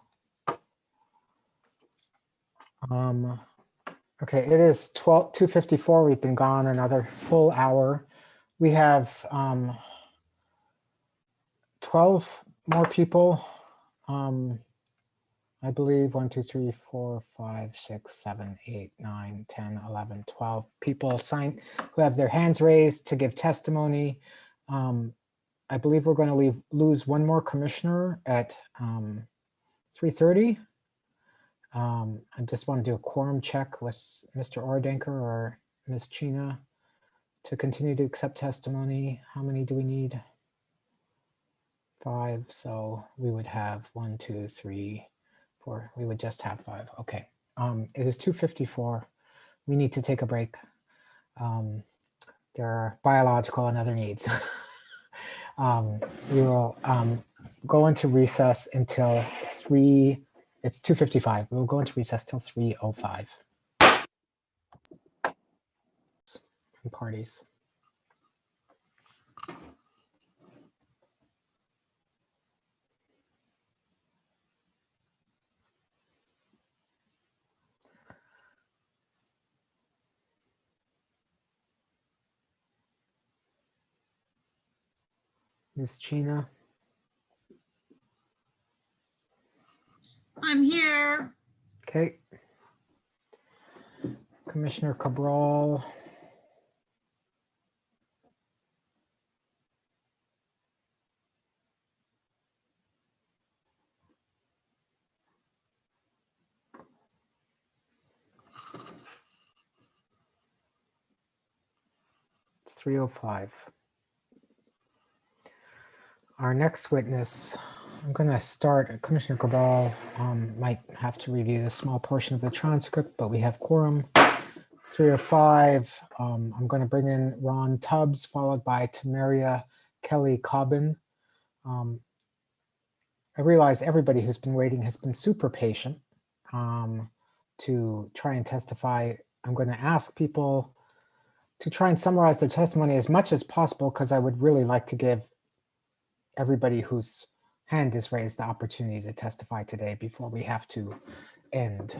Okay, it is 2:54. We've been gone another full hour. We have 12 more people. I believe 1, 2, 3, 4, 5, 6, 7, 8, 9, 10, 11, 12 people signed who have their hands raised to give testimony. I believe we're going to lose one more commissioner at 3:30. I just want to do a quorum check with Mr. Ordenker or Ms. China to continue to accept testimony. How many do we need? 5. So we would have 1, 2, 3, 4. We would just have 5. Okay. It is 2:54. We need to take a break. There are biological and other needs. We will go into recess until 3. It's 2:55. We'll go into recess till 3:05. And parties. Ms. China. I'm here. Okay. Commissioner Cabral. It's 3:05. Our next witness, I'm going to start. Commissioner Cabral might have to review this small portion of the transcript, but we have quorum. It's 3:05. I'm going to bring in Ron Tubbs, followed by Tamaria Kelly Cobbin. I realize everybody who's been waiting has been super patient to try and testify. I'm going to ask people to try and summarize their testimony as much as possible, because I would really like to give everybody whose hand is raised the opportunity to testify today before we have to end,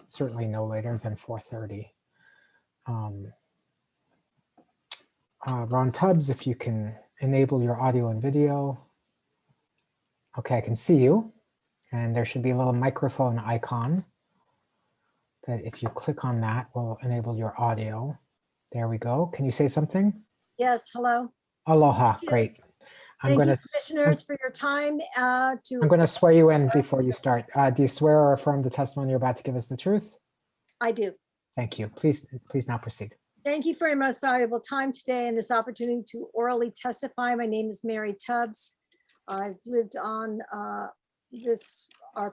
certainly no later than 4:30. Ron Tubbs, if you can enable your audio and video. Okay, I can see you. And there should be a little microphone icon that if you click on that will enable your audio. There we go. Can you say something? Yes, hello. Aloha, great. Thank you, commissioners, for your time. I'm going to swear you in before you start. Do you swear or affirm the testimony you're about to give us the truth? I do. Thank you. Please now proceed. Thank you for your most valuable time today and this opportunity to orally testify. My name is Mary Tubbs. I've lived on our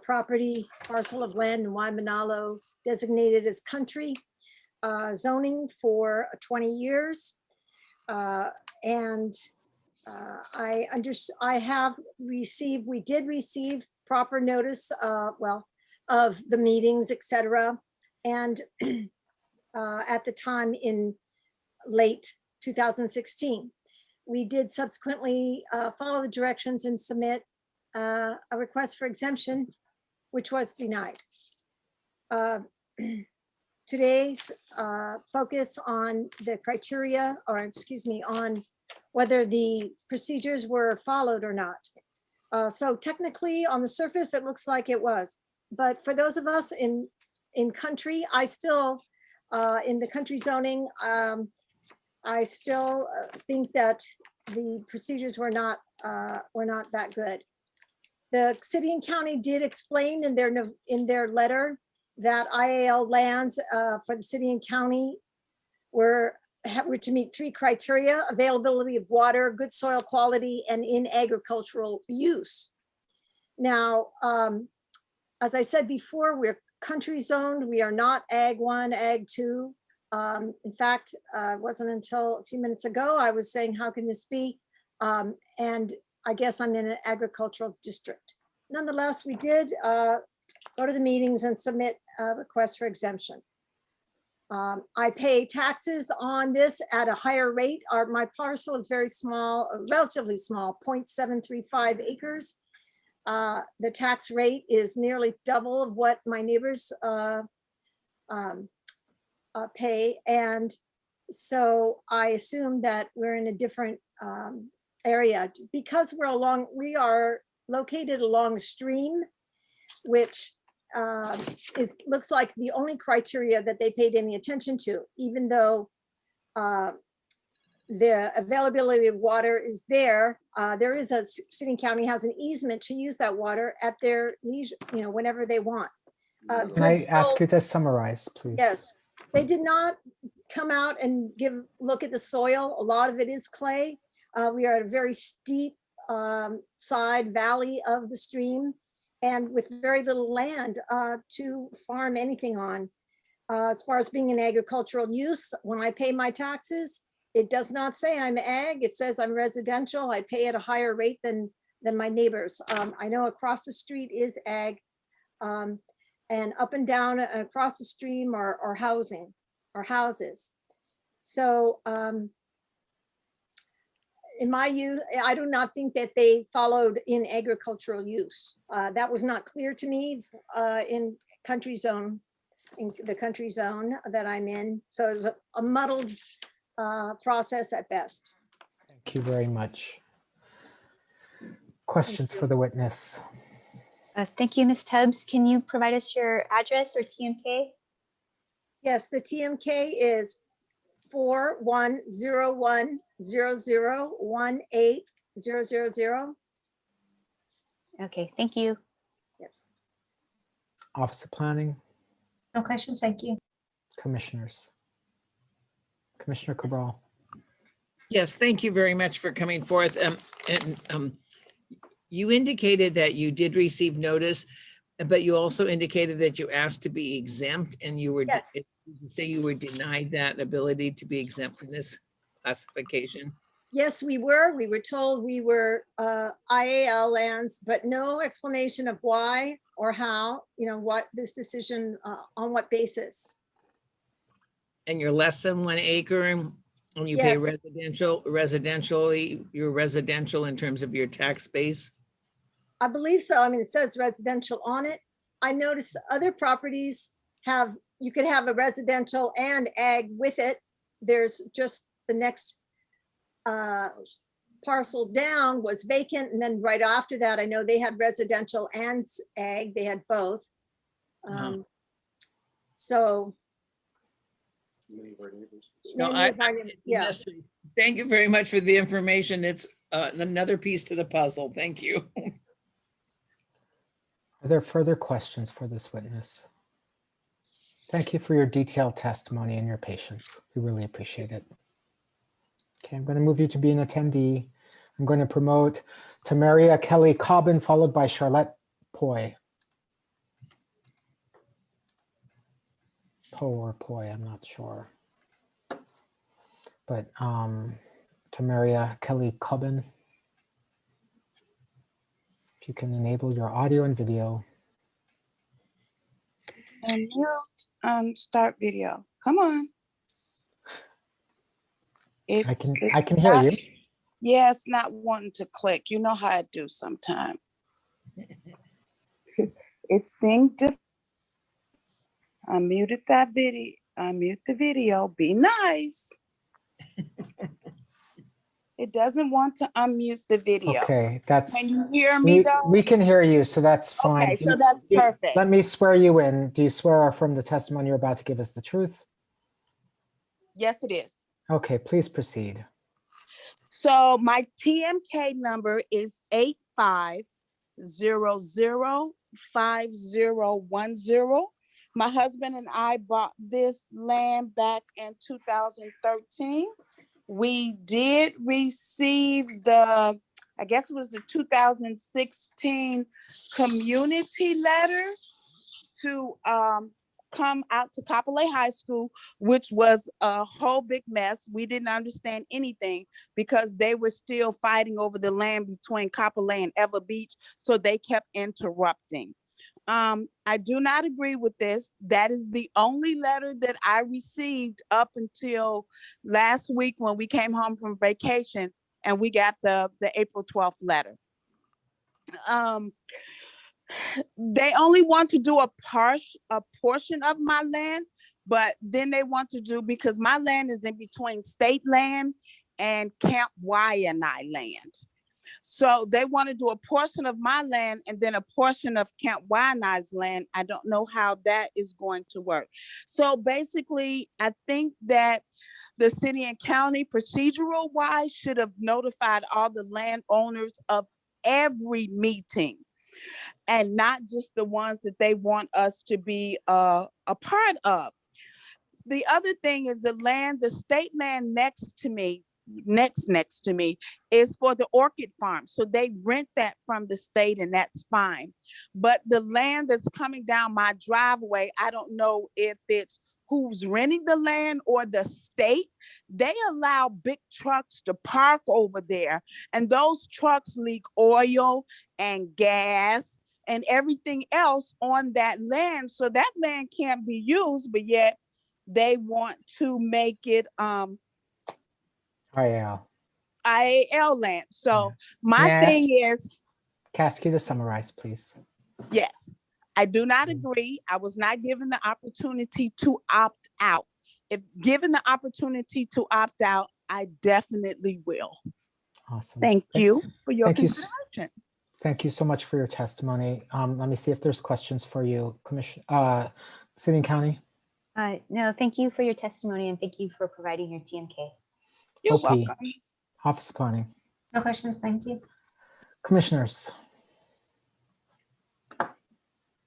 property parcel of land in Waimanalo, designated as country zoning for 20 years. We did receive proper notice, of the meetings, etc. And at the time in late 2016, we did subsequently follow the directions and submit a request for exemption, which was denied. Today's focus on the criteria, or excuse me, on whether the procedures were followed or not. So technically on the surface, it looks like it was, but for those of us in country, I still, in the country zoning, I still think that the procedures were not that good. The city and county did explain in their letter that IAL lands for the city and county were to meet 3 criteria: availability of water, good soil quality, and in agricultural use. Now, as I said before, we're country zoned. We are not Ag 1, Ag 2. In fact, it wasn't until a few minutes ago I was saying, how can this be? And I guess I'm in an agricultural district. Nonetheless, we did go to the meetings and submit a request for exemption. I pay taxes on this at a higher rate. My parcel is very small, relatively small, 0.735 acres. The tax rate is nearly double of what my neighbors pay. And so I assume that we're in a different area because we are located along a stream, which looks like the only criteria that they paid any attention to, even though the availability of water is there. There is city and county has an easement to use that water at their leisure, whenever they want. Can I ask you to summarize, please? Yes, they did not come out and look at the soil. A lot of it is clay. We are at a very steep side valley of the stream, and with very little land to farm anything on. As far as being an agricultural use, when I pay my taxes, it does not say I'm ag. It says I'm residential. I pay at a higher rate than my neighbors. I know across the street is ag, and up and down across the stream are housing or houses. So in my use, I do not think that they followed in agricultural use. That was not clear to me in the country zone that I'm in. So it's a muddled process at best. Thank you very much. Questions for the witness? Thank you, Ms. Tubbs. Can you provide us your address or TMK? Yes, the TMK is 4101001800. Okay, thank you. Yes. Office of Planning, No questions, thank you. commissioners. Commissioner Cabral. Yes, thank you very much for coming forth. You indicated that you did receive notice, but you also indicated that you asked to be exempt, and you were, yes. Did you say you were denied that ability to be exempt from this classification? Yes, we were. We were told we were IAL lands, but no explanation of why or how, what this decision, on what basis. And you're less than 1 acre and you pay Yes. residentially, you're residential in terms of your tax base? I believe so. I mean, it says residential on it. I noticed other properties you could have a residential and ag with it. There's just the next parcel down was vacant. And then right after that, I know they had residential and ag. They had both. So. No, yeah. Thank you very much for the information. It's another piece to the puzzle. Thank you. Are there further questions for this witness? Thank you for your detailed testimony and your patience. We really appreciate it. Okay, I'm going to move you to be an attendee. I'm going to promote Tamaria Kelly Cobbin, followed by Charlotte Poi. Po or Poi, I'm not sure. But Tamaria Kelly Cobbin, if you can enable your audio and video. And mute, start video. Come on. I can hear you. Yeah, it's not wanting to click. You know how I do sometimes. It's being difficult. I muted that video. Unmute the video. Be nice. It doesn't want to unmute the video. Okay, that's. Can you hear me though? We can hear you, so that's fine. Okay, so that's perfect. Let me swear you in. Do you swear from the testimony you're about to give us the truth? Yes, it is. Okay, please proceed. So my TMK number is 85005010. My husband and I bought this land back in 2013. We did receive I guess it was the 2016 community letter to come out to Kapolei High School, which was a whole big mess. We didn't understand anything because they were still fighting over the land between Kapolei and Ever Beach, so they kept interrupting. I do not agree with this. That is the only letter that I received up until last week when we came home from vacation and we got the April 12th letter. They only want to do a portion of my land, but then they want to do, because my land is in between state land and Camp Waianae land. So they want to do a portion of my land and then a portion of Camp Waianae's land. I don't know how that is going to work. So basically, I think that the city and county procedural wise should have notified all the landowners of every meeting and not just the ones that they want us to be a part of. The other thing is the state land next to me is for the orchid farm. So they rent that from the state and that's fine. But the land that's coming down my driveway, I don't know if it's who's renting the land or the state. They allow big trucks to park over there, and those trucks leak oil and gas and everything else on that land. So that land can't be used, but yet they want to make it IAL. IAL land. So my thing is, ask you to summarize, please. yes, I do not agree. I was not given the opportunity to opt out. If given the opportunity to opt out, I definitely will. Awesome. Thank you for your Thank you. consideration. Thank you so much for your testimony. Let me see if there's questions for you, City and County. No, thank you for your testimony and thank you for providing your TMK. You're OP, welcome. Office of Planning. No questions, thank you. Commissioners.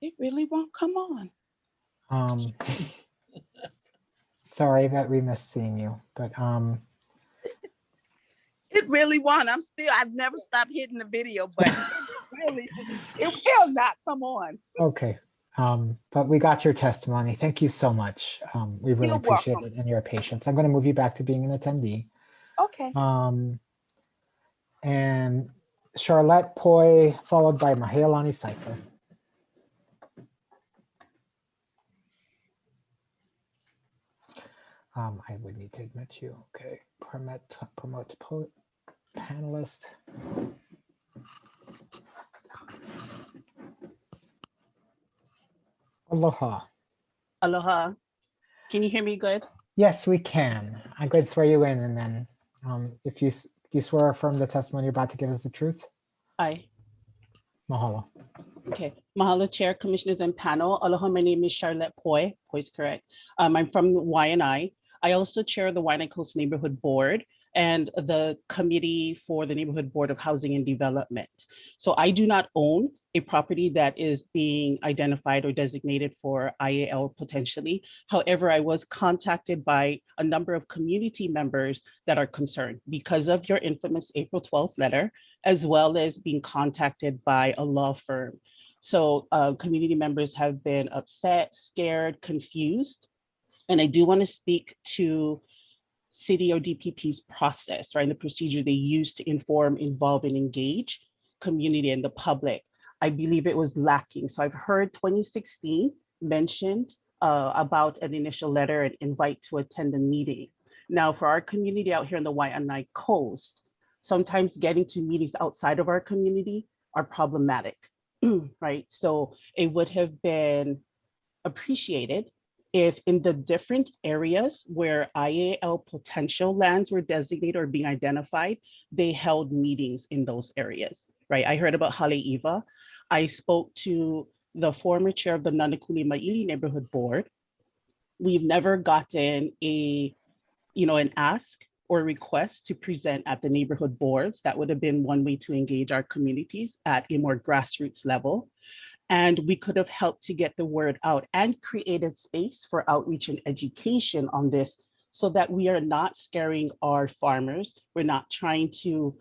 It really won't come on. Sorry that we missed seeing you, but it really won't. I've never stopped hitting the video button. It will not come on. okay. But we got your testimony. Thank you so much. We really appreciate it and your patience. I'm going to move you back to being an attendee. Okay. And Charlotte Poi, followed by Mahealani Cypher. I would need to admit you. Okay, promote panelist. Aloha. Aloha. Can you hear me good? Yes, we can. I'm going to swear you in, and then if you swear or affirm the testimony you're about to give us the truth. Aye. Mahalo. Okay. Mahalo, Chair, Commissioners, and panel. Aloha, my name is Charlotte Poi. Poi is correct. I'm from Waianae. I also chair the Waianae Coast Neighborhood Board and the Committee for the Neighborhood Board of Housing and Development. So I do not own a property that is being identified or designated for IAL potentially. However, I was contacted by a number of community members that are concerned because of your infamous April 12th letter, as well as being contacted by a law firm. So community members have been upset, scared, confused. And I do want to speak to city or DPP's process, right? The procedure they use to inform, involve, and engage community and the public. I believe it was lacking. So I've heard 2016 mentioned about an initial letter and invite to attend a meeting. Now for our community out here in the Waianae Coast, sometimes getting to meetings outside of our community are problematic, right? So it would have been appreciated if in the different areas where IAL potential lands were designated or being identified, they held meetings in those areas, right? I heard about Haleiwa. I spoke to the former chair of the Nanakuli Maili Neighborhood Board. We've never gotten a an ask or request to present at the neighborhood boards. That would have been one way to engage our communities at a more grassroots level. And we could have helped to get the word out and created space for outreach and education on this so that we are not scaring our farmers. We're not trying to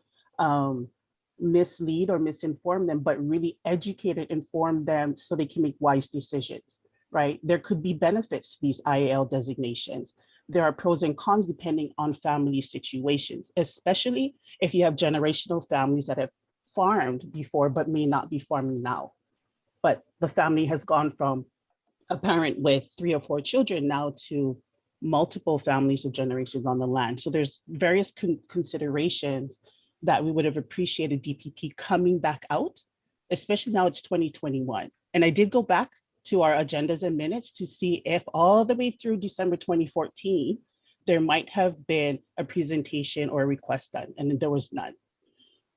mislead or misinform them, but really educate and inform them so they can make wise decisions, right? There could be benefits to these IAL designations. There are pros and cons depending on family situations, especially if you have generational families that have farmed before but may not be farming now. But the family has gone from a parent with 3 or 4 children now to multiple families of generations on the land. So there's various considerations that we would have appreciated DPP coming back out, especially now it's 2021. And I did go back to our agendas and minutes to see if all the way through December 2014, there might have been a presentation or a request done, and there was none.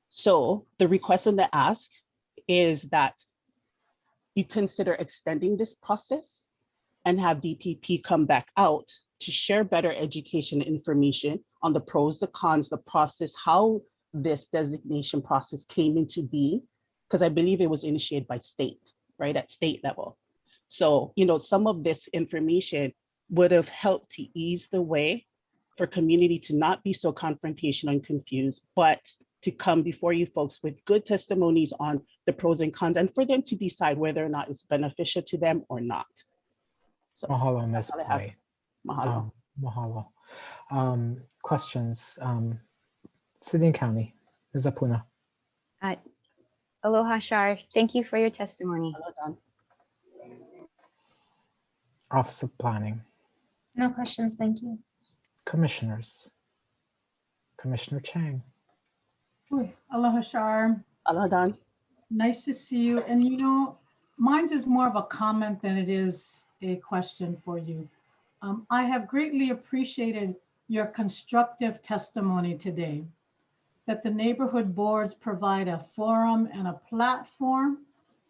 So the request and the ask is that you consider extending this process and have DPP come back out to share better education information on the pros, the cons, the process, how this designation process came into being, because I believe it was initiated by state, right, at state level. So, some of this information would have helped to ease the way for community to not be so confrontational and confused, but to come before you folks with good testimonies on the pros and cons, and for them to decide whether or not it's beneficial to them or not. So, Mahalo, Ms. Poi. Mahalo. Mahalo. Questions? City and County, Ms. Apuna. Aloha, Shar. Thank you for your testimony. Office of Planning. No questions, thank you. Commissioners. Commissioner Chang. Aloha, Shar. Aloha, Don. Nice to see you. And mine's is more of a comment than it is a question for you. I have greatly appreciated your constructive testimony today, that the neighborhood boards provide a forum and a platform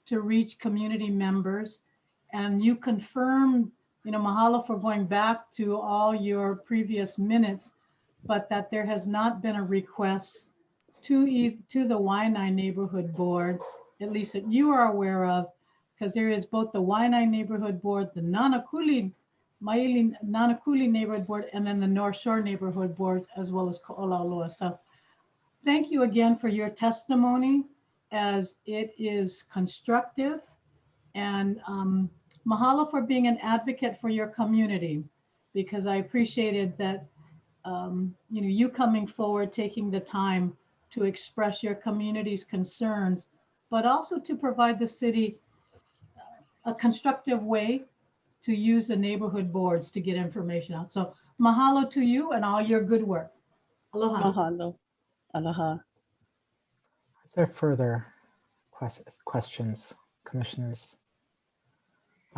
to reach community members. And you confirmed, mahalo for going back to all your previous minutes, but that there has not been a request to the Waianae Neighborhood Board, at least that you are aware of, because there is both the Waianae Neighborhood Board, the Nanakuli Neighborhood Board, and then the North Shore Neighborhood Boards, as well as Ko'olaulua. So thank you again for your testimony, as it is constructive, and mahalo for being an advocate for your community, because I appreciated that you coming forward, taking the time to express your community's concerns, but also to provide the city a constructive way to use the neighborhood boards to get information out. So mahalo to you and all your good work. Aloha. Mahalo. Aloha. Is there further questions, commissioners?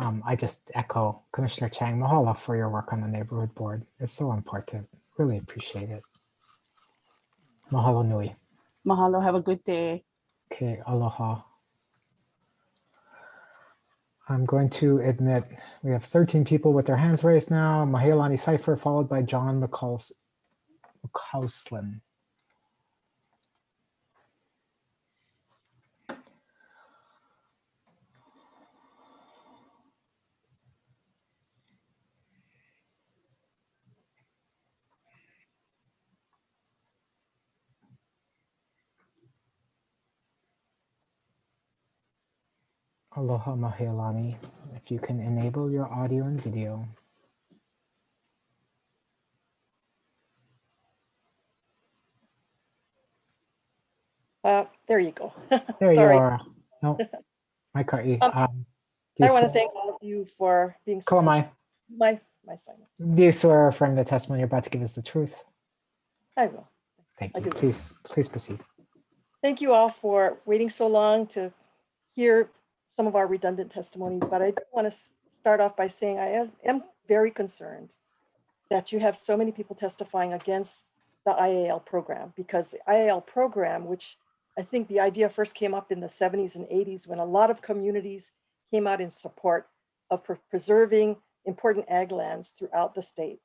I just echo Commissioner Chang, mahalo for your work on the neighborhood board. It's so important. Really appreciate it. Mahalo nui. Mahalo. Have a good day. Okay, aloha. I'm going to admit we have 13 people with their hands raised now. Mahealani Cipher, followed by John McCausland. Aloha, Mahealani. If you can enable your audio and video. There you go. There Sorry. you are. No, I caught you. I want to thank all of you for being so patient. My son. Do you swear or affirm the testimony you're about to give is the truth? I will. Thank I you. do. Please proceed. Thank you all for waiting so long to hear some of our redundant testimony, but I do want to start off by saying I am very concerned that you have so many people testifying against the IAL program, because the IAL program, which I think the idea first came up in the 70s and 80s when a lot of communities came out in support of preserving important ag lands throughout the state.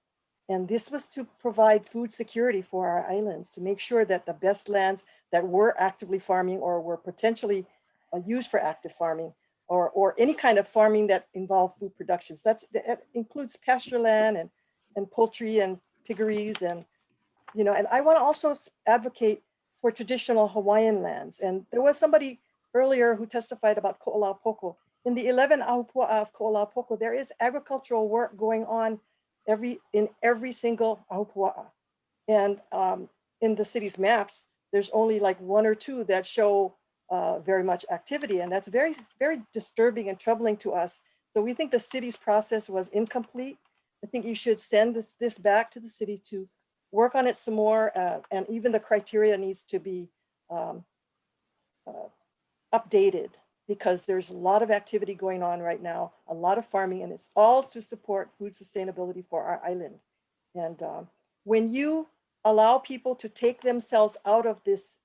And this was to provide food security for our islands, to make sure that the best lands that were actively farming or were potentially used for active farming or any kind of farming that involved food productions. That includes pasture land and poultry and piggeries and, you know, and I want to also advocate for traditional Hawaiian lands. And there was somebody earlier who testified about Ko'olapoko. In the 11 Aupua of Ko'olapoko, there is agricultural work going on in every single Aupua. And in the city's maps, there's only like 1 or 2 that show very much activity. And that's very, very disturbing and troubling to us. So we think the city's process was incomplete. I think you should send this back to the city to work on it some more. And even the criteria needs to be updated, because there's a lot of activity going on right now, a lot of farming, and it's all to support food sustainability for our island. And when you allow people to take themselves out of this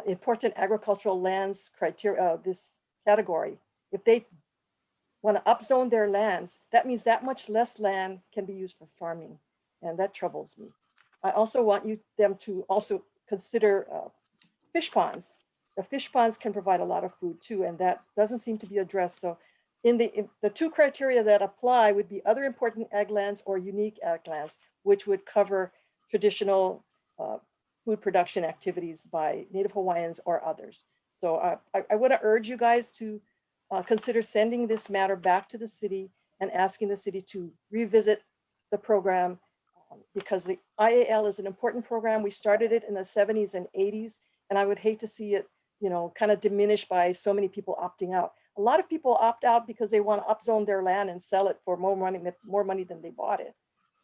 important agricultural lands criteria, this category, if they want to upzone their lands, that means that much less land can be used for farming. And that troubles me. I also want them to also consider fish ponds. The fish ponds can provide a lot of food too, and that doesn't seem to be addressed. So in the 2 criteria that apply would be other important ag lands or unique ag lands, which would cover traditional food production activities by Native Hawaiians or others. So I want to urge you guys to consider sending this matter back to the city and asking the city to revisit the program, because the IAL is an important program. We started it in the 70s and 80s, and I would hate to see it, you know, kind of diminished by so many people opting out. A lot of people opt out because they want to upzone their land and sell it for more money than they bought it.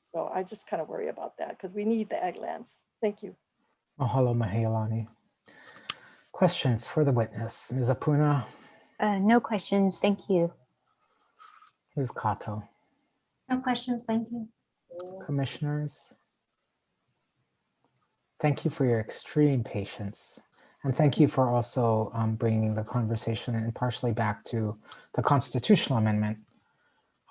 So I just kind of worry about that, because we need the ag lands. Thank you. Mahalo, Mahealani. Questions for the witness? Ms. Apuna? No questions, thank you. Ms. Kato? No questions, thank you. Commissioners? Thank you for your extreme patience. And thank you for also bringing the conversation and partially back to the constitutional amendment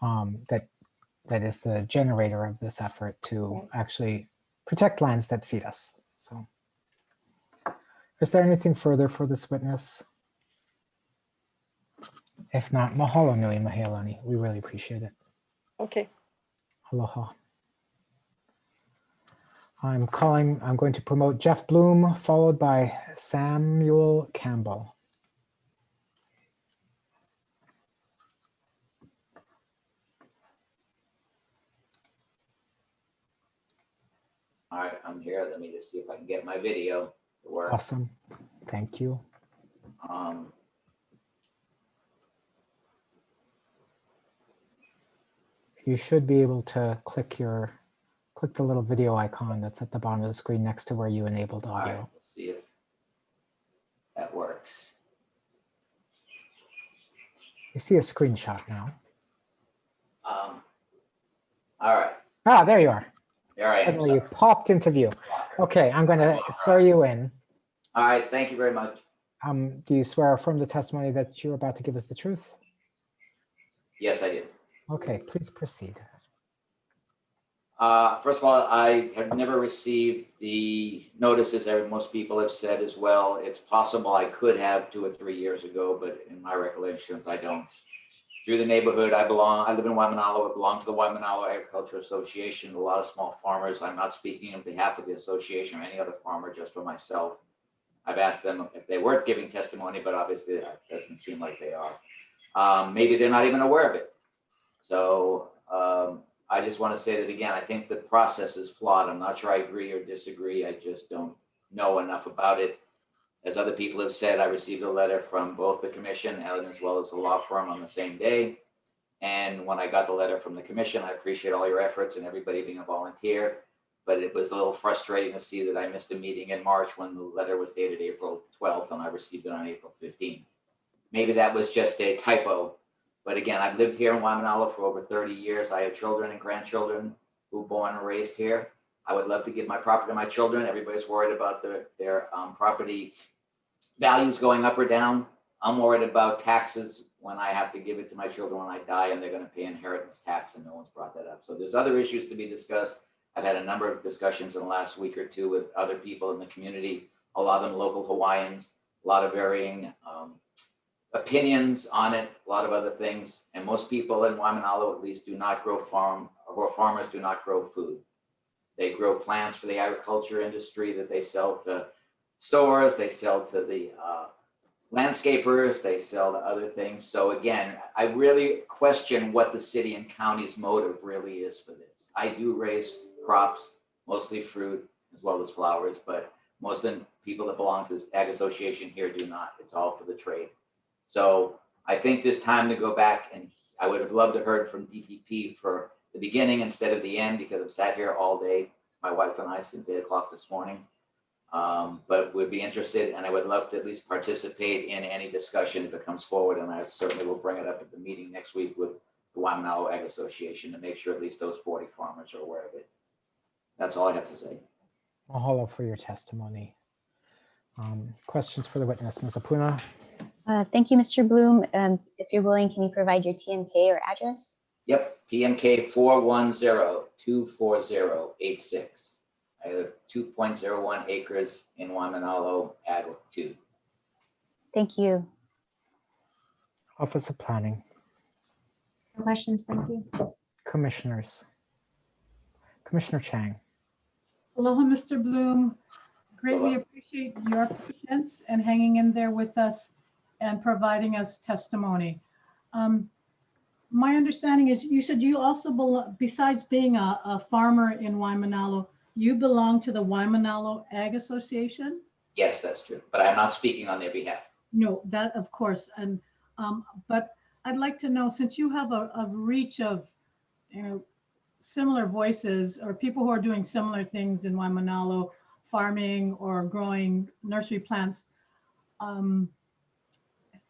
that is the generator of this effort to actually protect lands that feed us. So, is there anything further for this witness? If not, mahalo nui, Mahealani. We really appreciate it. Okay. Aloha. I'm going to promote Jeff Bloom, followed by Samuel Campbell. All right, I'm here. Let me just see if I can get my video to work. Awesome. Thank you. You should be able to click the little video icon that's at the bottom of the screen next to where you enabled audio. All right, let's see if that works. You see a screenshot now. All right. Ah, there you are. There I am. Suddenly you popped into view. Okay, I'm going to swear you in. All right, thank you very much. Do you swear from the testimony that you're about to give us the truth? Yes, I did. Okay, please proceed. First of all, I have never received the notices, as most people have said as well. It's possible I could have 2 or 3 years ago, but in my recollections, I don't. Through the neighborhood I live in Waimanalo. I belong to the Waimanalo Agriculture Association, a lot of small farmers. I'm not speaking on behalf of the association or any other farmer, just for myself. I've asked them if they weren't giving testimony, but obviously it doesn't seem like they are. Maybe they're not even aware of it. So I just want to say that again, I think the process is flawed. I'm not sure I agree or disagree. I just don't know enough about it. As other people have said, I received a letter from both the commission as well as the law firm on the same day. And when I got the letter from the commission, I appreciate all your efforts and everybody being a volunteer. But it was a little frustrating to see that I missed a meeting in March when the letter was dated April 12th and I received it on April 15th. Maybe that was just a typo. But again, I've lived here in Waimanalo for over 30 years. I have children and grandchildren who were born and raised here. I would love to give my property to my children. Everybody's worried about their property values going up or down. I'm worried about taxes when I have to give it to my children when I die and they're going to pay inheritance tax, and no one's brought that up. So there's other issues to be discussed. I've had a number of discussions in the last week or two with other people in the community, a lot of them local Hawaiians, a lot of varying opinions on it, a lot of other things. And most people in Waimanalo at least do not grow farmers do not grow food. They grow plants for the agriculture industry that they sell to stores, they sell to the landscapers, they sell to other things. So again, I really question what the city and county's motive really is for this. I do raise crops, mostly fruit as well as flowers, but most of the people that belong to this ag association here do not. It's all for the trade. So I think there's time to go back, and I would have loved to heard from DPP for the beginning instead of the end, because I've sat here all day, my wife and I, since 8 o'clock this morning. But would be interested, and I would love to at least participate in any discussion if it comes forward, and I certainly will bring it up at the meeting next week with the Waimanalo Ag Association to make sure at least those 40 farmers are aware of it. That's all I have to say. Mahalo for your testimony. Questions for the witness, Ms. Apuna? Thank you, Mr. Bloom. If you're willing, can you provide your TMK or address? Yep, TMK 410-240-86. I have 2.01 acres in Waimanalo, Ag 2. Thank you. Office of Planning. No questions, thank you. Commissioners. Commissioner Chang. Aloha, Mr. Bloom. Greatly appreciate your patience and hanging in there with us and providing us testimony. My understanding is you said you also belong, besides being a farmer in Waimanalo, you belong to the Waimanalo Ag Association? Yes, that's true, but I'm not speaking on their behalf. No, that of course. And but I'd like to know, since you have a reach of, similar voices or people who are doing similar things in Waimanalo, farming or growing nursery plants,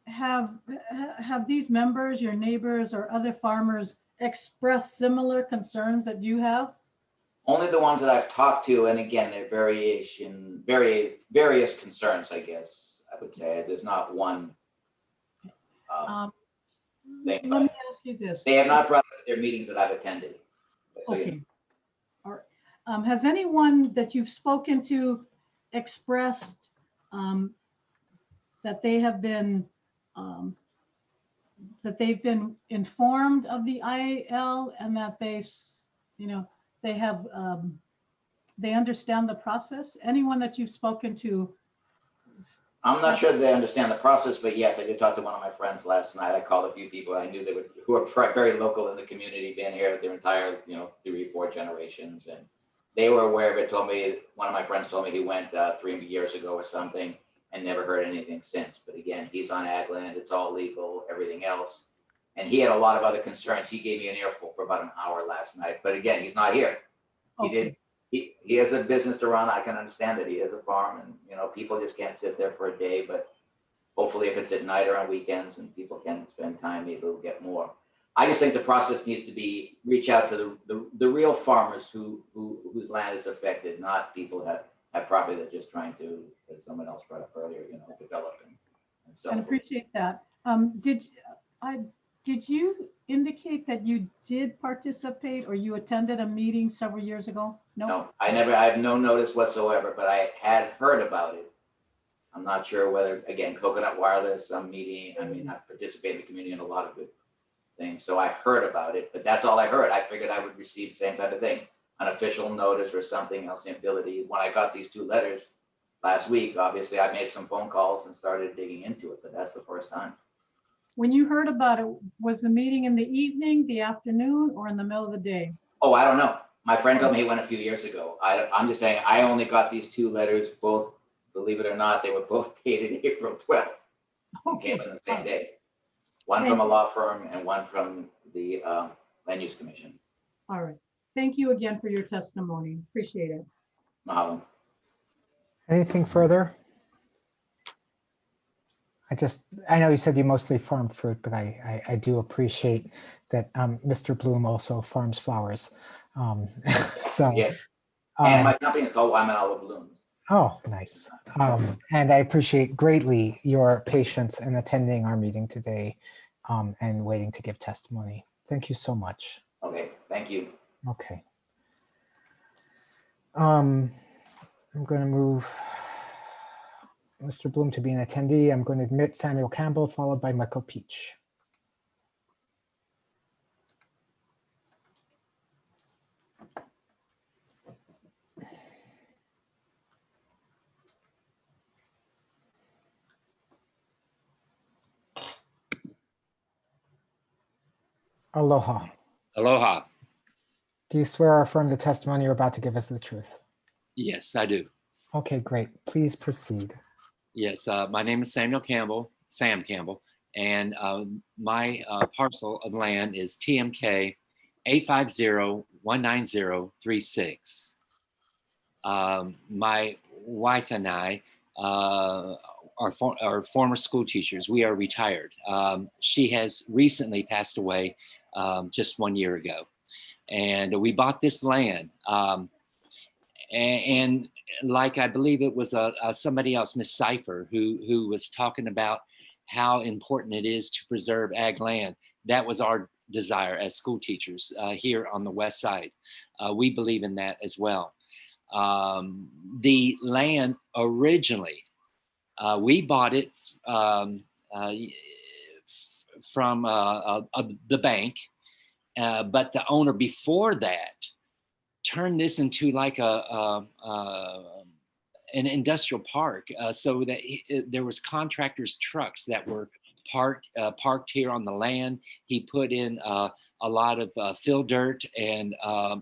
have these members, your neighbors or other farmers, expressed similar concerns that you have? Only the ones that I've talked to, and again, they're various concerns, I guess I would say. There's not one thing. Let me ask you this. They have not brought up their meetings that I've attended. Okay. All right. Has anyone that you've spoken to expressed that they have been informed of the IAL and that they understand the process? Anyone that you've spoken to? I'm not sure they understand the process, but yes, I did talk to one of my friends last night. I called a few people I knew who are very local in the community, been here their entire, 3 or 4 generations, and they were aware of it. Told me, one of my friends told me he went 3 years ago or something and never heard anything since. But again, he's on ag land, it's all legal, everything else. And he had a lot of other concerns. He gave me an earful for about an hour last night, but again, he's not here. He has a business to run. I can understand that he has a farm, and people just can't sit there for a day, but hopefully if it's at night or on weekends and people can spend time, maybe we'll get more. I just think the process needs to be reach out to the real farmers whose land is affected, not people that have property that just trying to, as someone else brought up earlier, develop and so. I appreciate that. Did you indicate that you did participate or you attended a meeting several years ago? No, I have no notice whatsoever, but I had heard about it. I'm not sure whether, again, Coconut Wireless, some meeting, I participate in the community in a lot of good things. So I heard about it, but that's all I heard. I figured I would receive the same type of thing, an official notice or something else, the ability. When I got these 2 letters last week, obviously I made some phone calls and started digging into it, but that's the first time. When you heard about it, was the meeting in the evening, the afternoon, or in the middle of the day? Oh, I don't know. My friend told me he went a few years ago. I'm just saying, I only got these 2 letters, both, believe it or not, they were both dated April 12th. Okay. Came in the same day. One from a law firm and one from the Land Use Commission. All right. Thank you again for your testimony. Appreciate it. Mahalo. Anything further? I know you said you mostly farm fruit, but I do appreciate that Mr. Bloom also farms flowers. So yes. And my company is called Waimanalo Blooms. Oh, nice. And I appreciate greatly your patience in attending our meeting today and waiting to give testimony. Thank you so much. Okay, thank you. Okay. I'm going to move Mr. Bloom to be an attendee. I'm going to admit Samuel Campbell, followed by Michael Peach. Aloha. Aloha. Do you swear or affirm the testimony you're about to give us the truth? Yes, I do. Okay, great. Please proceed. Yes, my name is Samuel Campbell, Sam Campbell, and my parcel of land is TMK 850-19036. My wife and I are former school teachers. We are retired. She has recently passed away just 1 year ago. And we bought this land. And like I believe it was somebody else, Miss Cipher, who was talking about how important it is to preserve ag land. That was our desire as school teachers here on the west side. We believe in that as well. The land originally, we bought it from the bank, but the owner before that turned this into like an industrial park, so that there was contractors' trucks that were parked here on the land. He put in a lot of fill dirt and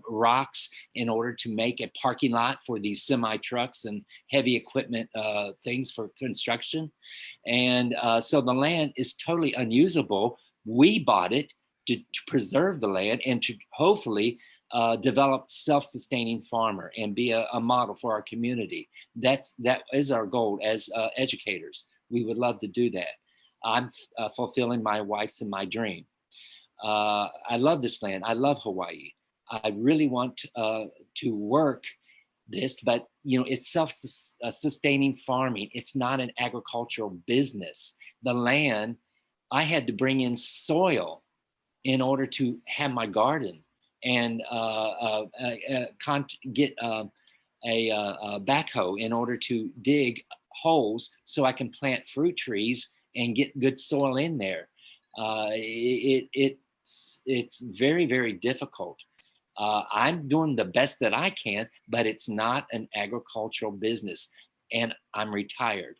rocks in order to make a parking lot for these semi trucks and heavy equipment things for construction. And so the land is totally unusable. We bought it to preserve the land and to hopefully develop self-sustaining farmer and be a model for our community. That is our goal as educators. We would love to do that. I'm fulfilling my wife's and my dream. I love this land. I love Hawaii. I really want to work this, but you know, it's self-sustaining farming. It's not an agricultural business. The land, I had to bring in soil in order to have my garden and get a backhoe in order to dig holes so I can plant fruit trees and get good soil in there. It's very, very difficult. I'm doing the best that I can, but it's not an agricultural business, and I'm retired.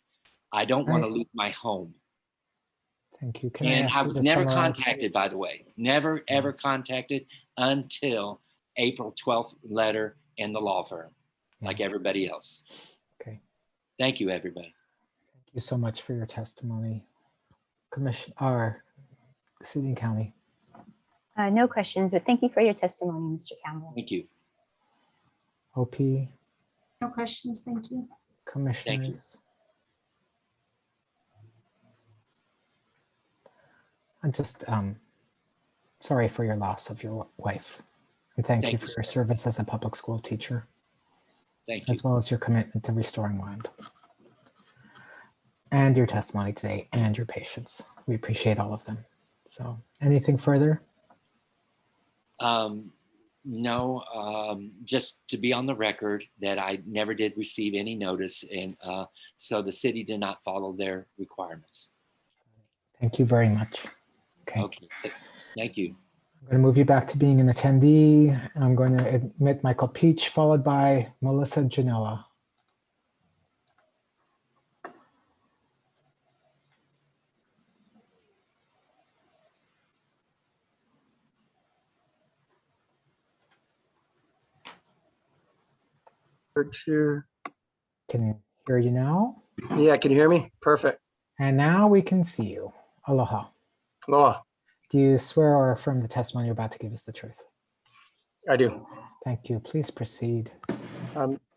I don't want to lose my home. Thank you. And I was never contacted, by the way, never ever contacted until April 12th letter in the law firm, like everybody else. Okay. Thank you, everybody. Thank you so much for your testimony. City and County. No questions, but thank you for your testimony, Mr. Campbell. Thank you. OP. No questions, thank you. Commissioners. Thank you. I'm just sorry for your loss of your wife. And thank you for your service as a public school teacher. Thank you. As well as your commitment to restoring land. And your testimony today and your patience. We appreciate all of them. So anything further? No, just to be on the record that I never did receive any notice, and so the city did not follow their requirements. Thank you very much. Okay. Thank you. I'm going to move you back to being an attendee. I'm going to admit Michael Peach, followed by Melissa Janella. Can hear you now. Yeah, can you hear me? Perfect. And now we can see you. Aloha. Aloha. Do you swear or affirm the testimony you're about to give is the truth? I do. Thank you. Please proceed.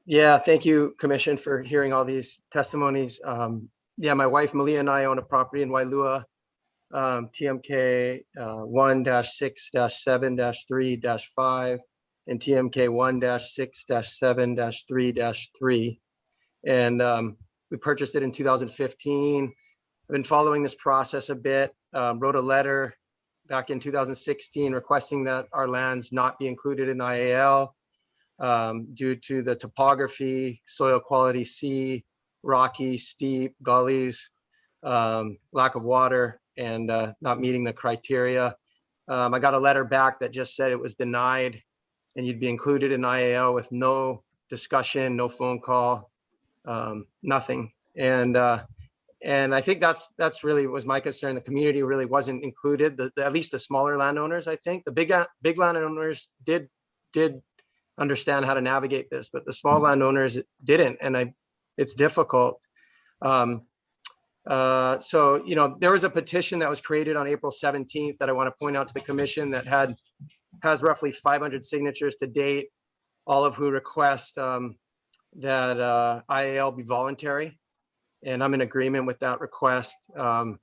Yeah, thank you, Commission, for hearing all these testimonies. Yeah, my wife Malia and I own a property in Wailua, TMK 1-6-7-3-5 and TMK 1-6-7-3-3. And we purchased it in 2015. I've been following this process a bit, wrote a letter back in 2016 requesting that our lands not be included in the IAL. due to the topography, soil quality, sea, rocky, steep, gullies, lack of water, and not meeting the criteria. I got a letter back that just said it was denied and you'd be included in IAL with no discussion, no phone call, nothing. And I think that's really was my concern. The community really wasn't included. At least the smaller landowners, I think. The big landowners did understand how to navigate this, but the small landowners didn't, and it's difficult. So, you know, there was a petition that was created on April 17th that I want to point out to the commission that has roughly 500 signatures to date, all of who request that IAL be voluntary. And I'm in agreement with that request. And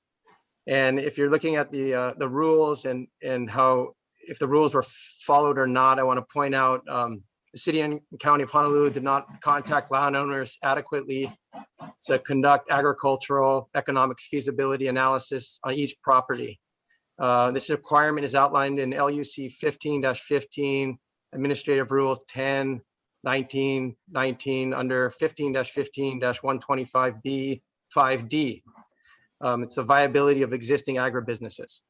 if you're looking at the rules and how, if the rules were followed or not, I want to point out the city and county of Honolulu did not contact landowners adequately to conduct agricultural economic feasibility analysis on each property. This requirement is outlined in LUC 15-15, Administrative Rules 10, 19, 19 under 15-15-125B 5D. It's the viability of existing agribusinesses.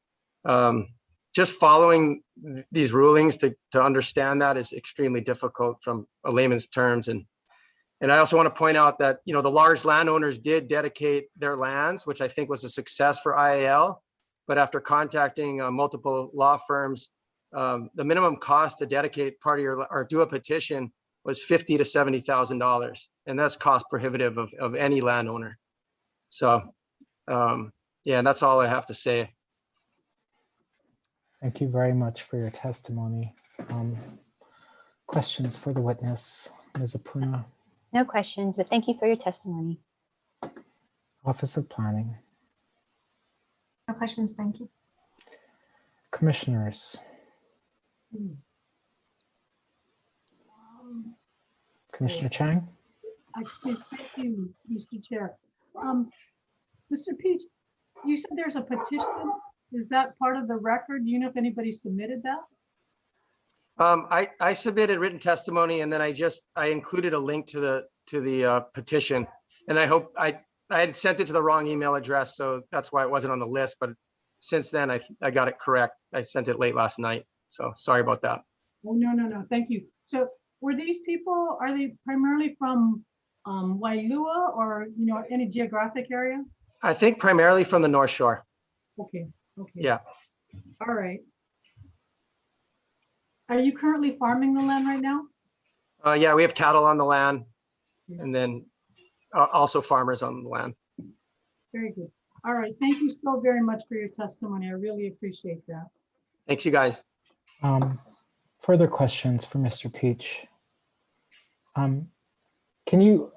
Just following these rulings to understand that is extremely difficult from a layman's terms. And I also want to point out that, you know, the large landowners did dedicate their lands, which I think was a success for IAL. But after contacting multiple law firms, the minimum cost to dedicate part of or do a petition was $50,000 to $70,000, and that's cost prohibitive of any landowner. So, yeah, that's all I have to say. Thank you very much for your testimony. Questions for the witness, Ms. Apuna? No questions, but thank you for your testimony. Office of Planning. No questions, thank you. Commissioners. Commissioner Chang? Thank you, Mr. Chair. Mr. Peach, you said there's a petition. Is that part of the record? Do you know if anybody submitted that? I submitted written testimony, and then I included a link to the petition, and I hope I had sent it to the wrong email address, so that's why it wasn't on the list. But since then, I got it correct. I sent it late last night, so sorry about that. Oh, no, thank you. So were these people, are they primarily from Wailua or, you know, any geographic area? I think primarily from the North Shore. Okay. Yeah. All right. Are you currently farming the land right now? Yeah, we have cattle on the land, and then also farmers on the land. Very good. All right. Thank you so very much for your testimony. I really appreciate that. Thanks, you guys. Further questions for Mr. Peach? Can you,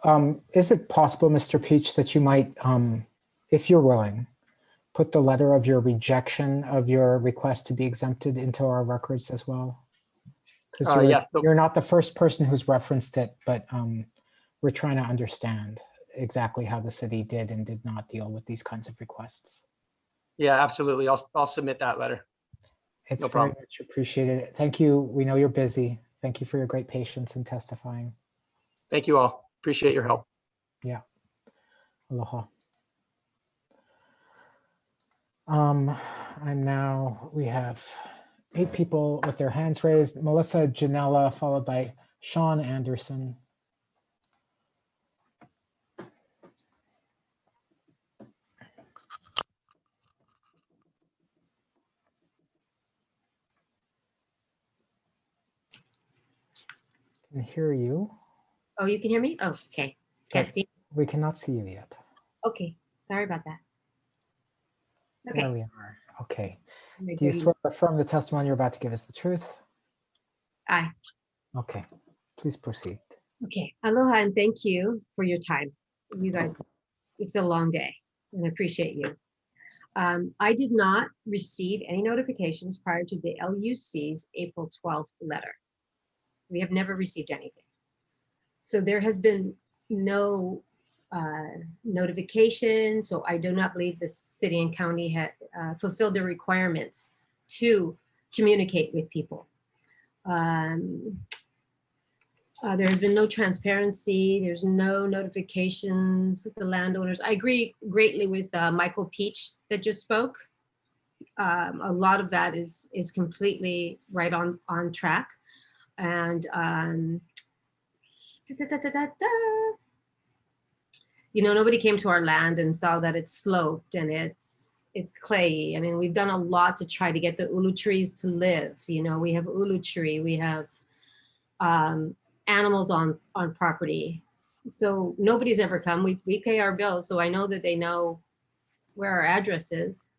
is it possible, Mr. Peach, that you might, if you're willing, put the letter of your rejection of your request to be exempted into our records as well? Because yes, you're not the first person who's referenced it, but we're trying to understand exactly how the city did and did not deal with these kinds of requests. Yeah, absolutely. I'll submit that letter. It's no very problem. much appreciated. Thank you. We know you're busy. Thank you for your great patience in testifying. Thank you all. Appreciate your help. Yeah. Aloha. We have 8 people with their hands raised. Melissa Janella, followed by Sean Anderson. Can hear you. Oh, you can hear me? Oh, okay. Can't see. We cannot see you yet. Okay, sorry about that. Okay. There we are. Okay. Do you swear to affirm the testimony you're about to give is the truth? Aye. Okay. Please proceed. Okay. Aloha and thank you for your time. You guys, it's a long day and I appreciate you. I did not receive any notifications prior to the LUC's April 12th letter. We have never received anything. So there has been no notification. So I do not believe the city and county had fulfilled their requirements to communicate with people. There has been no transparency. There's no notifications of the landowners. I agree greatly with Michael Peach that just spoke. A lot of that is completely right on track. And you know, nobody came to our land and saw that it's sloped and it's clayey. I mean, we've done a lot to try to get the ulu trees to live. You know, we have ulu tree, we have animals on property. So nobody's ever come. We pay our bills, so I know that they know where our address is.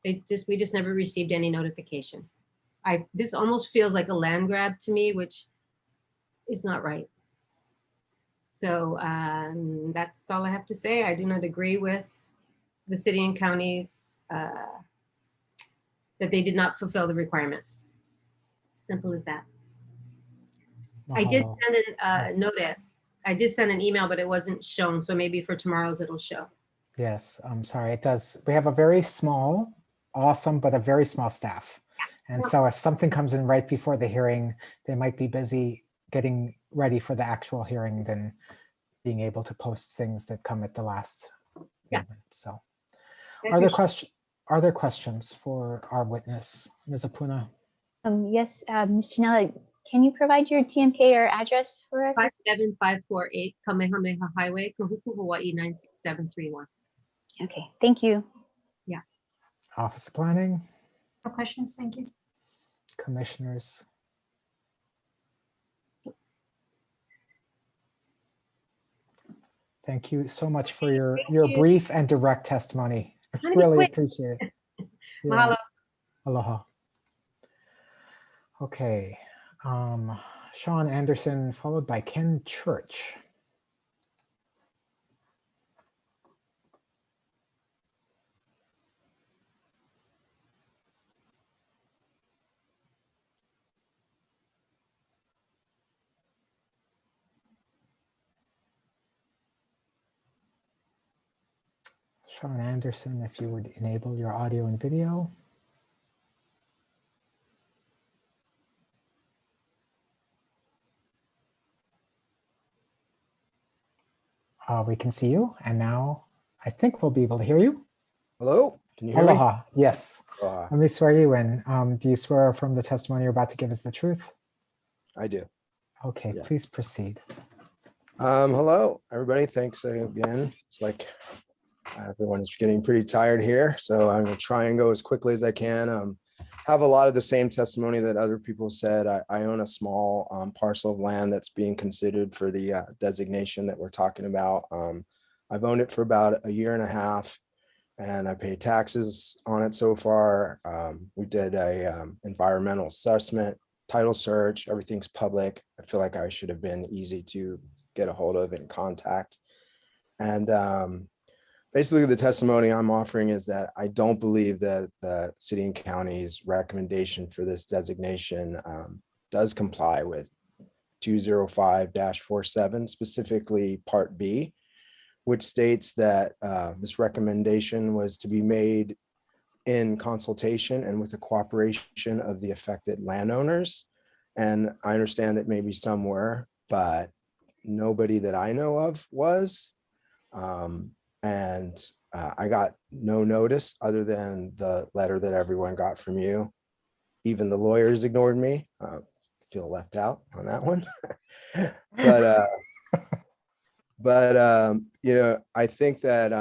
We just never received any notification. This almost feels like a land grab to me, which is not right. So that's all I have to say. I do not agree with the city and counties that they did not fulfill the requirements. Simple as that. I did send a notice. I did send an email, but it wasn't shown. So maybe for tomorrow's it'll show. Yes, I'm sorry, it does. We have a very small, awesome, but a very small staff. And so if something comes in right before the hearing, they might be busy getting ready for the actual hearing than being able to post things that come at the last moment. So are there questions for our witness, Ms. Apuna? Yes, Ms. Janela, can you provide your TMK or address for us? 57548 Kamehameha Highway, Kahuku, Hawaii 96731. Okay, thank you. Yeah. Office of Planning? No questions, thank you. Commissioners? Thank you so much for your brief and direct testimony. I really appreciate it. Yeah. Mahalo. Aloha. Okay. Sean Anderson, followed by Ken Church. Sean Anderson, if you would enable your audio and video. We can see you, and now I think we'll be able to hear you. Hello, can you hear me? Aloha, yes. Aloha. Let me swear you in. Do you swear from the testimony you're about to give us the truth? I do. Okay, please proceed. Hello, everybody. Thanks again. It's like everyone is getting pretty tired here, so I'm gonna try and go as quickly as I can. Have a lot of the same testimony that other people said. I own a small parcel of land that's being considered for the designation that we're talking about. I've owned it for about a year and a half, and I pay taxes on it so far. We did a environmental assessment, title search, everything's public. I feel like I should have been easy to get a hold of and contact. And basically the testimony I'm offering is that I don't believe that the city and county's recommendation for this designation does comply with 205-47, specifically Part B, which states that this recommendation was to be made in consultation and with the cooperation of the affected landowners. And I understand that maybe some were, but nobody that I know of was. I got no notice other than the letter that everyone got from you. Even the lawyers ignored me. Feel left out on that one. but you know, I think that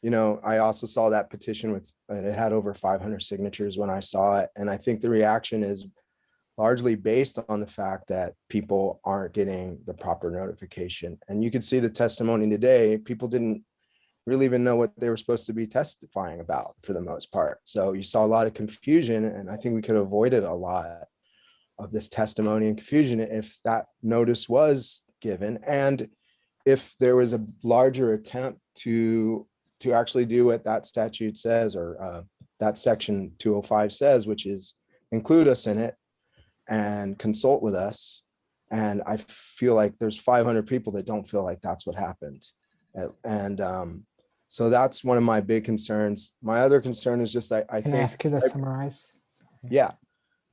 you know, I also saw that petition with, and it had over 500 signatures when I saw it. And I think the reaction is largely based on the fact that people aren't getting the proper notification. And you could see the testimony today, people didn't really even know what they were supposed to be testifying about for the most part. So you saw a lot of confusion, and I think we could have avoided a lot of this testimony and confusion if that notice was given, and if there was a larger attempt to actually do what that statute says, or that section 205 says, which is include us in it and consult with us. And I feel like there's 500 people that don't feel like that's what happened. And so that's one of my big concerns. My other concern is just I Can think— I ask you to summarize? Yeah.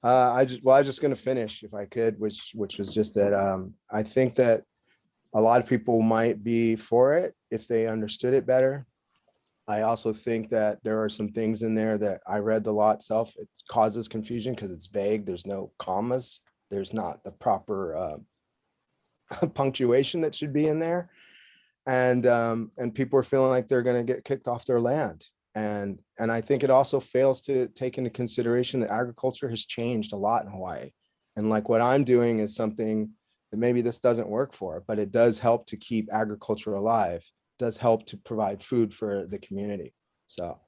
I was just going to finish if I could, which was just that I think that a lot of people might be for it if they understood it better. I also think that there are some things in there that I read the law itself. It causes confusion because it's vague. There's no commas. There's not the proper punctuation that should be in there. And people are feeling like they're going to get kicked off their land. And I think it also fails to take into consideration that agriculture has changed a lot in Hawaii. And like what I'm doing is something that maybe this doesn't work for, but it does help to keep agriculture alive, does help to provide food for the community. So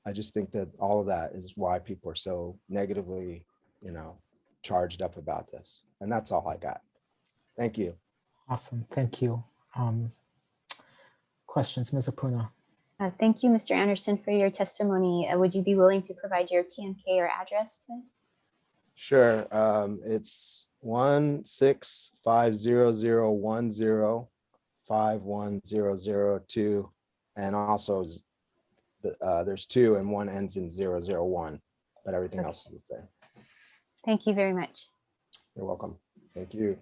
I just think that all of that is why people are so negatively, charged up about this. And that's all I got. Thank you. Awesome. Thank you. Questions, Ms. Apuna? Thank you, Mr. Anderson, for your testimony. Would you be willing to provide your TMK or address to us? Sure. It's 1650010510002, and also there's 2 and 1 ends in 001, but everything else is the same. Thank you very much. You're welcome. Thank you.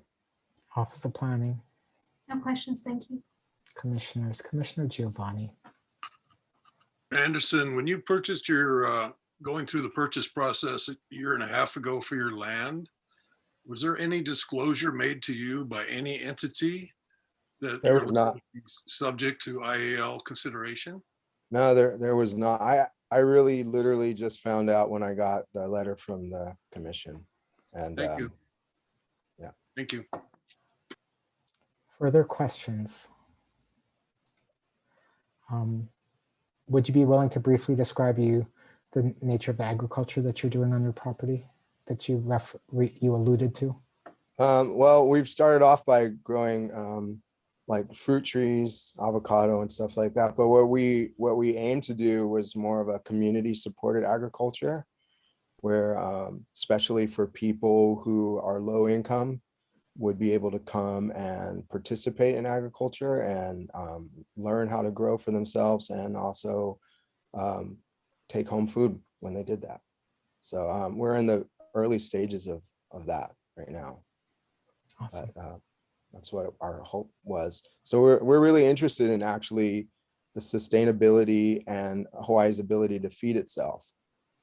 Office of Planning, No questions, thank you. Commissioners, Commissioner Giovanni. Anderson, when you purchased your, going through the purchase process a year and a half ago for your land, was there any disclosure made to you by any entity that There was not. Subject to IAL consideration? No, there was not. I really literally just found out when I got the letter from the commission. And Thank you. Yeah. Thank you. Further questions? Would you be willing to briefly describe the nature of the agriculture that you're doing on your property that you alluded to? Well, we've started off by growing like fruit trees, avocado and stuff like that. But what we aim to do was more of a community supported agriculture where especially for people who are low income would be able to come and participate in agriculture and learn how to grow for themselves and also take home food when they did that. So we're in the early stages of that right now. Awesome. But that's what our hope was. So we're really interested in actually the sustainability and Hawaii's ability to feed itself.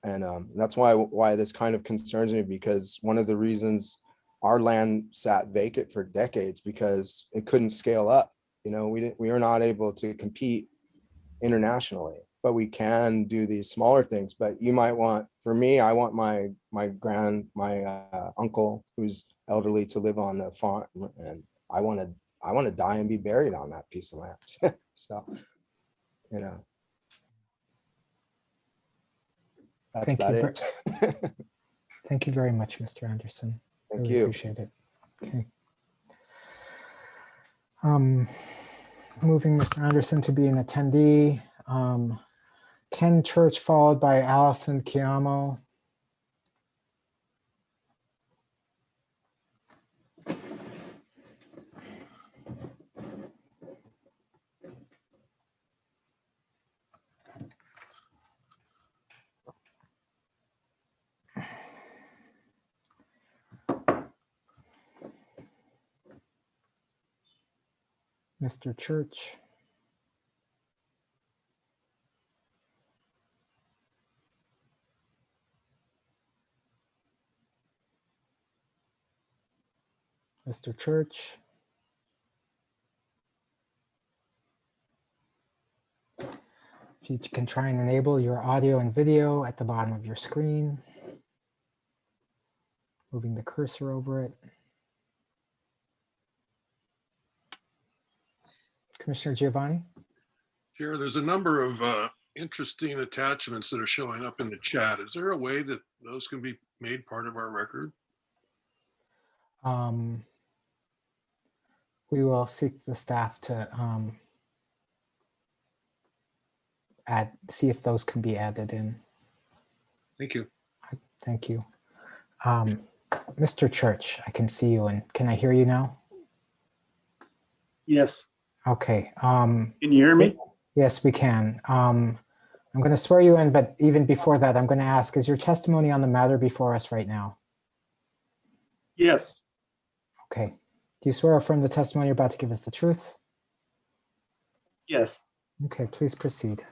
And that's why this kind of concerns me, because one of the reasons our land sat vacant for decades because it couldn't scale up. We were not able to compete internationally, but we can do these smaller things. But you might want, for me, I want my uncle who's elderly to live on the farm, and I want to die and be buried on that piece of land. So, that's Thank about you. it. Thank you very much, Mr. Anderson. Thank Really you. Appreciate it. Okay. Moving Mr. Anderson to be an attendee. Ken Church followed by Allison Kiamo. Mr. Church. Mr. Church. If you can try and enable your audio and video at the bottom of your screen. Moving the cursor over it. Commissioner Giovanni? Chair, there's a number of interesting attachments that are showing up in the chat. Is there a way that those can be made part of our record? We will seek the staff to see if those can be added in. Thank you. Thank you. Mr. Church, I can see you, and can I hear you now? Yes. Okay. Can you hear me? Yes, we can. I'm going to swear you in, but even before that, I'm going to ask, is your testimony on the matter before us right now? Yes. Okay. Do you swear or affirm the testimony you're about to give is the truth? Yes. Okay, please proceed.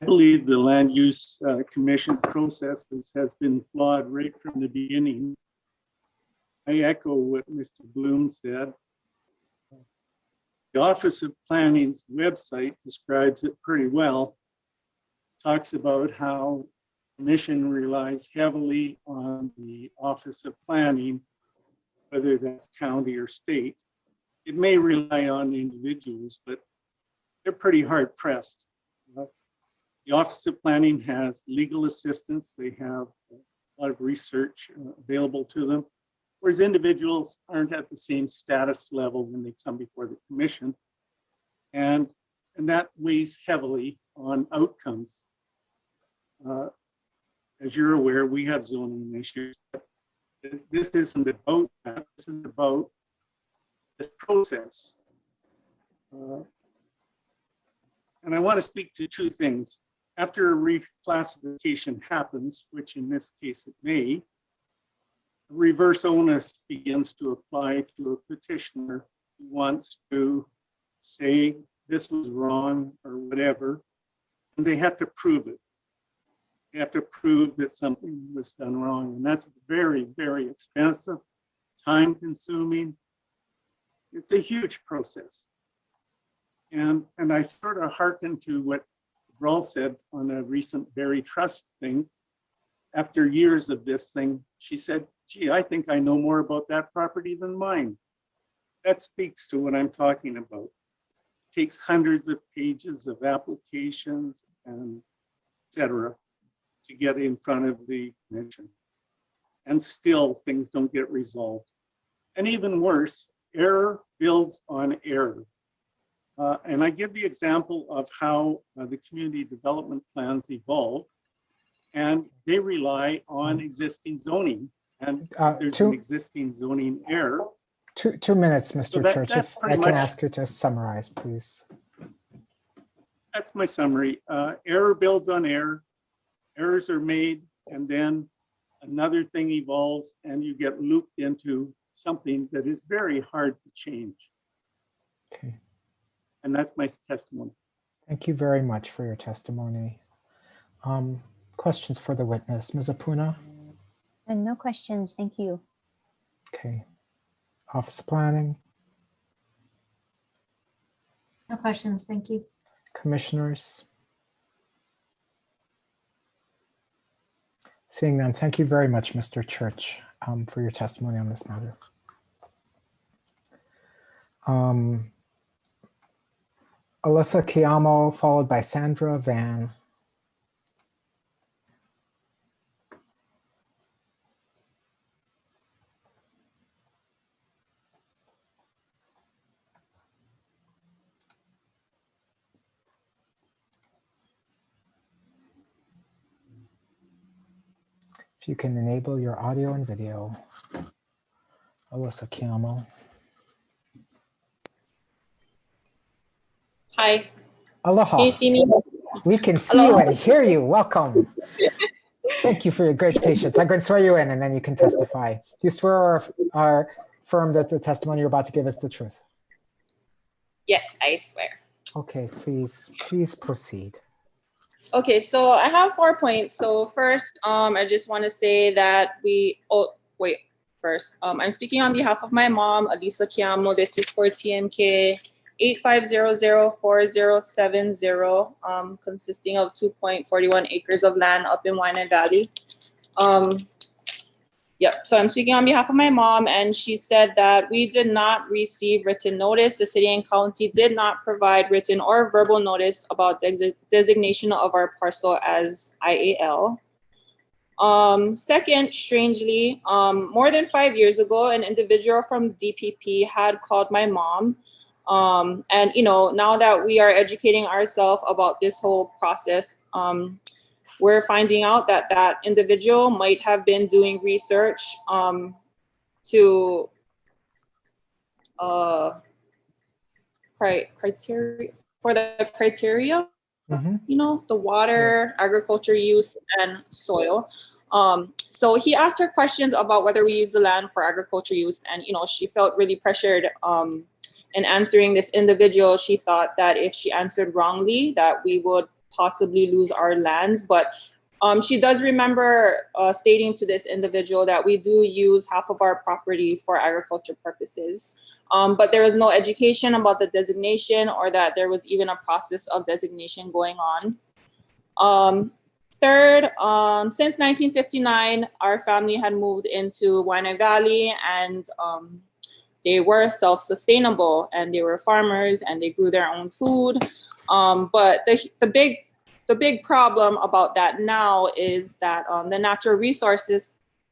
I believe the land use commission processes has been flawed right from the beginning. I echo what Mr. Bloom said. The Office of Planning's website describes it pretty well. Talks about how the commission relies heavily on the Office of Planning, whether that's county or state. It may rely on individuals, but they're pretty hard pressed. The Office of Planning has legal assistance. They have a lot of research available to them, whereas individuals aren't at the same status level when they come before the commission. And that weighs heavily on outcomes. As you're aware, we have zoning issues. This isn't about that. This is about this process. And I want to speak to two things. After a reclassification happens, which in this case it may, reverse onus begins to apply to a petitioner who wants to say this was wrong or whatever, and they have to prove it. They have to prove that something was done wrong, and that's very, very expensive, time consuming. It's a huge process. And I sort of hearken to what Raul said on a recent Berry Trust thing. After years of this thing, she said, gee, I think I know more about that property than mine. That speaks to what I'm talking about. It takes hundreds of pages of applications and et cetera to get in front of the commission. And still things don't get resolved. And even worse, error builds on error. And I give the example of how the community development plans evolve, and they rely on existing zoning, and there's an existing zoning error. 2 minutes, Mr. So Church. that's If I pretty can much- ask you to summarize, please. That's my summary. Error builds on error. Errors are made, and then another thing evolves, and you get looped into something that is very hard to change. Okay. And that's my testimony. Thank you very much for your testimony. Questions for the witness, Ms. Apuna? And no questions, thank you. Okay. Office of Planning, No questions, thank you. commissioners? Seeing none, thank you very much, Mr. Church, for your testimony on this matter. Alyssa Chiamo, followed by Sandra Van. If you can enable your audio and video. Alyssa Chiamo. Hi. Aloha. Can you see me? We can see Aloha. you and hear you. Welcome. Thank you for your great patience. I'm going to swear you in and then you can testify. Do you swear or affirm that the testimony you're about to give is the truth? Yes, I swear. Okay, please proceed. Okay, so I have 4 points. So first, I just want to say that I'm speaking on behalf of my mom, Alisa Chiamo. This is for TMK 85004070, consisting of 2.41 acres of land up in Waianae Valley. Yep, so I'm speaking on behalf of my mom, and she said that we did not receive written notice. The city and county did not provide written or verbal notice about the designation of our parcel as IAL. Second, strangely, more than 5 years ago, an individual from DPP had called my mom. And now that we are educating ourselves about this whole process, we're finding out that that individual might have been doing research to criteria for the criteria, the water, agriculture use, and soil. So he asked her questions about whether we use the land for agriculture use, and she felt really pressured in answering this individual. She thought that if she answered wrongly, that we would possibly lose our lands. But she does remember stating to this individual that we do use half of our property for agriculture purposes. But there was no education about the designation, or that there was even a process of designation going on. Third, since 1959, our family had moved into Waianae Valley, and they were self-sustainable, and they were farmers, and they grew their own food. But the big problem about that now is that the natural resource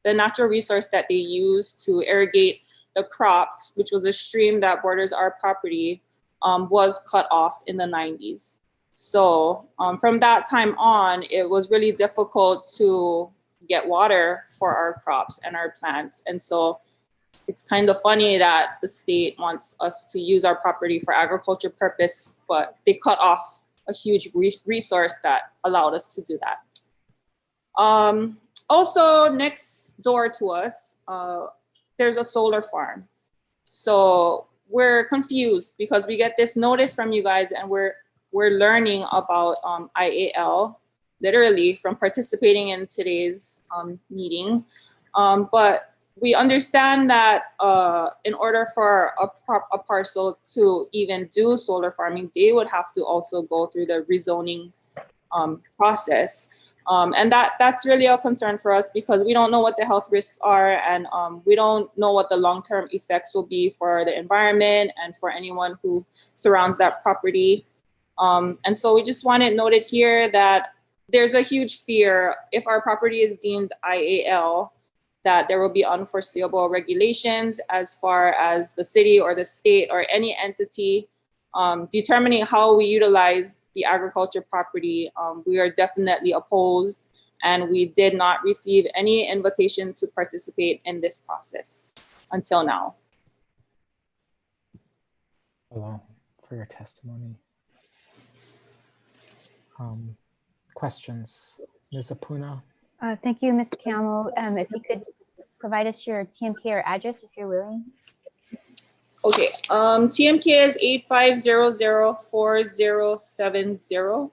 that they use to irrigate the crops, which was a stream that borders our property, was cut off in the 90s. So from that time on, it was really difficult to get water for our crops and our plants. And so it's kind of funny that the state wants us to use our property for agriculture purpose, but they cut off a huge resource that allowed us to do that. Also, next door to us, there's a solar farm. So we're confused because we get this notice from you guys, and we're learning about IAL literally from participating in today's meeting. But we understand that in order for a parcel to even do solar farming, they would have to also go through the rezoning process. And that's really a concern for us, because we don't know what the health risks are, and we don't know what the long-term effects will be for the environment and for anyone who surrounds that property. And so we just want it noted here that there's a huge fear if our property is deemed IAL, that there will be unforeseeable regulations as far as the city or the state or any entity determining how we utilize the agriculture property. We are definitely opposed, and we did not receive any invitation to participate in this process until now. Hello, for your testimony. Questions, Ms. Apuna? Thank you, Ms. Kiamo. If you could provide us your TMK or address, if you're willing. Okay, TMK is 85004070.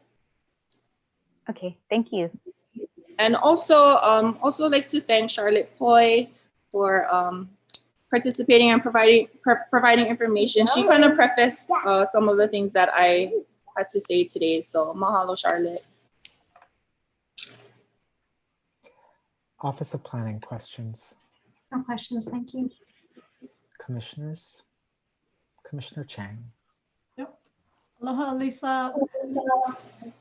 Okay, thank you. And also, like to thank Charlotte Poi for participating and providing information. She kind of prefaced some of the things that I had to say today. So mahalo, Charlotte. Office of Planning questions. No questions, thank you. Commissioners? Commissioner Chang. Yep. Aloha, Lisa.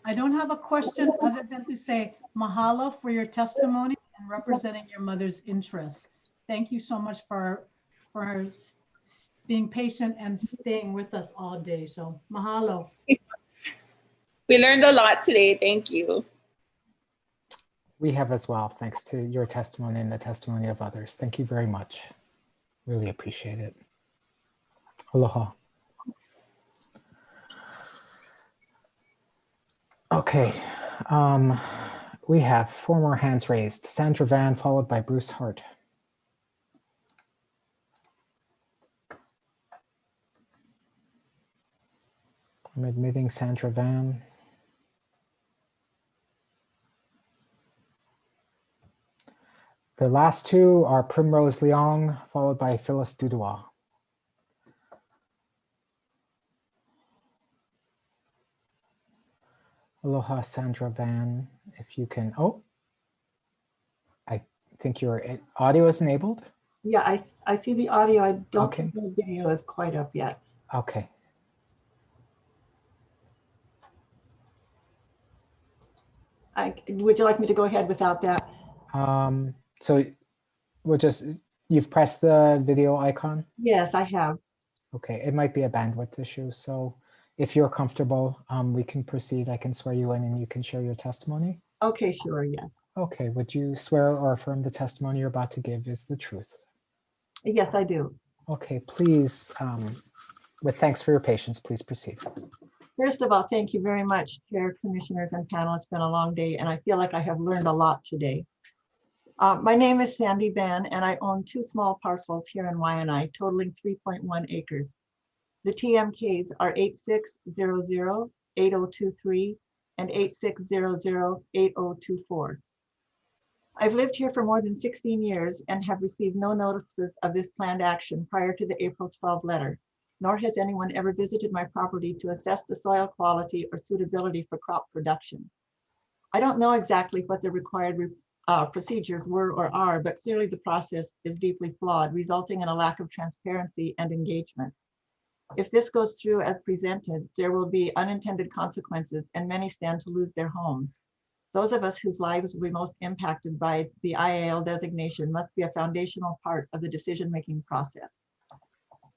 I don't have a question other than to say mahalo for your testimony and representing your mother's interests. Thank you so much for being patient and staying with us all day. So mahalo. We learned a lot today. Thank you. We have as well, thanks to your testimony and the testimony of others. Thank you very much. Really appreciate it. Aloha. Okay, we have 4 more hands raised. Sandra Van, followed by Bruce Hart. I'm admitting Sandra Van. The last 2 are Primrose Leong, followed by Phyllis Dudois. Aloha, Sandra Van, if you can. Oh, I think your audio is enabled. Yeah, I see the audio. I don't Okay. think the video is quite up yet. Okay. Would you like me to go ahead without that? So we'll just, you've pressed the video icon? Yes, I have. Okay, it might be a bandwidth issue. So if you're comfortable, we can proceed. I can swear you in and you can share your testimony. Okay, sure, yeah. Okay, would you swear or affirm the testimony you're about to give is the truth? Yes, I do. Okay, please, with thanks for your patience, please proceed. First of all, thank you very much, Chair, Commissioners, and panel. It's been a long day, and I feel like I have learned a lot today. My name is Sandy Van, and I own 2 small parcels here in Waianae totaling 3.1 acres. The TMKs are 8600-8023 and 8600-8024. I've lived here for more than 16 years and have received no notices of this planned action prior to the April 12 letter, nor has anyone ever visited my property to assess the soil quality or suitability for crop production. I don't know exactly what the required procedures were or are, but clearly the process is deeply flawed, resulting in a lack of transparency and engagement. If this goes through as presented, there will be unintended consequences and many stand to lose their homes. Those of us whose lives will be most impacted by the IAL designation must be a foundational part of the decision-making process.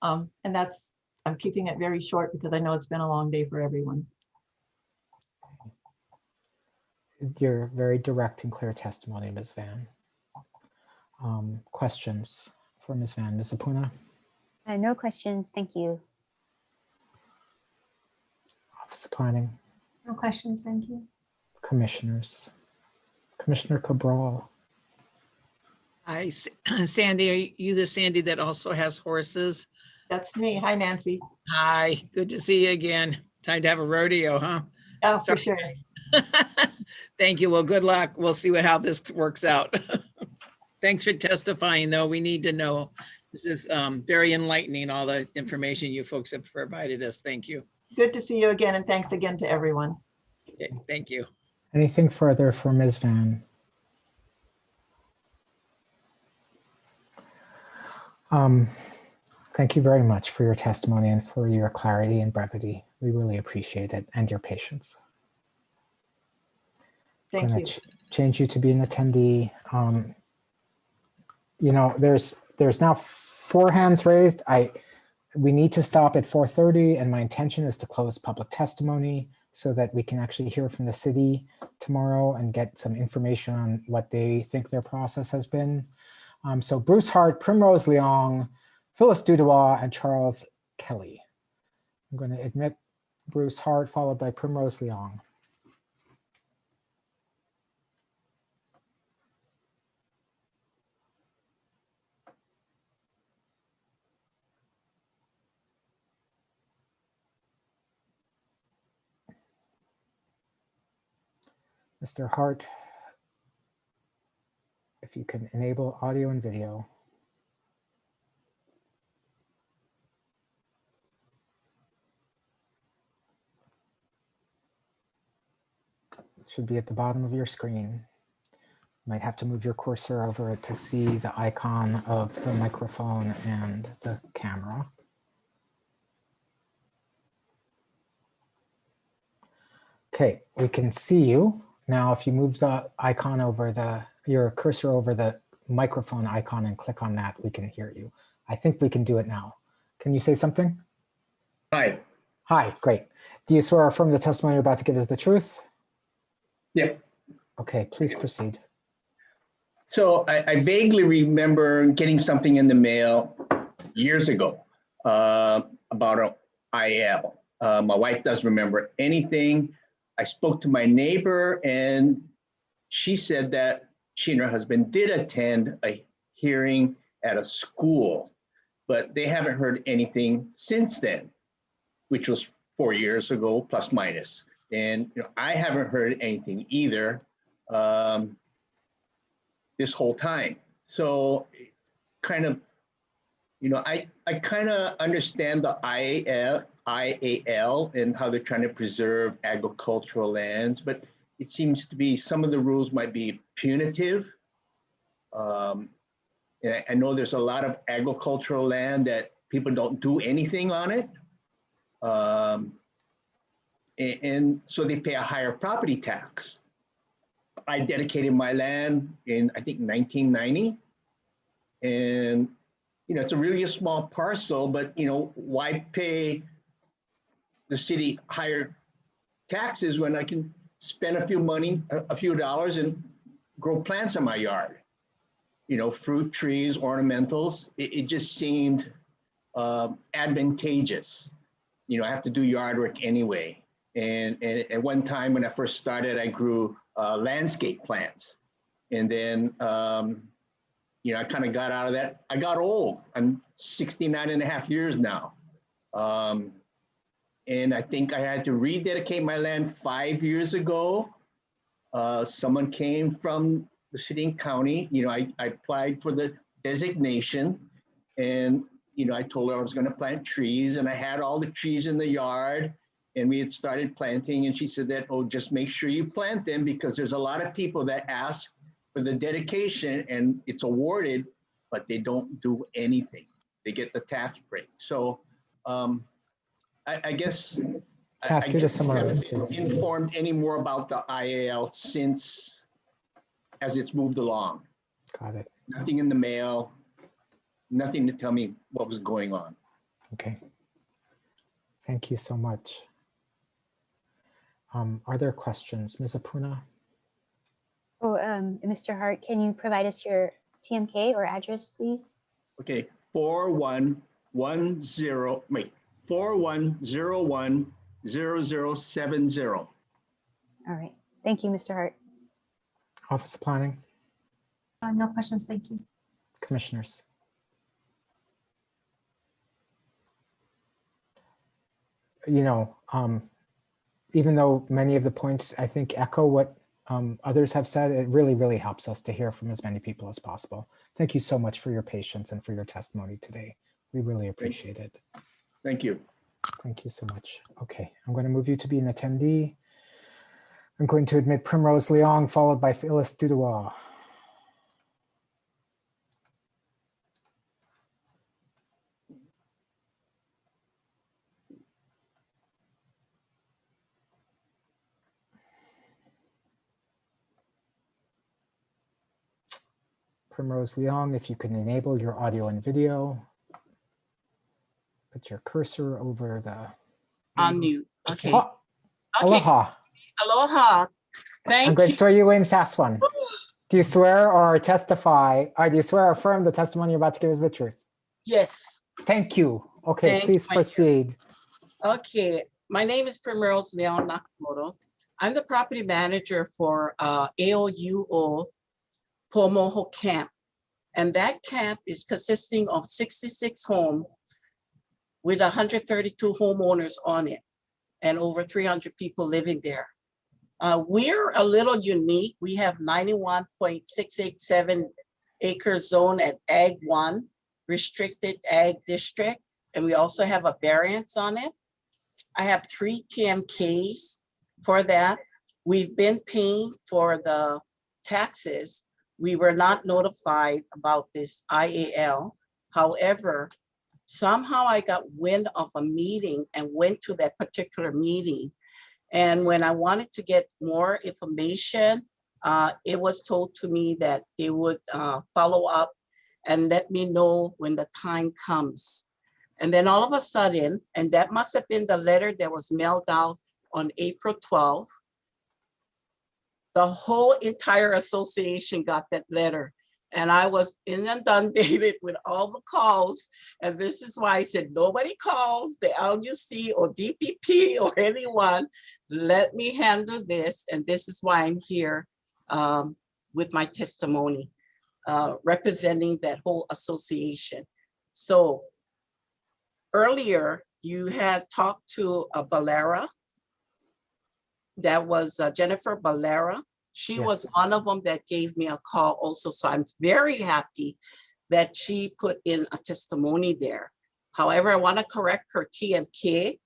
And I'm keeping it very short because I know it's been a long day for everyone. Your very direct and clear testimony, Ms. Van. Questions for Ms. Van? Ms. Apuna? No questions, thank you. Office of Planning? No questions, thank you. Commissioners? Commissioner Cabral? Hi, Sandy, are you the Sandy that also has horses? That's me. Hi, Nancy. Hi, good to see you again. Time to have a rodeo, huh? Oh, for sure. Thank you. Well, good luck. We'll see how this works out. Thanks for testifying, though. We need to know. This is very enlightening, all the information you folks have provided us. Thank you. Good to see you again, and thanks again to everyone. Okay, thank you. Anything further for Ms. Van? Thank you very much for your testimony and for your clarity and brevity. We really appreciate it, and your patience. Thank you. Change you to be an attendee. You know, there's now 4 hands raised. We need to stop at 4:30, and my intention is to close public testimony so that we can actually hear from the city tomorrow and get some information on what they think their process has been. So Bruce Hart, Primrose Leong, Phyllis Dudois, and Charles Kelly. I'm going to admit Bruce Hart, followed by Primrose Leong. Mr. Hart, if you can enable audio and video. It should be at the bottom of your screen. You might have to move your cursor over it to see the icon of the microphone and the camera. Okay, we can see you. Now, if you move the icon over your cursor over the microphone icon and click on that, we can hear you. I think we can do it now. Can you say something? Hi. Hi, great. Do you swear or affirm the testimony you're about to give is the truth? Yeah. Okay, please proceed. So I vaguely remember getting something in the mail years ago about an IL. My wife doesn't remember anything. I spoke to my neighbor and she said that she and her husband did attend a hearing at a school, but they haven't heard anything since then, which was 4 years ago, plus minus. And I haven't heard anything either this whole time. So kind of, I kind of understand the IAL and how they're trying to preserve agricultural lands, but it seems to be some of the rules might be punitive. And I know there's a lot of agricultural land that people don't do anything on it. And so they pay a higher property tax. I dedicated my land in, I think, 1990. And, it's a really small parcel, but, why pay the city higher taxes when I can spend a few dollars and grow plants in my yard? Fruit trees, ornamentals. It just seemed advantageous. I have to do yard work anyway. And at one time when I first started, I grew landscape plants. And then, you know, I kind of got out of that. I got old. I'm 69 and a half years now. And I think I had to rededicate my land 5 years ago. Someone came from the city and county. You know, I applied for the designation, and, you know, I told her I was going to plant trees, and I had all the trees in the yard, and we had started planting. And she said that, oh, just make sure you plant them, because there's a lot of people that ask for the dedication and it's awarded, but they don't do anything. They get the tax break. So I guess Can I ask you to summarize, haven't please? been informed any more about the IAL since, as it's moved along. Got it. Nothing in the mail, nothing to tell me what was going on. Okay. Thank you so much. Are there questions? Ms. Apuna? Oh, Mr. Hart, can you provide us your TMK or address, please? Okay, 41010070. All right. Thank you, Mr. Hart. Office of Planning? No questions, thank you. Commissioners? You know, even though many of the points I think echo what others have said, it really, really helps us to hear from as many people as possible. Thank you so much for your patience and for your testimony today. We really appreciate it. Thank you. Thank you so much. Okay, I'm going to move you to be an attendee. I'm going to admit Primrose Leong, followed by Phyllis Dudois. Primrose Leong, if you can enable your audio and video. Put your cursor over the... On mute. Okay. Oh, aloha. Aloha. Thank I'm going you. to swear you in, fast one. Do you swear or testify, or do you swear or affirm the testimony you're about to give is the truth? Yes. Thank you. Okay, Thank please you. proceed. Okay. My name is Primrose Leon Nakamoto. I'm the property manager for AOUO Pomoho Camp. And that camp is consisting of 66 homes with 132 homeowners on it and over 300 people living there. We're a little unique. We have 91.687 acre zone at Ag 1, restricted ag district, and we also have a variance on it. I have 3 TMKs for that. We've been paying for the taxes. We were not notified about this IAL. However, somehow I got wind of a meeting and went to that particular meeting. And when I wanted to get more information, it was told to me that they would follow up and let me know when the time comes. And then all of a sudden, and that must have been the letter that was mailed out on April 12th, the whole entire association got that letter. And I was inundated with all the calls. And this is why I said, nobody calls the LUC or DPP or anyone. Let me handle this. And this is why I'm here with my testimony, representing that whole association. So earlier, you had talked to Balera. That was Jennifer Balera. She was one of them that gave me a call also. So I'm very happy that she put in a testimony there. However, I want to correct her TMK.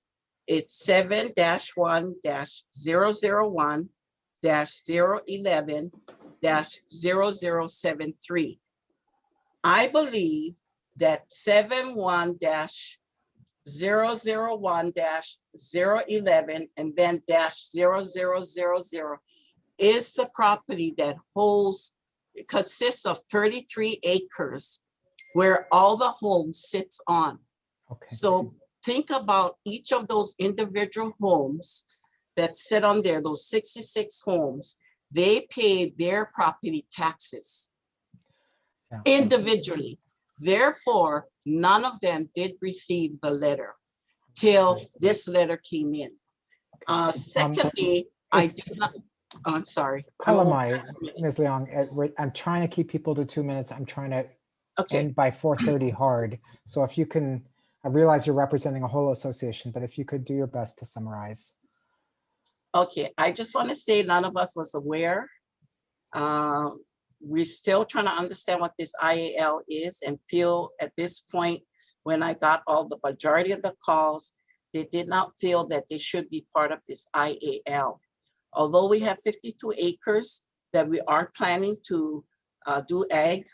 It's 7-1-001-011-0073. I believe that 71-001-011 and then -0000 is the property that holds, it consists of 33 acres where all the homes sits on. Okay. So think about each of those individual homes that sit on there, those 66 homes, they pay their property taxes individually. Therefore, none of them did receive the letter till this letter came in. Secondly, I did not. Oh, I'm sorry. I'm a little- Kalamai, Ms. Leong, I'm trying to keep people to 2 minutes. I'm trying to Okay, end by 4:30 hard. So if you can, I realize you're representing a whole association, but if you could do your best to summarize. okay. I just want to say none of us was aware. We're still trying to understand what this IAL is and feel at this point, when I got all the majority of the calls, they did not feel that they should be part of this IAL. Although we have 52 acres that we are planning to do ag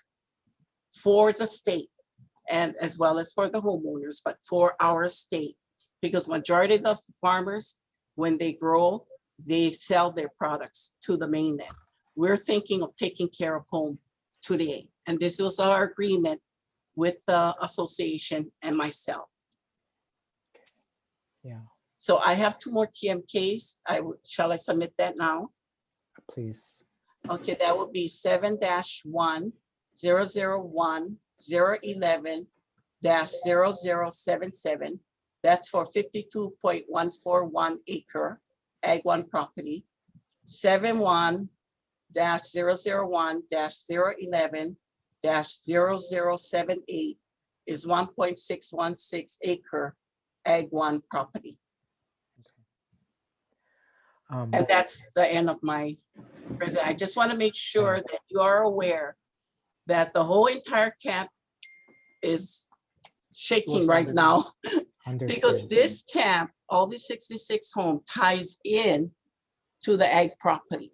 for the state and as well as for the homeowners, but for our state, because majority of the farmers, when they grow, they sell their products to the mainland. We're thinking of taking care of home today. And this was our agreement with the association and myself. Yeah, So I have 2 more TMKs. Shall I submit that now? please. Okay, that would be 7-1-001-011-0077. That's for 52.141 acre Ag 1 property. 7-1-001-011-0078 is 1.616 acre Ag 1 property. And that's the end of my present. I just want to make sure that you are aware that the whole entire camp is shaking right now. Because this camp, all the 66 home ties in to the ag property.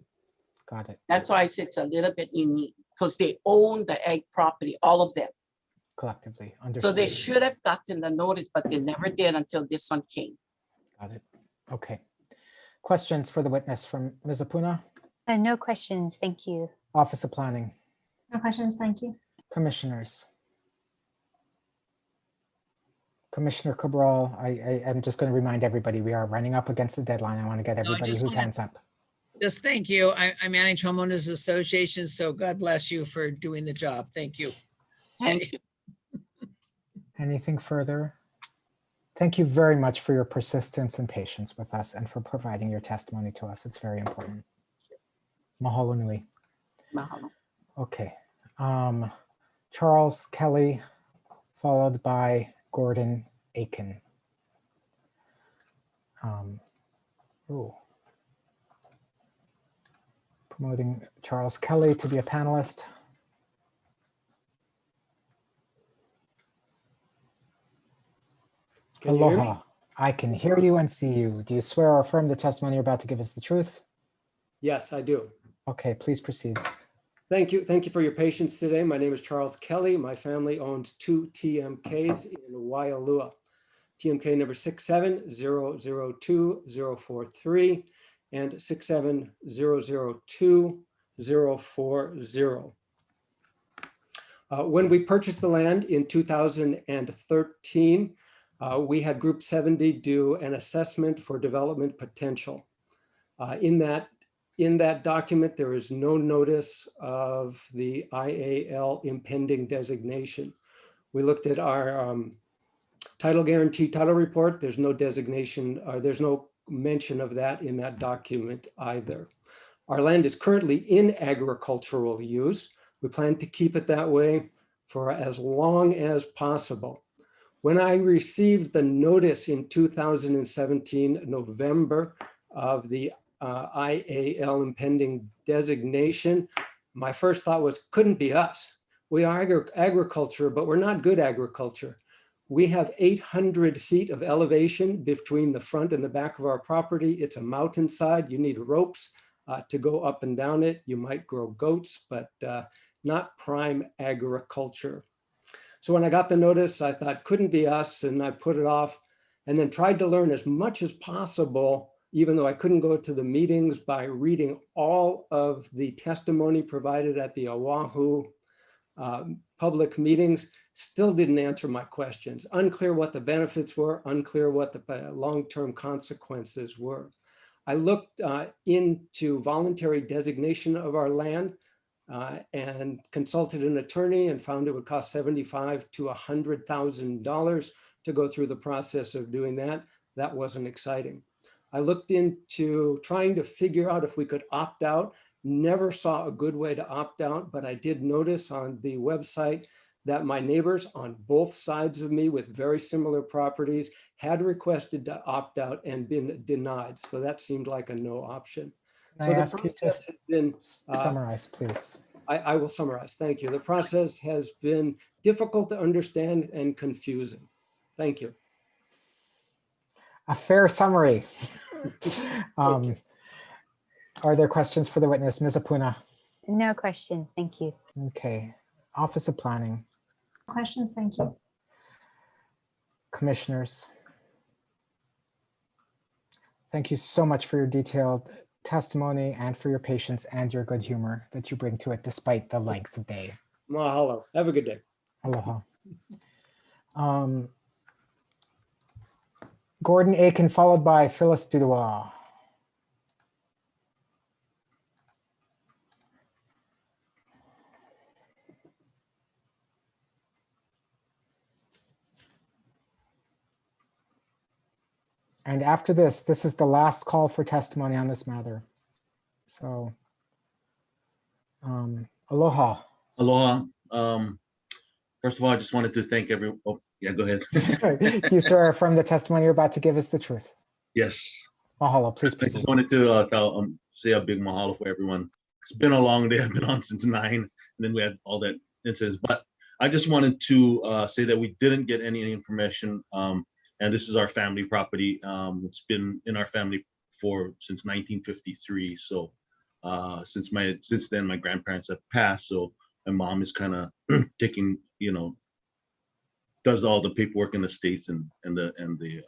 Got it. That's why I said it's a little bit unique, because they own the ag property, all of them. Collectively, So understood. they should have gotten the notice, but they never did until this one came. Got it. Okay. Questions for the witness from Ms. Apuna? No questions, thank you. Office of Planning, No questions, thank you. Commissioners. Commissioner Cabral, I'm just going to remind everybody, we are running up against the deadline. I want to get everybody just whose wanna- hands up. Just thank you. I manage homeowners associations, so God bless you for doing the job. Thank you. Thank you. Anything further? Thank you very much for your persistence and patience with us and for providing your testimony to us. It's very important. Mahalo nui. Mahalo. Okay. Charles Kelly, followed by Gordon Aiken. Promoting Charles Kelly to be a panelist. Can you hear me? Aloha. I can hear you and see you. Do you swear or affirm the testimony you're about to give is the truth? Yes, I do. Okay, please proceed. Thank you. Thank you for your patience today. My name is Charles Kelly. My family owns 2 TMKs in Waialua. TMK number 67002-043 and 67002-040. When we purchased the land in 2013, we had Group 70 do an assessment for development potential. In that document, there is no notice of the IAL impending designation. We looked at our title guarantee title report. There's no designation, there's no mention of that in that document either. Our land is currently in agricultural use. We plan to keep it that way for as long as possible. When I received the notice in 2017, November, of the IAL impending designation, my first thought was, couldn't be us. We are agriculture, but we're not good agriculture. We have 800 feet of elevation between the front and the back of our property. It's a mountainside. You need ropes to go up and down it. You might grow goats, but not prime agriculture. So when I got the notice, I thought, couldn't be us, and I put it off and then tried to learn as much as possible, even though I couldn't go to the meetings, by reading all of the testimony provided at the Oahu public meetings. Still didn't answer my questions. Unclear what the benefits were, unclear what the long-term consequences were. I looked into voluntary designation of our land and consulted an attorney and found it would cost $75,000 to $100,000 to go through the process of doing that. That wasn't exciting. I looked into trying to figure out if we could opt out. Never saw a good way to opt out, but I did notice on the website that my neighbors on both sides of me with very similar properties had requested to opt out and been denied. So that seemed like a no option. Can So I the ask you to process has been, summarize, please? I will summarize. Thank you. The process has been difficult to understand and confusing. Thank you. A fair summary. Are there questions for the witness? Ms. Apuna? No questions, thank you. Okay. Office of Planning. Questions, thank you. Commissioners. Thank you so much for your detailed testimony and for your patience and your good humor that you bring to it despite the length of day. Mahalo. Have a good day. Aloha. Gordon Aiken, followed by Phyllis Dudois. And after this is the last call for testimony on this matter. So, aloha. Aloha. First of all, I just wanted to thank everyone. Oh, yeah, go ahead. Do you, sir, affirm the testimony you're about to give is the truth? Yes. Mahalo, please I proceed. just wanted to say a big mahalo for everyone. It's been a long day. I've been on since 9, and then we had all that incidents. But I just wanted to say that we didn't get any information. And this is our family property. It's been in our family since 1953. So since then, my grandparents have passed. So my mom is kind of taking, does all the paperwork in the States and the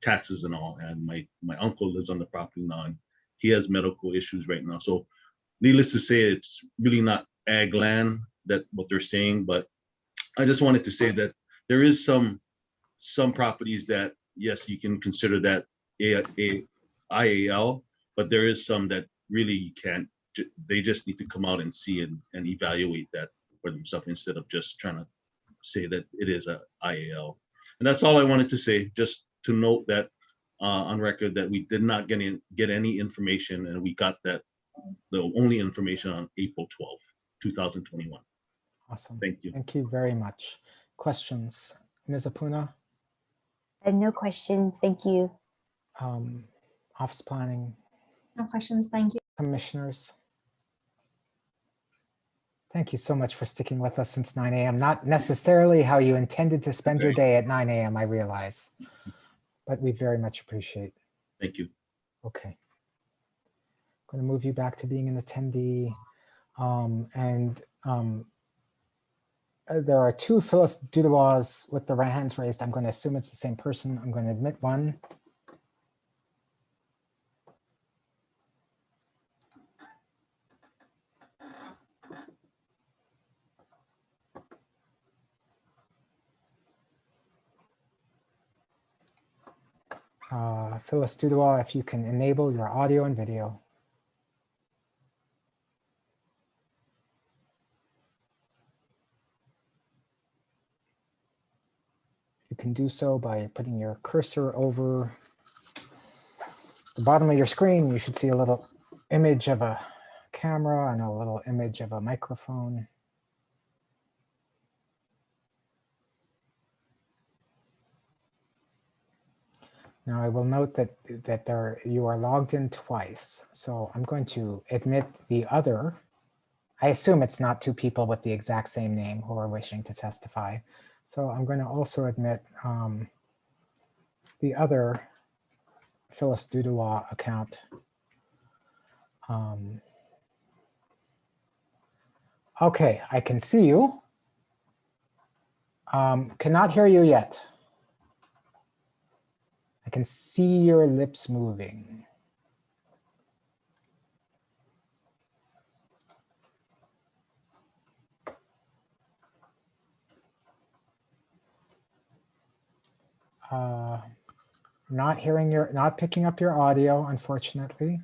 taxes and all. And my uncle lives on the property now, and he has medical issues right now. So needless to say, it's really not ag land, that what they're saying. But I just wanted to say that there is some properties that, yes, you can consider that IAL, but there is some that really you can't. They just need to come out and see and evaluate that for themselves instead of just trying to say that it is a IAL. And that's all I wanted to say, just to note that on record that we did not get any information, and we got the only information on April 12th, 2021. Awesome. Thank you. Thank you very much. Questions? Ms. Apuna? No questions, thank you. Office Planning? No questions, thank you. Commissioners? Thank you so much for sticking with us since 9 a.m. Not necessarily how you intended to spend your day at 9 a.m., I realize, but we very much appreciate. Thank you. Okay. I'm going to move you back to being an attendee. There are 2 Phyllis Dudois with the hands raised. I'm going to assume it's the same person. I'm going to admit one. Phyllis Dudois, if you can enable your audio and video. You can do so by putting your cursor over the bottom of your screen. You should see a little image of a camera and a little image of a microphone. Now I will note that you are logged in twice. So I'm going to admit the other. I assume it's not 2 people with the exact same name who are wishing to testify. So I'm going to also admit the other Phyllis Dudois account. Okay, I can see you. Cannot hear you yet. I can see your lips moving. Not picking up your audio, unfortunately.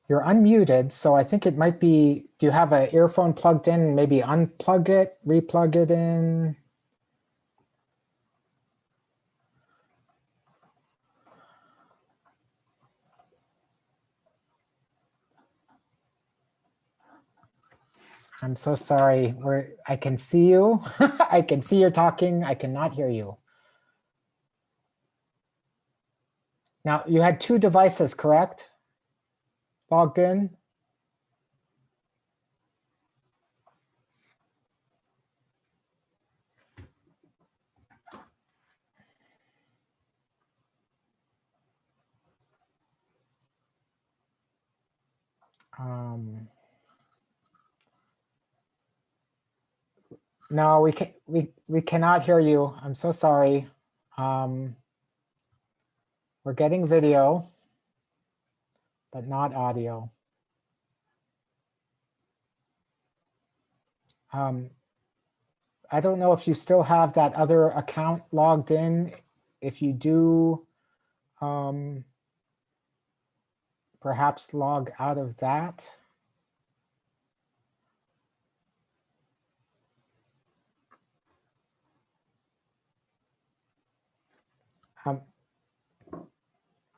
You're unmuted, so I think it might be, do you have an earphone plugged in? Maybe unplug it, replug it in. I'm so sorry. I can see you. I can see you're talking. I cannot hear you. Now, you had 2 devices, correct? Logged in? No, we cannot hear you. I'm so sorry. We're getting video, but not audio. I don't know if you still have that other account logged in. If you do, perhaps log out of that.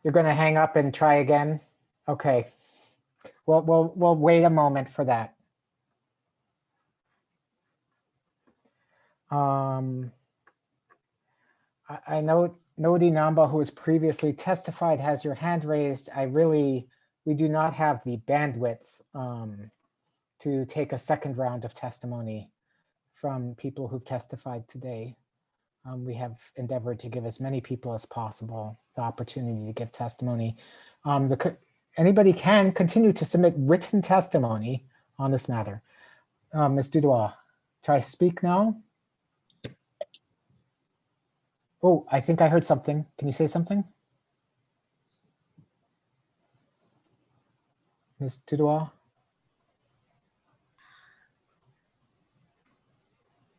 You're going to hang up and try again? Okay. We'll wait a moment for that. I know Nodi Namba, who has previously testified, has your hand raised. We do not have the bandwidth to take a second round of testimony from people who've testified today. We have endeavored to give as many people as possible the opportunity to give testimony. Anybody can continue to submit written testimony on this matter. Ms. Dudois, try speak now. Oh, I think I heard something. Can you say something? Ms. Dudois?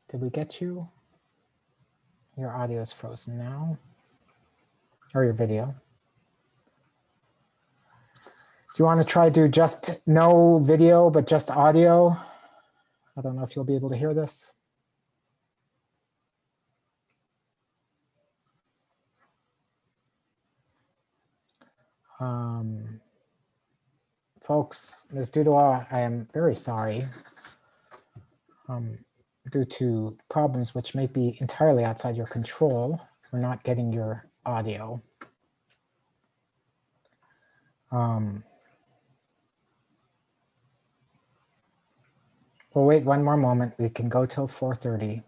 Did we get you? Your audio is frozen now, or your video. Do you want to try to just no video, but just audio? I don't know if you'll be able to hear this. Folks, Ms. Dudois, I am very sorry. Due to problems which may be entirely outside your control, we're not getting your audio. We'll wait one more moment. We can go till 4:30.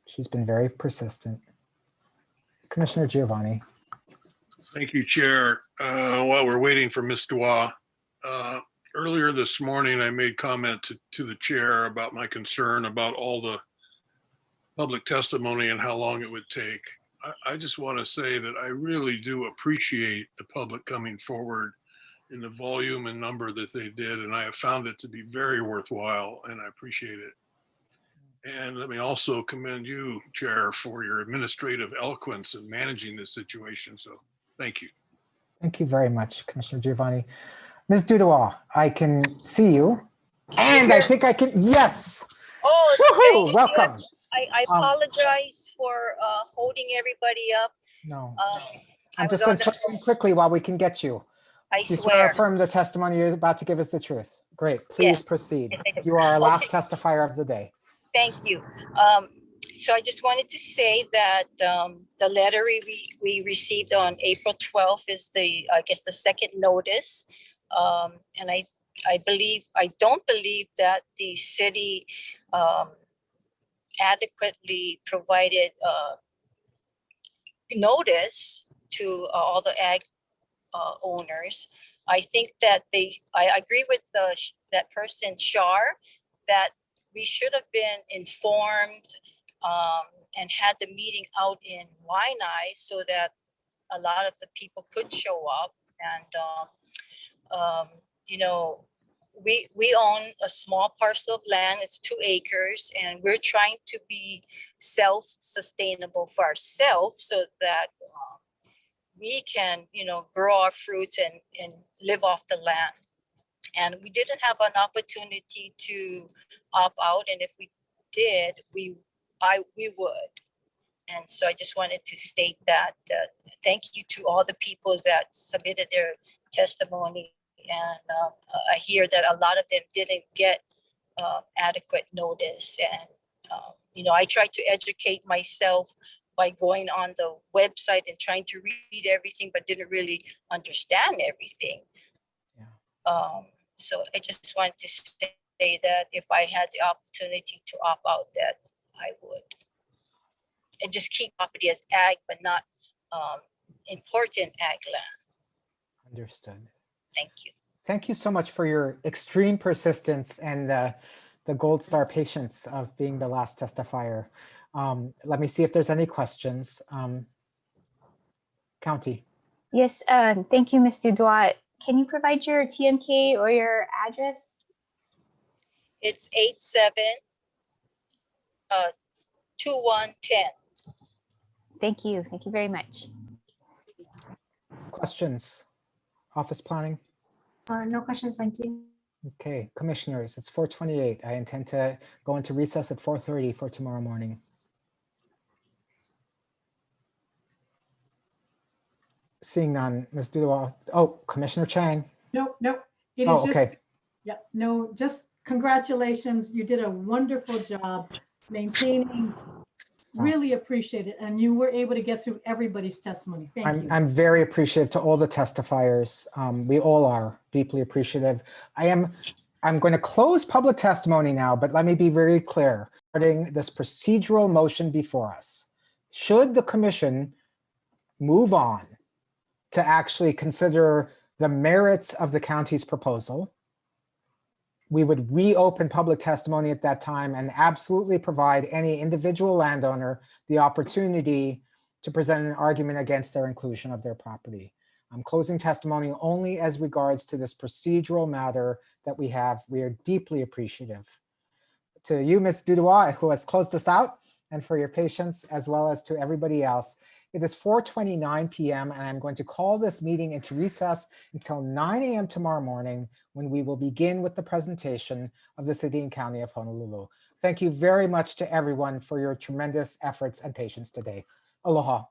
She's been very persistent. Commissioner Giovanni. Thank you, Chair. While we're waiting for Ms. Dua, earlier this morning, I made comment to the chair about my concern about all the public testimony and how long it would take. I just want to say that I really do appreciate the public coming forward in the volume and number that they did, and I have found it to be very worthwhile, and I appreciate it. And let me also commend you, Chair, for your administrative eloquence in managing this situation. So thank you. Thank you very much, Commissioner Giovanni. Ms. Dudois, I can see you. And I think I can, yes. Oh, welcome. I apologize for holding everybody up. No, I'm just going to swing quickly while we can get you. I You swear. affirm the testimony you're about to give us the truth. Great, please proceed. You are our last testifier of the day. Thank you. So I just wanted to say that the letter we received on April 12th is I guess the second notice. And I don't believe that the city adequately provided notice to all the ag owners. I think that I agree with that person, Shar, that we should have been informed and had the meeting out in Waianae so that a lot of the people could show up. And, you know, we own a small parcel of land, it's 2 acres, and we're trying to be self-sustainable for ourselves so that we can, you know, grow our fruits and live off the land. And we didn't have an opportunity to opt out. And if we did, we would. And so I just wanted to state that thank you to all the people that submitted their testimony. And I hear that a lot of them didn't get adequate notice. And, I try to educate myself by going on the website and trying to read everything, but didn't really understand everything. So I just wanted to say that if I had the opportunity to opt out, that I would. And just keep property as ag, but not important ag land. Understood. Thank you. Thank you so much for your extreme persistence and the gold star patience of being the last testifier. Let me see if there's any questions. County. Yes, thank you, Ms. Dudois. Can you provide your TMK or your address? It's 872110. Thank you. Thank you very much. Questions? Office planning? No questions, thank you. Okay, commissioners, it's 4:28. I intend to go into recess at 4:30 for tomorrow morning. Seeing none, Ms. Dudois. Oh, Commissioner Chang. Nope, nope. It is Oh, just, okay. yeah, no, just congratulations. You did a wonderful job maintaining. Really appreciate it. And you were able to get through everybody's testimony. Thank you. I'm very appreciative to all the testifiers. We all are deeply appreciative. I'm going to close public testimony now, but let me be very clear regarding this procedural motion before us. Should the commission move on to actually consider the merits of the county's proposal, we would reopen public testimony at that time and absolutely provide any individual landowner the opportunity to present an argument against their inclusion of their property. I'm closing testimony only as regards to this procedural matter that we have. We are deeply appreciative to you, Ms. Dudois, who has closed us out, and for your patience, as well as to everybody else. It is 4:29 p.m. and I'm going to call this meeting into recess until 9 a.m. tomorrow morning, when we will begin with the presentation of the City and County of Honolulu. Thank you very much to everyone for your tremendous efforts and patience today. Aloha.